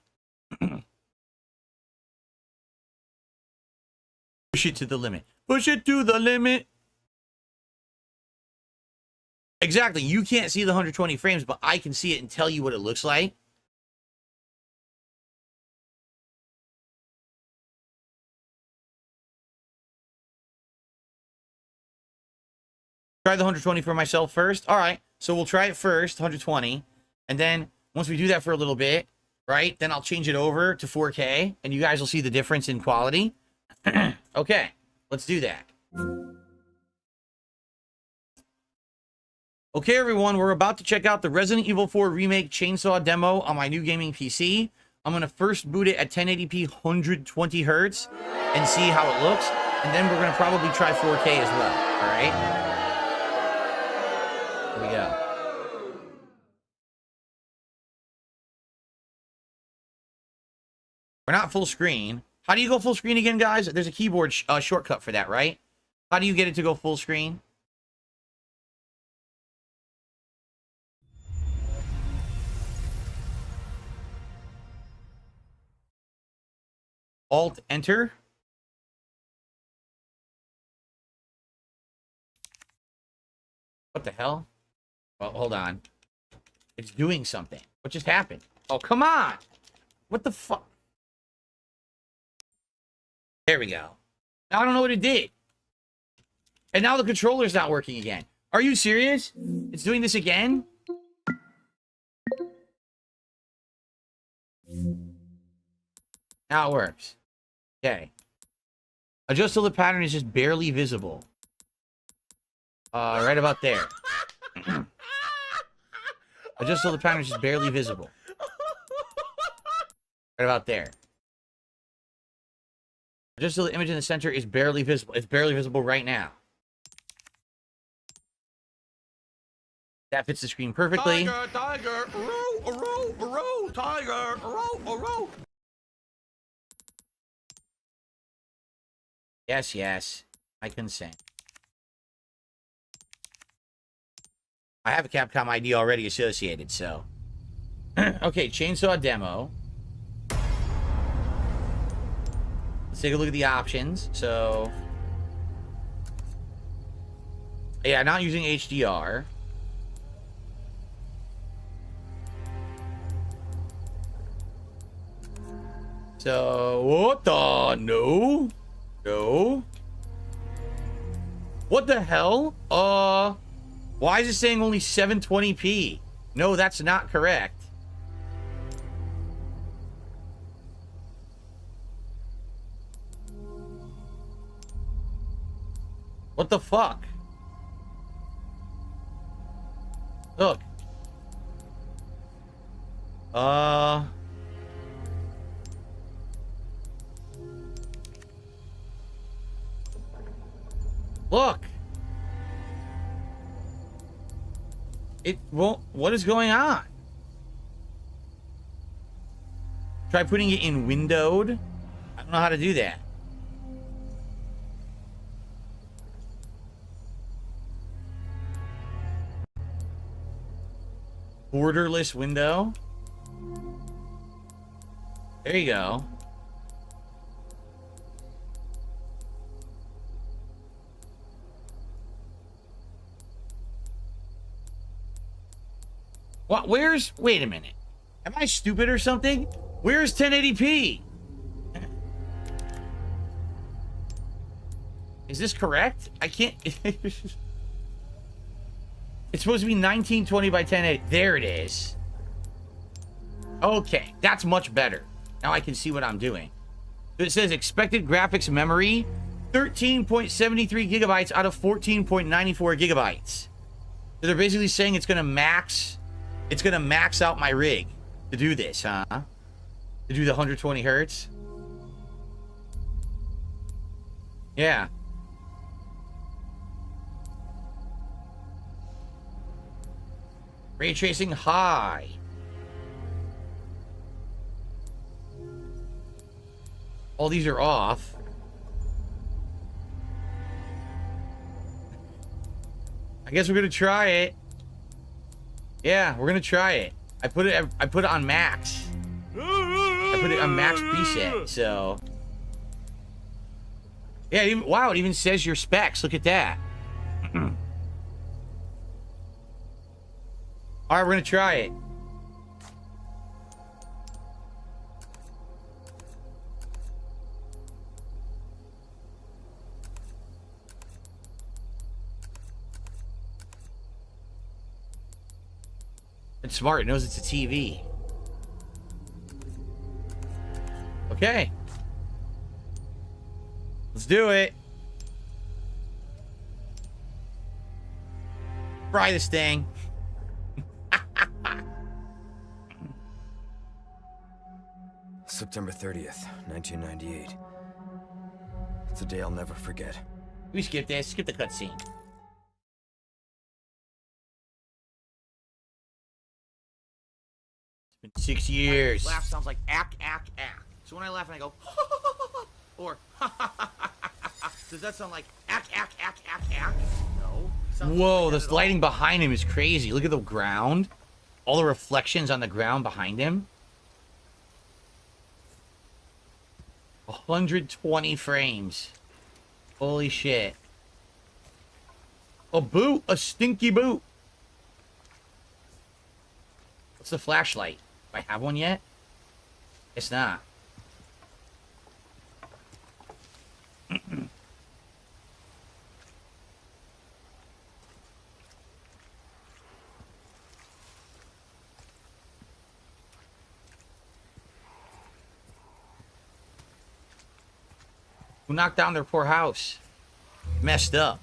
Speaker 11: Push it to the limit. Push it to the limit. Exactly. You can't see the 120 frames, but I can see it and tell you what it looks like. Try the 120 for myself first. All right. So we'll try it first, 120. And then once we do that for a little bit, right, then I'll change it over to 4K, and you guys will see the difference in quality. Okay, let's do that. Okay, everyone, we're about to check out the Resident Evil 4 Remake Chainsaw demo on my new gaming PC. I'm going to first boot it at 1080p 120 hertz and see how it looks. And then we're going to probably try 4K as well. All right? Here we go. We're not full screen. How do you go full screen again, guys? There's a keyboard shortcut for that, right? How do you get it to go full screen? Alt enter. What the hell? Well, hold on. It's doing something. What just happened? Oh, come on. What the fuck? There we go. Now I don't know what it did. And now the controller's not working again. Are you serious? It's doing this again? Now it works. Okay. Adjust till the pattern is just barely visible. Right about there. Adjust till the pattern is just barely visible. Right about there. Adjust till the image in the center is barely visible. It's barely visible right now. That fits the screen perfectly.
Speaker 9: Tiger, tiger, row, tiger, row.
Speaker 11: Yes, yes. I consent. I have a Capcom ID already associated, so. Okay, Chainsaw demo. Let's take a look at the options. So, yeah, not using HDR. So, what the? No. No. What the hell? Why is it saying only 720p? No, that's not correct. What the fuck? Look. Look. It won't. What is going on? Try putting it in windowed. I don't know how to do that. Borderless window. There you go. What? Where's... Wait a minute. Am I stupid or something? Where's 1080p? Is this correct? I can't... It's supposed to be 1920 by 1080. There it is. Okay, that's much better. Now I can see what I'm doing. It says expected graphics memory, 13.73 gigabytes out of 14.94 gigabytes. So they're basically saying it's gonna max out my rig to do this, huh? To do the 120 hertz. Yeah. Ray tracing high. All these are off. I guess we're gonna try it. Yeah, we're gonna try it. I put it on max. I put it on max preset, so. Yeah, wow, it even says your specs. Look at that. All right, we're gonna try it. It's smart. It knows it's a TV. Okay. Let's do it. Fry this thing.
Speaker 12: September 30th, 1998. It's a day I'll never forget.
Speaker 11: We skip this. Skip the cutscene. It's been 6 years.
Speaker 9: My laugh sounds like ack, ack, ack. So when I laugh and I go, or does that sound like ack, ack, ack, ack, ack? No.
Speaker 11: Whoa, this lighting behind him is crazy. Look at the ground. All the reflections on the ground behind him. 120 frames. Holy shit. A boot. A stinky boot. What's the flashlight? Do I have one yet? It's not. Who knocked down their poor house? Messed up.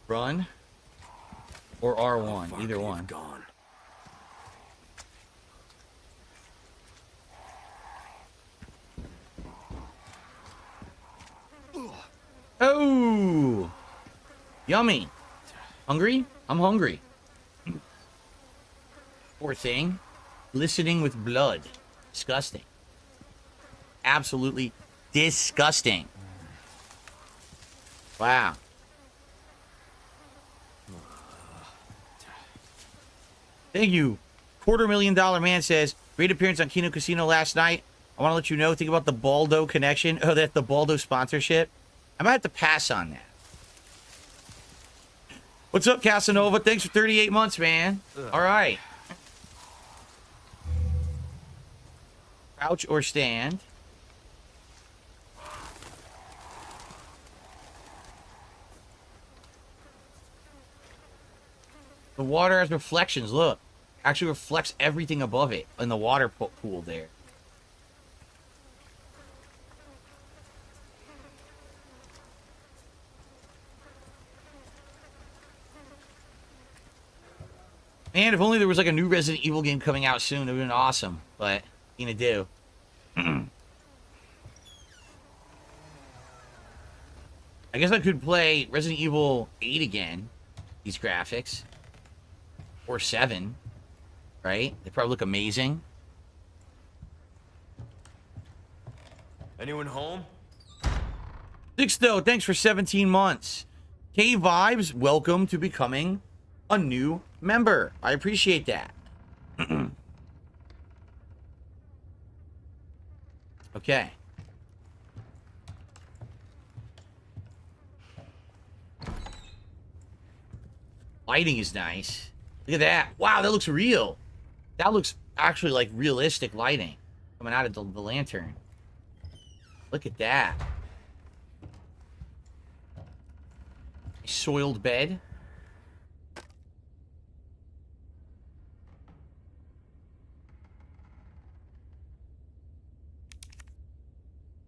Speaker 11: Run. Or R1. Either one.
Speaker 12: Gone.
Speaker 11: Oh! Yummy. Hungry? I'm hungry. Poor thing. Glistening with blood. Disgusting. Absolutely disgusting. Wow. Thank you. $250,000 man says, great appearance on Kino Casino last night. I want to let you know, think about the Baldo connection. Oh, that's the Baldo sponsorship. I might have to pass on that. What's up, Casanova? Thanks for 38 months, man. All right. Crouch or stand. The water has reflections. Look. Actually reflects everything above it in the water pool there. Man, if only there was like a new Resident Evil game coming out soon, it would have been awesome. But, you gonna do? I guess I could play Resident Evil 8 again. These graphics. Or 7. Right? They probably look amazing.
Speaker 12: Anyone home?
Speaker 11: Sixto, thanks for 17 months. K Vibes, welcome to becoming a new member. I appreciate that. Okay. Lighting is nice. Look at that. Wow, that looks real. That looks actually like realistic lighting coming out of the lantern. Look at that. A soiled bed.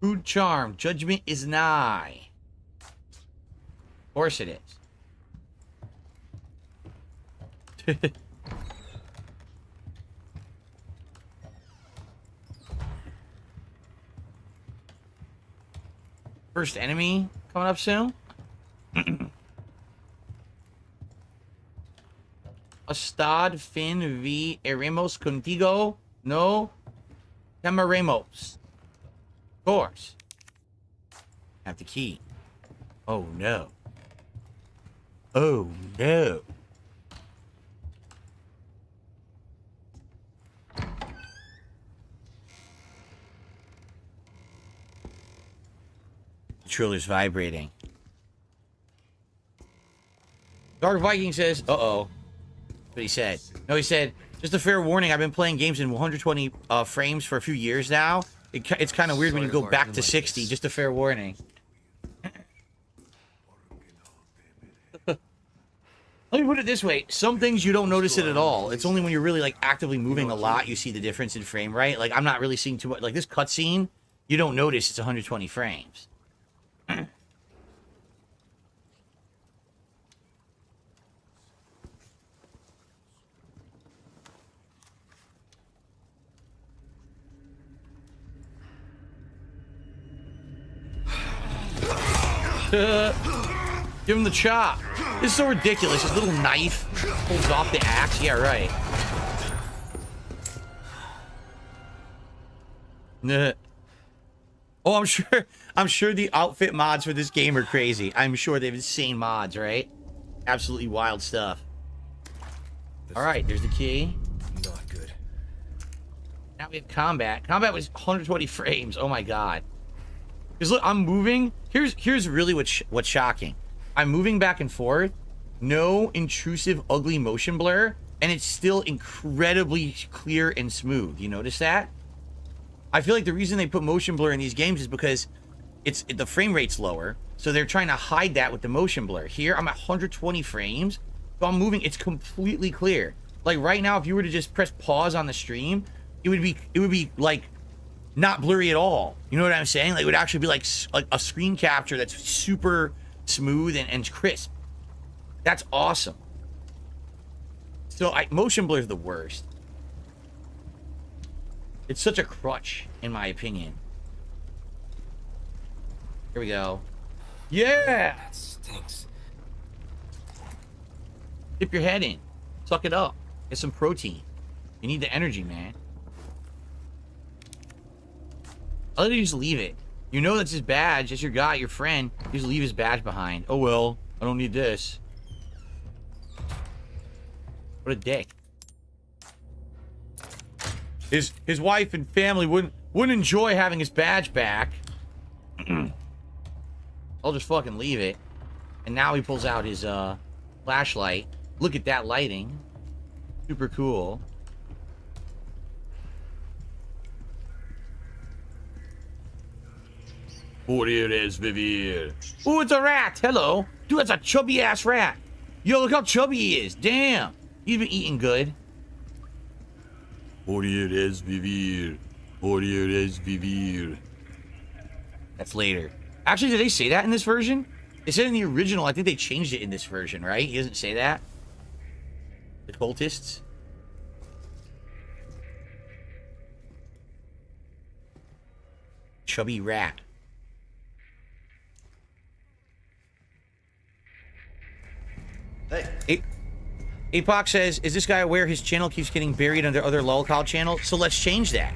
Speaker 11: Food charm. Judgment is nigh. Of course it is. First enemy coming up soon. Astad fin v eremos contigo. No. Temeremos. Of course. Have the key. Oh no. Oh no. Controller's vibrating. Dark Viking says, uh-oh. That's what he said. No, he said, just a fair warning, I've been playing games in 120 frames for a few years now. It's kind of weird when you go back to 60. Just a fair warning. Let me put it this way. Some things you don't notice it at all. It's only when you're really like actively moving a lot you see the difference in frame rate. Like I'm not really seeing too much. Like this cutscene, you don't notice it's 120 frames. Give him the chop. This is so ridiculous. His little knife pulls off the axe. Yeah, right. Nah. Oh, I'm sure the outfit mods for this game are crazy. I'm sure they have insane mods, right? Absolutely wild stuff. All right, there's the key.
Speaker 12: Not good.
Speaker 11: Now we have combat. Combat was 120 frames. Oh my god. Because look, I'm moving. Here's really what's shocking. I'm moving back and forth. No intrusive, ugly motion blur, and it's still incredibly clear and smooth. You notice that? I feel like the reason they put motion blur in these games is because the frame rate's lower, so they're trying to hide that with the motion blur. Here, I'm at 120 frames, so I'm moving. It's completely clear. Like right now, if you were to just press pause on the stream, it would be like not blurry at all. You know what I'm saying? Like it would actually be like a screen capture that's super smooth and crisp. That's awesome. So motion blur is the worst. It's such a crutch, in my opinion. Here we go. Yeah!
Speaker 12: That stinks.
Speaker 11: Dip your head in. Suck it up. Get some protein. You need the energy, man. I'll let you just leave it. You know that's his badge. That's your guy, your friend. You just leave his badge behind. Oh well, I don't need this. What a dick. His wife and family wouldn't enjoy having his badge back. I'll just fucking leave it. And now he pulls out his flashlight. Look at that lighting. Super cool. Oh, there it is, Vivier. Oh, it's a rat. Hello. Dude, that's a chubby ass rat. Yo, look how chubby he is. Damn. He's been eating good. Oh, there it is, Vivier. Oh, there it is, Vivier. That's later. Actually, did they say that in this version? They said in the original. I think they changed it in this version, right? He doesn't say that. The cultists. Chubby rat. Hey. Apoc says, is this guy aware his channel keeps getting buried under other lolcow channels? So let's change that.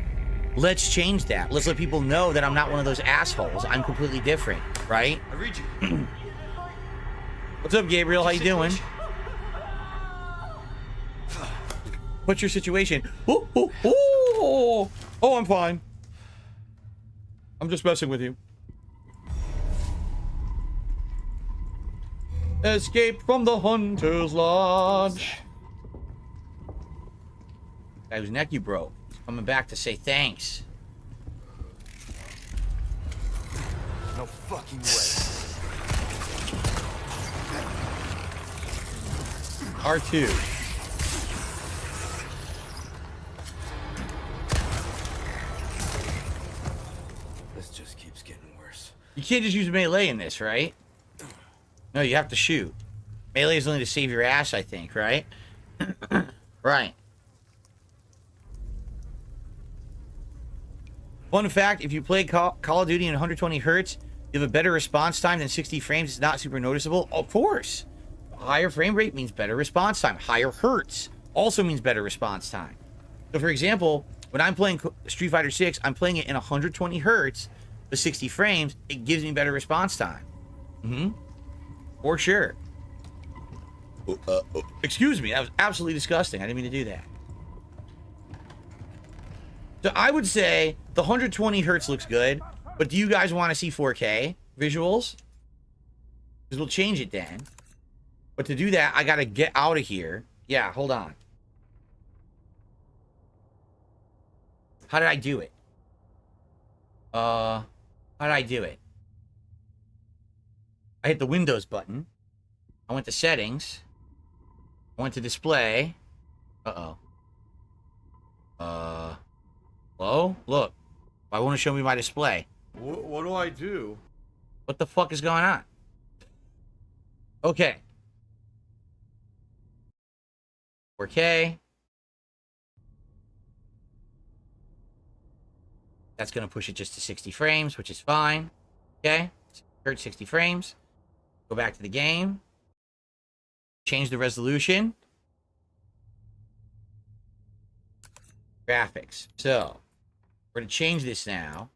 Speaker 11: Let's change that. Let's let people know that I'm not one of those assholes. I'm completely different, right?
Speaker 12: I read you.
Speaker 11: What's up, Gabriel? How you doing? What's your situation? Oh, I'm fine. I'm just messing with you. Escape from the Hunter's Lodge. Guy whose neck you broke. He's coming back to say thanks.
Speaker 12: No fucking way.
Speaker 11: R2.
Speaker 12: This just keeps getting worse.
Speaker 11: You can't just use melee in this, right? No, you have to shoot. Melee is only to save your ass, I think, right? Right. Fun fact, if you play Call of Duty in 120 hertz, you have a better response time than 60 frames. It's not super noticeable. Of course. Higher frame rate means better response time. Higher hertz also means better response time. So, for example, when I'm playing Street Fighter 6, I'm playing it in 120 hertz with 60 frames. It gives me better response time. For sure. Excuse me, that was absolutely disgusting. I didn't mean to do that. So I would say the 120 hertz looks good, but do you guys want to see 4K visuals? Because we'll change it then. But to do that, I gotta get out of here. Yeah, hold on. How did I do it? How did I do it? I hit the Windows button. I went to settings. I went to display. Hello? Look. Why won't it show me my display?
Speaker 8: What do I do?
Speaker 11: What the fuck is going on? Okay. 4K. That's going to push it just to 60 frames, which is fine. Okay. 60 frames. Go back to the game. Change the resolution. Graphics. So, we're going to change this now.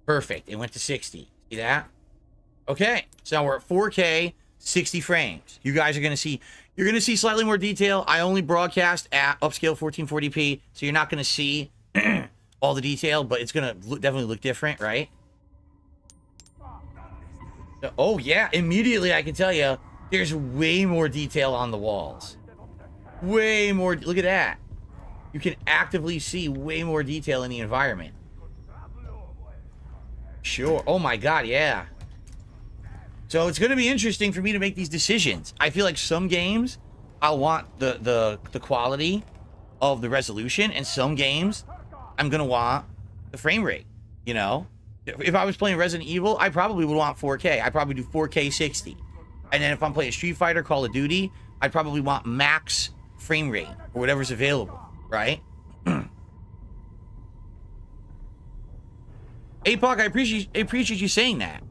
Speaker 11: Perfect. It went to 60. See that? Okay. So we're at 4K, 60 frames. You guys are going to see, you're going to see slightly more detail. I only broadcast at upscale 1440p, so you're not going to see all the detail, but it's going to definitely look different, right? So, oh, yeah. Immediately, I can tell you, there's way more detail on the walls. Way more. Look at that. You can actively see way more detail in the environment. Sure. Oh my god, yeah. So it's going to be interesting for me to make these decisions. I feel like some games I'll want the quality of the resolution, and some games I'm going to want the frame rate, you know? If I was playing Resident Evil, I probably would want 4K. I'd probably do 4K 60. And then if I'm playing Street Fighter, Call of Duty, I'd probably want max frame rate or whatever's available, right? APOC, I appreciate you saying that.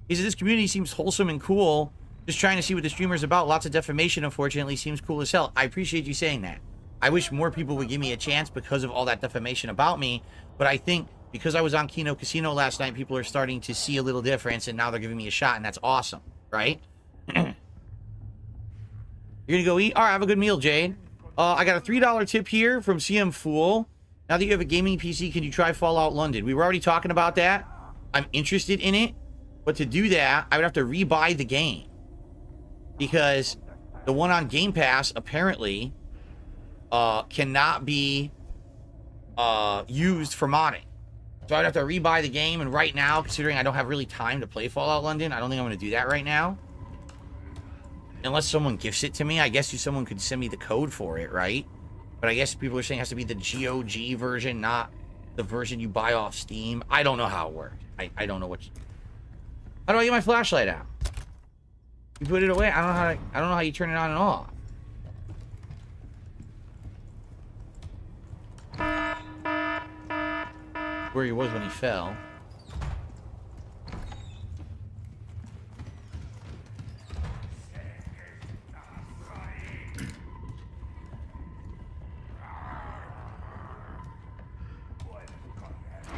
Speaker 11: He said, this community seems wholesome and cool. Just trying to see what the streamer's about. Lots of defamation, unfortunately. Seems cool as hell. I appreciate you saying that. I wish more people would give me a chance because of all that defamation about me. But I think because I was on Kino Casino last night, people are starting to see a little difference, and now they're giving me a shot, and that's awesome, right? You're going to go eat? All right, have a good meal, Jade. I got a $3 tip here from CM Fool. Now that you have a gaming PC, can you try Fallout London? We were already talking about that. I'm interested in it. But to do that, I would have to rebuy the game. Because the one on Game Pass, apparently, cannot be used for modding. So I'd have to rebuy the game. And right now, considering I don't have really time to play Fallout London, I don't think I'm going to do that right now. Unless someone gifts it to me. I guess someone could send me the code for it, right? But I guess people are saying it has to be the GOG version, not the version you buy off Steam. I don't know how it works. I don't know what. How do I get my flashlight out? You put it away. I don't know how you turn it on and off. Where he was when he fell.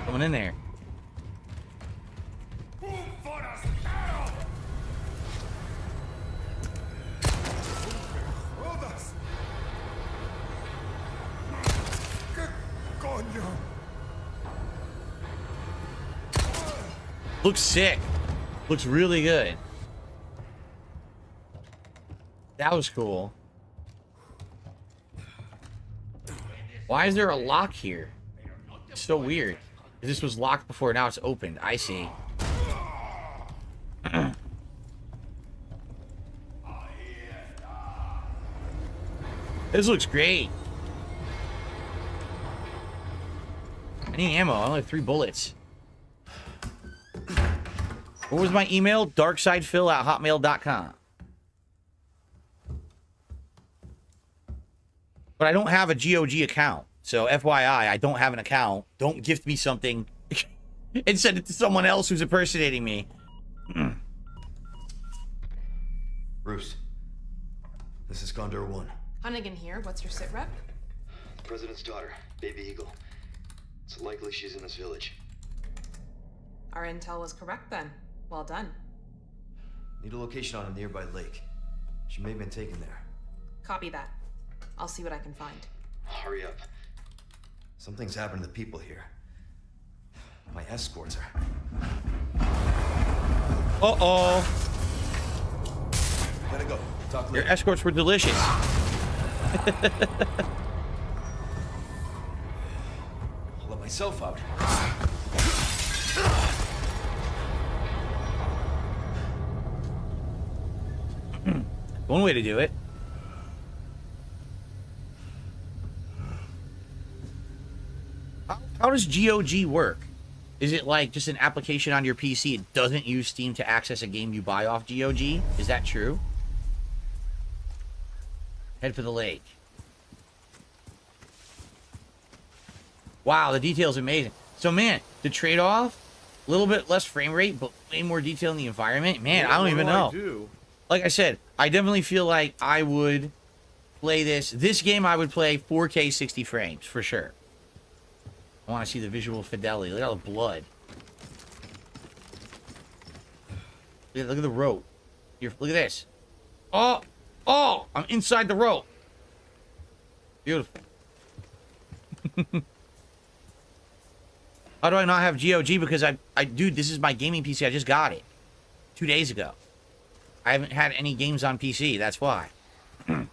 Speaker 11: Someone in there. Looks sick. Looks really good. That was cool. Why is there a lock here? It's so weird. This was locked before, now it's opened. I see. This looks great. I need ammo. I only have 3 bullets. What was my email? darksidephil@hotmail.com. But I don't have a GOG account. So FYI, I don't have an account. Don't gift me something and send it to someone else who's impersonating me.
Speaker 12: Bruce, this is Condor 1.
Speaker 13: Hunnigan here. What's your sit rep?
Speaker 12: President's daughter, Baby Eagle. It's likely she's in this village.
Speaker 13: Our intel was correct then. Well done.
Speaker 12: Need a location on a nearby lake. She may have been taken there.
Speaker 13: Copy that. I'll see what I can find.
Speaker 12: Hurry up. Something's happened to the people here. My escorts are...
Speaker 11: Uh-oh.
Speaker 12: Gotta go. Talk later.
Speaker 11: Your escorts were delicious.
Speaker 12: I'll let myself out.
Speaker 11: One way to do it. How does GOG work? Is it like just an application on your PC? It doesn't use Steam to access a game you buy off GOG? Is that true? Head for the lake. Wow, the detail's amazing. So, man, the trade-off, a little bit less frame rate, but way more detail in the environment. Man, I don't even know. Like I said, I definitely feel like I would play this. This game I would play 4K 60 frames, for sure. I want to see the visual fidelity. Look at all the blood. Look at the rope. Here, look at this. Oh! Oh! I'm inside the rope. Beautiful. How do I not have GOG? Because dude, this is my gaming PC. I just got it 2 days ago. I haven't had any games on PC. That's why. I'd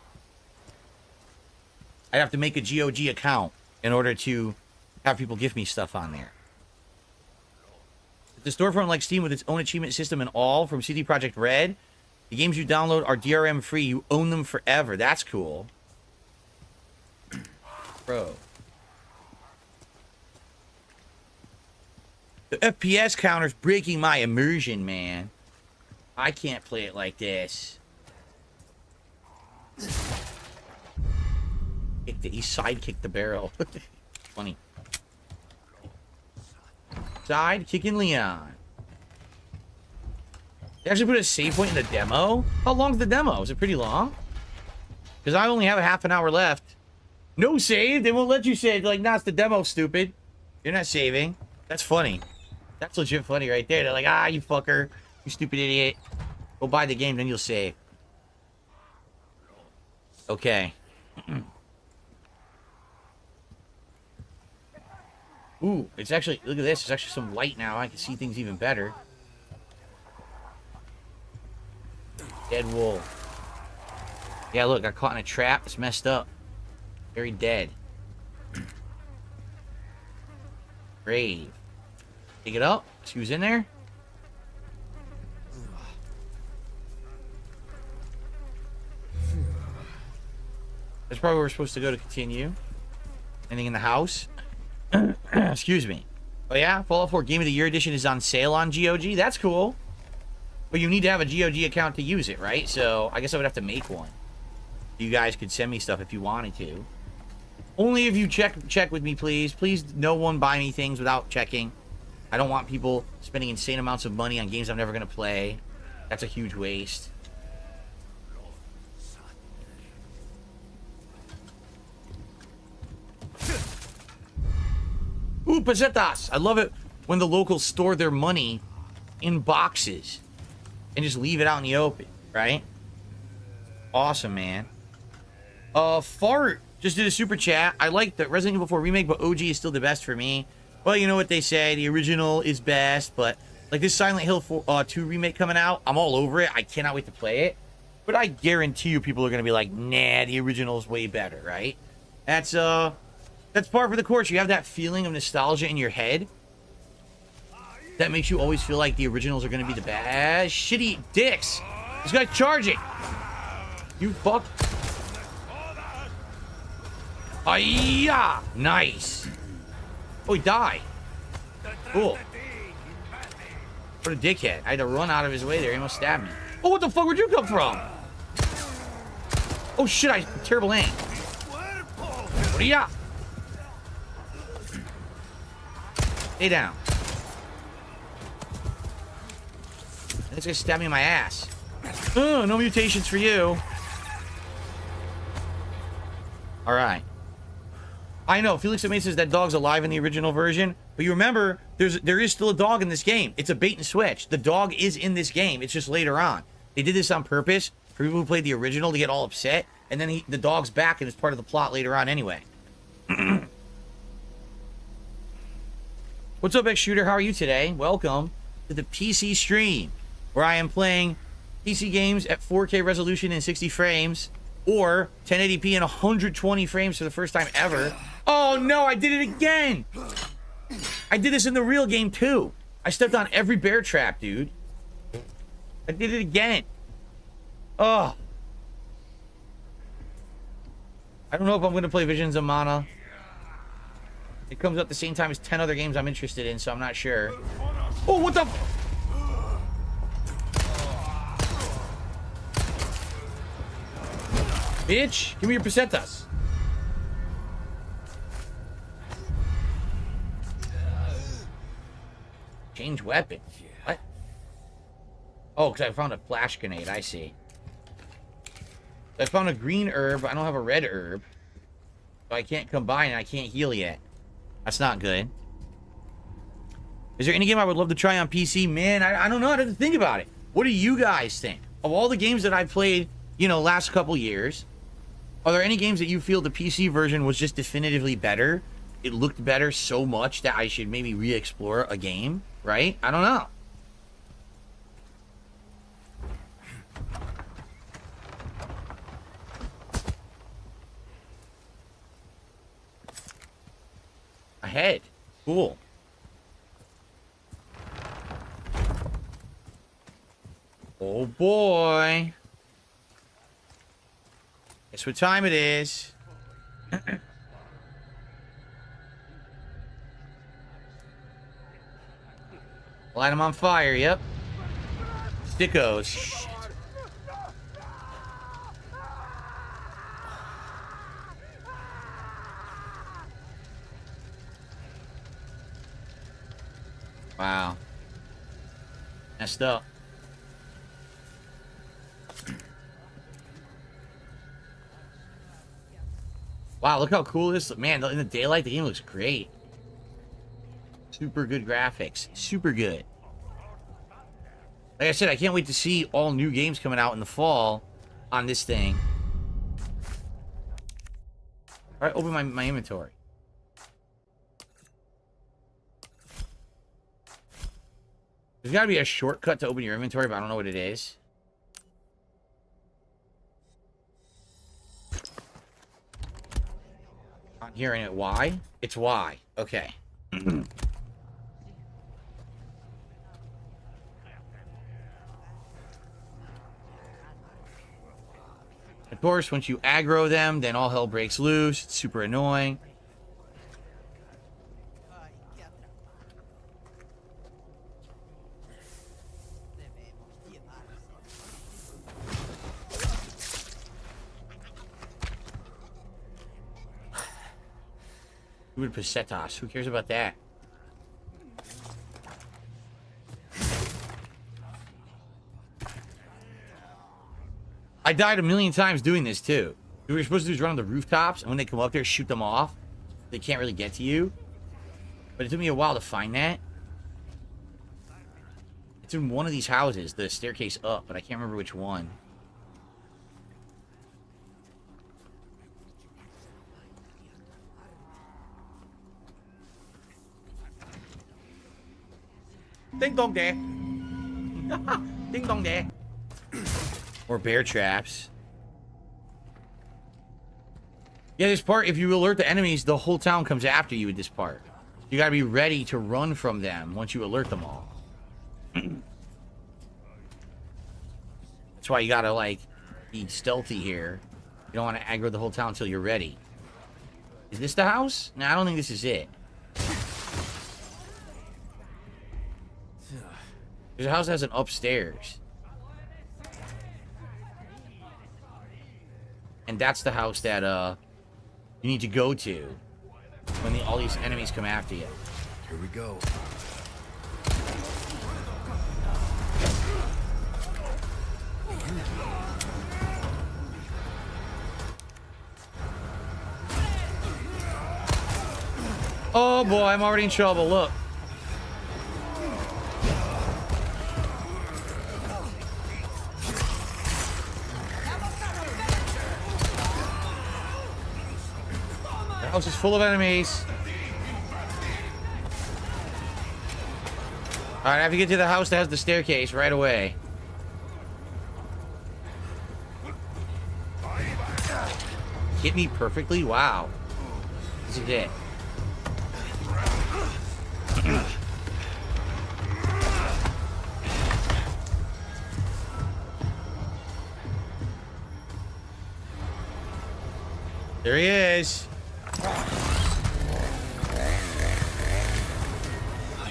Speaker 11: have to make a GOG account in order to have people give me stuff on there. The storefront like Steam with its own achievement system and all from CD Projekt Red. The games you download are DRM free. You own them forever. That's cool. Bro. The FPS counter's breaking my immersion, man. I can't play it like this. He sidekicked the barrel. Funny. Sidekicking Leon. They actually put a save point in the demo? How long's the demo? Is it pretty long? Because I only have a half an hour left. No save? They won't let you save. They're like, nah, it's the demo, stupid. You're not saving. That's funny. That's legit funny right there. They're like, ah, you fucker. You stupid idiot. Go buy the game, then you'll save. Okay. Ooh, it's actually, look at this. There's actually some light now. I can see things even better. Dead wolf. Yeah, look, got caught in a trap. It's messed up. Very dead. Grave. Dig it up. See who's in there? That's probably where we're supposed to go to continue. Anything in the house? Excuse me. Oh yeah, Fallout 4 Game of the Year Edition is on sale on GOG. That's cool. But you need to have a GOG account to use it, right? So I guess I would have to make one. You guys could send me stuff if you wanted to. Only if you check with me, please. Please, no one buy me things without checking. I don't want people spending insane amounts of money on games I'm never going to play. That's a huge waste. Ooh, pesetas! I love it when the locals store their money in boxes and just leave it out in the open, right? Awesome, man. Fart just did a super chat. I like the Resident Evil 4 remake, but OG is still the best for me. Well, you know what they say. The original is best, but like this Silent Hill 2 remake coming out, I'm all over it. I cannot wait to play it. But I guarantee you people are going to be like, nah, the original is way better, right? That's par for the course. You have that feeling of nostalgia in your head that makes you always feel like the originals are going to be the best. Shitty dicks. This guy's charging. You fuck. Hiya! Nice. Oh, he died. Cool. What a dickhead. I had to run out of his way there. He almost stabbed me. Oh, what the fuck? Where'd you come from? Oh, shit. I terrible aim. What are ya? Stay down. This guy stabbed me in my ass. Oh, no mutations for you. Alright. I know, Felix Amade says that dog's alive in the original version, but you remember, there is still a dog in this game. It's a bait and switch. The dog is in this game. It's just later on. They did this on purpose for people who played the original to get all upset, and then the dog's back and it's part of the plot later on anyway. What's up, X-Shooter? How are you today? Welcome to the PC stream, where I am playing PC games at 4K resolution and 60 frames, or 1080p and 120 frames for the first time ever. Oh no, I did it again! I did this in the real game too. I stepped on every bear trap, dude. I did it again. Oh. I don't know if I'm gonna play Visions of Mana. It comes out at the same time as 10 other games I'm interested in, so I'm not sure. Oh, what the... Bitch, give me your pesetas. Change weapon. What? Oh, because I found a flash grenade. I see. I found a green herb. I don't have a red herb. So I can't combine and I can't heal yet. That's not good. Is there any game I would love to try on PC? Man, I don't know. I didn't think about it. What do you guys think? Of all the games that I've played, you know, last couple years, are there any games that you feel the PC version was just definitively better? It looked better so much that I should maybe re-explore a game, right? I don't know. Ahead. Cool. Oh boy. Guess what time it is. Light them on fire, yep. Stickos. Shit. Wow. Messed up. Wow, look how cool this is. Man, in the daylight, the game looks great. Super good graphics. Super good. Like I said, I can't wait to see all new games coming out in the fall on this thing. Alright, open my inventory. There's gotta be a shortcut to open your inventory, but I don't know what it is. Not hearing it. Why? It's Y. Okay. Of course, once you aggro them, then all hell breaks loose. It's super annoying. Stupid pesetas. Who cares about that? I died a million times doing this too. What you're supposed to do is run on the rooftops, and when they come up there, shoot them off. They can't really get to you. But it took me a while to find that. It's in one of these houses, the staircase up, but I can't remember which one. Ding dong there. Ding dong there. Or bear traps. Yeah, this part, if you alert the enemies, the whole town comes after you at this part. You gotta be ready to run from them once you alert them all. That's why you gotta, like, be stealthy here. You don't want to aggro the whole town until you're ready. Is this the house? No, I don't think this is it. There's a house that has an upstairs. And that's the house that, you need to go to when all these enemies come after you.
Speaker 12: Here we go.
Speaker 11: Oh boy, I'm already in trouble, look. The house is full of enemies. Alright, I have to get to the house that has the staircase right away. Hit me perfectly? Wow. This is it. There he is.
Speaker 12: Oh,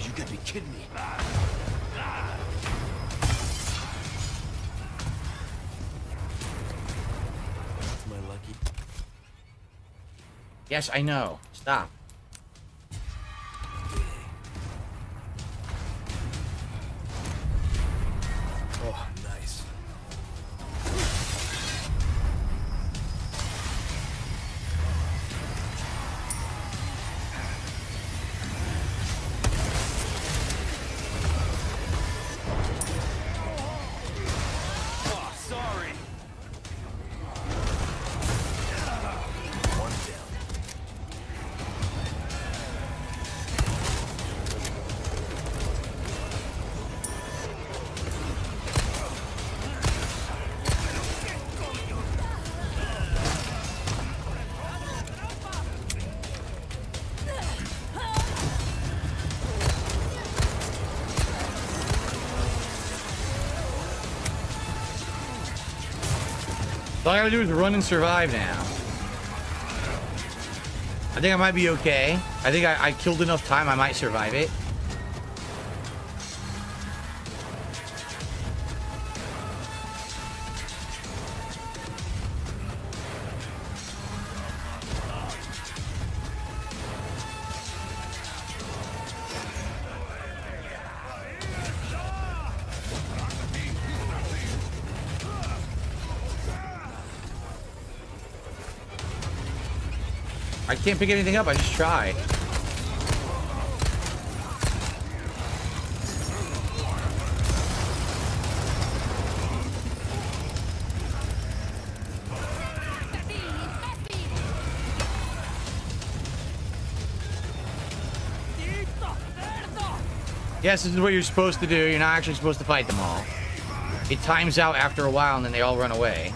Speaker 12: you gotta be kidding me. Am I lucky?
Speaker 11: Yes, I know. Stop. All I gotta do is run and survive now. I think I might be okay. I think I killed enough time, I might survive it. I can't pick anything up, I just try. Yes, this is what you're supposed to do. You're not actually supposed to fight them all. It times out after a while and then they all run away.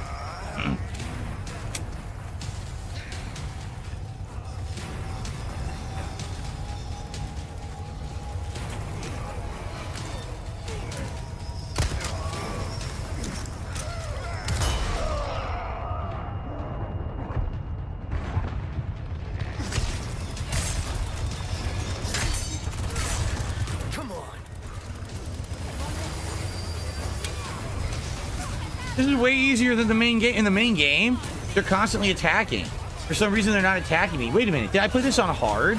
Speaker 11: This is way easier than the main game. In the main game, they're constantly attacking. For some reason, they're not attacking me. Wait a minute. Did I play this on hard?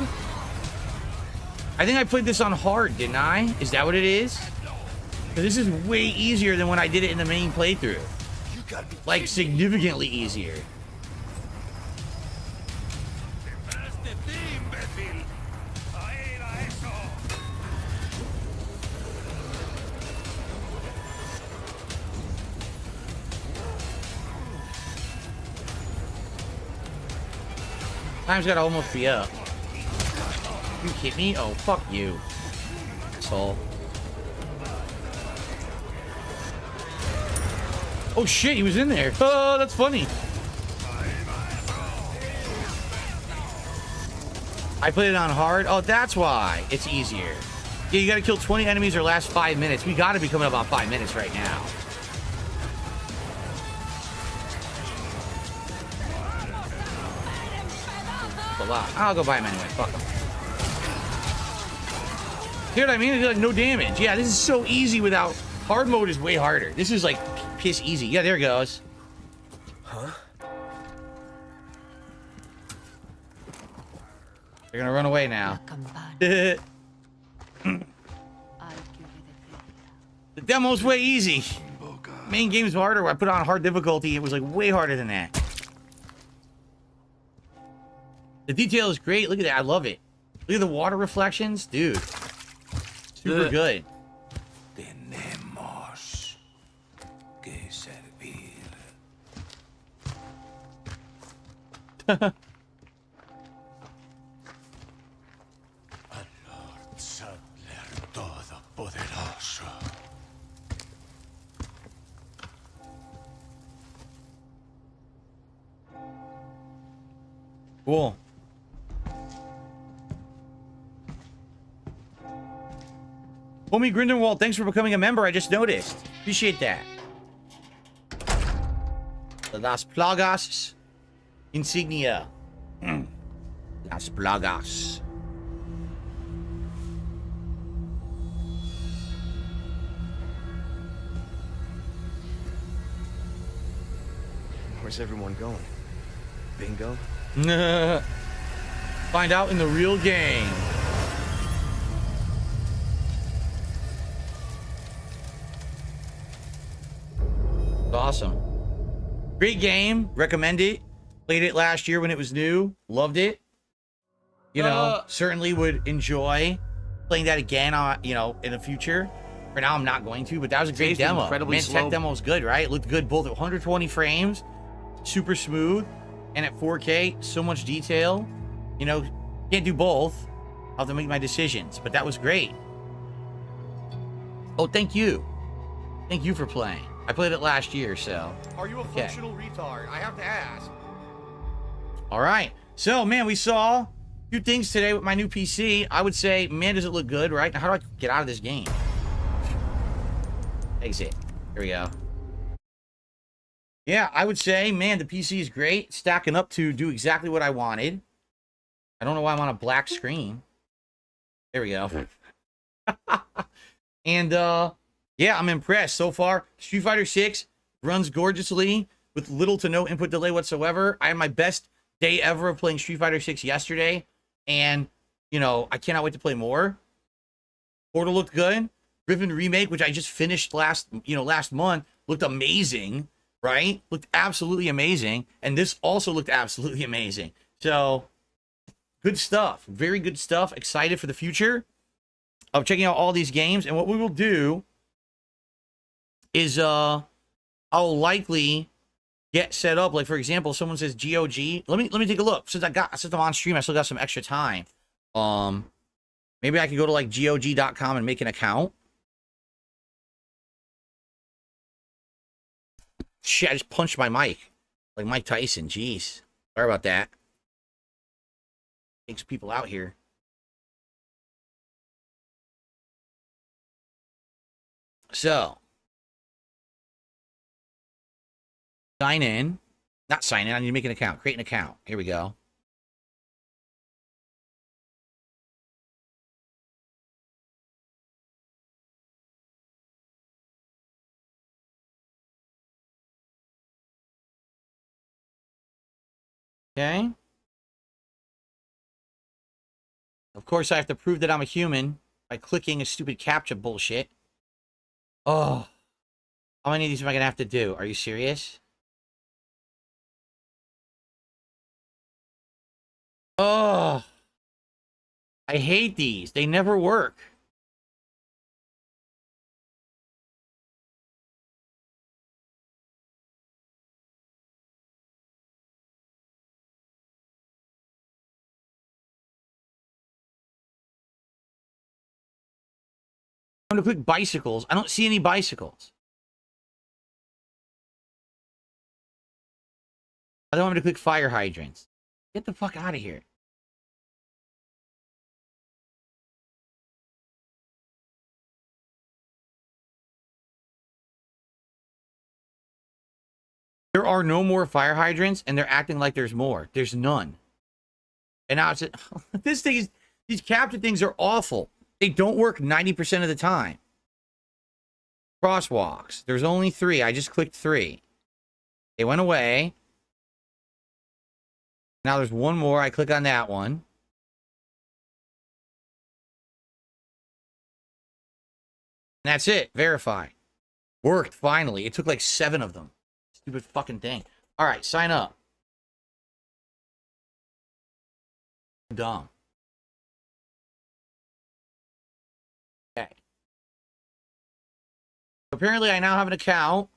Speaker 11: I think I played this on hard, didn't I? Is that what it is? 'Cause this is way easier than when I did it in the main playthrough. Like, significantly easier. Time's gotta almost be up. You hit me? Oh, fuck you. Asshole. Oh shit, he was in there. Oh, that's funny. I played it on hard. Oh, that's why. It's easier. Yeah, you gotta kill 20 enemies or last 5 minutes. We gotta be coming up on 5 minutes right now. I'll go buy him anyway. Fuck him. See what I mean? It's like no damage. Yeah, this is so easy without... Hard mode is way harder. This is like piss easy. Yeah, there it goes. Huh? They're gonna run away now. The demo's way easy. Main game's harder. I put it on hard difficulty. It was like way harder than that. The detail is great. Look at that. I love it. Look at the water reflections. Dude. Super good.
Speaker 4: Tenemos que servir. Al Lord Sadler Todopoderoso.
Speaker 11: Cool. Homie Grindelwald, thanks for becoming a member. I just noticed. Appreciate that. Las Plagas Insignia. Las Plagas.
Speaker 12: Where's everyone going? Bingo?
Speaker 11: Find out in the real game. Awesome. Great game. Recommend it. Played it last year when it was new. Loved it. You know, certainly would enjoy playing that again on, you know, in the future. For now, I'm not going to, but that was a great demo. Man, tech demo was good, right? It looked good both at 120 frames, super smooth, and at 4K, so much detail. You know, can't do both. I'll have to make my decisions, but that was great. Oh, thank you. Thank you for playing. I played it last year, so.
Speaker 9: Are you a functional retard? I have to ask.
Speaker 11: All right. So, man, we saw a few things today with my new PC. I would say, man, does it look good, right? Now, how do I get out of this game? Exit. Here we go. Yeah, I would say, man, the PC is great. Stacking up to do exactly what I wanted. I don't know why I'm on a black screen. There we go. And yeah, I'm impressed so far. Street Fighter 6 runs gorgeously with little to no input delay whatsoever. I had my best day ever of playing Street Fighter 6 yesterday, and you know, I cannot wait to play more. Portal looked good. Riven Remake, which I just finished last month, looked amazing, right? Looked absolutely amazing, and this also looked absolutely amazing. So, good stuff. Very good stuff. Excited for the future of checking out all these games. And what we will do is I'll likely get set up. Like, for example, someone says GOG. Let me take a look. Since I'm on stream, I still got some extra time. Maybe I could go to like GOG.com and make an account. Shit, I just punched my mic. Like Mike Tyson. Jeez. Sorry about that. Takes people out here. So, sign in. Not sign in. I need to make an account. Create an account. Here we go. Okay. Of course, I have to prove that I'm a human by clicking a stupid CAPTCHA bullshit. Oh. How many of these am I going to have to do? Are you serious? Oh. I hate these. They never work. I'm going to click bicycles. I don't see any bicycles. I don't want me to click fire hydrants. Get the fuck out of here. There are no more fire hydrants, and they're acting like there's more. There's none. And now it's this thing is, these CAPTCHA things are awful. They don't work 90% of the time. Crosswalks. There's only 3. I just clicked 3. They went away. Now there's one more. I click on that one. And that's it. Verify. Worked, finally. It took like 7 of them. Stupid fucking thing. All right, sign up. Dumb. Okay. Apparently, I now have an account.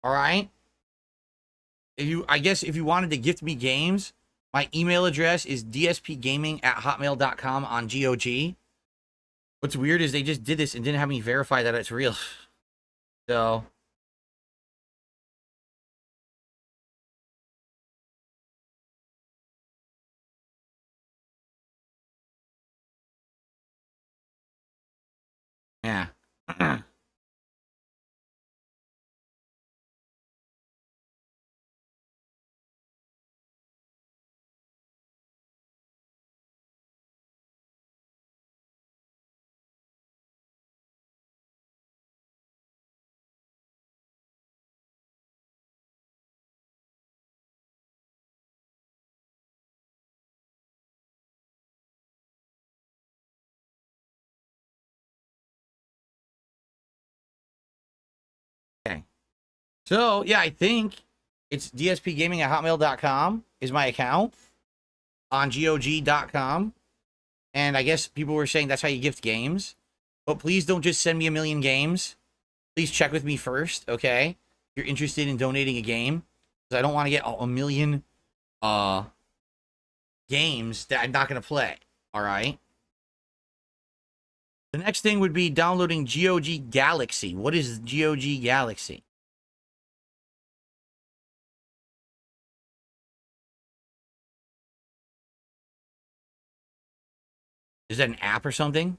Speaker 11: All right. I guess if you wanted to gift me games, my email address is dspgaming@hotmail.com on GOG. What's weird is they just did this and didn't have me verify that it's real. So. Yeah. Okay. So, yeah, I think it's dspgaming@hotmail.com is my account on GOG.com. And I guess people were saying that's how you gift games. But please don't just send me a million games. Please check with me first, okay? If you're interested in donating a game. Because I don't want to get a million games that I'm not going to play. All right? The next thing would be downloading GOG Galaxy. What is GOG Galaxy? Is that an app or something?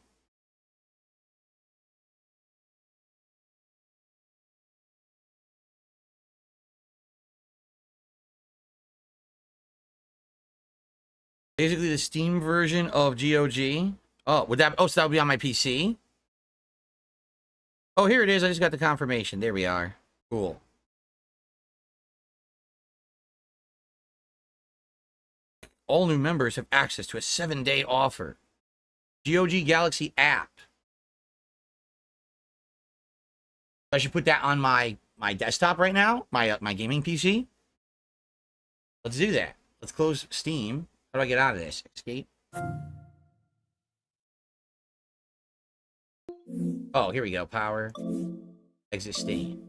Speaker 11: Basically the Steam version of GOG. Oh, would that? Oh, so that would be on my PC. Oh, here it is. I just got the confirmation. There we are. Cool. All new members have access to a 7-day offer. GOG Galaxy app. I should put that on my desktop right now, my gaming PC. Let's do that. Let's close Steam. How do I get out of this? Escape. Oh, here we go. Power. Exit Steam.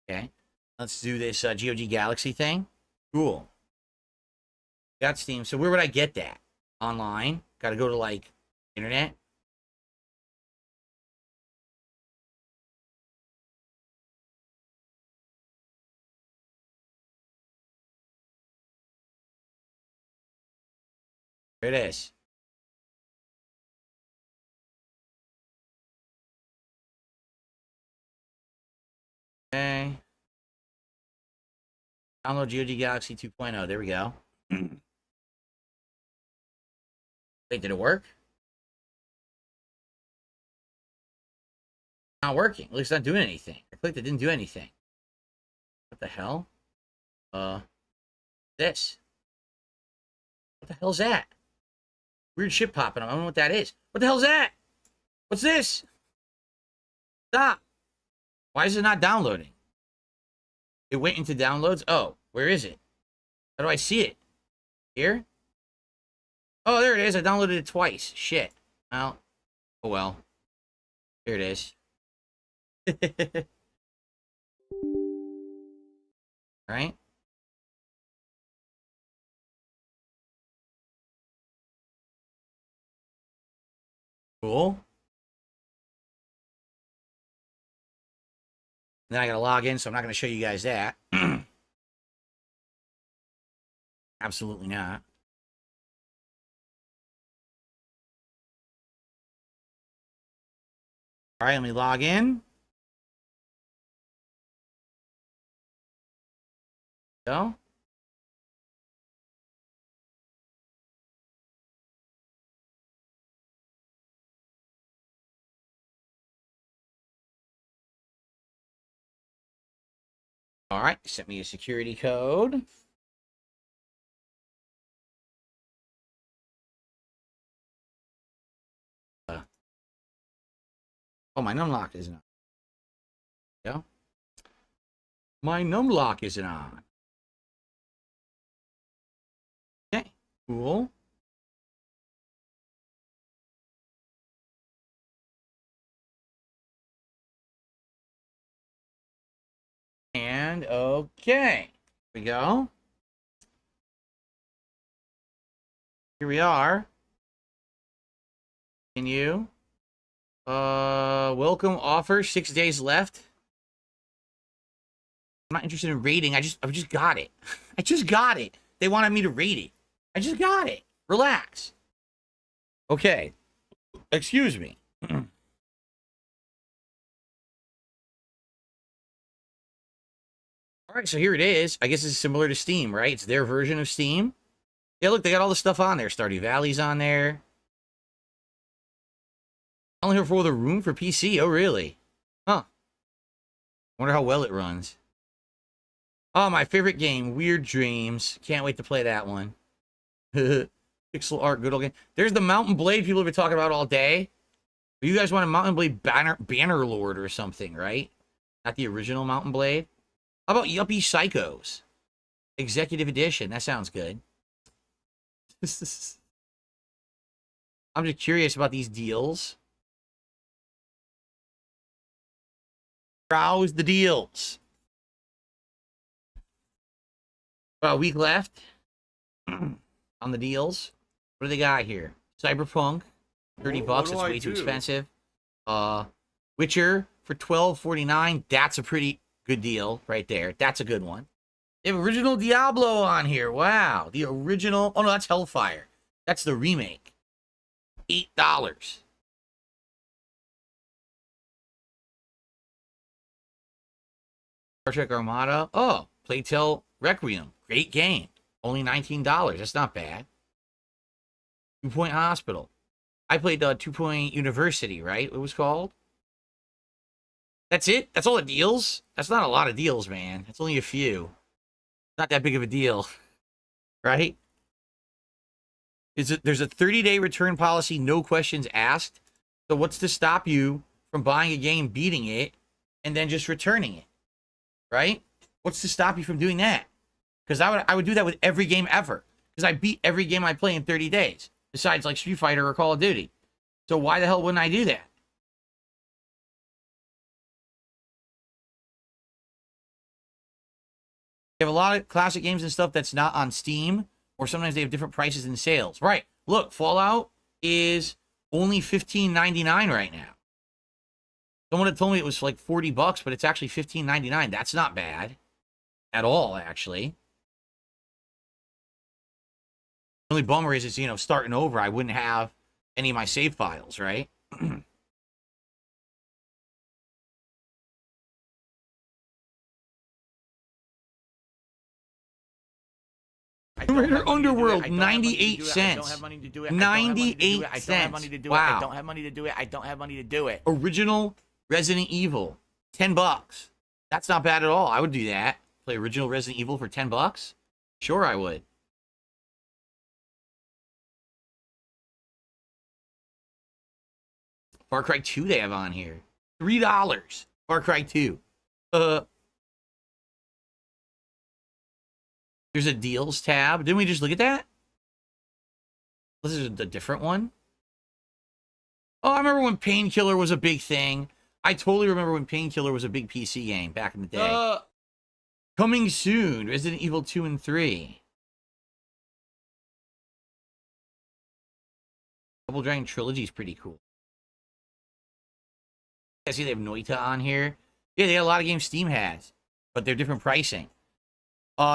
Speaker 11: Okay. Let's do this GOG Galaxy thing. Cool. Got Steam. So where would I get that? Online? Got to go to, like, internet? There it is. Okay. Download GOG Galaxy 2.0. There we go. Wait, did it work? Not working. At least it's not doing anything. I clicked it, didn't do anything. What the hell? This. What the hell's that? Weird shit popping up. I don't know what that is. What the hell's that? What's this? Stop. Why is it not downloading? It went into downloads? Oh, where is it? How do I see it? Here? Oh, there it is. I downloaded it twice. Shit. Well. Oh, well. Here it is. Right? Cool. Then I gotta log in, so I'm not gonna show you guys that. Absolutely not. All right, let me log in. Go. All right, sent me a security code. Oh, my numlock isn't on. Yeah. My numlock isn't on. Okay, cool. And okay, here we go. Here we are. Continue. Welcome offer. 6 days left. I'm not interested in rating. I just got it. I just got it. They wanted me to rate it. I just got it. Relax. Okay. Excuse me. All right, so here it is. I guess it's similar to Steam, right? It's their version of Steam. Yeah, look, they got all the stuff on there. Stardew Valley's on there. Only here for the room for PC. Oh, really? Huh. Wonder how well it runs. Oh, my favorite game, Weird Dreams. Can't wait to play that one. Pixel art, good old game. There's the Mountain Blade people have been talking about all day. You guys want a Mountain Blade Banner Lord or something, right? Not the original Mountain Blade. How about Yuppie Psychos? Executive Edition. That sounds good. I'm just curious about these deals. Browse the deals. About a week left on the deals. What do they got here? Cyberpunk, $30. That's way too expensive. Witcher for $12.49. That's a pretty good deal right there. That's a good one. They have original Diablo on here. Wow, the original. Oh no, that's Hellfire. That's the remake. $8. Star Trek Armada. Oh, Playtale Requiem. Great game. Only $19. That's not bad. 2 Point Hospital. I played 2 Point University, right? It was called. That's it? That's all the deals? That's not a lot of deals, man. That's only a few. Not that big of a deal. Right? There's a 30-day return policy, no questions asked. So what's to stop you from buying a game, beating it, and then just returning it? Right? What's to stop you from doing that? Because I would do that with every game ever. Because I beat every game I play in 30 days. Besides like Street Fighter or Call of Duty. So why the hell wouldn't I do that? They have a lot of classic games and stuff that's not on Steam. Or sometimes they have different prices in sales. Right. Look, Fallout is only $15.99 right now. Someone had told me it was like $40, but it's actually $15.99. That's not bad. At all, actually. The only bummer is it's, you know, starting over. I wouldn't have any of my save files, right? Underworld, 98 cents.
Speaker 9: I don't have money to do it.
Speaker 11: 98 cents. Wow.
Speaker 9: I don't have money to do it. I don't have money to do it.
Speaker 11: Original Resident Evil, $10. That's not bad at all. I would do that. Play original Resident Evil for $10. Sure, I would. Far Cry 2 they have on here. $3. Far Cry 2. There's a deals tab. Didn't we just look at that? This is a different one. Oh, I remember when Painkiller was a big thing. I totally remember when Painkiller was a big PC game back in the day. Coming soon, Resident Evil 2 and 3. Double Dragon Trilogy is pretty cool. I see they have Noita on here. Yeah, they got a lot of games Steam has, but they're different pricing.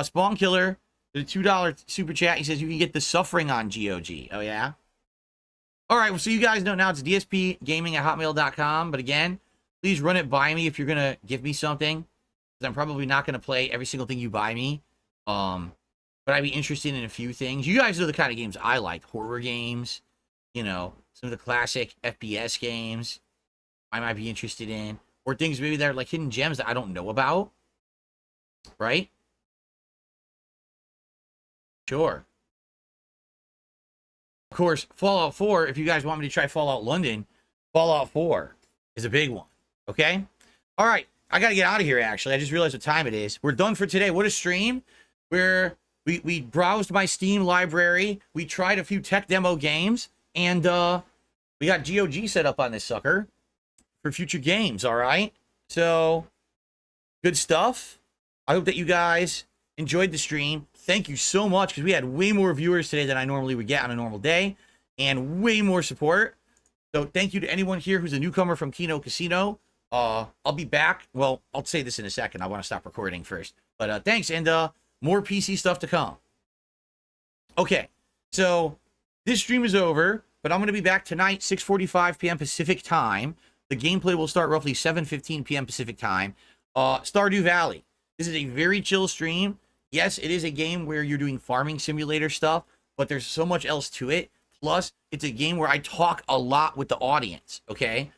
Speaker 11: Spawn Killer, the $2 super chat. He says you can get the Suffering on GOG. Oh, yeah? All right, well, so you guys know now it's dspgaming@hotmail.com. But again, please run it by me if you're going to give me something. Because I'm probably not going to play every single thing you buy me. But I'd be interested in a few things. You guys know the kind of games I like. Horror games. You know, some of the classic FPS games I might be interested in. Or things maybe that are like hidden gems that I don't know about. Right? Sure. Of course, Fallout 4, if you guys want me to try Fallout London, Fallout 4 is a big one. Okay? All right. I got to get out of here, actually. I just realized what time it is. We're done for today. What a stream. We browsed my Steam library. We tried a few tech demo games. And we got GOG set up on this sucker for future games, all right? So, good stuff. I hope that you guys enjoyed the stream. Thank you so much, because we had way more viewers today than I normally would get on a normal day, and way more support. So thank you to anyone here who's a newcomer from Kino Casino. I'll be back. Well, I'll say this in a second. I want to stop recording first. But thanks, and more PC stuff to come. Okay, so this stream is over, but I'm going to be back tonight, 6:45 p.m. Pacific time. The gameplay will start roughly 7:15 p.m. Pacific time. Stardew Valley. This is a very chill stream. Yes, it is a game where you're doing farming simulator stuff, but there's so much else to it. Plus, it's a game where I talk a lot with the audience, okay?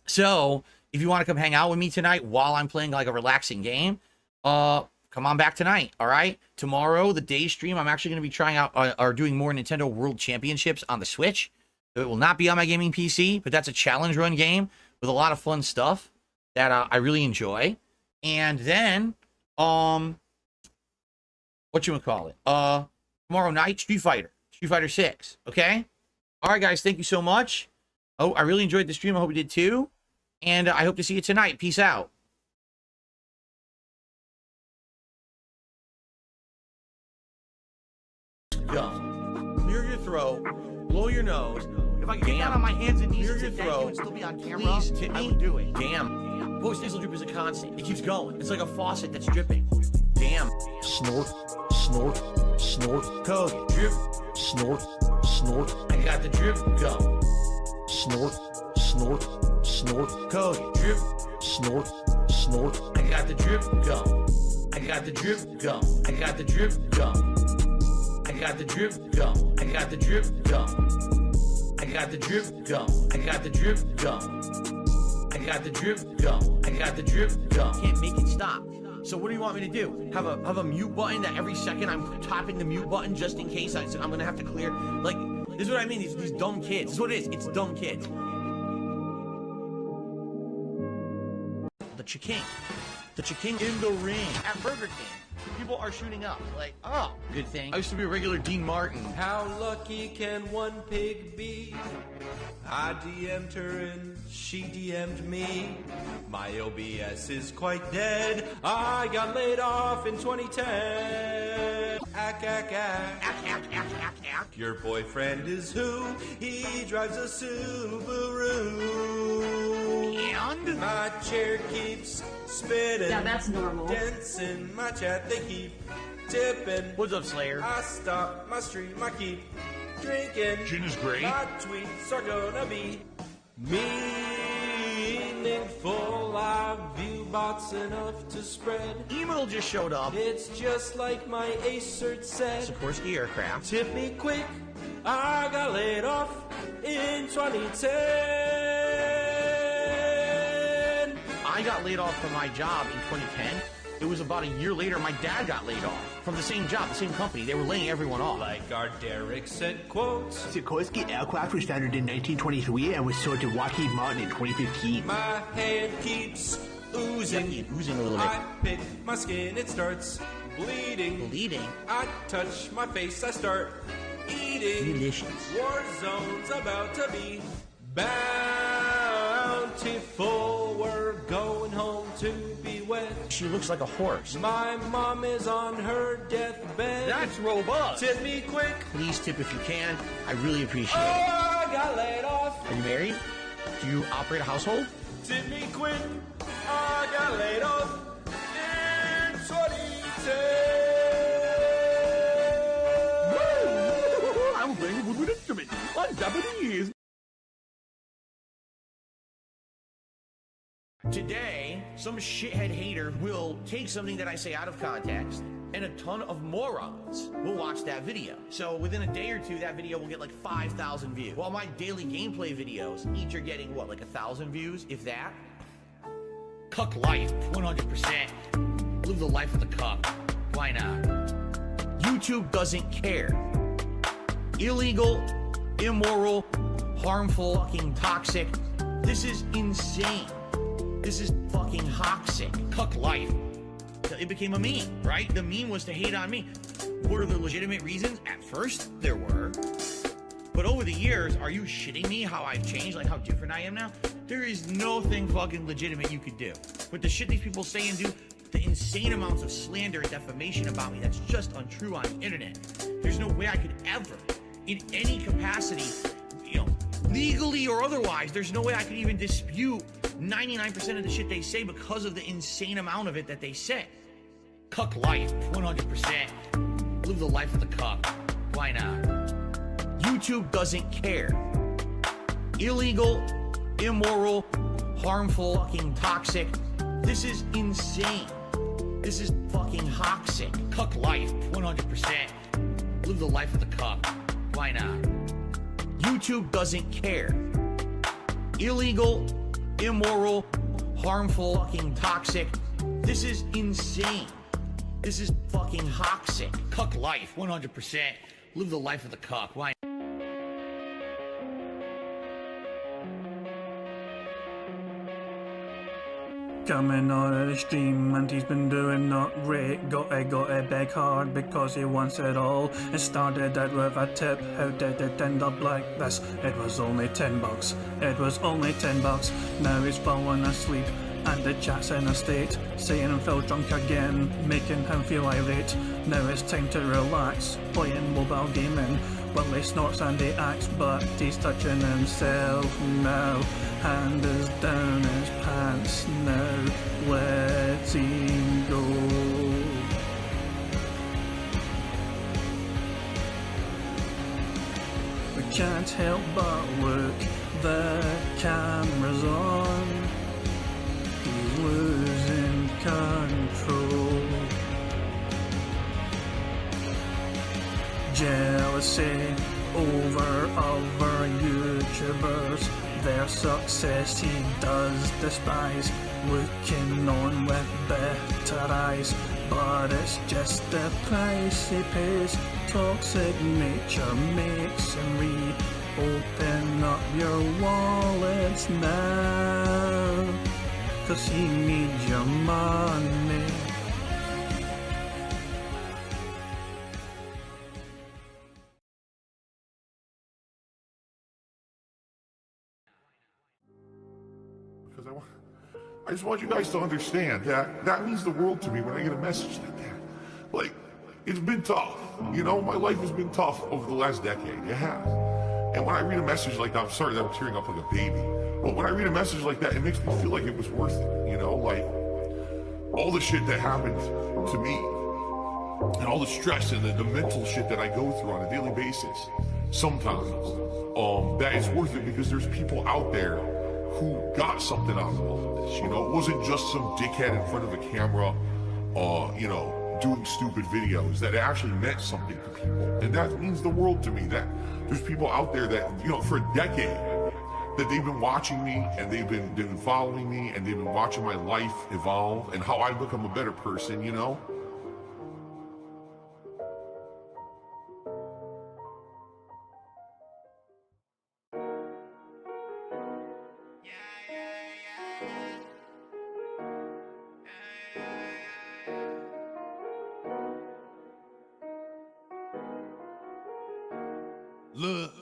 Speaker 11: So, if you want to come hang out with me tonight while I'm playing like a relaxing game, come on back tonight, all right? Tomorrow, the day stream, I'm actually going to be trying out or doing more Nintendo World Championships on the Switch. So it will not be on my gaming PC, but that's a challenge run game with a lot of fun stuff that I really enjoy. And then... whatchamacallit? Tomorrow night, Street Fighter 6, okay? All right, guys, thank you so much. Oh, I really enjoyed the stream. I hope you did too. And I hope to see you tonight. Peace out. Go. Clear your throat. Blow your nose. If I could get down on my hands and knees and tip you and still be on camera, please tip me. I would do it. Damn. Post nasal drip is a constant. It keeps going. It's like a faucet that's dripping. Damn. Snort, snort, snort. Code. Drip. Snort, snort. I got the drip. Go. Snort, snort, snort. Code. Drip. Snort, snort. I got the drip. Go.
Speaker 1: I got the drip gum. I got the drip gum. I got the drip gum. I got the drip gum. I got the drip gum. I got the drip gum. I got the drip gum. I got the drip gum.
Speaker 11: Can't make it stop. So what do you want me to do? Have a mute button that every second I'm tapping the mute button just in case I'm gonna have to clear? Like, this is what I mean. These dumb kids. This is what it is. It's dumb kids. The chicken. The chicken in the ring at Burger King. People are shooting up. Like, oh, good thing. I used to be a regular Dean Martin.
Speaker 5: How lucky can one pig be? I DM'd her and she DM'd me. My OBS is quite dead. I got laid off in 2010. Ack, ack, ack.
Speaker 1: Ack, ack, ack, ack, ack.
Speaker 5: Your boyfriend is who? He drives a Subaru.
Speaker 1: And?
Speaker 5: My chair keeps spinning.
Speaker 13: Yeah, that's normal.
Speaker 5: Dents in my chat, they keep tipping.
Speaker 11: What's up, Slayer?
Speaker 5: I stop my stream, I keep drinking.
Speaker 7: Gin is great.
Speaker 5: My tweets are gonna be meaningful. I view bots enough to spread.
Speaker 11: Email just showed up.
Speaker 5: It's just like my Acer said.
Speaker 11: Sikorsky Aircraft.
Speaker 5: Tip me quick, I got laid off in 2010.
Speaker 11: I got laid off from my job in 2010. It was about a year later, my dad got laid off from the same job, the same company. They were laying everyone off.
Speaker 5: Like our Derek said, quote,
Speaker 14: Sikorsky Aircraft was founded in 1923 and was sold to Lockheed Martin in 2015.
Speaker 5: My hand keeps oozing.
Speaker 11: Yeah, oozing a little bit.
Speaker 5: I pick my skin, it starts bleeding.
Speaker 11: Bleeding?
Speaker 5: I touch my face, I start eating.
Speaker 11: Delicious.
Speaker 5: War zone's about to be bountiful. We're going home to be wed.
Speaker 11: She looks like a horse.
Speaker 5: My mom is on her deathbed.
Speaker 11: That's robust.
Speaker 5: Tip me quick.
Speaker 11: Please tip if you can. I really appreciate it.
Speaker 5: I got laid off.
Speaker 11: Are you married? Do you operate a household?
Speaker 5: Tip me quick. I got laid off in 2010.
Speaker 11: I'm playing a woodwind instrument on Japanese. Today, some shithead hater will take something that I say out of context, and a ton of morons will watch that video. So within a day or two, that video will get like 5,000 views. While my daily gameplay videos each are getting, what, like 1,000 views, if that? Cuck life, 100%. Live the life of the cuck. Why not? YouTube doesn't care. Illegal, immoral, harmful, fucking toxic. This is insane. This is fucking toxic. Cuck life. It became a meme, right? The meme was to hate on me. What are the legitimate reasons? At first, there were. But over the years, are you shitting me how I've changed? Like how different I am now? There is nothing fucking legitimate you could do. But the shit these people say and do, the insane amounts of slander and defamation about me, that's just untrue on the internet. There's no way I could ever, in any capacity, legally or otherwise, there's no way I could even dispute 99% of the shit they say because of the insane amount of it that they say. Cuck life, 100%. Live the life of the cuck. Why not? YouTube doesn't care. Illegal, immoral, harmful, fucking toxic. This is insane. This is fucking toxic. Cuck life, 100%. Live the life of the cuck. Why not? YouTube doesn't care. Illegal, immoral, harmful, fucking toxic. This is insane. This is fucking toxic. Cuck life, 100%. Live the life of the cuck. Why?
Speaker 15: Coming on the stream and he's been doing not great. Got a beg hard because he wants it all. It started out with a tip. How did it end up like this? It was only $10. It was only $10. Now he's falling asleep and the chat's in a state, saying I'm feel drunk again, making him feel irate. Now it's time to relax, playing mobile gaming. Well, he snorts and he acts, but he's touching himself now. Hand is down his pants now, let him go. We can't help but look, the camera's on. He's losing control. jealousy over other YouTubers. Their success he does despise, looking on with better eyes. But it's just the price he pays. Toxic nature makes him open up your wallets now, 'cause he needs your money.
Speaker 7: Because I just want you guys to understand that means the world to me when I get a message like that. Like, it's been tough. You know, my life has been tough over the last decade. It has. And when I read a message like that, I'm sorry that I'm tearing up like a baby. But when I read a message like that, it makes me feel like it was worth it. You know, like all the shit that happened to me and all the stress and the mental shit that I go through on a daily basis, sometimes, that is worth it because there's people out there who got something out of all of this. You know, it wasn't just some dickhead in front of a camera, you know, doing stupid videos. That it actually meant something to people. And that means the world to me, that there's people out there that, you know, for a decade, that they've been watching me and they've been following me and they've been watching my life evolve and how I become a better person, you know?
Speaker 16: Look,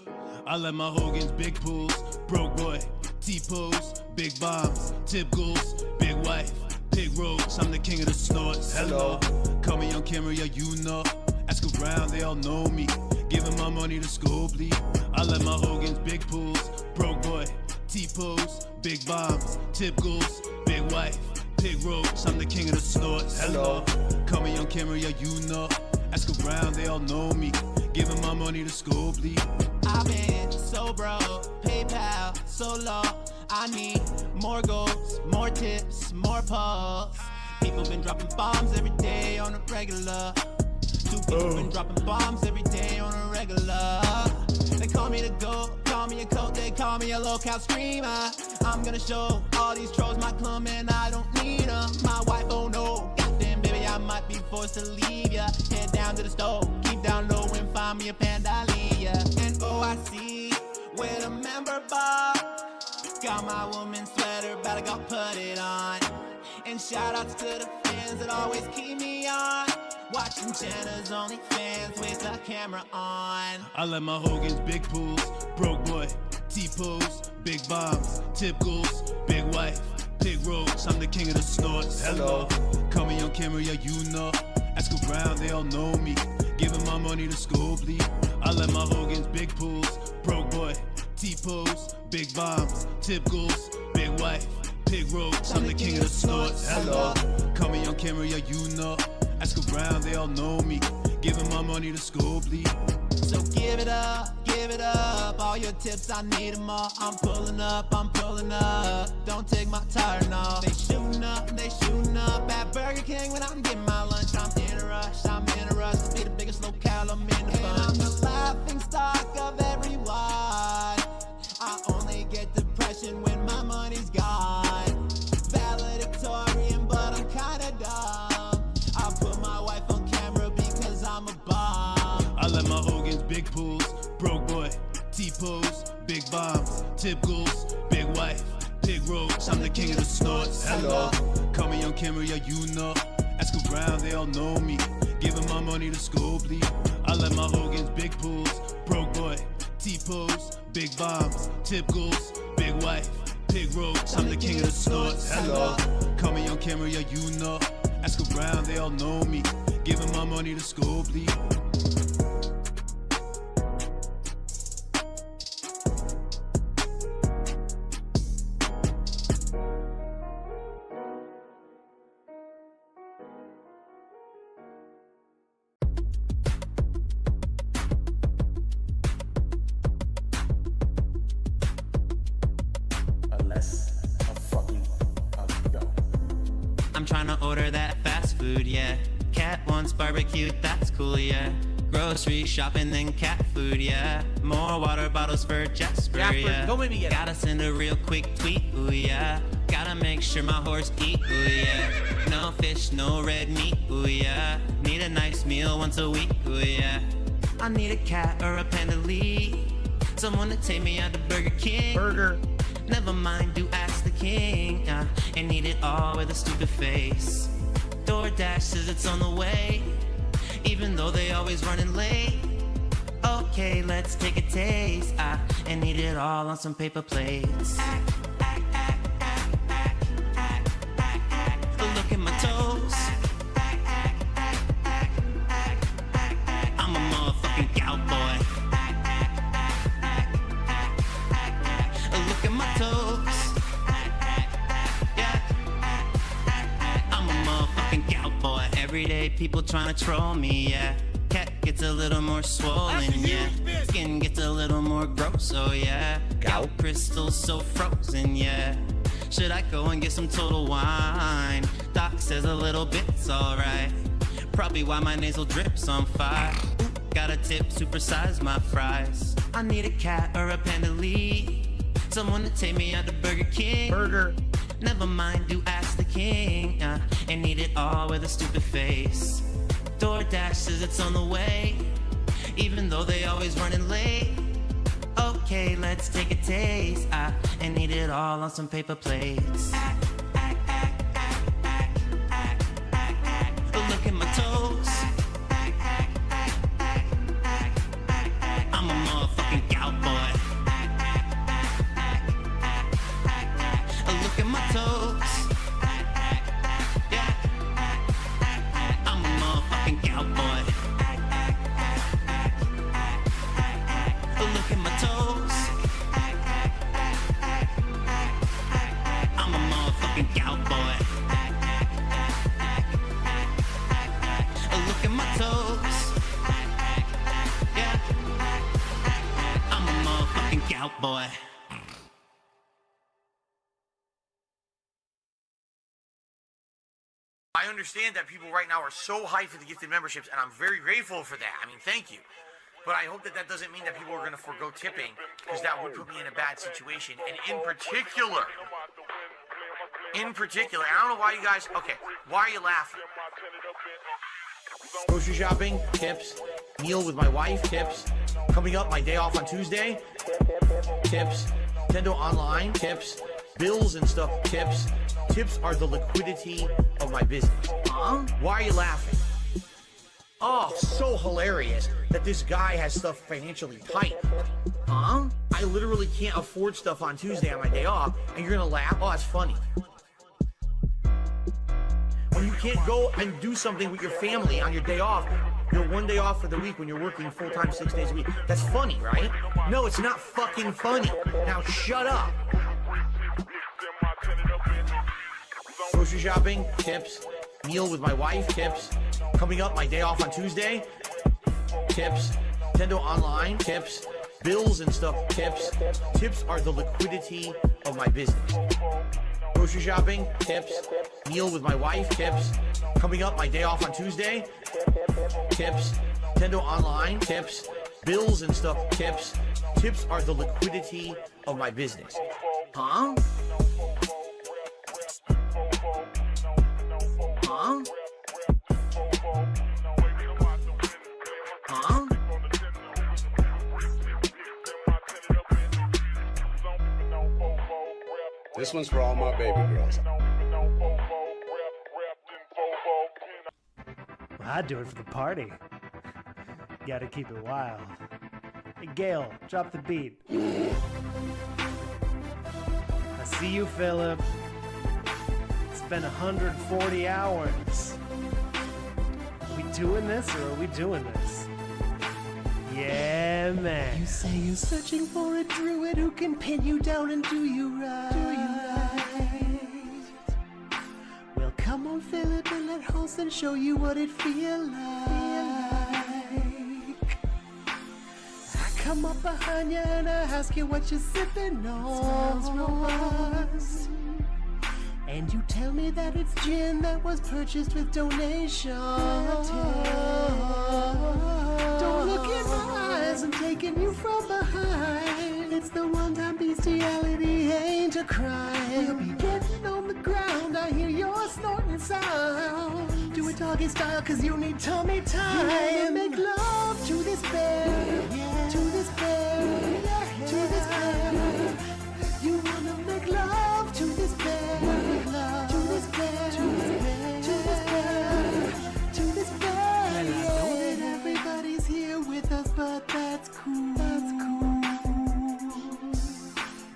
Speaker 16: I let my Hogan's big pools, broke boy, T-pose, big bombs, tip goals, big wife, pig roads, I'm the king of the snorts. Hello, call me on camera, yeah, you know. Ask around, they all know me. Giving my money to Scopely. I let my Hogan's big pools, broke boy, T-pose, big bombs, tip goals, big wife, pig roads, I'm the king of the snorts. Hello, call me on camera, yeah, you know. Ask around, they all know me. Giving my money to Scopely.
Speaker 17: I've been so broke, PayPal so low. I need more goals, more tips, more pulls. People been dropping bombs every day on a regular. Two people been dropping bombs every day on a regular. They call me the GOAT, call me a coat, they call me a local streamer. I'm gonna show all these trolls my clum and I don't need them. My wife, oh no, goddamn baby, I might be forced to leave ya. Head down to the stove, keep down low and find me a Pandalia. And oh, I see where the member bar. Got my woman's sweater, better go put it on. And shout outs to the fans that always keep me on. Watching Jenna's OnlyFans with the camera on.
Speaker 16: I let my Hogan's big pools, broke boy, T-pose, big bombs, tip goals, big wife, pig roads, I'm the king of the snorts. Hello, call me on camera, yeah, you know. Ask around, they all know me. Giving my money to Scopely. I let my Hogan's big pools, broke boy, T-pose, big bombs, tip goals, big wife, pig roads, I'm the king of the snorts. Hello, call me on camera, yeah, you know. Ask around, they all know me. Giving my money to Scopely.
Speaker 17: So give it up, all your tips, I need them all. I'm pulling up, don't take my tire, no. They shooting up at Burger King when I'm getting my lunch. I'm in a rush to be the biggest locale, I'm in the bunch. And I'm the laughing stock of everyone. I only get depression when my money's gone. Valedictorian, but I'm kinda dumb. I put my wife on camera because I'm a bomb.
Speaker 16: I let my Hogan's big pools, broke boy, T-pose, big bombs, tip goals, big wife, pig roads, I'm the king of the snorts. Hello, call me on camera, yeah, you know. Ask around, they all know me. Giving my money to Scopely. I let my Hogan's big pools, broke boy, T-pose, big bombs, tip goals, big wife, pig roads, I'm the king of the snorts. Hello, call me on camera, yeah, you know. Ask around, they all know me. Giving my money to Scopely.
Speaker 17: I'm trying to order that fast food, yeah. Cat wants barbecue, that's cool, yeah. Grocery shopping and cat food, yeah. More water bottles for Jasper, yeah.
Speaker 11: Don't make me get
Speaker 17: Gotta send a real quick tweet, ooh yeah. Gotta make sure my horse eat, ooh yeah. No fish, no red meat, ooh yeah. Need a nice meal once a week, ooh yeah. I need a cat or a panda lead. Someone to take me out to Burger King.
Speaker 11: Burger.
Speaker 17: Never mind, do ask the king. And eat it all with a stupid face. DoorDash says it's on the way, even though they always running late. Okay, let's take a taste. And eat it all on some paper plates. Look at my toes. I'm a motherfucking cowboy. Look at my toes. Yeah. I'm a motherfucking cowboy. Everyday people trying to troll me, yeah. Cat gets a little more swollen, yeah. Skin gets a little more gross, oh yeah. Gout crystals so frozen, yeah. Should I go and get some Total Wine? Doc says a little bit's alright. Probably why my nasal drips on fire. Ooh, got a tip, supersize my fries. I need a cat or a panda lead. Someone to take me out to Burger King.
Speaker 11: Burger.
Speaker 17: Never mind, do ask the king. And eat it all with a stupid face. DoorDash says it's on the way, even though they always running late. Okay, let's take a taste. And eat it all on some paper plates. Look at my toes. I'm a motherfucking cowboy. Look at my toes. Yeah. I'm a motherfucking cowboy. Look at my toes. I'm a motherfucking cowboy. Look at my toes. Yeah. I'm a motherfucking cowboy.
Speaker 11: I understand that people right now are so hyped for the gifted memberships, and I'm very grateful for that. I mean, thank you. But I hope that that doesn't mean that people are going to forego tipping, because that would put me in a bad situation. And in particular, I don't know why you guys, okay, why are you laughing? Grocery shopping, tips. Meal with my wife, tips. Coming up, my day off on Tuesday, tips. Nintendo Online, tips. Bills and stuff, tips. Tips are the liquidity of my business. Huh? Why are you laughing? Oh, so hilarious that this guy has stuff financially tight. Huh? I literally can't afford stuff on Tuesday on my day off, and you're gonna laugh? Oh, that's funny. When you can't go and do something with your family on your day off, your one day off for the week when you're working full-time 6 days a week. That's funny, right? No, it's not fucking funny. Now shut up. Grocery shopping, tips. Meal with my wife, tips. Coming up, my day off on Tuesday, tips. Nintendo Online, tips. Bills and stuff, tips. Tips are the liquidity of my business. Grocery shopping, tips. Meal with my wife, tips. Coming up, my day off on Tuesday, tips. Nintendo Online, tips. Bills and stuff, tips. Tips are the liquidity of my business. Huh? Huh? Huh?
Speaker 18: This one's for all my baby girls.
Speaker 19: I'd do it for the party. Gotta keep it wild. Hey, Gail, drop the beat. I see you, Philip. It's been 140 hours. Are we doing this or are we doing this? Yeah, man.
Speaker 20: You say you're searching for a druid who can pin you down and do you right. Well, come on, Philip, and let Holston show you what it feel like. I come up behind you and I ask you what you're sipping on. Smells robust. And you tell me that it's gin that was purchased with donation. from behind. It's the one-time bestiality, ain't a crime. We'll be getting on the ground, I hear your snorting sound. Do it doggy style, cause you need tummy time. You wanna make love to this bear, to this bear, to this bear. You wanna make love to this bear, to this bear, to this bear, to this bear, to this bear. And I know that everybody's here with us, but that's cool. That's cool.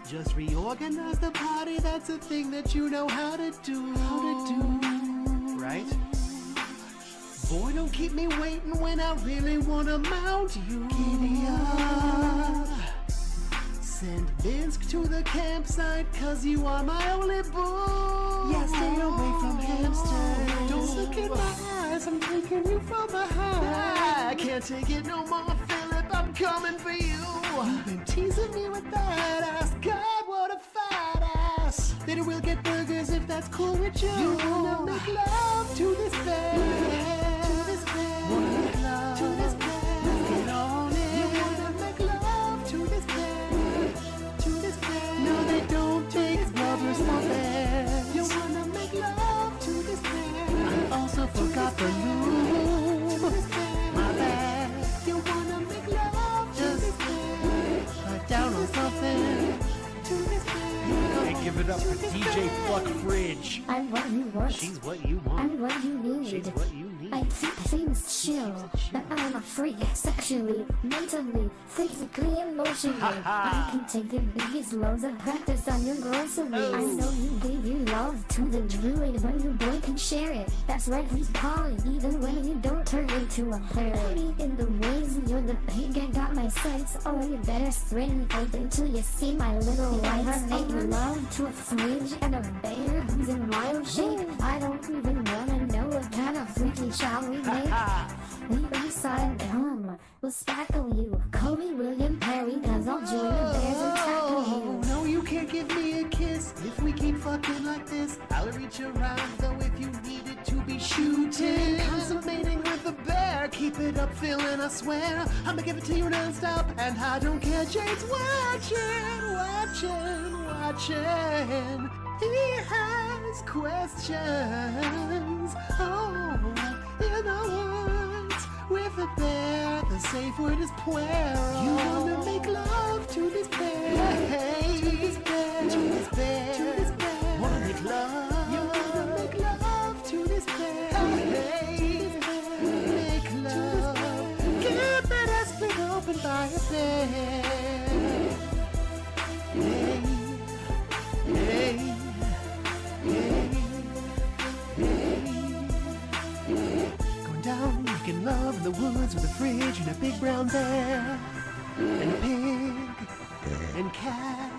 Speaker 20: Just reorganize the party, that's a thing that you know how to do. Right? Boy, don't keep me waiting when I really wanna mount you. Giddy up. Send Minsk to the campsite, cause you are my only boo. Yeah, stay away from hamsters. Don't look in my eyes, I'm taking you from behind. I can't take it no more, Philip, I'm coming for you. You've been teasing me with that ass, God, what a fat ass. Later we'll get burgers if that's cool with you. You wanna make love to this bear, to this bear, wanna make love to this bear. Let's get on it. You wanna make love to this bear, to this bear. No, they don't take rubbers for bears. You wanna make love to this bear. I also forgot the lube. My bad. You wanna make love to this bear. Lie down on something. To this bear. And give it up for DJ Fuck Fridge.
Speaker 21: I'm what you want.
Speaker 20: She's what you want.
Speaker 21: I'm what you need.
Speaker 20: She's what you need.
Speaker 21: I keep things chill. But I'm a freak sexually, mentally, physically, emotionally. I can take the biggest loads of practice on your grocery. I know you gave your love to the druid, but your boy can share it. That's right, he's poly, even when you don't turn into a fairy. In the ways you're the pig, I got my sights. Oh, you better strain open till you see my little lights. Make love to a fridge and a bear who's in wild shape. I don't even wanna know what kind of freaky shall we make. We inside down, we'll spackle you. Call me William Perry, cause I'll join the bears and tackle you.
Speaker 20: No, you can't give me a kiss if we keep fucking like this. I'll reach around though if you need it to be shooting. Consummating with a bear, keep it up, feeling, I swear. I'ma give it to you non-stop, and I don't care. Jade's watching, watching, watching. He has questions. Oh, in a words with a bear, the safe word is puero. You wanna make love to this bear, hey, to this bear, to this bear, to this bear. Wanna make love? You wanna make love to this bear, hey, to this bear. Make love. Get that ass split open by a bear. Hey, hey, hey, hey. Going down, making love in the woods with a fridge and a big brown bear, and a pig, and cat,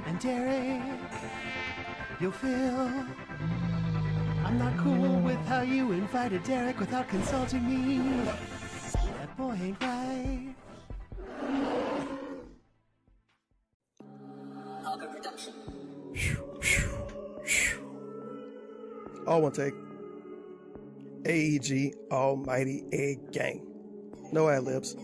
Speaker 20: and Derek. You'll feel I'm not cool with how you invited Derek without consulting me. That boy ain't right.
Speaker 22: All one take. AEG Almighty Egg Gang. No ad-libs.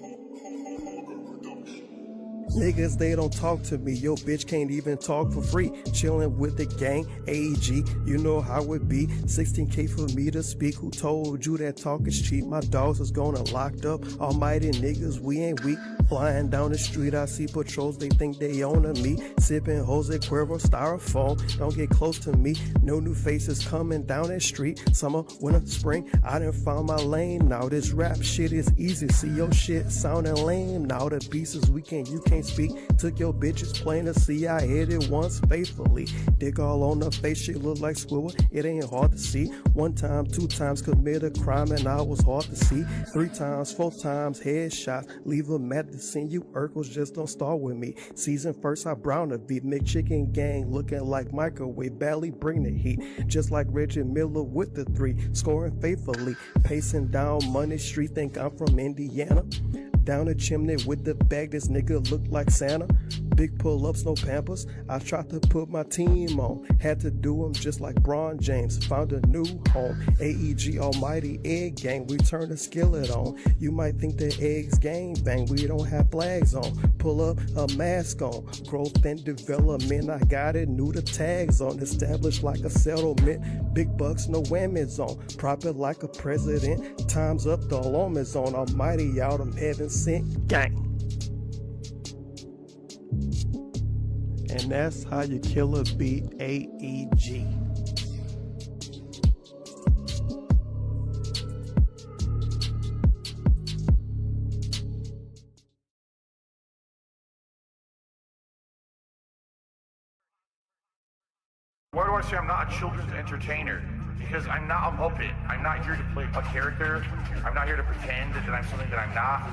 Speaker 22: Niggas, they don't talk to me. Yo, bitch can't even talk for free. Chillin' with the gang, AEG, you know how it be. 16K for me to speak. Who told you that talk is cheap? My dogs is gonna locked up. Almighty niggas, we ain't weak. Flying down the street, I see patrols, they think they ownin' me. Sippin' Jose Cuervo styrofoam, don't get close to me. No new faces coming down that street. Summer, winter, spring, I done found my lane. Now this rap shit is easy. See your shit sounding lame. Now the pieces we can't, you can't speak. Took your bitches plain to see. I hit it once faithfully. Dick all on the face, shit look like squirrel. It ain't hard to see. 1 time, 2 times commit a crime and I was hard to see. 3 times, 4 times headshots. Leave them at the scene. You Urkels just don't start with me. Season first, I brown a beat. McChicken gang looking like microwave. Barely bring the heat. Just like Reggie Miller with the 3. Scoring faithfully. Pacing down Money Street. Think I'm from Indiana. Down the chimney with the bag, this nigga look like Santa. Big pull-ups, no pampers. I tried to put my team on. Had to do them just like Bron James. Found a new home. AEG Almighty Egg Gang. We turn the skillet on. You might think the eggs gang bang. We don't have flags on. Pull up a mask on. Growth and development. I got it. New the tags on. Established like a settlement. Big bucks, no whammies on. Proper like a president. Time's up, the alarm is on. Almighty out, I'm heaven sent gang. And that's how you kill a beat, AEG.
Speaker 7: Why do I say I'm not a children's entertainer? Because I'm not a Muppet. I'm not here to play a character. I'm not here to pretend that I'm something that I'm not.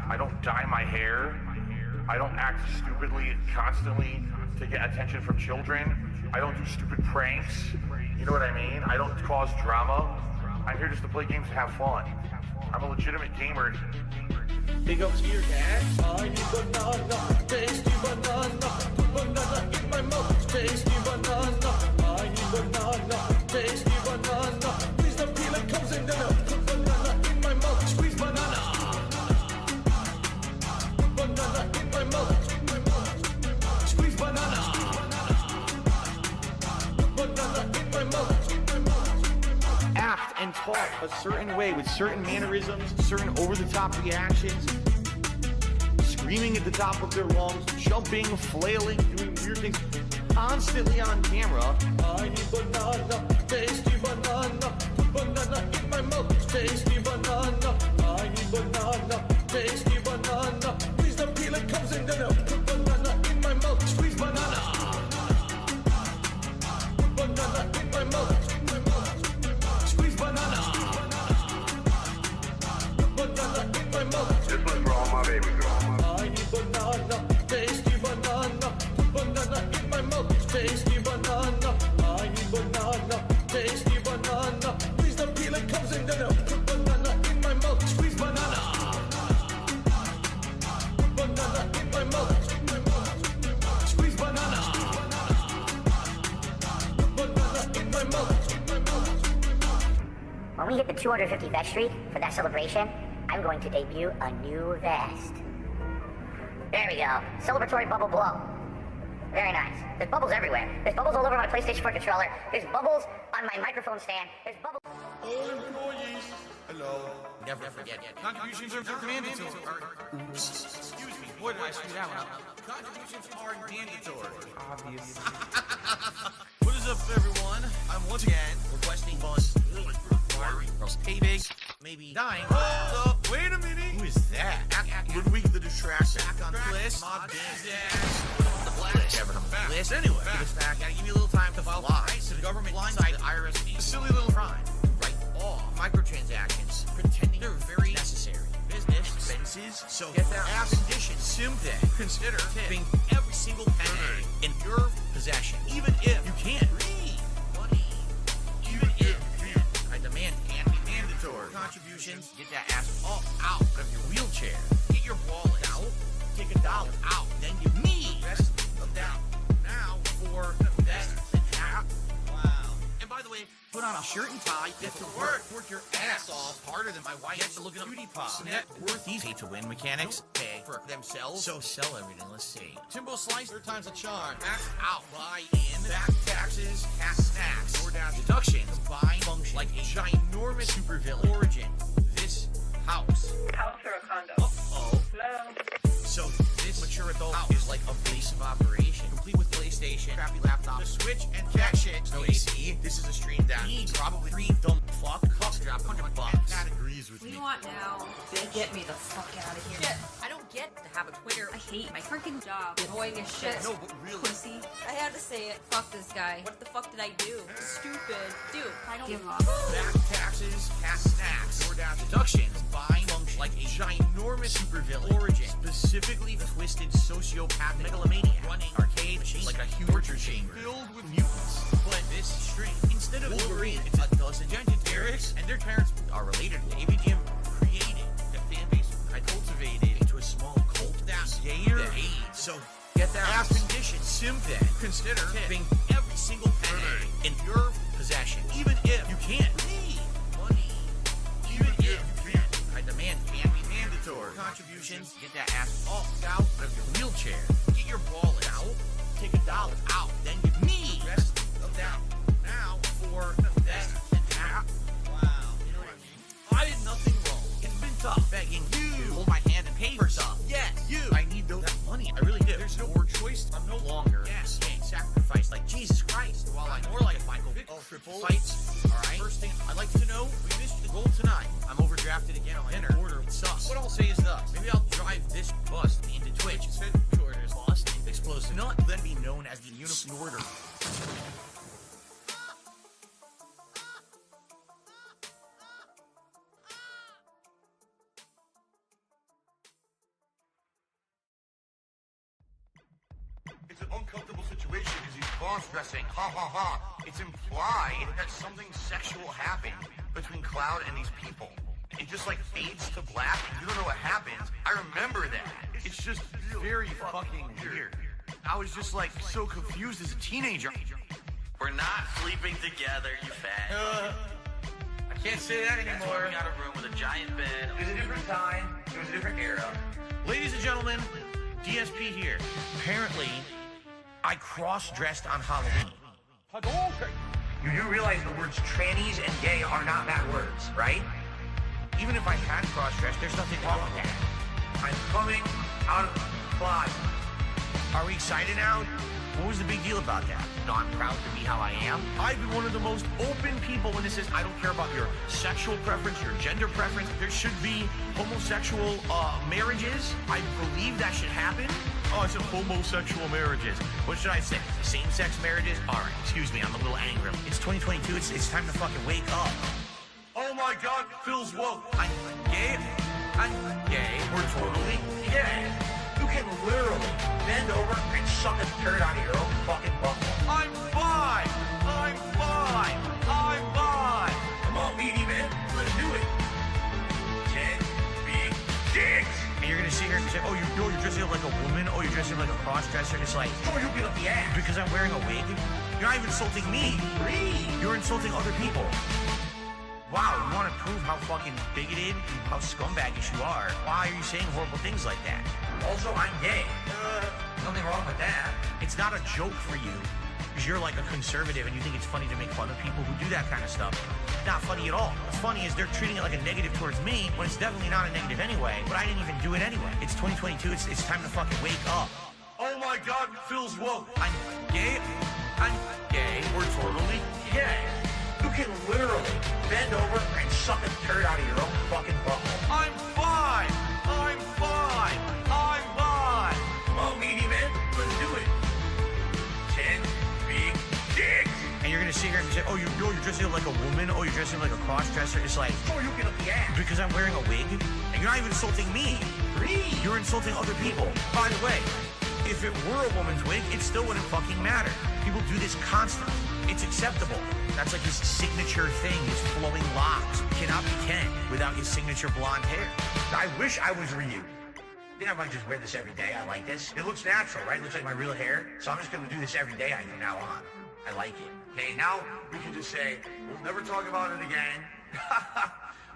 Speaker 7: I don't dye my hair. I don't act stupidly constantly to get attention from children. I don't do stupid pranks. You know what I mean? I don't cause drama. I'm here just to play games and have fun. I'm a legitimate gamer.
Speaker 4: Big ups to your dad. I need banana, tasty banana. Put banana in my mouth, tasty banana. I need banana, tasty banana. Please don't peel it, comes in there. Put banana in my mouth, squeeze banana. Put banana in my mouth, squeeze banana. Put banana in my mouth.
Speaker 11: Act and talk a certain way with certain mannerisms, certain over-the-top reactions, screaming at the top of their lungs, jumping, flailing, doing weird things, constantly on camera.
Speaker 4: I need banana, tasty banana. Put banana in my mouth, tasty banana. I need banana, tasty banana. Please don't peel it, comes in there. Put banana in my mouth, squeeze banana. Put banana in my mouth. Squeeze banana. Put banana in my mouth.
Speaker 7: This one's for all my baby girls.
Speaker 4: I need banana, tasty banana. Put banana in my mouth, tasty banana. I need banana, tasty banana. Please don't peel it, comes in there. Put banana in my mouth, squeeze banana. Put banana in my mouth, squeeze banana. Put banana in my mouth.
Speaker 2: When we hit the 250 vest streak for that celebration, I'm going to debut a new vest. There we go. Celebratory bubble blow. Very nice. There's bubbles everywhere. There's bubbles all over my PlayStation 4 controller. There's bubbles on my microphone stand. There's bubbles.
Speaker 4: All employees.
Speaker 7: Hello.
Speaker 11: Never forget. Contributions are mandatory. Oops. Excuse me. Boy, did I screw that one up. Contributions are mandatory.
Speaker 19: Obvious.
Speaker 11: What is up, everyone? I'm once again requesting funds. Pay big, maybe dying. Hold up, wait a minute. Who is that? Ludwig the Distraction. Back on the list. Mod the blacklist. Never come back. List anyway. Get us back. Gotta give you a little time to file lies to the government blindside IRS. A silly little crime. Right off. Microtransactions. Pretending they're very necessary. Business expenses. So get that ass condition. Simply consider tipping every single penny in your possession, even if you can't read money. Even if I demand and be mandatory contributions. Get that ass all out of your wheelchair. Get your wallet out. Take $1 out. Then give me the rest of that. Now for that. Wow. And by the way, put on a shirt and tie. Get to work. Work your ass off harder than my wife gets to look at a beauty pop. Net worth these pay to win mechanics pay for themselves. So sell everything. Let's see. Timbo slice, 3 times a charm. Max out. Buy in. Back taxes. Cash snacks. DoorDash deductions. Combine function like a ginormous supervillain. Origin. This house.
Speaker 3: House or a condo?
Speaker 11: Uh-oh.
Speaker 3: Hello?
Speaker 11: So this mature adult house is like a base of operation. Complete with PlayStation, crappy laptop, the Switch, and cat shit. No AC. This is a stream down. Probably 3 dumb fuck. Cost drop $100. That agrees with
Speaker 13: What do
Speaker 11: me.
Speaker 13: you want now? Get me the fuck out of here.
Speaker 3: Shit, I don't get to have a Twitter. I hate my freaking job. Annoying as shit.
Speaker 11: No, but really.
Speaker 3: Pussy. I had to say it. Fuck this guy. What the fuck did I do? Stupid. Dude, I don't
Speaker 13: Give up.
Speaker 11: Back taxes, cash snacks, DoorDash deductions, buying function like a ginormous supervillain. Origin, specifically twisted sociopath megalomaniac, running arcade machines like a huge torture chamber filled with mutants. But this string, instead of Wolverine, it's a dozen Genetarics, and their parents are related. AVGM created the fan base I cultivated
Speaker 1: assume then, consider tipping every single penny in your possession, even if you can't read money. Even if you can't. I demand can be mandatory. Contributions, get that ass off out of your wheelchair. Get your wallet out, take $1 out, then give me the rest of that now for that and that. Wow. You know what I mean? I did nothing wrong. It's been tough begging you to hold my hand and pay for stuff. Yes, you. I need that money. I really do. There's no more choice. I'm no longer being sacrificed like Jesus Christ. While I'm more like Michael Vick triple fights. All right. First thing I'd like to know, we missed the goal tonight. I'm overdrafted again on dinner. Order. It sucks. What I'll say is this. Maybe I'll drive this bus into Twitch. Its headquarters lost and explosive. Not then be known as the Uniform Order.
Speaker 9: It's an uncomfortable situation because he's cross-dressing. Ha ha ha. It's implied that something sexual happened between Cloud and these people. It just like fades to black and you don't know what happens. I remember that. It's just very fucking weird. I was just like so confused as a teenager.
Speaker 6: We're not sleeping together, you fat.
Speaker 9: I can't say that
Speaker 6: That's
Speaker 9: anymore.
Speaker 6: why we got a room with a giant bed.
Speaker 9: It was a different time. It was a different era.
Speaker 1: Ladies and gentlemen, DSP here. Apparently, I cross-dressed on Halloween.
Speaker 9: You do realize the words trannies and gay are not bad words, right?
Speaker 1: Even if I had cross-dressed, there's nothing wrong with that.
Speaker 9: I'm coming out of the closet.
Speaker 1: Are we excited now? What was the big deal about that? No, I'm proud to be how I am. I've been one of the most open people when this is, I don't care about your sexual preference, your gender preference. There should be homosexual marriages. I believe that should happen. Oh, I said homosexual marriages. What should I say? Same-sex marriages? All right, excuse me, I'm a little angry. It's 2022, it's time to fucking wake up.
Speaker 9: Oh my God, Phil's woke.
Speaker 1: I'm gay. I'm gay. We're totally gay.
Speaker 9: You can literally bend over and suck a turd out of your own fucking butthole.
Speaker 1: I'm fine. I'm fine. I'm fine.
Speaker 9: Come on, meaty man. Let's do it. 10 big dicks.
Speaker 1: And you're gonna sit here and say, oh, you're dressing up like a woman. Oh, you're dressing up like a cross-dresser. It's like,
Speaker 9: oh, you'll get up the ass.
Speaker 1: Because I'm wearing a wig. You're not even insulting me. You're insulting other people. Wow, you want to prove how fucking bigoted, how scumbaggish you are? Why are you saying horrible things like that?
Speaker 9: Also, I'm gay. Nothing wrong with that.
Speaker 1: It's not a joke for you, because you're like a conservative and you think it's funny to make fun of people who do that kind of stuff. It's not funny at all. What's funny is they're treating it like a negative towards me, when it's definitely not a negative anyway, but I didn't even do it anyway. It's 2022, it's time to fucking wake up.
Speaker 9: Oh my God, Phil's woke.
Speaker 1: I'm gay. I'm gay. We're totally gay.
Speaker 9: You can literally bend over and suck a turd out of your own fucking butthole.
Speaker 1: I'm fine. I'm fine. I'm fine.
Speaker 9: Come on, meaty man. Let's do it. 10 big dicks.
Speaker 1: And you're gonna sit here and say, oh, you're dressing up like a woman. Oh, you're dressing up like a cross-dresser. It's like,
Speaker 9: oh, you'll get up the ass.
Speaker 1: Because I'm wearing a wig. And you're not even insulting me. You're insulting other people. By the way, if it were a woman's wig, it still wouldn't fucking matter. People do this constantly. It's acceptable. That's like his signature thing, his flowing locks. Cannot be Ken without his signature blonde hair.
Speaker 9: I wish I was Ryu. I think I might just wear this every day. I like this. It looks natural, right? It looks like my real hair. So I'm just going to do this every day from now on. I like it. Okay, now we can just say, we'll never talk about it again.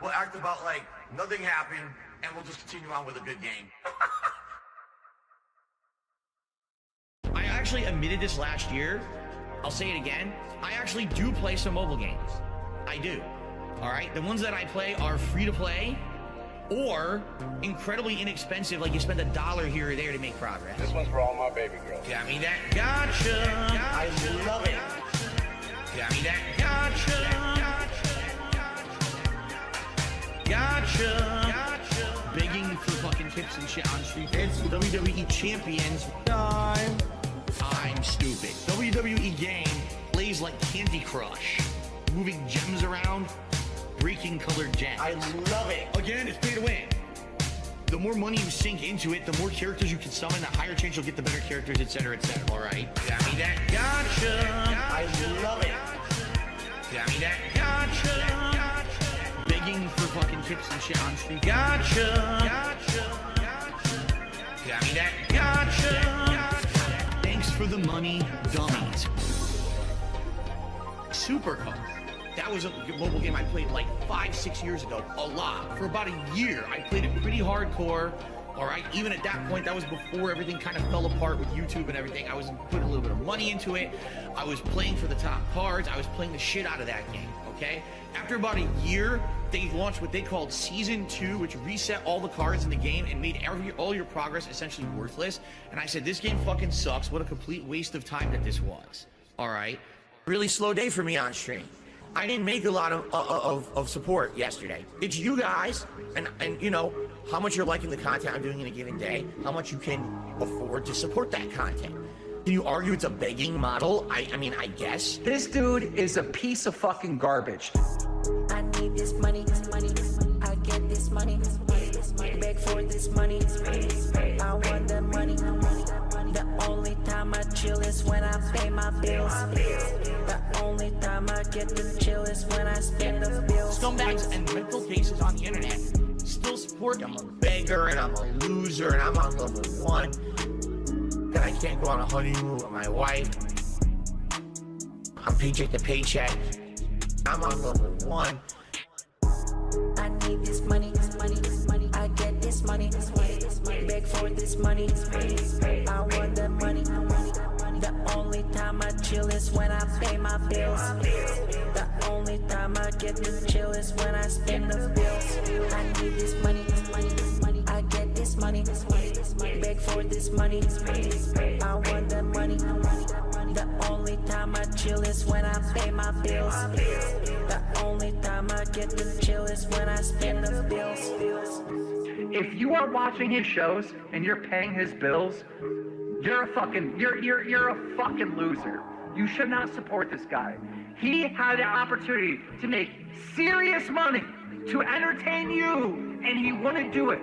Speaker 9: We'll act about like nothing happened, and we'll just continue on with a good game.
Speaker 1: I actually admitted this last year. I'll say it again. I actually do play some mobile games. I do. All right? The ones that I play are free to play or incredibly inexpensive, like you spend $1 here or there to make progress.
Speaker 18: This one's for all my baby girls.
Speaker 1: Got me that gotcha.
Speaker 9: I love it.
Speaker 1: Got me that gotcha. Begging for fucking tips and shit on Street. It's WWE Champions time. I'm stupid. WWE game plays like Candy Crush. Moving gems around, breaking colored gems.
Speaker 9: I love it.
Speaker 1: Again, it's pay to win. The more money you sink into it, the more characters you can summon, the higher chance you'll get the better characters, etc., etc. All right? Got me that gotcha.
Speaker 9: I love it.
Speaker 1: Got me that gotcha. Begging for fucking tips and shit on Street. Gotcha. Got me that gotcha. Thanks for for the money dummies. Supercar. That was a mobile game I played like 5-6 years ago, a lot. For about a year, I played it pretty hardcore. All right, even at that point, that was before everything kind of fell apart with YouTube and everything. I was putting a little bit of money into it. I was playing for the top cards. I was playing the shit out of that game, okay? After about a year, they launched what they called Season 2, which reset all the cards in the game and made all your progress essentially worthless. And I said, this game fucking sucks. What a complete waste of time that this was, all right? Really slow day for me on stream. I didn't make a lot of support yesterday. It's you guys, and you know, how much you're liking the content I'm doing in a given day, how much you can afford to support that content. Can you argue it's a begging model? I mean, I guess.
Speaker 8: This dude is a piece of fucking garbage.
Speaker 10: I need this money, I get this money, beg for this money, I want the money. The only time I chill is when I pay my bills. The only time I get to chill is when I spend the bills.
Speaker 1: Scumbags and mental cases on the internet still support. I'm a beggar and I'm a loser and I'm on level 1. That I can't go on a honeymoon with my wife. I'm paycheck to paycheck. I'm on level 1.
Speaker 10: I need this money, I get this money, beg for this money, I want the money. The only time I chill is when I pay my bills. The only time I get to chill is when I spend the bills. I need this money, I get this money, beg for this money, I want the money. The only time I chill is when I pay my bills. The only time I get to chill is when I spend the bills.
Speaker 8: If you are watching his shows and you're paying his bills, you're a fucking loser. You should not support this guy. He had the opportunity to make serious money to entertain you, and he wouldn't do it.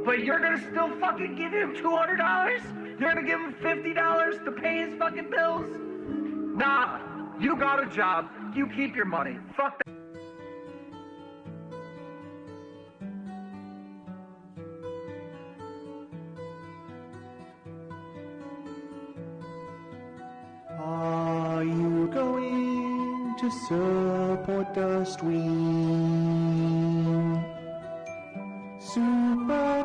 Speaker 8: But you're gonna still fucking give him $200? You're gonna give him $50 to pay his fucking bills? Nah, you got a job. You keep your money. Fuck that.
Speaker 20: Are you going to support the stream? Super